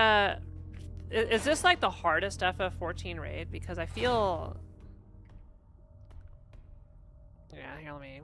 is this like the hardest FF14 raid? Because I feel... Yeah, here, let me...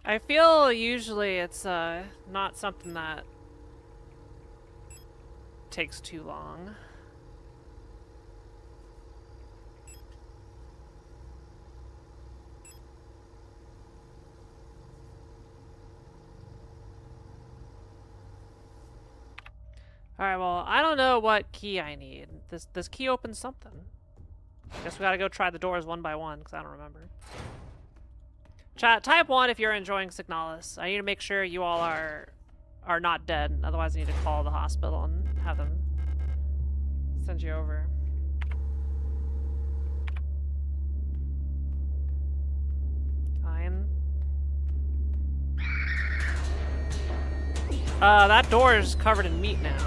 I feel usually it's not something that takes too long. Alright, well, I don't know what key I need. This key opens something. Guess we gotta go try the doors one by one, because I don't remember. Chat, type 1 if you're enjoying Signalis. I need to make sure you all are not dead. Otherwise, I need to call the hospital and have them send you over. Fine. That door is covered in meat now.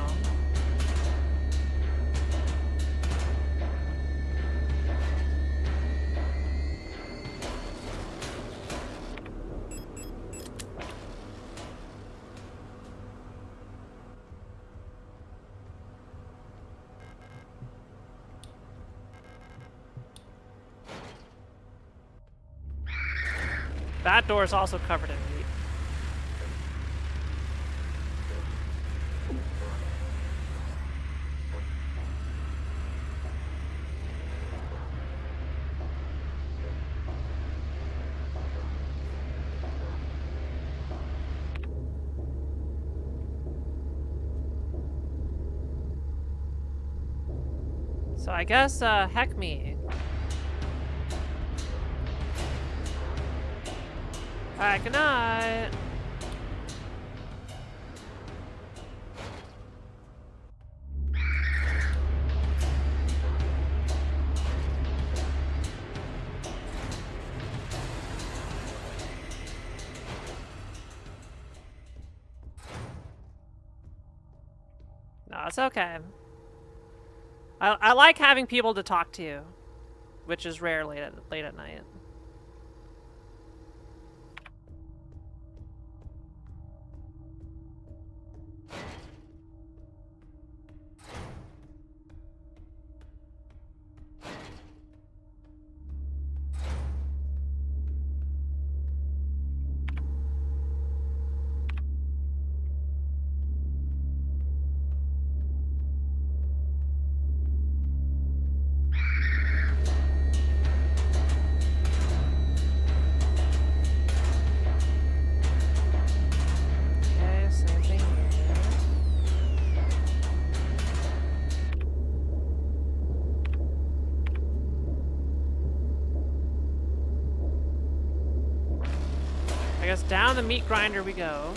That door is also covered in meat. So I guess, heck me. Alright, good night. No, it's okay. I like having people to talk to, which is rare late at night. guess down the meat grinder we go.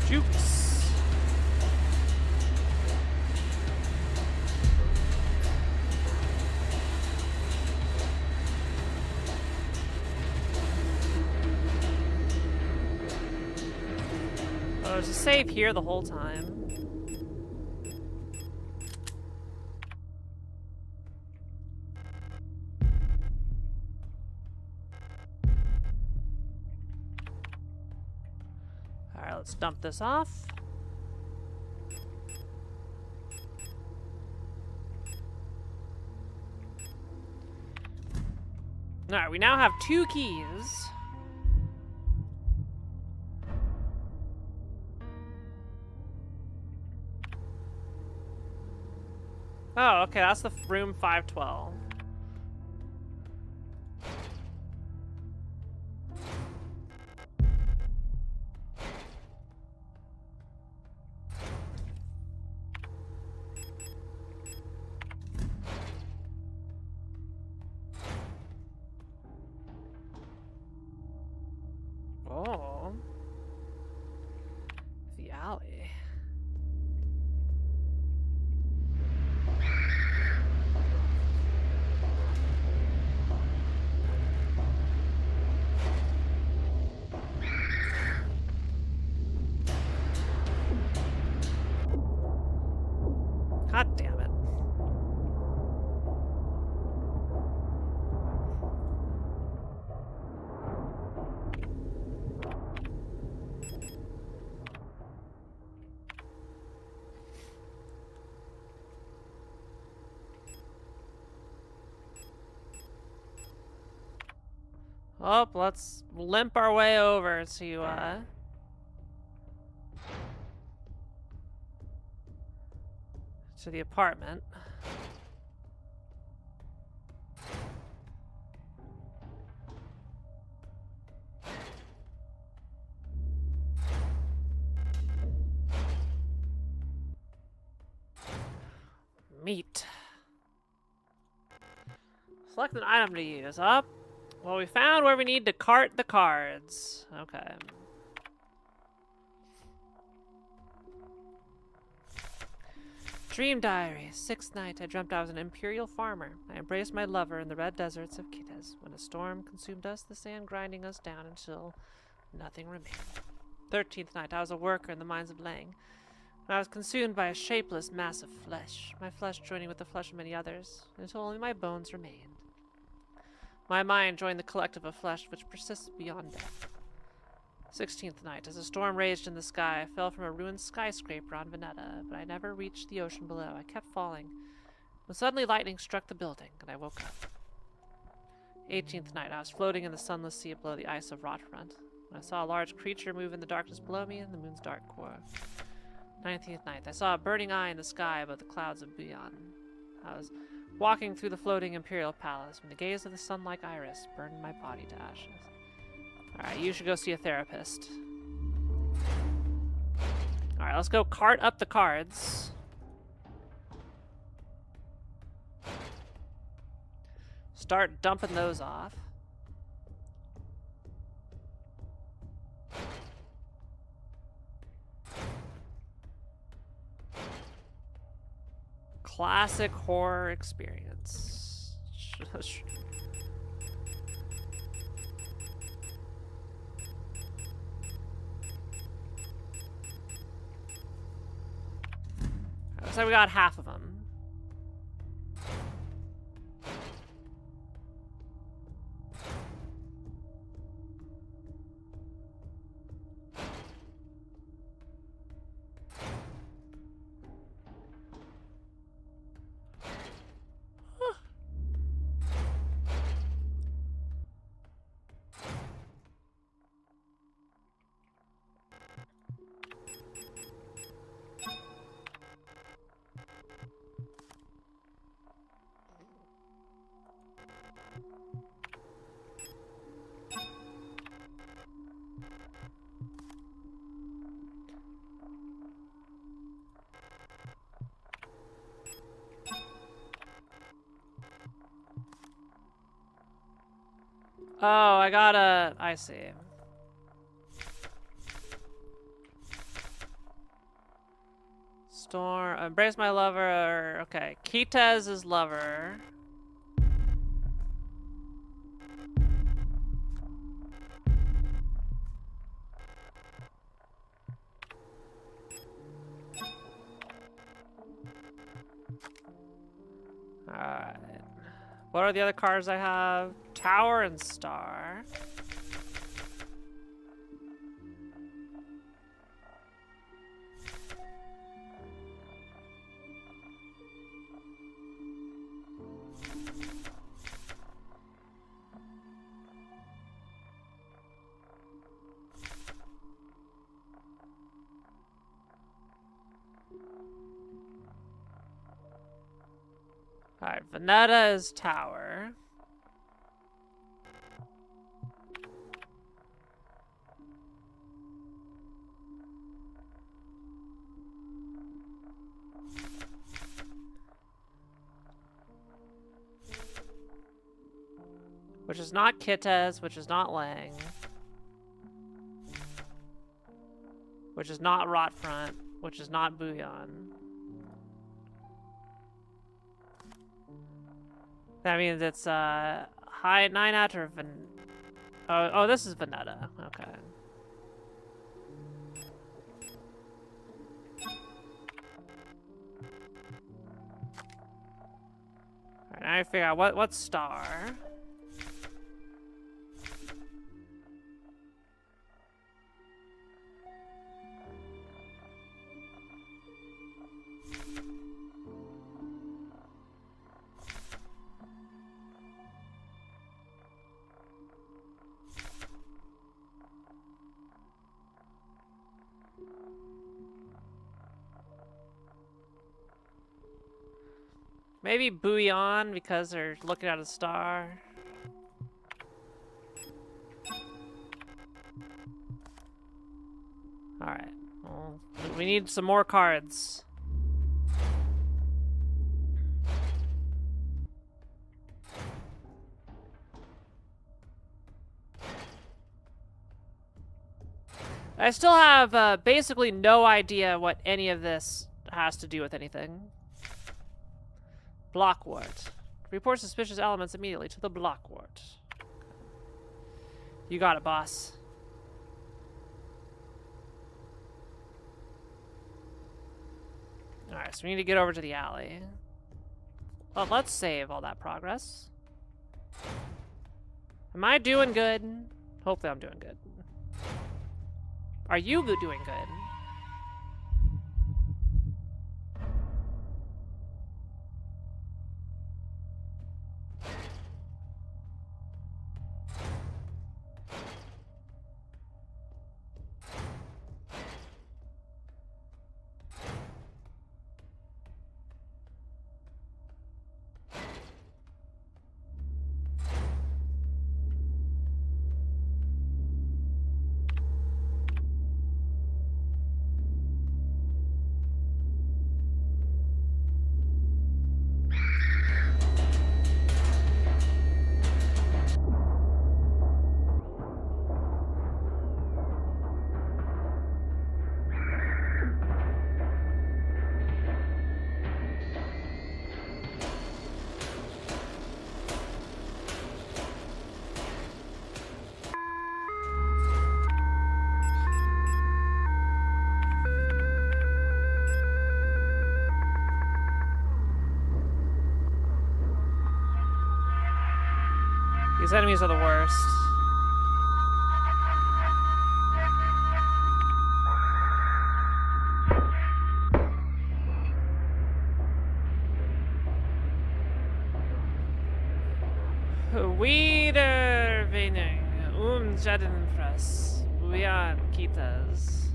Jukes. Oh, there's a save here the whole time. Alright, let's dump this off. Alright, we now have 2 keys. Oh, okay, that's the room 512. Oh. The alley. God damn it. Oh, let's limp our way over to the apartment. Meat. Select an item to use. Up. Well, we found where we need to cart the cards. Okay. Dream diary. 6th night, I dreamt I was an imperial farmer. I embraced my lover in the red deserts of Kitez. When a storm consumed us, the sand grinding us down until nothing remained. 13th night, I was a worker in the mines of Lang. I was consumed by a shapeless mass of flesh, my flesh joining with the flesh of many others, until only my bones remained. My mind joined the collective of flesh which persists beyond death. 16th night, as a storm raged in the sky, I fell from a ruined skyscraper on Veneta, but I never reached the ocean below. I kept falling, when suddenly lightning struck the building, and I woke up. 18th night, I was floating in the sunless sea below the ice of Rotfront, when I saw a large creature move in the darkness below me in the moon's dark core. 19th night, I saw a burning eye in the sky above the clouds of Buyan. I was walking through the floating imperial palace when the gaze of the sun-like iris burned my body to ashes. Alright, you should go see a therapist. Alright, let's go cart up the cards. Start dumping those off. Classic horror experience. Looks like we got half of them. Oh, I see. Storm, embrace my lover. Okay, Kitez is lover. Alright. What are the other cards I have? Tower and Star. Alright, Veneta is Tower. Which is not Kitez, which is not Lang. Which is not Rotfront, which is not Bouillon. That means it's high 9 out or oh, this is Veneta. Okay. Alright, now I figure out what's Star. Maybe Bouillon because they're looking at a star. Alright. Well, we need some more cards. I still have basically no idea what any of this has to do with anything. Block wart. Report suspicious elements immediately to the block wart. You got it, boss. Alright, so we need to get over to the alley. Well, let's save all that progress. Am I doing good? Hopefully I'm doing good. Are you doing good? These enemies are the worst. Wiedervening, Jadenfras, Buyan Kitas.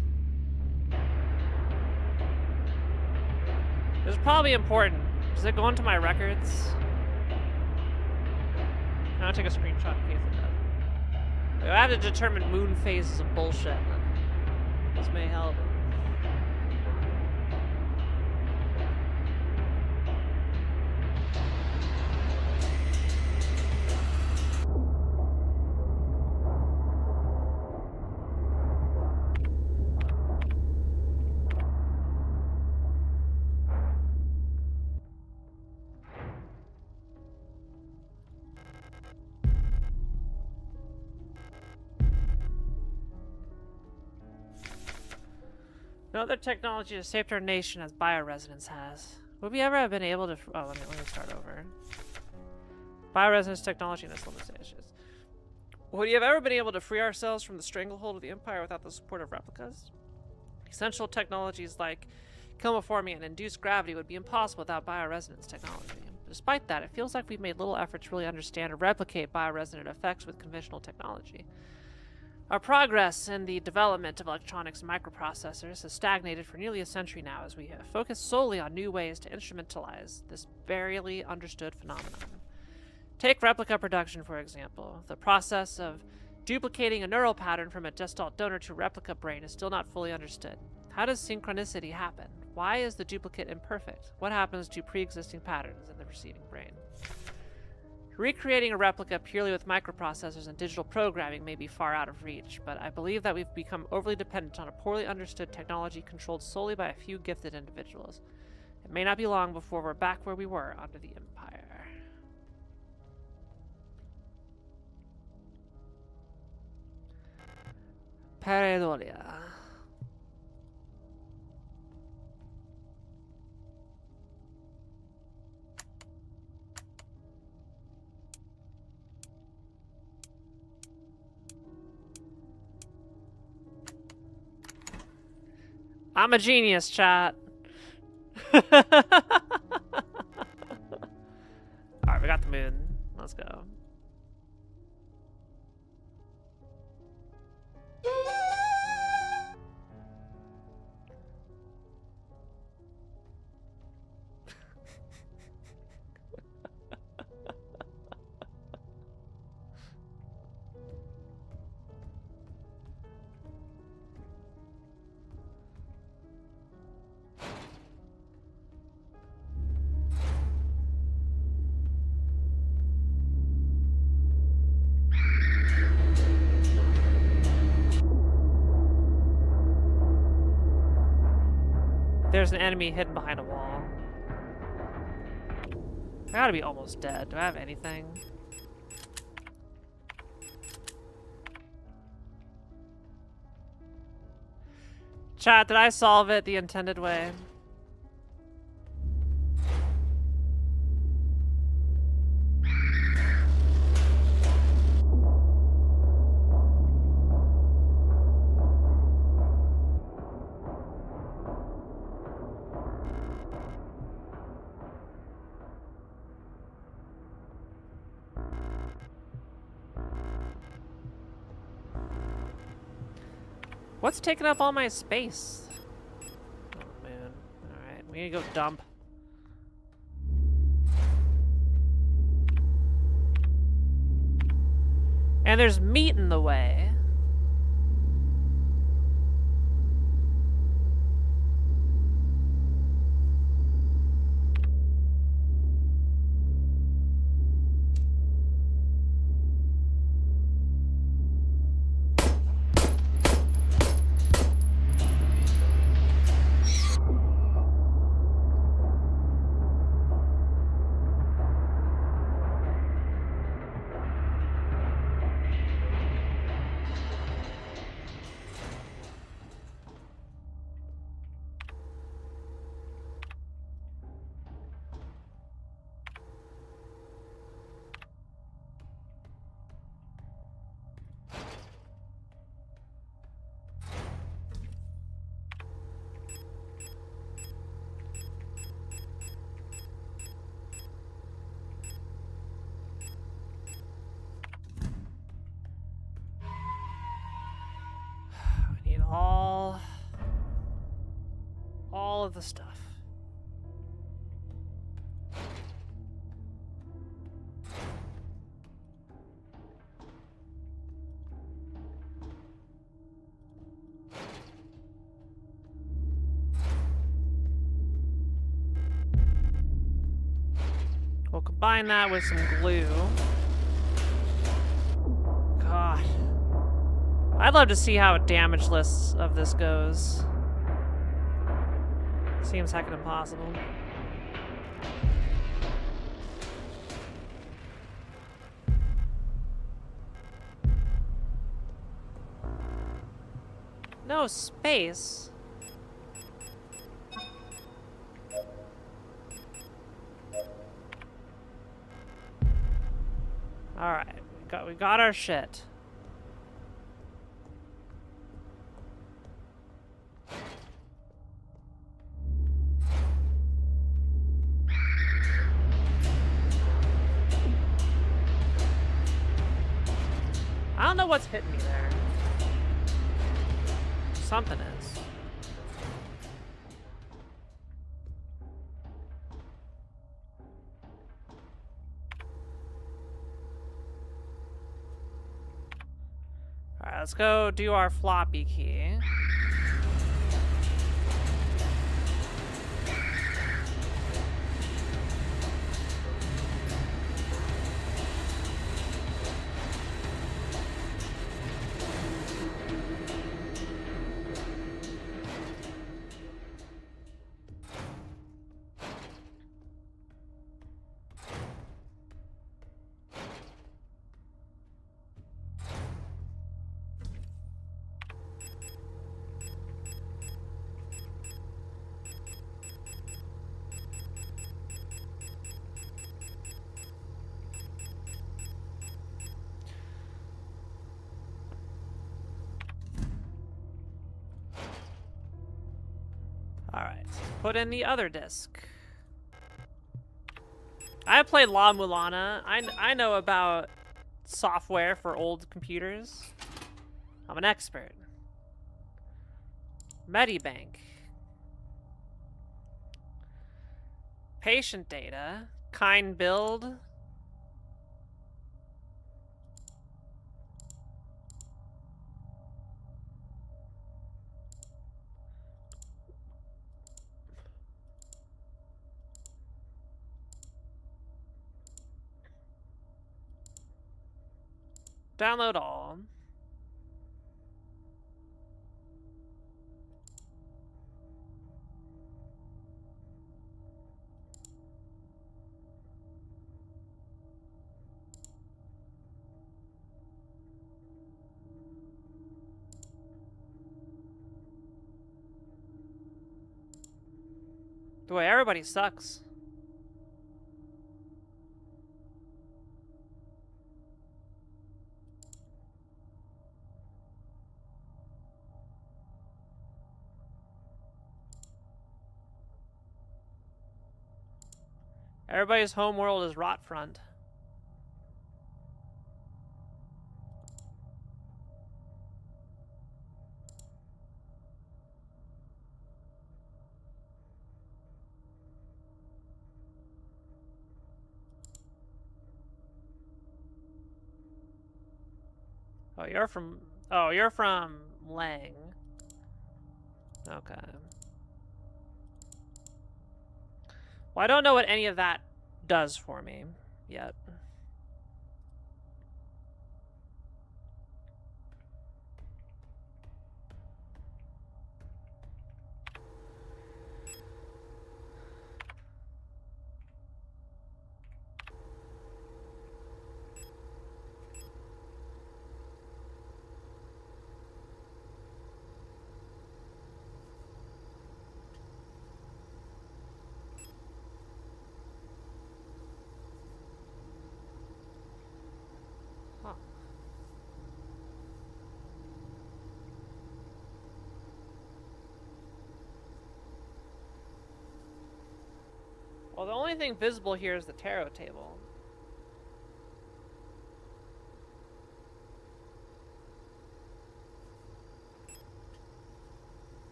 This is probably important. Does it go into my records? I'll take a screenshot in case it does. I had to determine moon phases of bullshit. This may help. No other technology has shaped our nation as bioresonance has. Would we ever have been able to... Oh, let me start over. Bioresonance technology and its limitations. Would we have ever been able to free ourselves from the stranglehold of the Empire without the support of replicas? Essential technologies like chromoforming and induced gravity would be impossible without bioresonance technology. Despite that, it feels like we've made little effort to really understand or replicate bioresonant effects with conventional technology. Our progress in the development of electronics and microprocessors has stagnated for nearly a century now as we have focused solely on new ways to instrumentalize this barely understood phenomenon. Take replica production, for example. The process of duplicating a neural pattern from a gestalt donor to replica brain is still not fully understood. How does synchronicity happen? Why is the duplicate imperfect? What happens to pre-existing patterns in the receiving brain? Recreating a replica purely with microprocessors and digital programming may be far out of reach, but I believe that we've become overly dependent on a poorly understood technology controlled solely by a few gifted individuals. It may not be long before we're back where we were under the Empire. Pareidolia. I'm a genius, chat. Alright, we got the moon. Let's go. There's an enemy hidden behind a wall. I gotta be almost dead. Do I have anything? Chat, did I solve it the intended way? What's taking up all my space? Oh man. Alright, we need to go dump. And there's meat in the way. of the stuff. We'll combine that with some glue. God. I'd love to see how a damage list of this goes. Seems heckin' impossible. No space. All right, we got our shit. I don't know what's hitting me there. Something is. Alright, let's go do our floppy key. Alright, put in the other disc. I played La Mulana. I know about software for old computers. I'm an expert. Medibank. Patient data. Kind build. Download all. Boy, everybody sucks. Everybody's home world is Rotfront. Oh, you're from Lang. Okay. Well, I don't know what any of that does for me yet. Well, the only thing visible here is the tarot table.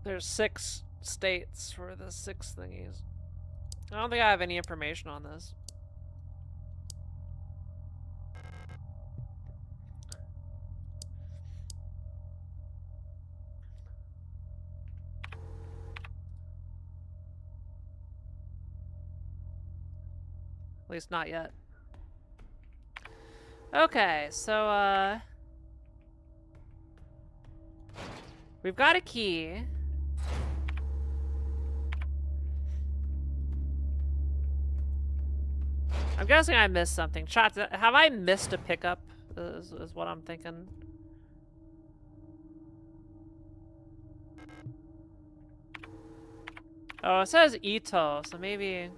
There's 6 states for the 6 thingies. I don't think I have any information on this. At least not yet. Okay, so, we've got a key. I'm guessing I missed something. Chat, have I missed a pickup? Is what I'm thinking. Oh, it says Ito, so maybe...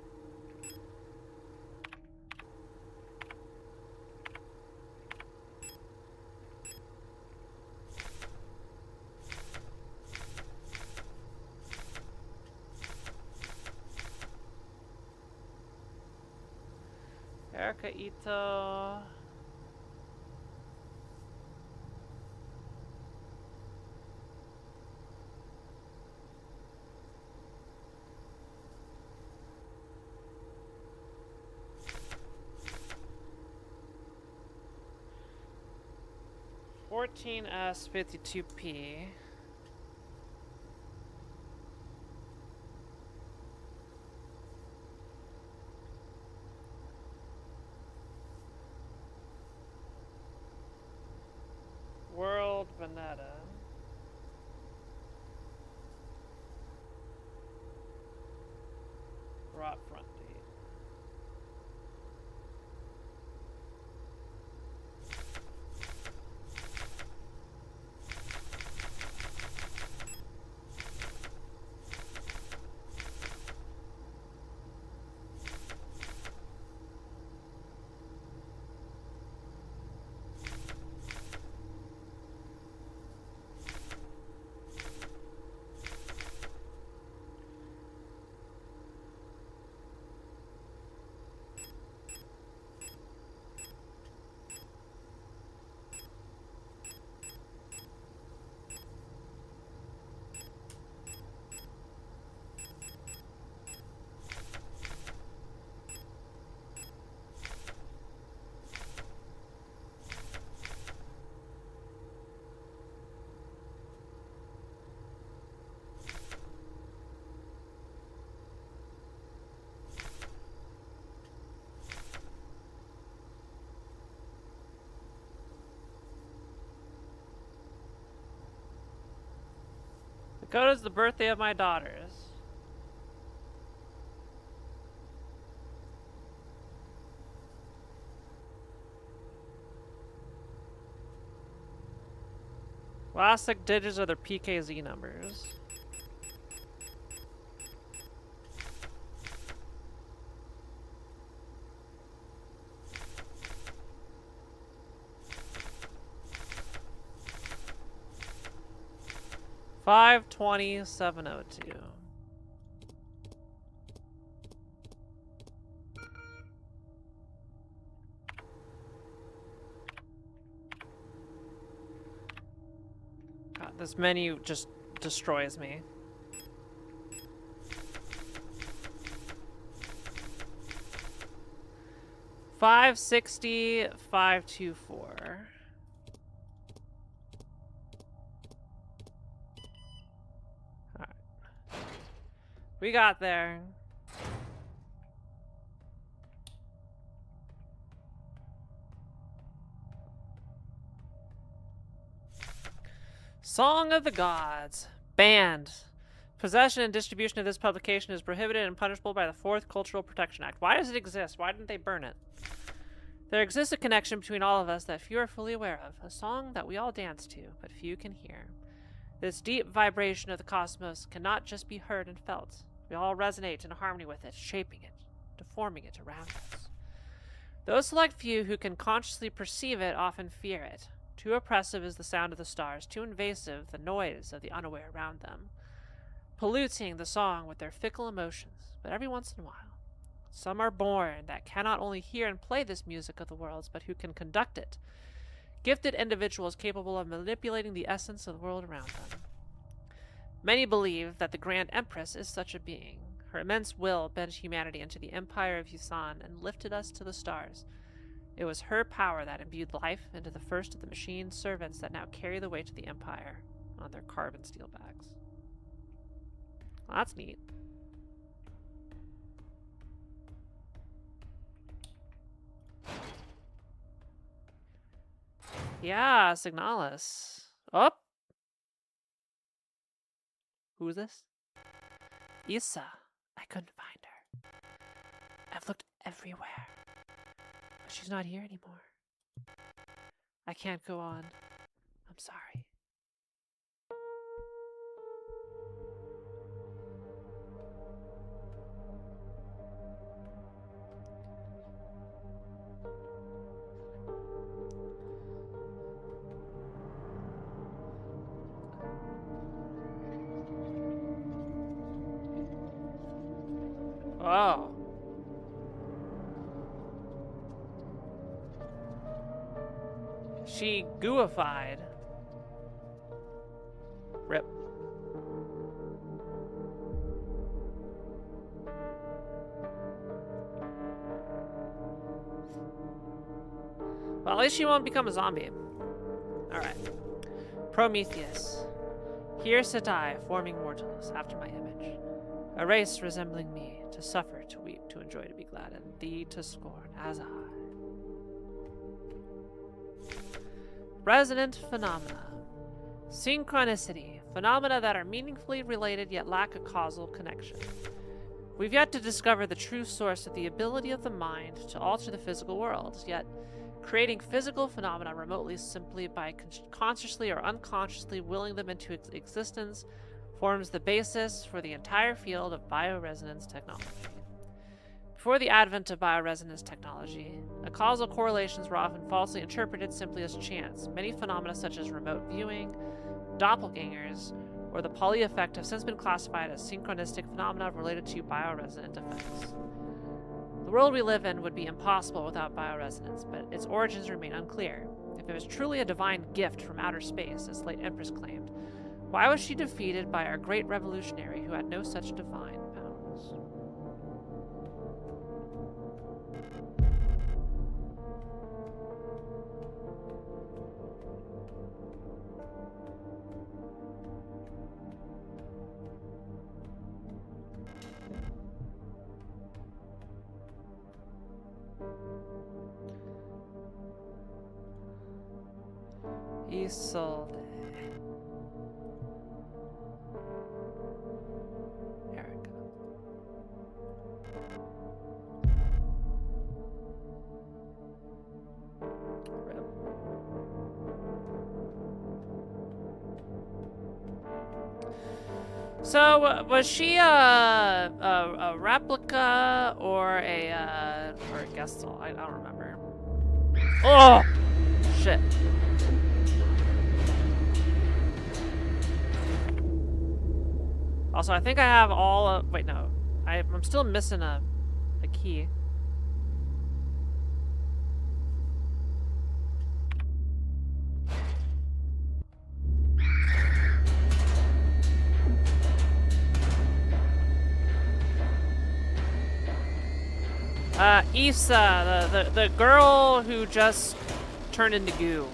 Erica Ito. S52P. World Veneta. Rot front date. Dakota's the birthday of my daughters. Last 6 digits are their PKZ numbers. Five 20-702. God, this menu just destroys me. $560-524. We got there. Song of the Gods. Banned. Possession and distribution of this publication is prohibited and punishable by the 4th Cultural Protection Act. Why does it exist? Why didn't they burn it? There exists a connection between all of us that few are fully aware of. A song that we all dance to, but few can hear. This deep vibration of the cosmos cannot just be heard and felt. We all resonate in harmony with it, shaping it, deforming it around us. Those select few who can consciously perceive it often fear it. Too oppressive is the sound of the stars, too invasive the noise of the unaware around them, polluting the song with their fickle emotions. But every once in a while, some are born that cannot only hear and play this music of the worlds, but who can conduct it. Gifted individuals capable of manipulating the essence of the world around them. Many believe that the Grand Empress is such a being. Her immense will bent humanity into the Empire of Yusan and lifted us to the stars. It was her power that imbued life into the first of the machine servants that now carry the way to the Empire on their carbon steel bags. Well, that's neat. Yeah, Signalis. Oh! Who's this? Issa. I couldn't find her. I've looked everywhere. But she's not here anymore. I can't go on. I'm sorry. Oh. She gooified. Rip. Well, at least she won't become a zombie. Alright. Prometheus. Here sit I, forming mortals after my image. A race resembling me, to suffer, to weep, to enjoy, to be glad, and thee to scorn, as I. Resonant phenomena. Synchronicity. Phenomena that are meaningfully related yet lack a causal connection. We've yet to discover the true source of the ability of the mind to alter the physical world, yet creating physical phenomena remotely simply by consciously or unconsciously willing them into existence forms the basis for the entire field of bioresonance technology. Before the advent of bioresonance technology, causal correlations were often falsely interpreted simply as chance. Many phenomena such as remote viewing, doppelgangers, or the Pauli effect have since been classified as synchronistic phenomena related to bioresonant effects. The world we live in would be impossible without bioresonance, but its origins remain unclear. If it was truly a divine gift from outer space, as late Empress claimed, why was she defeated by our great revolutionary who had no such divine powers? Isolde. Erica. Rip. So, was she a replica or a Gestal? I don't remember. Oh! Shit. Also, I think I have all of... Wait, no. I'm still missing a key. Issa, the girl who just turned into goo.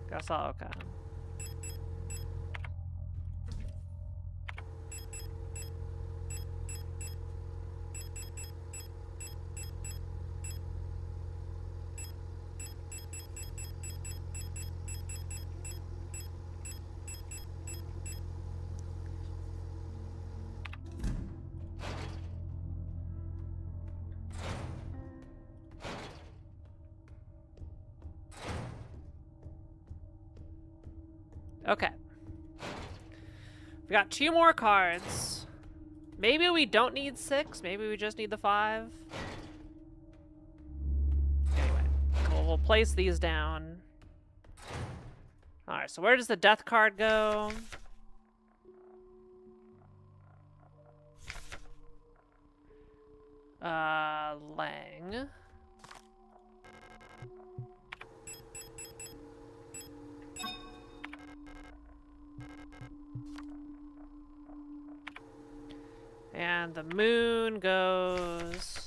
Guess I'll, okay. Okay. We got 2 more cards. Maybe we don't need 6. Maybe we just need the 5. Anyway, we'll place these down. Alright, so where does the death card go? Lang. And the moon goes...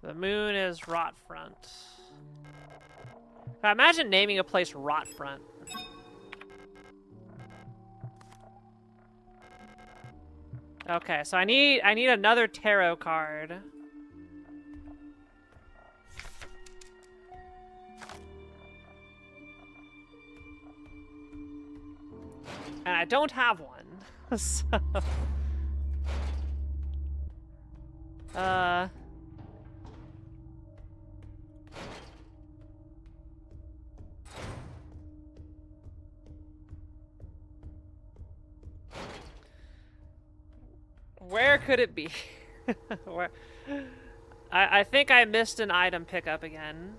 The moon is Rotfront. I imagine naming a place Rotfront. Okay, so I need another tarot card. And I don't have one. So where could it be? Where? I think I missed an item pickup again.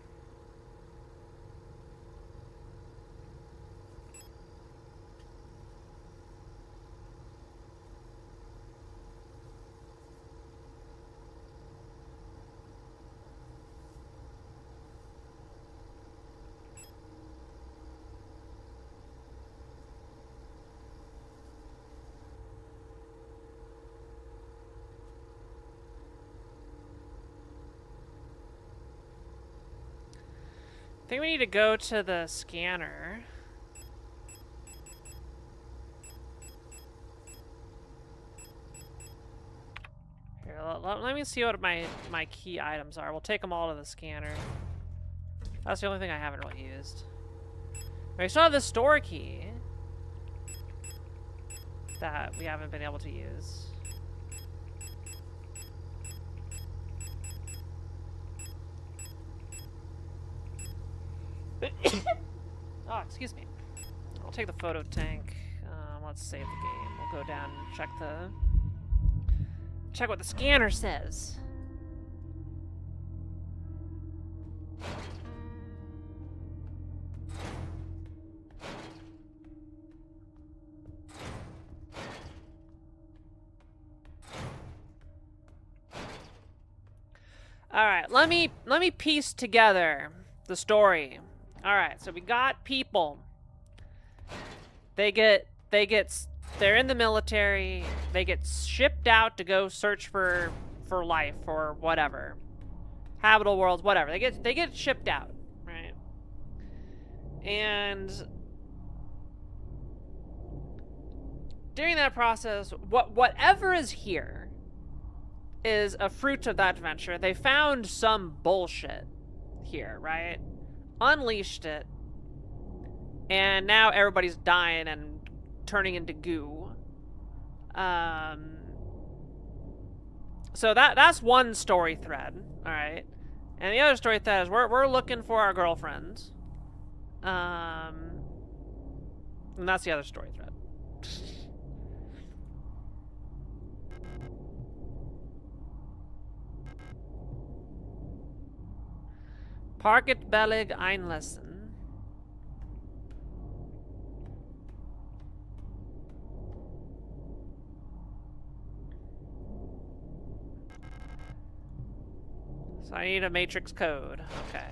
I think we need to go to the scanner. Here, let me see what my key items are. We'll take them all to the scanner. That's the only thing I haven't really used. We still have the store key that we haven't been able to use. Oh, excuse me. I'll take the photo tank. Let's save the game. We'll go down and check what the scanner says. All right, let me piece together the story. All right, so we got people. They're in the military. They get shipped out to go search for life or whatever, habitable worlds, whatever. They get shipped out, right? And during that process, whatever is here is a fruit of that adventure. They found some bullshit here, right? Unleashed it, and now everybody's dying and turning into goo. So that's one story thread, all right. And the other story thread is we're looking for our girlfriends. And that's the other story thread. Parket Bellig Einlassen. So I need a matrix code. Okay.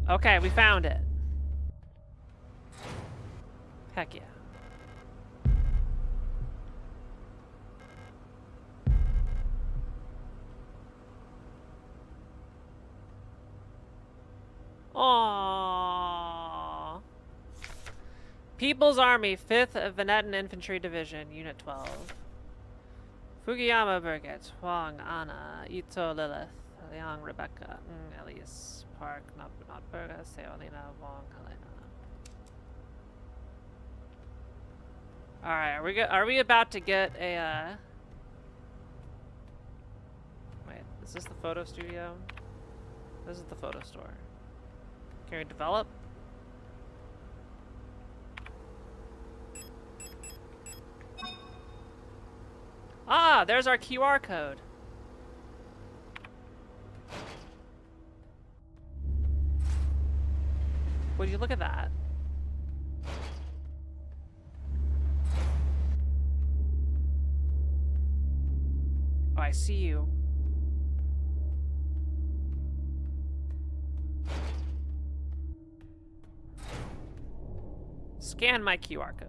Okay, we found it. Heck yeah. Aww. People's Army, 5th Venetian Infantry Division, Unit 12. Fukuyama Brigade, Huang, Anna, Ito, Lilith, Leon, Rebecca, Elise, Park, Notberga, Seolina, Wong, Helena. Alright, are we about to get a, Wait, is this the photo studio? This is the photo store. Can we develop? Ah, there's our QR code. Would you look at that? Oh, I see you. Scan my QR code.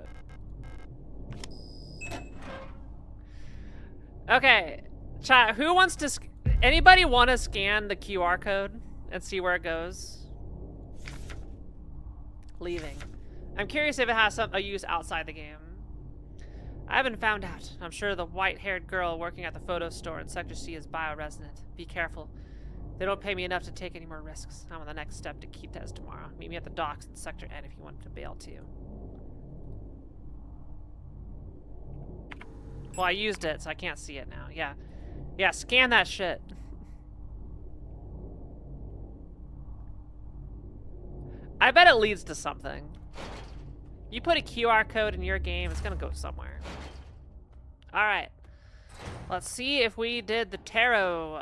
Okay, chat, who wants to... Anybody want to scan the QR code and see where it goes? Leaving. I'm curious if it has a use outside the game. I haven't found out. I'm sure the white-haired girl working at the photo store in Sector C is bioresonant. Be careful. They don't pay me enough to take any more risks. I'm on the next step to Kitez tomorrow. Meet me at the docks in Sector N if you want to bail too. Well, I used it, so I can't see it now. Yeah. Yeah, scan that shit. I bet it leads to something. You put a QR code in your game, it's gonna go somewhere. Alright. Let's see if we did the tarot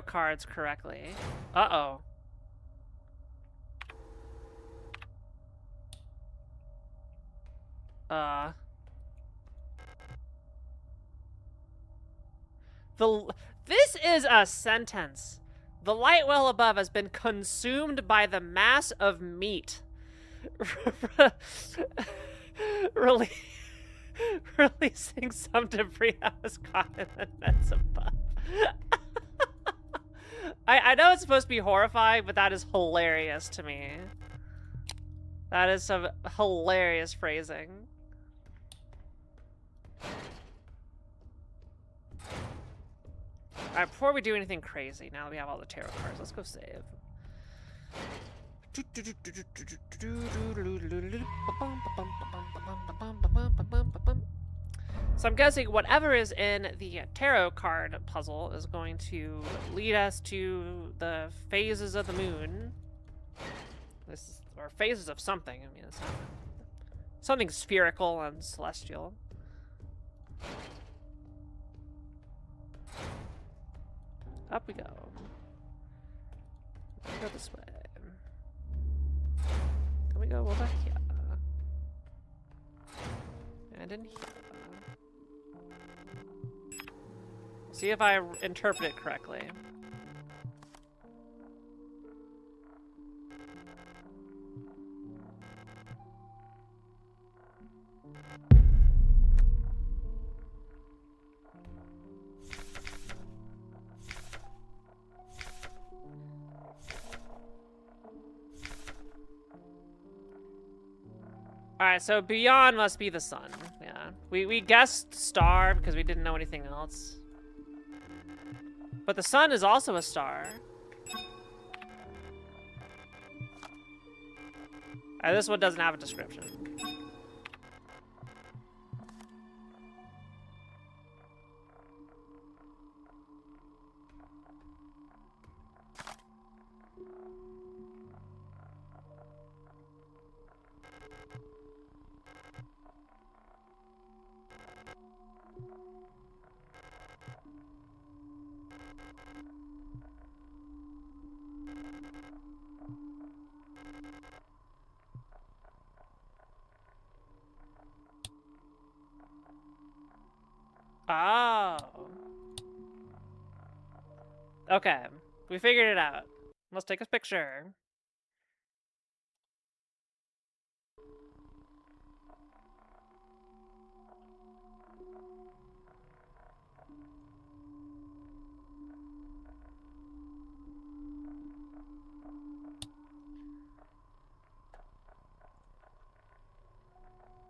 cards correctly. Uh-oh. This is a sentence. The light well above has been consumed by the mass of meat. Releasing some debris that was caught in the nets above. I know it's supposed to be horrifying, but that is hilarious to me. That is some hilarious phrasing. Alright, before we do anything crazy, now that we have all the tarot cards, let's go save. So I'm guessing whatever is in the tarot card puzzle is going to lead us to the phases of the moon. Or phases of something. I mean, it's not something spherical and celestial. Up we go. Let's go this way. Can we go over here? And in here. See if I interpret it correctly. Alright, so beyond must be the sun. Yeah. We guessed star because we didn't know anything else. But the sun is also a star. This one doesn't have a description. Oh. Okay. We figured it out. Let's take a picture.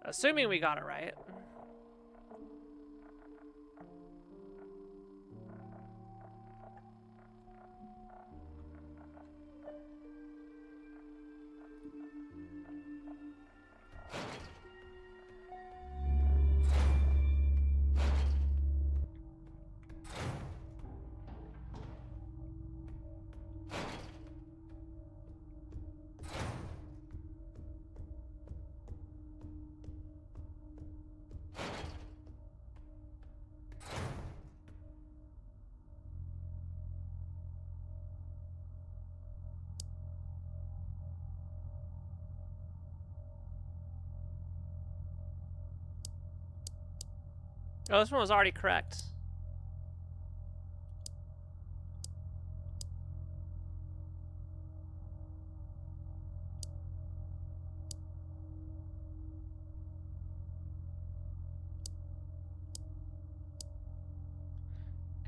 Assuming we got it right. Oh, this one was already correct.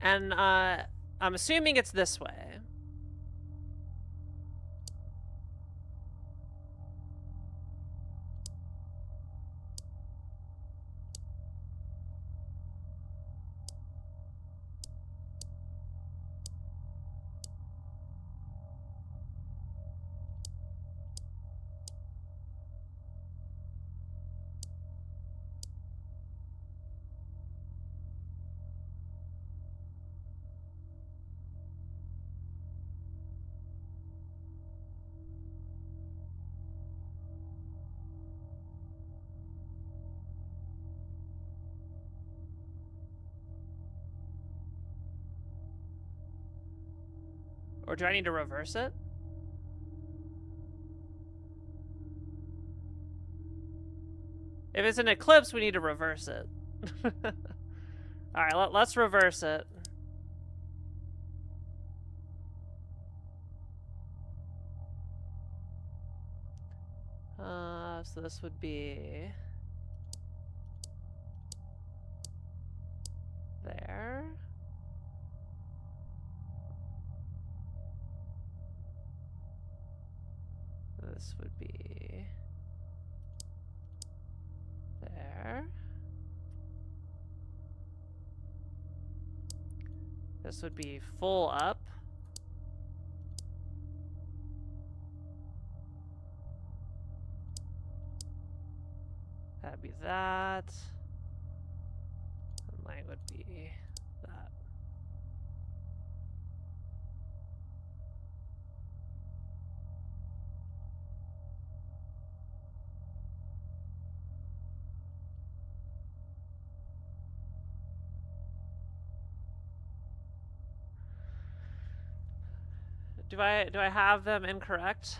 And I'm assuming it's this way. Or do I need to reverse it? If it's an eclipse, we need to reverse it. Alright, let's reverse it. So this would be... there. This would be... there. This would be full up. That'd be that. And line would be that. Do I have them incorrect?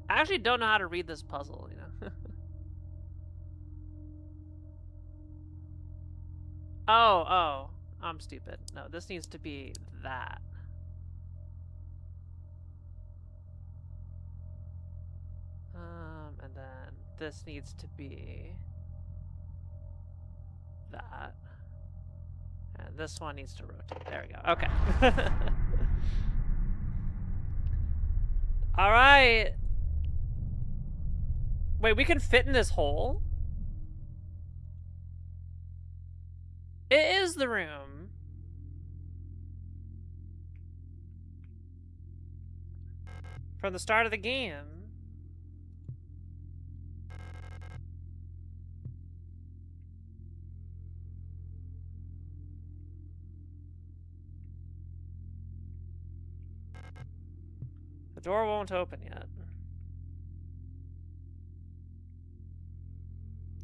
I actually don't know how to read this puzzle, you know. Oh, I'm stupid. No, this needs to be that. And then this needs to be that. And this one needs to rotate. There we go. Okay. All right. Wait, we can fit in this hole? It is the room. From the start of the game. The door won't open yet.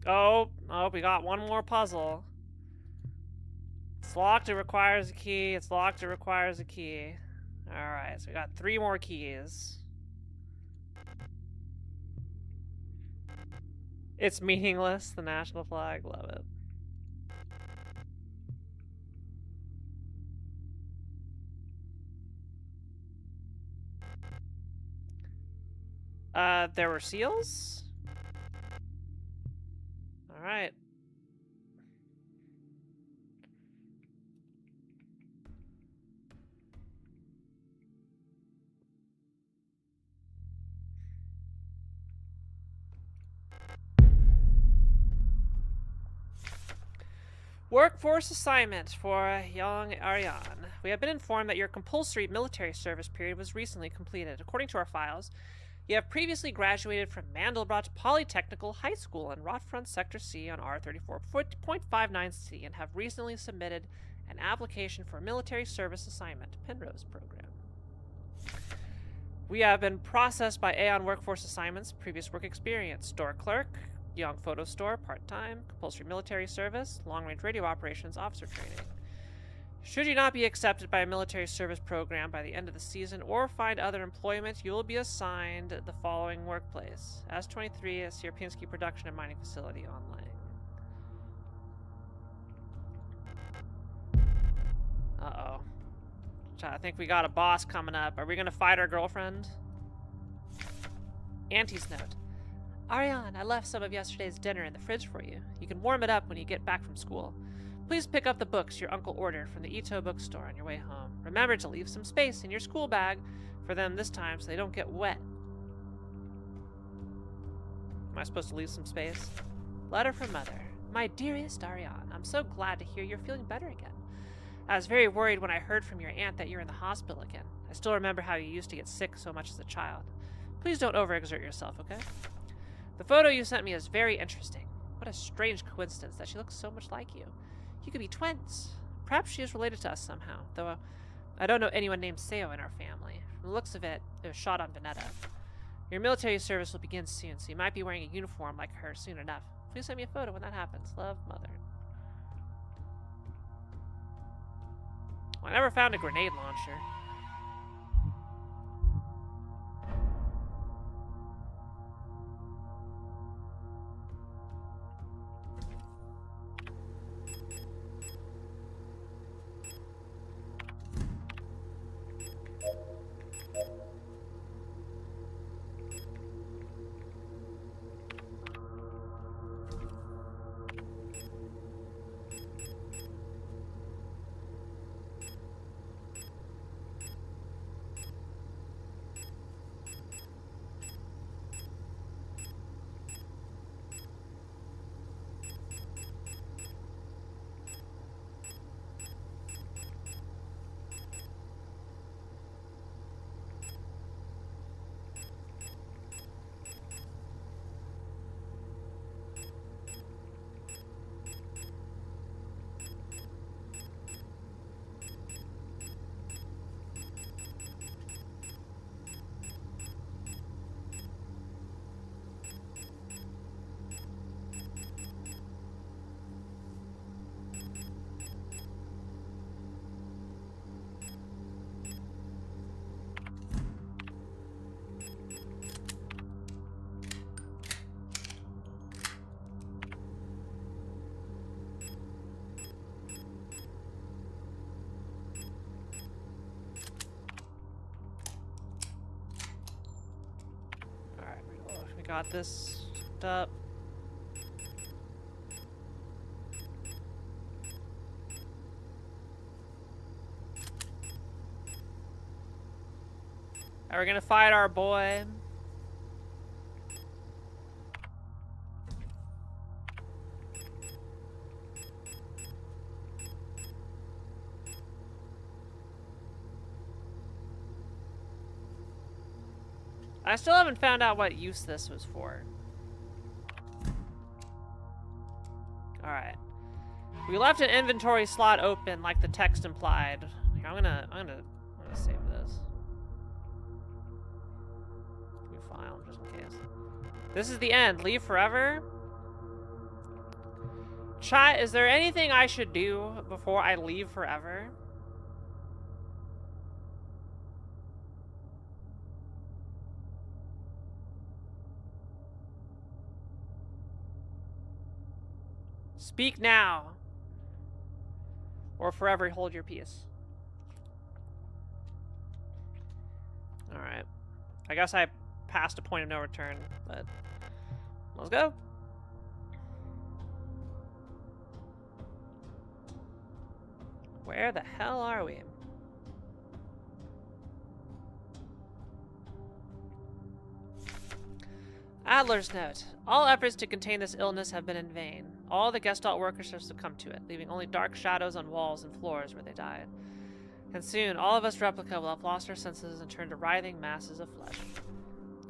Oh, we got one more puzzle. It's locked, it requires a key. It's locked, it requires a key. Alright, so we got 3 more keys. It's meaningless, the national flag, love it. There were seals? Alright. Workforce assignment for young Ariane. We have been informed that your compulsory military service period was recently completed. According to our files, you have previously graduated from Mandelbrot Polytechnical High School in Rotfront Sector C on R34.59C and have recently submitted an application for a military service assignment, Penrose program. We have been processed by Aeon Workforce Assignments, previous work experience, store clerk, Young photo store, part-time, compulsory military service, long-range radio operations, officer training. Should you not be accepted by a military service program by the end of the season or find other employment, you will be assigned the following workplace. S23 at Sierpinski Production and Mining Facility online. Uh-oh. I think we got a boss coming up. Are we going to fight our girlfriend? Auntie's note. Ariane, I left some of yesterday's dinner in the fridge for you. You can warm it up when you get back from school. Please pick up the books your uncle ordered from the Ito bookstore on your way home. Remember to leave some space in your school bag for them this time so they don't get wet. Am I supposed to leave some space? Letter from Mother. My dearest Ariane, I'm so glad to hear you're feeling better again. I was very worried when I heard from your aunt that you're in the hospital again. I still remember how you used to get sick so much as a child. Please don't overexert yourself, okay? The photo you sent me is very interesting. What a strange coincidence that she looks so much like you. You could be twins. Perhaps she is related to us somehow, though I don't know anyone named Seo in our family. From the looks of it, it was shot on Veneta. Your military service will begin soon, so you might be wearing a uniform like her soon enough. Please send me a photo when that happens. Love, Mother. Well, I never found a grenade launcher. Got this up. Are we gonna fight our boy? I still haven't found out what use this was for. Alright. We left an inventory slot open like the text implied. Here, I'm gonna save this. New file, just in case. This is the end. Leave forever? Chat, is there anything I should do before I leave forever? Speak now, or forever hold your peace. Alright. I guess I passed a point of no return, but let's go. Where the hell are we? Adler's note. All efforts to contain this illness have been in vain. All the Gestalt workers have succumbed to it, leaving only dark shadows on walls and floors where they died. And soon, all of us replica will have lost our senses and turned to writhing masses of flesh.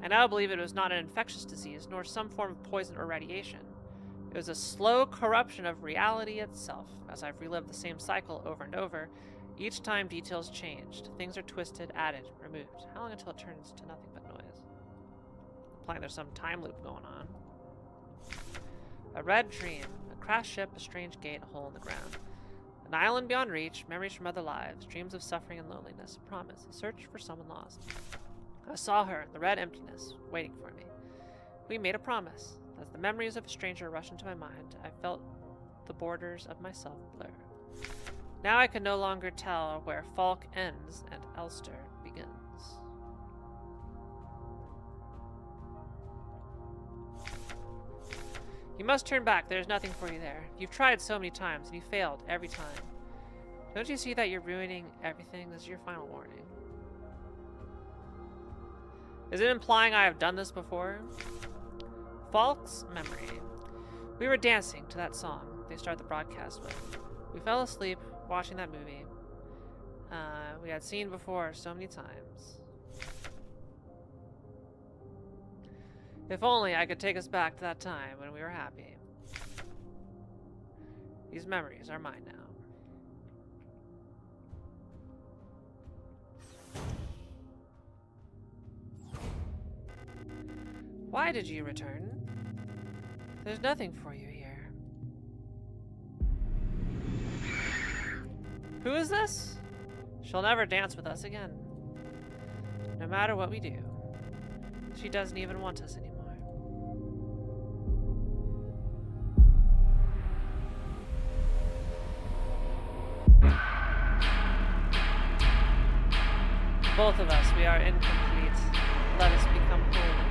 I now believe it was not an infectious disease, nor some form of poison or radiation. It was a slow corruption of reality itself. As I've relived the same cycle over and over, each time details changed. Things are twisted, added, removed. How long until it turns to nothing but noise? Implying there's some time loop going on. A red dream. A crashed ship, a strange gate, a hole in the ground. An island beyond reach, memories from other lives, dreams of suffering and loneliness, a promise, a search for someone lost. I saw her, the red emptiness, waiting for me. We made a promise. As the memories of a stranger rushed into my mind, I felt the borders of myself blur. Now I could no longer tell where Falk ends and Elster begins. You must turn back. There's nothing for you there. You've tried so many times, and you failed every time. Don't you see that you're ruining everything? This is your final warning. Is it implying I have done this before? Falk's memory. We were dancing to that song they start the broadcast with. We fell asleep watching that movie. We had seen before so many times. If only I could take us back to that time when we were happy. These memories are mine now. Why did you return? There's nothing for you here. Who is this? She'll never dance with us again. No matter what we do. She doesn't even want us anymore. Both of us, we are incomplete. Let us become whole again.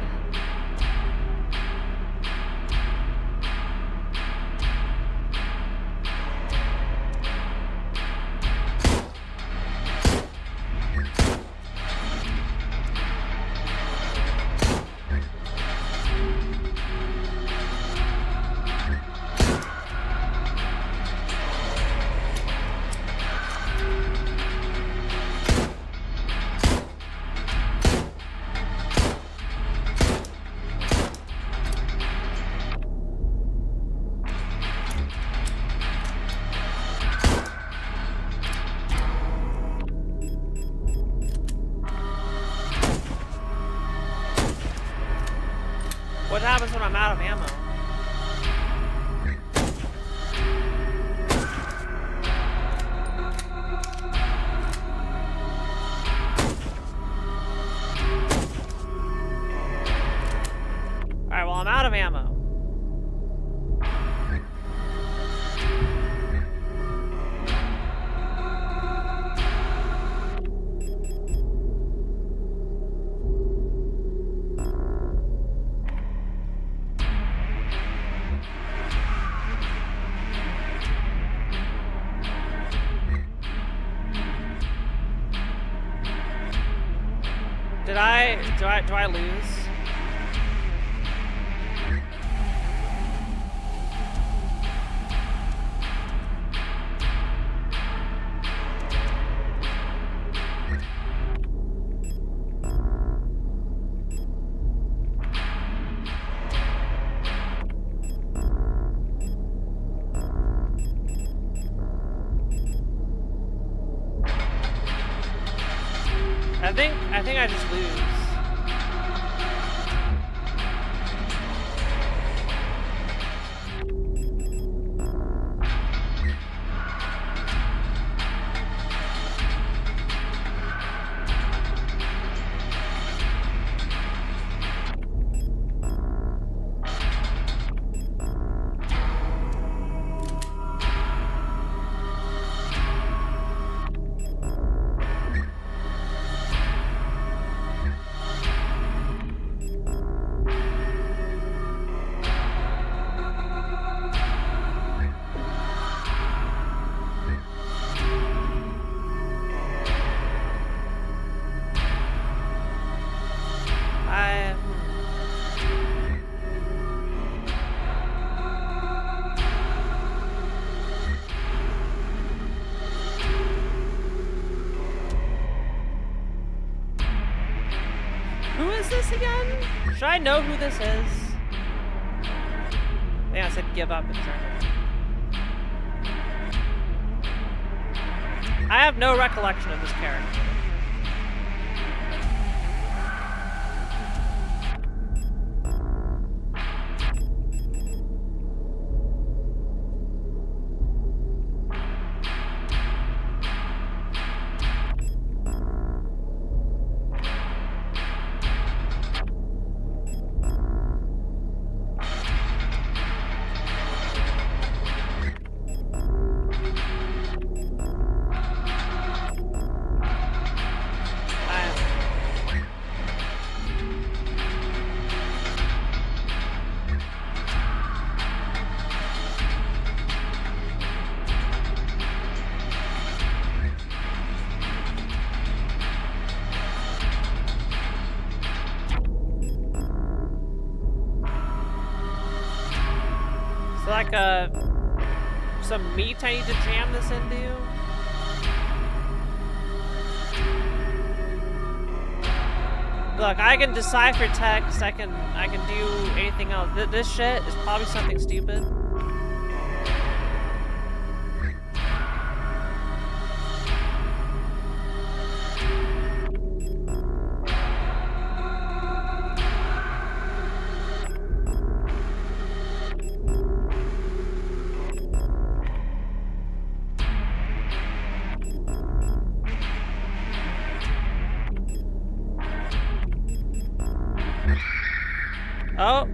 What happens when I'm out of ammo? Alright, well, I'm out of ammo. Do I lose? I think I just lose. Who is this again? Should I know who this is? I think I said give up in German. I have no recollection of this character. like some meat I need to jam this into? Look, I can decipher text. I can do anything else. This shit is probably something stupid. Oh!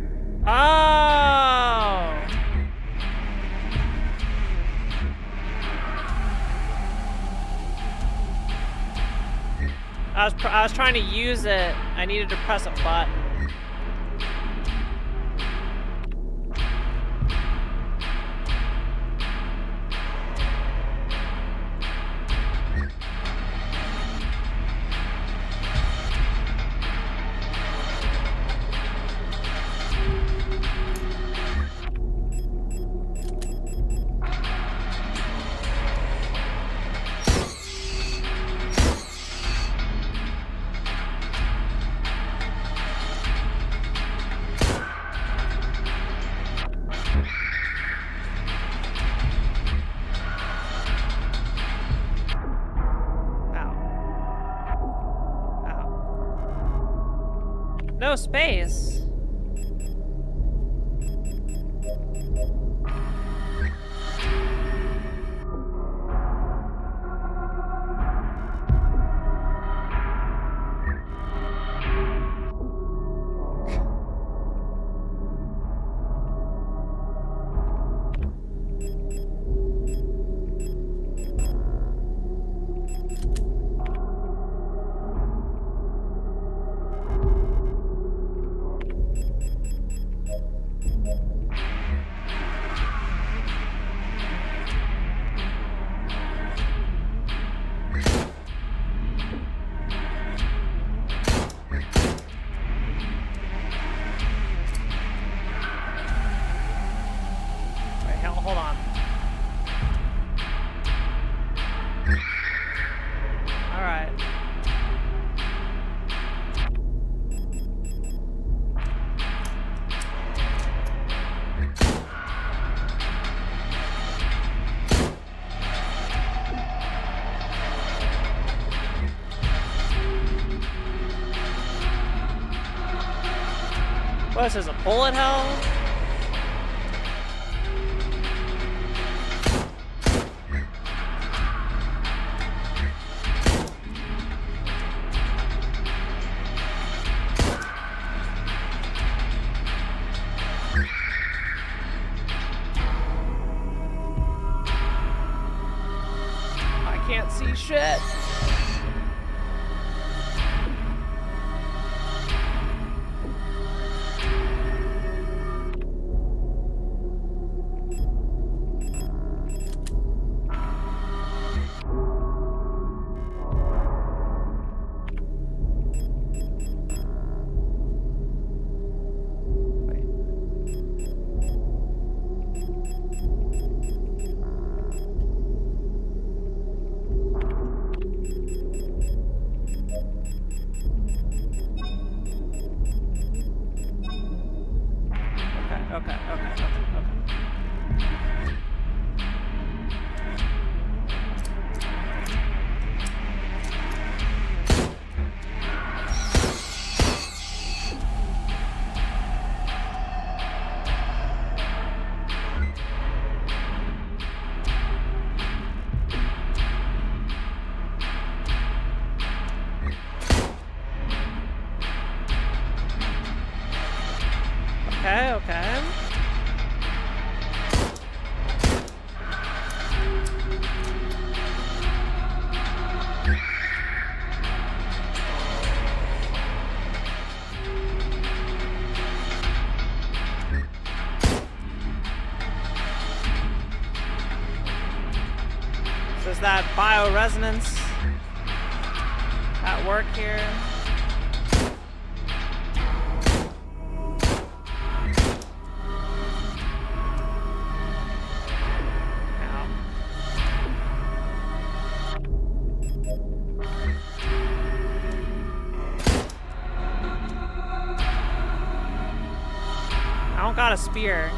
Oh! I was trying to use it. I needed to press a button. No space. Hold on. All right. What, this is a bullet hell? Can't see shit. Okay. So is that bioresonance at work here? got a spear.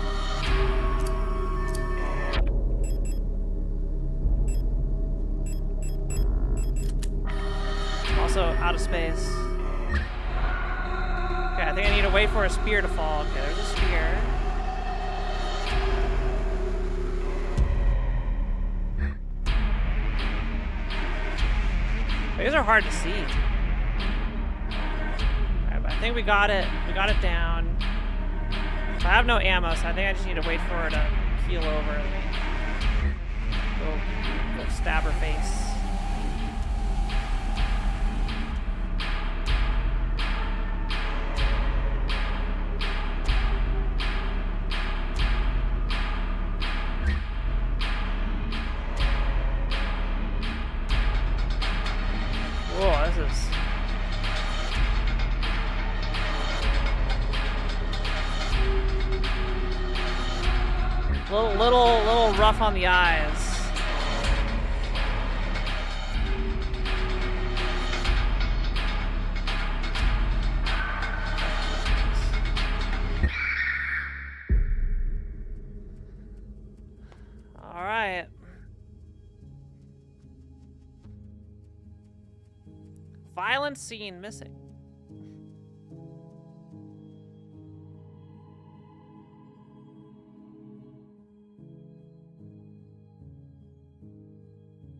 Also out of space. Okay, I think I need to wait for a spear to fall. Okay, there's a spear. These are hard to see. Alright, but I think we got it. We got it down. So I have no ammo, so I think I just need to wait for her to heal over and go stab her face. Whoa, this is... little rough on the eyes. All right. Violent scene missing.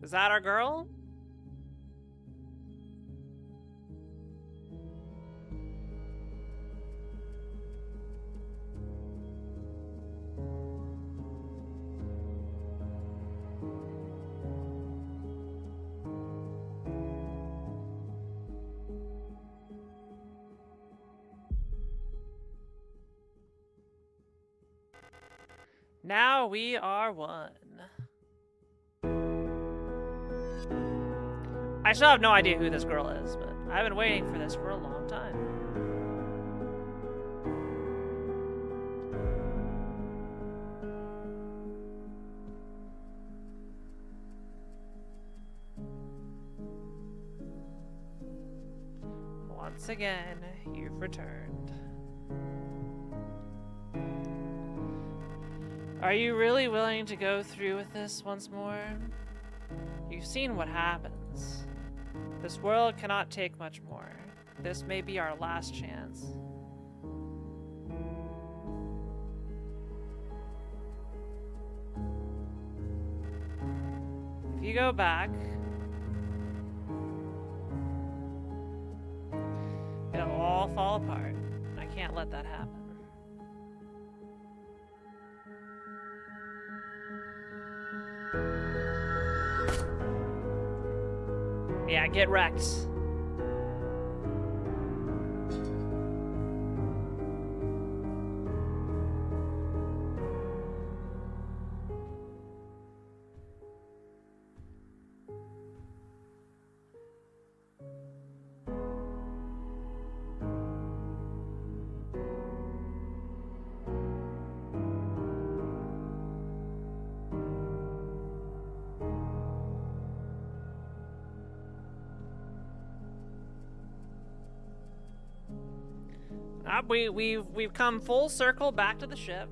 Is that our girl? Now we are one. I still have no idea who this girl is, but I've been waiting for this for a long time. Once again, you've returned. Are you really willing to go through with this once more? You've seen what happens. This world cannot take much more. This may be our last chance. If you go back, it'll all fall apart. I can't let that happen. Yeah, get wrecked. We've come full circle back to the ship.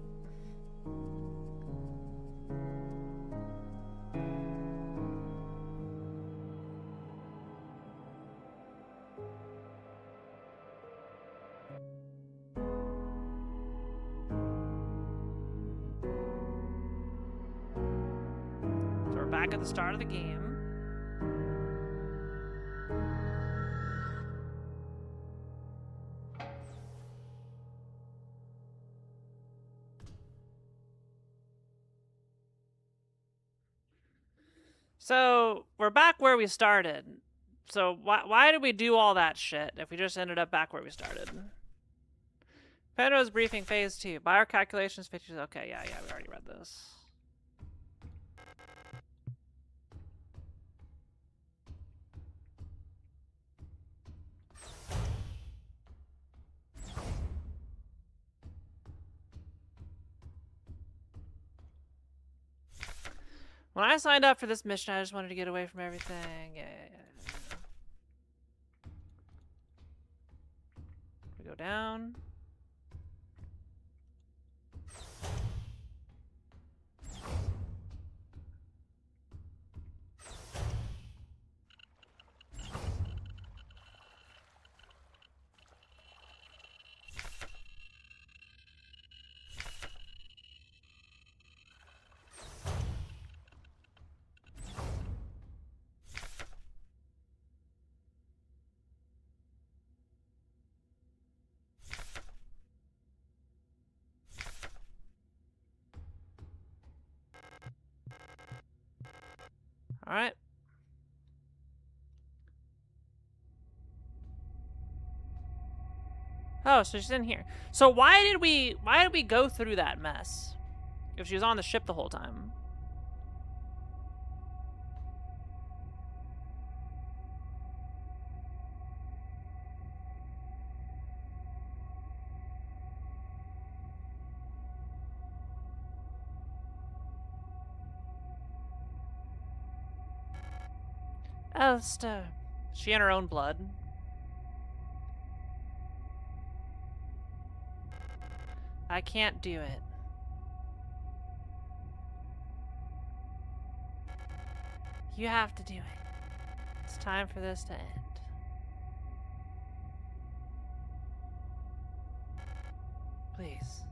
So we're back at the start of the game. So, we're back where we started. So, why did we do all that shit if we just ended up back where we started? Penrose briefing phase 2. By our calculations, 50... Okay, yeah, we already read this. When I signed up for this mission, I just wanted to get away from everything. Yeah. We go down. All right. Oh, so she's in here. So why did we go through that mess if she was on the ship the whole time? Oh, she in her own blood. I can't do it. You have to do it. It's time for this to end. Please.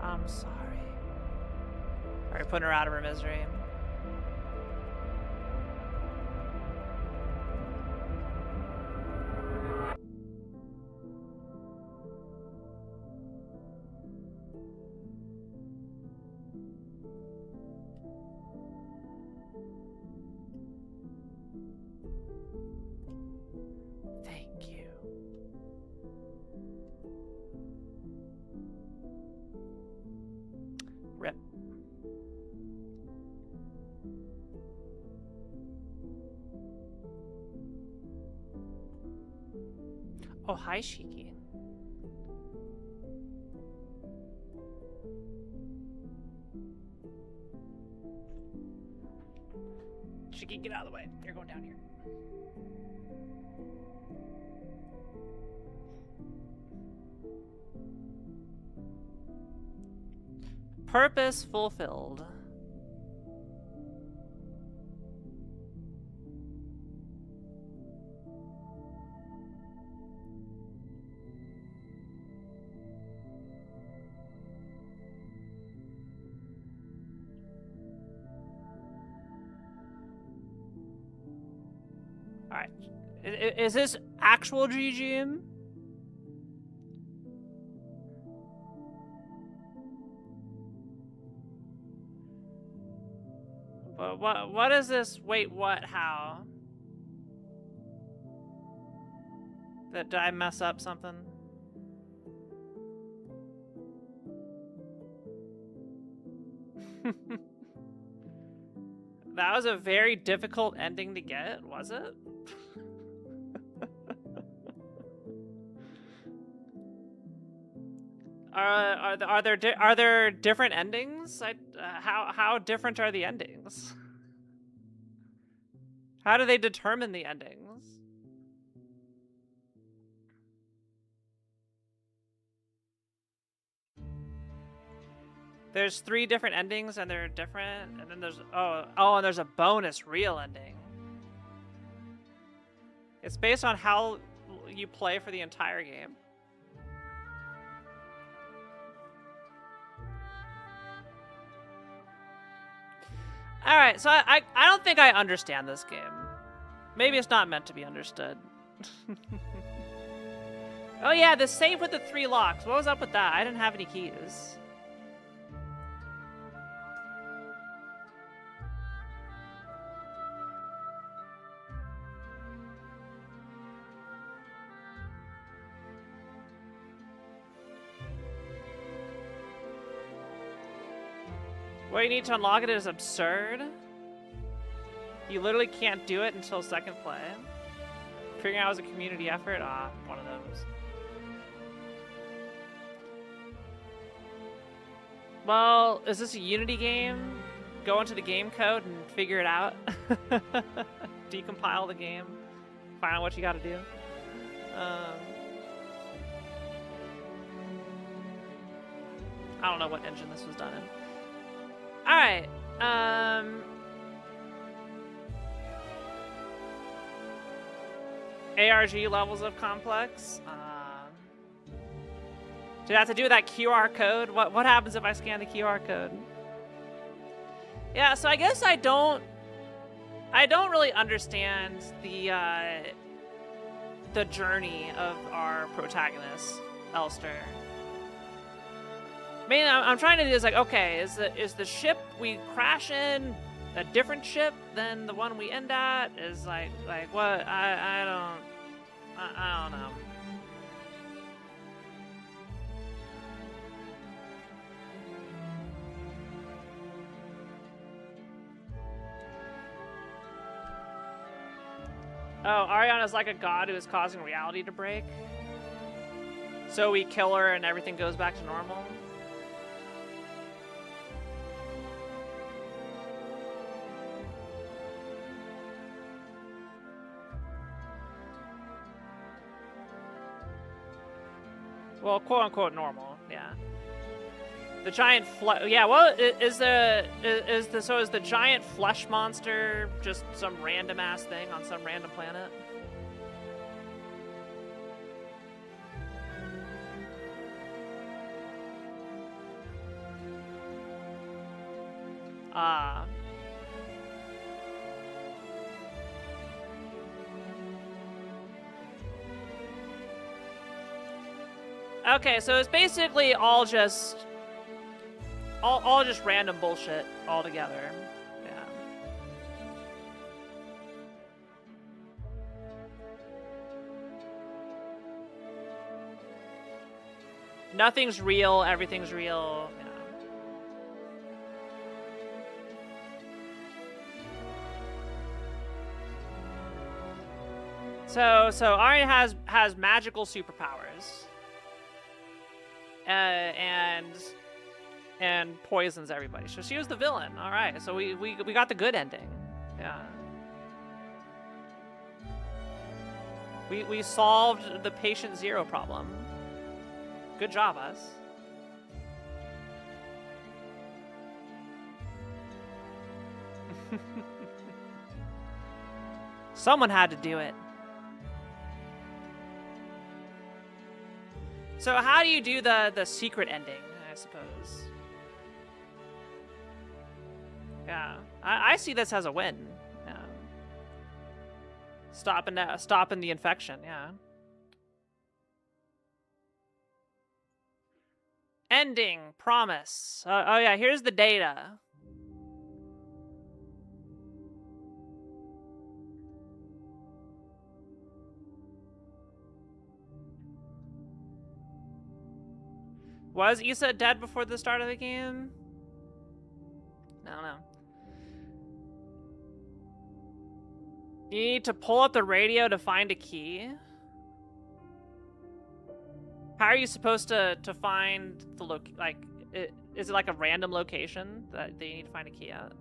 I'm sorry. Alright, putting her out of her misery. Thank you. Rip. Oh, hi, Shiki. Shiki, get out of the way. You're going down here. Purpose fulfilled. Alright. Is this actual GGM? What is this? Wait, what? How? Did I mess up something? That was a very difficult ending to get, was it? Are there different endings? How different are the endings? How do they determine the endings? There's 3 different endings and they're different, and then there's and there's a bonus real ending. It's based on how you play for the entire game. Alright, so I don't think I understand this game. Maybe it's not meant to be understood. Oh yeah, the save with the 3 locks. What was up with that? I didn't have any keys. What you need to unlock it is absurd. You literally can't do it until second play. Figuring out as a community effort? Ah, one of those. Well, is this a Unity game? Go into the game code and figure it out. Decompile the game. Find out what you gotta do. I don't know what engine this was done in. Alright, ARG levels of complex. Did it have to do with that QR code? What happens if I scan the QR code? Yeah, so I guess I don't really understand the journey of our protagonist, Elster. I mean, I'm trying to do this like, okay, is the ship we crash in a different ship than the one we end at? Is like what? I don't know. Oh, Ariana's like a god who is causing reality to break. So we kill her and everything goes back to normal. Well, quote unquote normal, yeah. The giant yeah, well, is the giant flesh monster just some random ass thing on some random planet? Ah. Okay, so it's basically all just random bullshit altogether. Yeah. Nothing's real, everything's real. Yeah. So Arya has magical superpowers. And poisons everybody. So she was the villain. All right. So we got the good ending. Yeah. We solved the patient zero problem. Good job, us. Someone had to do it. So how do you do the secret ending, I suppose? Yeah, I see this as a win. Yeah. Stopping the infection, yeah. Ending, promise. Oh yeah, here's the data. Was Issa dead before the start of the game? I don't know. You need to pull up the radio to find a key. How are you supposed to find the is it like a random location that you need to find a key at?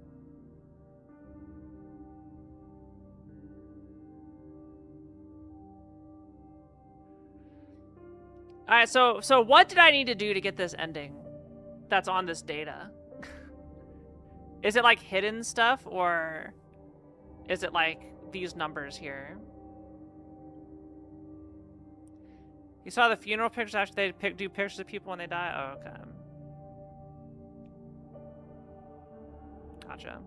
Alright, so what did I need to do to get this ending that's on this data? Is it like hidden stuff, or is it like these numbers here? You saw the funeral pictures after they do pictures of people when they die? Oh, okay. Gotcha.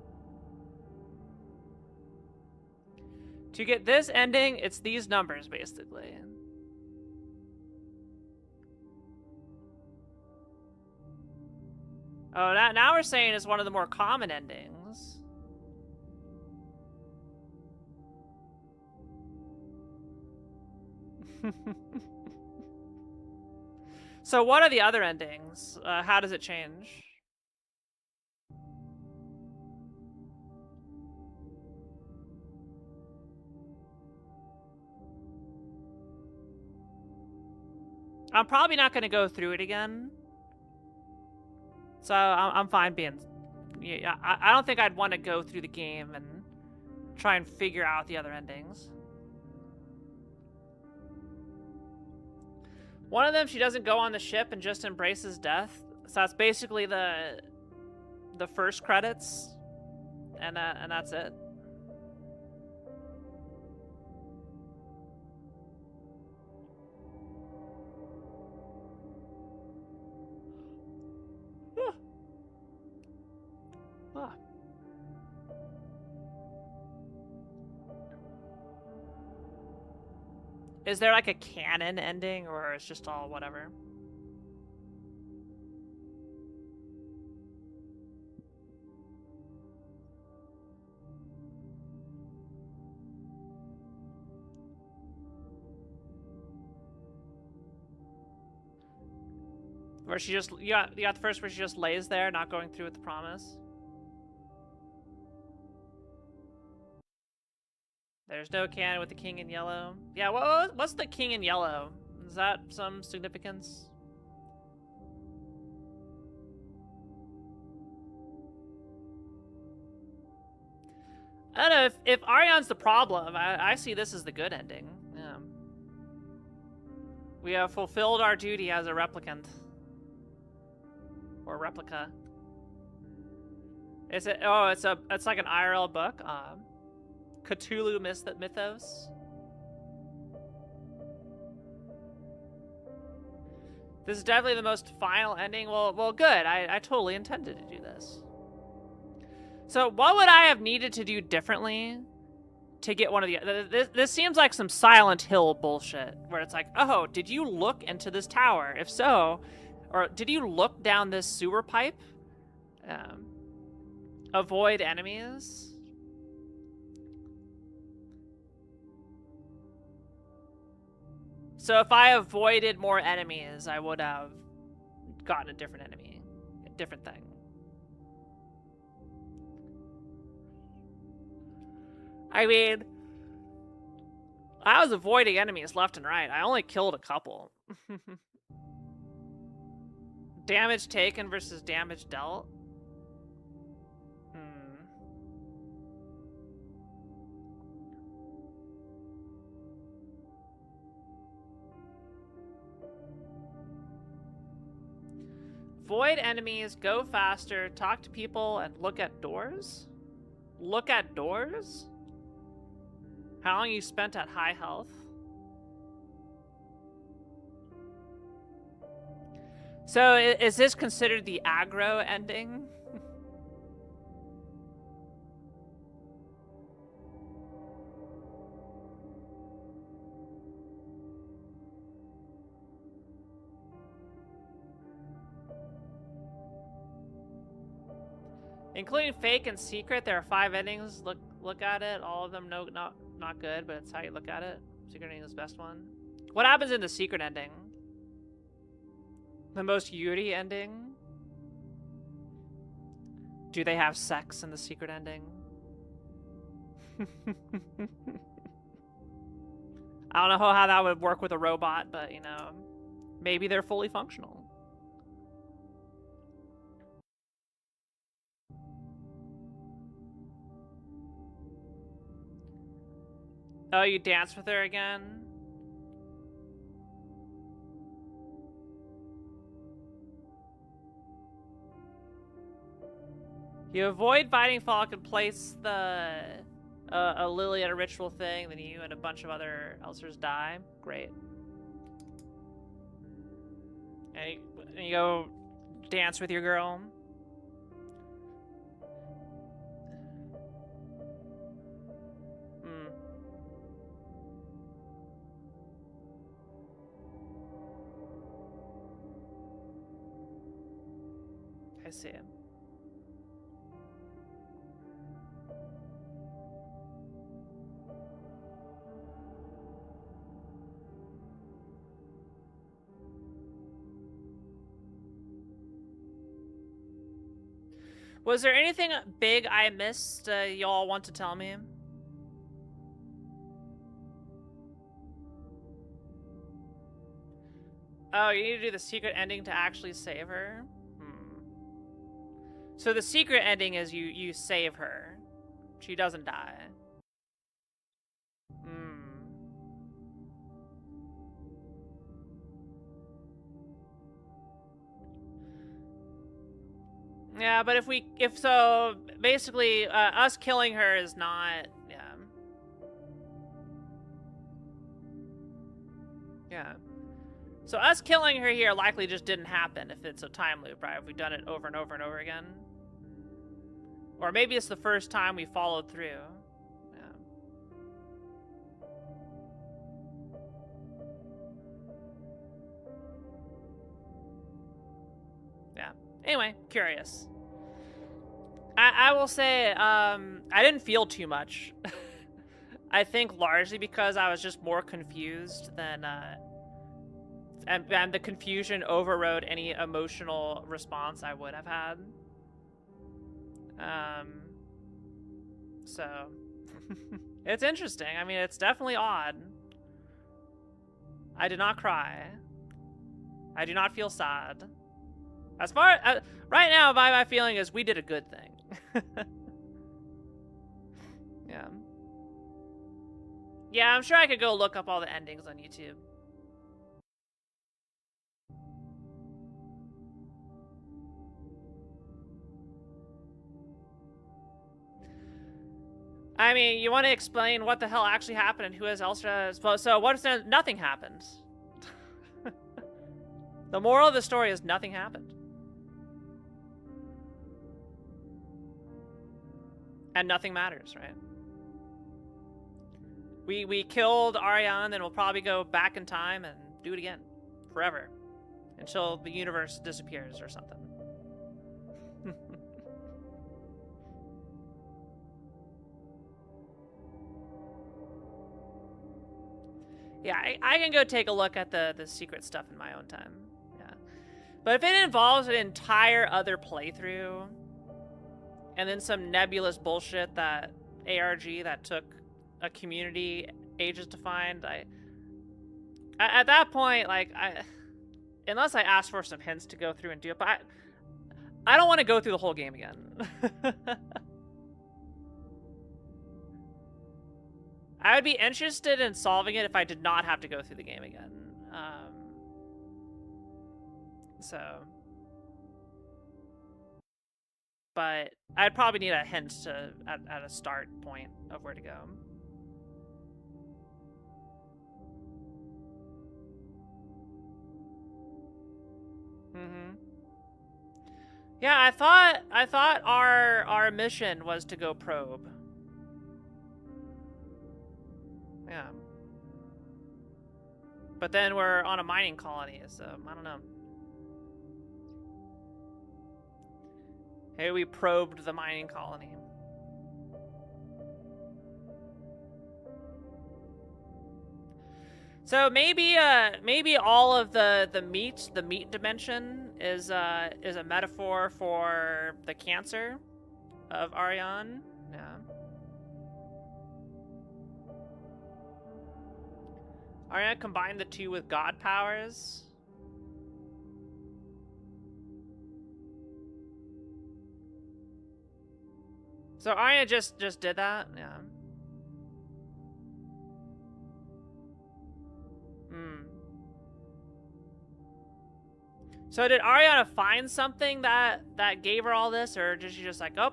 To get this ending, it's these numbers, basically. Oh, now we're saying it's one of the more common endings. So what are the other endings? How does it change? I'm probably not going to go through it again. So I'm fine being... Yeah, I don't think I'd want to go through the game and try and figure out the other endings. One of them, she doesn't go on the ship and just embraces death. So that's basically the first credits, and that's it. Huh. Is there like a canon ending, or it's just all whatever? Where she just, you got the first where she just lays there, not going through with the promise. There's no canon with the king in yellow. Yeah, what's the king in yellow? Is that some significance? I don't know, if Arion's the problem, I see this as the good ending. Yeah. We have fulfilled our duty as a replicant. Or replica. It's like an IRL book. Cthulhu Mythos. This is definitely the most final ending. Well, good. I totally intended to do this. So what would I have needed to do differently to get one of the... This seems like some Silent Hill bullshit, where it's like, oh, did you look into this tower? If so, or did you look down this sewer pipe? Avoid enemies. So if I avoided more enemies, I would have gotten a different enemy, a different thing. I mean, I was avoiding enemies left and right. I only killed a couple. Damage taken versus damage dealt. Avoid enemies, go faster, talk to people, and look at doors? Look at doors? How long you spent at high health? So is this considered the aggro ending? Including fake and secret, there are 5 endings. Look at it. All of them not good, but it's how you look at it. Secret ending is the best one. What happens in the secret ending? The most Yuri ending? Do they have sex in the secret ending? I don't know how that would work with a robot, but you know, maybe they're fully functional. Oh, you dance with her again? You avoid fighting Falk and place the a lily at a ritual thing, then you and a bunch of other Elsers die. Great. And you go dance with your girl. I see him. Was there anything big I missed y'all want to tell me? Oh, you need to do the secret ending to actually save her? So the secret ending is you save her. She doesn't die. Yeah, but if so, basically, us killing her is not, yeah. So us killing her here likely just didn't happen if it's a time loop, right? If we've done it over and over and over again. Or maybe it's the first time we followed through. Yeah. Yeah. Anyway, curious. I will say, I didn't feel too much. I think largely because I was just more confused than, and the confusion overrode any emotional response I would have had. So, it's interesting. I mean, it's definitely odd. I did not cry. I do not feel sad. As far as, right now, my feeling is we did a good thing. Yeah. Yeah, I'm sure I could go look up all the endings on YouTube. I mean, you want to explain what the hell actually happened and who is Elstra? So what if nothing happened? The moral of the story is nothing happened. And nothing matters, right? We killed Ariane, and we'll probably go back in time and do it again. Forever. Until the universe disappears or something. Yeah, I can go take a look at the secret stuff in my own time. Yeah. But if it involves an entire other playthrough, and then some nebulous bullshit that ARG that took a community ages to find, at that point, like, unless I ask for some hints to go through and do it, but I don't want to go through the whole game again. I would be interested in solving it if I did not have to go through the game again. But I'd probably need a hint at a start point of where to go. Yeah, I thought our mission was to go probe. Yeah. But then we're on a mining colony, so I don't know. Hey, we probed the mining colony. So maybe all of the meat dimension is a metaphor for the cancer of Ariane. Yeah. Ariane combined the two with god powers. So Ariane just did that? Yeah. So did Ariana find something that gave her all this, or did she just like, oh,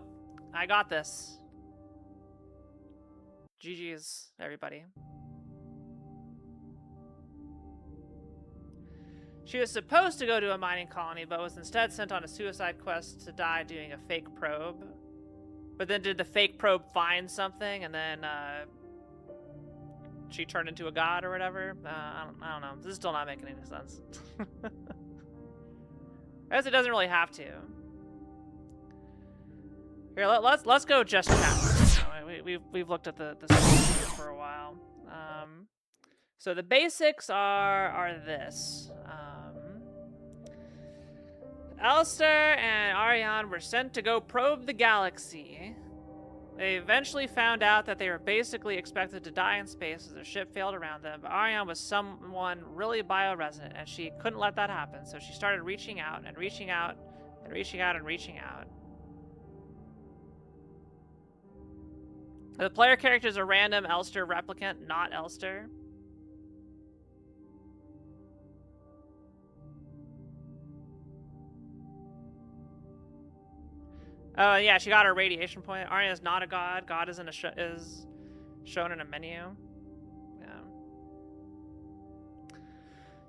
I got this? GG's, everybody. She was supposed to go to a mining colony, but was instead sent on a suicide quest to die doing a fake probe. But then did the fake probe find something, and then she turned into a god or whatever? I don't know. This is still not making any sense. I guess it doesn't really have to. Here, let's go just chat. We've looked at the here for a while. So the basics are this. Alistair and Ariane were sent to go probe the galaxy. They eventually found out that they were basically expected to die in space as their ship failed around them, but Ariane was someone really bioresonant, and she couldn't let that happen, so she started reaching out and reaching out and reaching out and reaching out. The player character is a random Elster replicant, not Elster. Yeah, she got her radiation point. Arya is not a god. God is is shown in a menu. Yeah.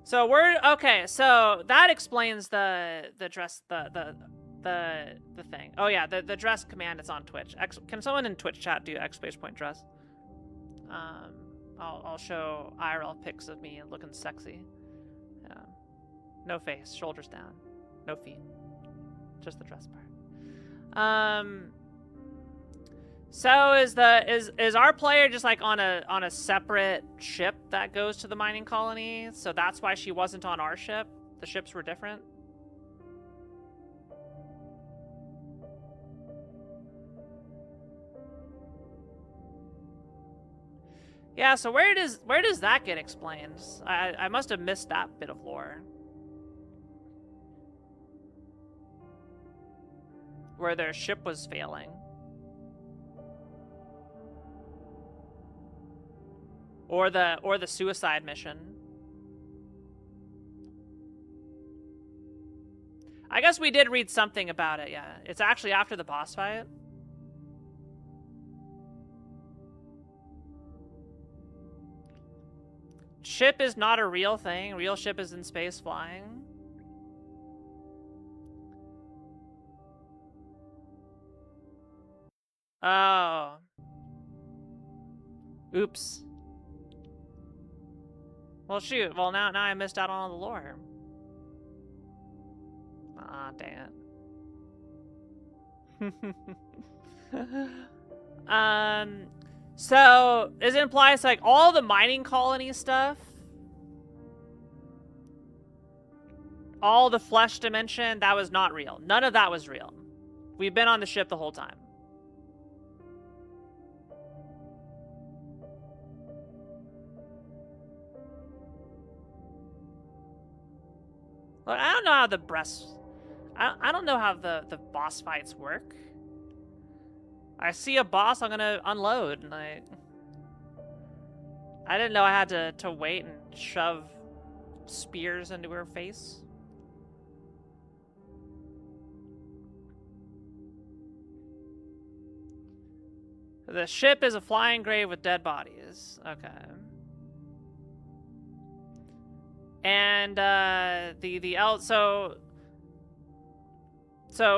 So we're okay. So that explains the the thing. Oh yeah, the dress command is on Twitch. Can someone in Twitch chat do !dress? I'll show IRL pics of me looking sexy. Yeah. No face, shoulders down, no feet, just the dress part. So is our player just like on a separate ship that goes to the mining colony? So that's why she wasn't on our ship. The ships were different. Yeah, so where does that get explained? I must have missed that bit of lore. Where their ship was failing. Or the suicide mission. I guess we did read something about it, yeah. It's actually after the boss fight. Ship is not a real thing. Real ship is in space flying. Oh. Oops. Well, shoot. Well, now I missed out on all the lore. Ah, dang it. So, does it imply it's like all the mining colony stuff? All the flesh dimension, that was not real. None of that was real. We've been on the ship the whole time. Look, I don't know how the I don't know how the boss fights work. I see a boss, I'm gonna unload, and I didn't know I had to wait and shove spears into her face. The ship is a flying grave with dead bodies. Okay. And so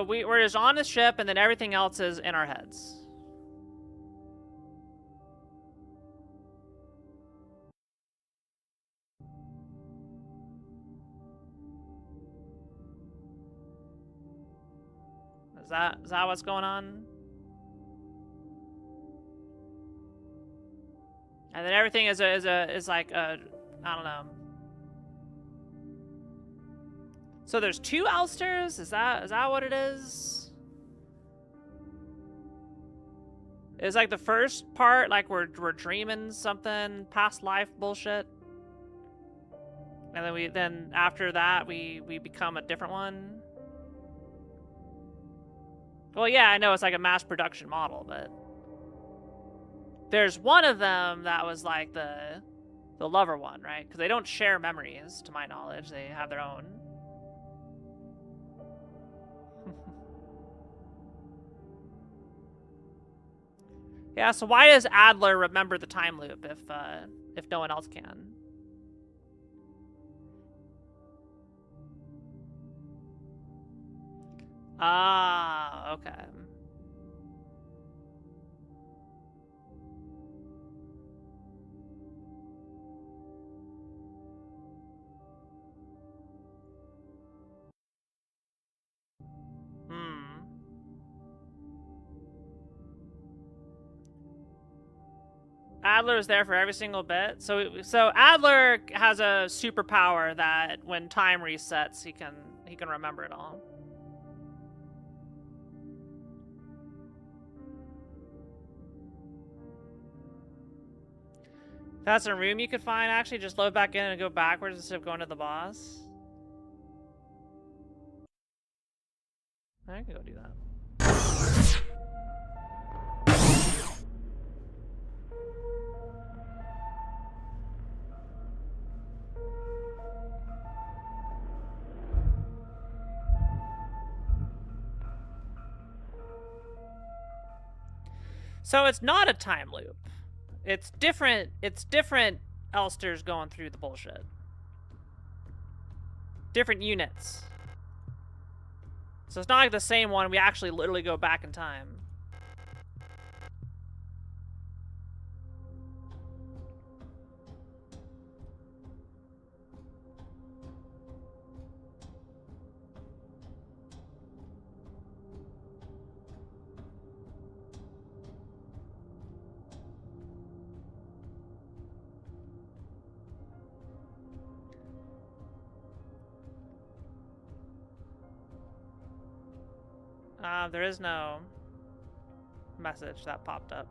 we're just on the ship, and then everything else is in our heads. Is that what's going on? And then everything is like a, I don't know. So there's two Elsters? Is that what it is? It's like the first part, like we're dreaming something, past life bullshit. And then after that we become a different one. Well, yeah, I know it's like a mass production model, but there's one of them that was like the lover one, right? Because they don't share memories, to my knowledge. They have their own. Yeah, so why does Adler remember the time loop if no one else can? Ah, okay. Adler is there for every single bit. So Adler has a superpower that when time resets, he can remember it all. That's a room you could find, actually. Just load back in and go backwards instead of going to the boss. I can go do that. So it's not a time loop. It's different Elsters going through the bullshit. Different units. So it's not like the same one. We actually literally go back in time. There is no message that popped up.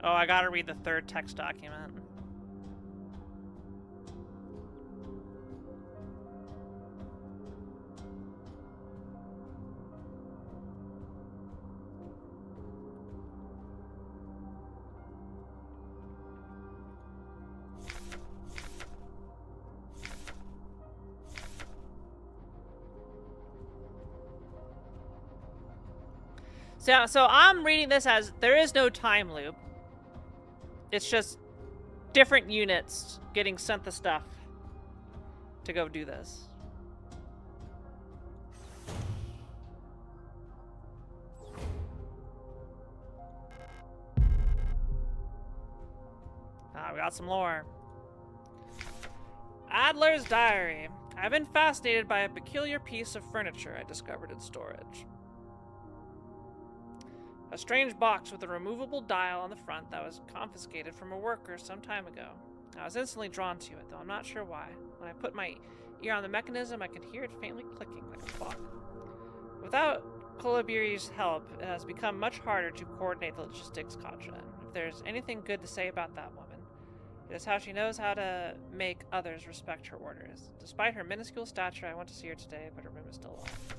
Oh, I gotta read the third text document. So I'm reading this as there is no time loop. It's just different units getting sent the stuff to go do this. We got some lore. Adler's diary. I've been fascinated by a peculiar piece of furniture I discovered in storage. A strange box with a removable dial on the front that was confiscated from a worker some time ago. I was instantly drawn to it, though I'm not sure why. When I put my ear on the mechanism, I could hear it faintly clicking like a clock. Without Kolobiri's help, it has become much harder to coordinate the logistics, Katja. If there's anything good to say about that woman, it is how she knows how to make others respect her orders. Despite her minuscule stature, I went to see her today, but her room is still locked.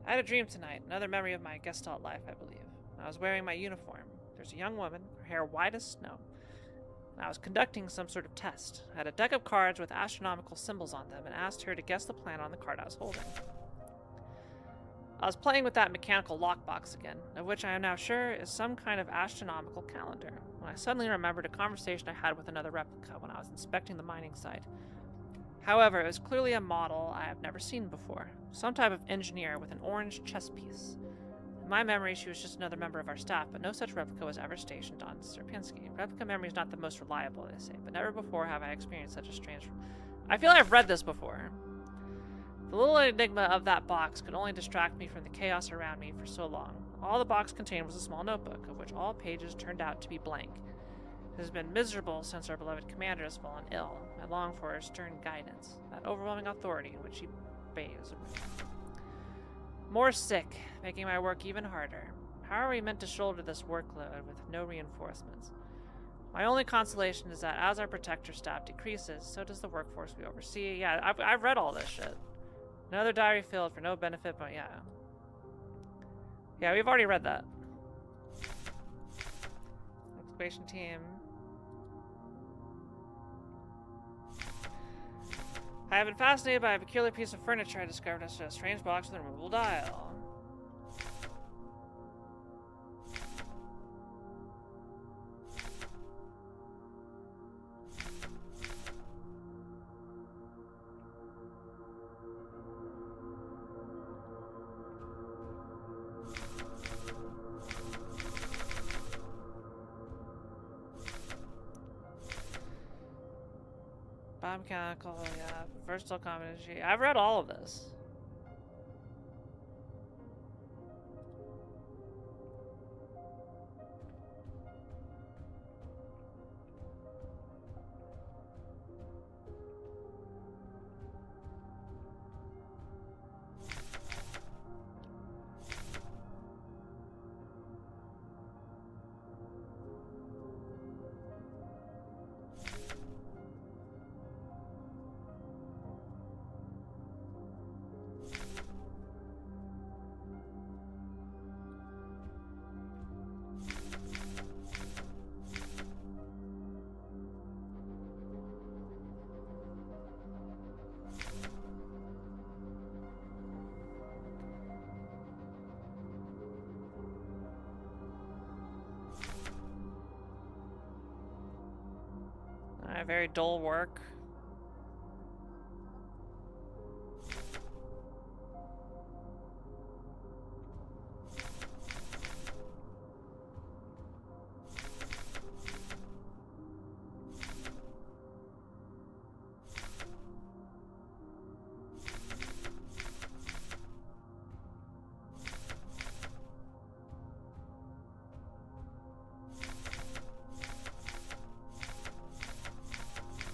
I had a dream tonight, another memory of my Gestalt life, I believe. I was wearing my uniform. There's a young woman, her hair white as snow. I was conducting some sort of test. I had a deck of cards with astronomical symbols on them and asked her to guess the planet on the card I was holding. I was playing with that mechanical lockbox again, of which I am now sure is some kind of astronomical calendar, when I suddenly remembered a conversation I had with another replica when I was inspecting the mining site. However, it was clearly a model I have never seen before, some type of engineer with an orange chess piece. In my memory, she was just another member of our staff, but no such replica was ever stationed on Sierpinski. Replica memory is not the most reliable, they say, but never before have I experienced such a strange... I feel like I've read this before. The little enigma of that box could only distract me from the chaos around me for so long. All the box contained was a small notebook, of which all pages turned out to be blank. It has been miserable since our beloved commander has fallen ill. I long for her stern guidance, that overwhelming authority in which he bathes. More sick, making my work even harder. How are we meant to shoulder this workload with no reinforcements? My only consolation is that as our protector staff decreases, so does the workforce we oversee. Yeah, I've read all this shit. Another diary filled for no benefit, but yeah. Yeah, we've already read that. Excavation team. I have been fascinated by a peculiar piece of furniture I discovered as a strange box with a removable dial. Biomechanical, yeah. Versatile combination. I've read all of this. very dull work.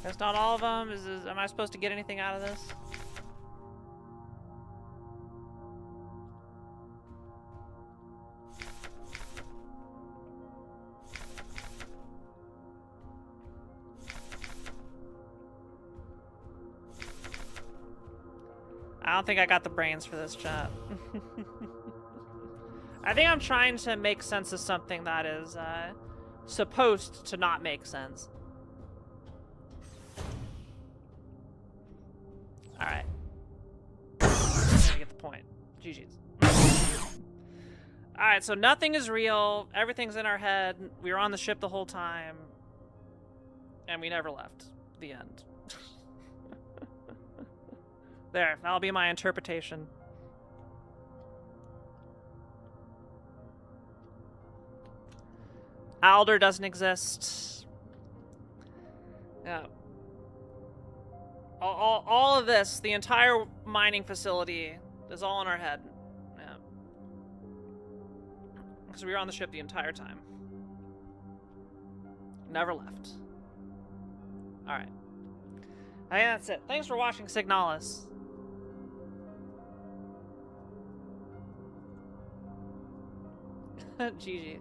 That's not all of them. Am I supposed to get anything out of this? I don't think I got the brains for this, chat. I think I'm trying to make sense of something that is supposed to not make sense. Alright. I get the point. GG's. Alright, so nothing is real. Everything's in our head. We were on the ship the whole time. And we never left. The end. There, that'll be my interpretation. Alder doesn't exist. Yeah. All of this, the entire mining facility, is all in our head. Yeah. Because we were on the ship the entire time. Never left. Alright. I think that's it. Thanks for watching, Signalis. GG.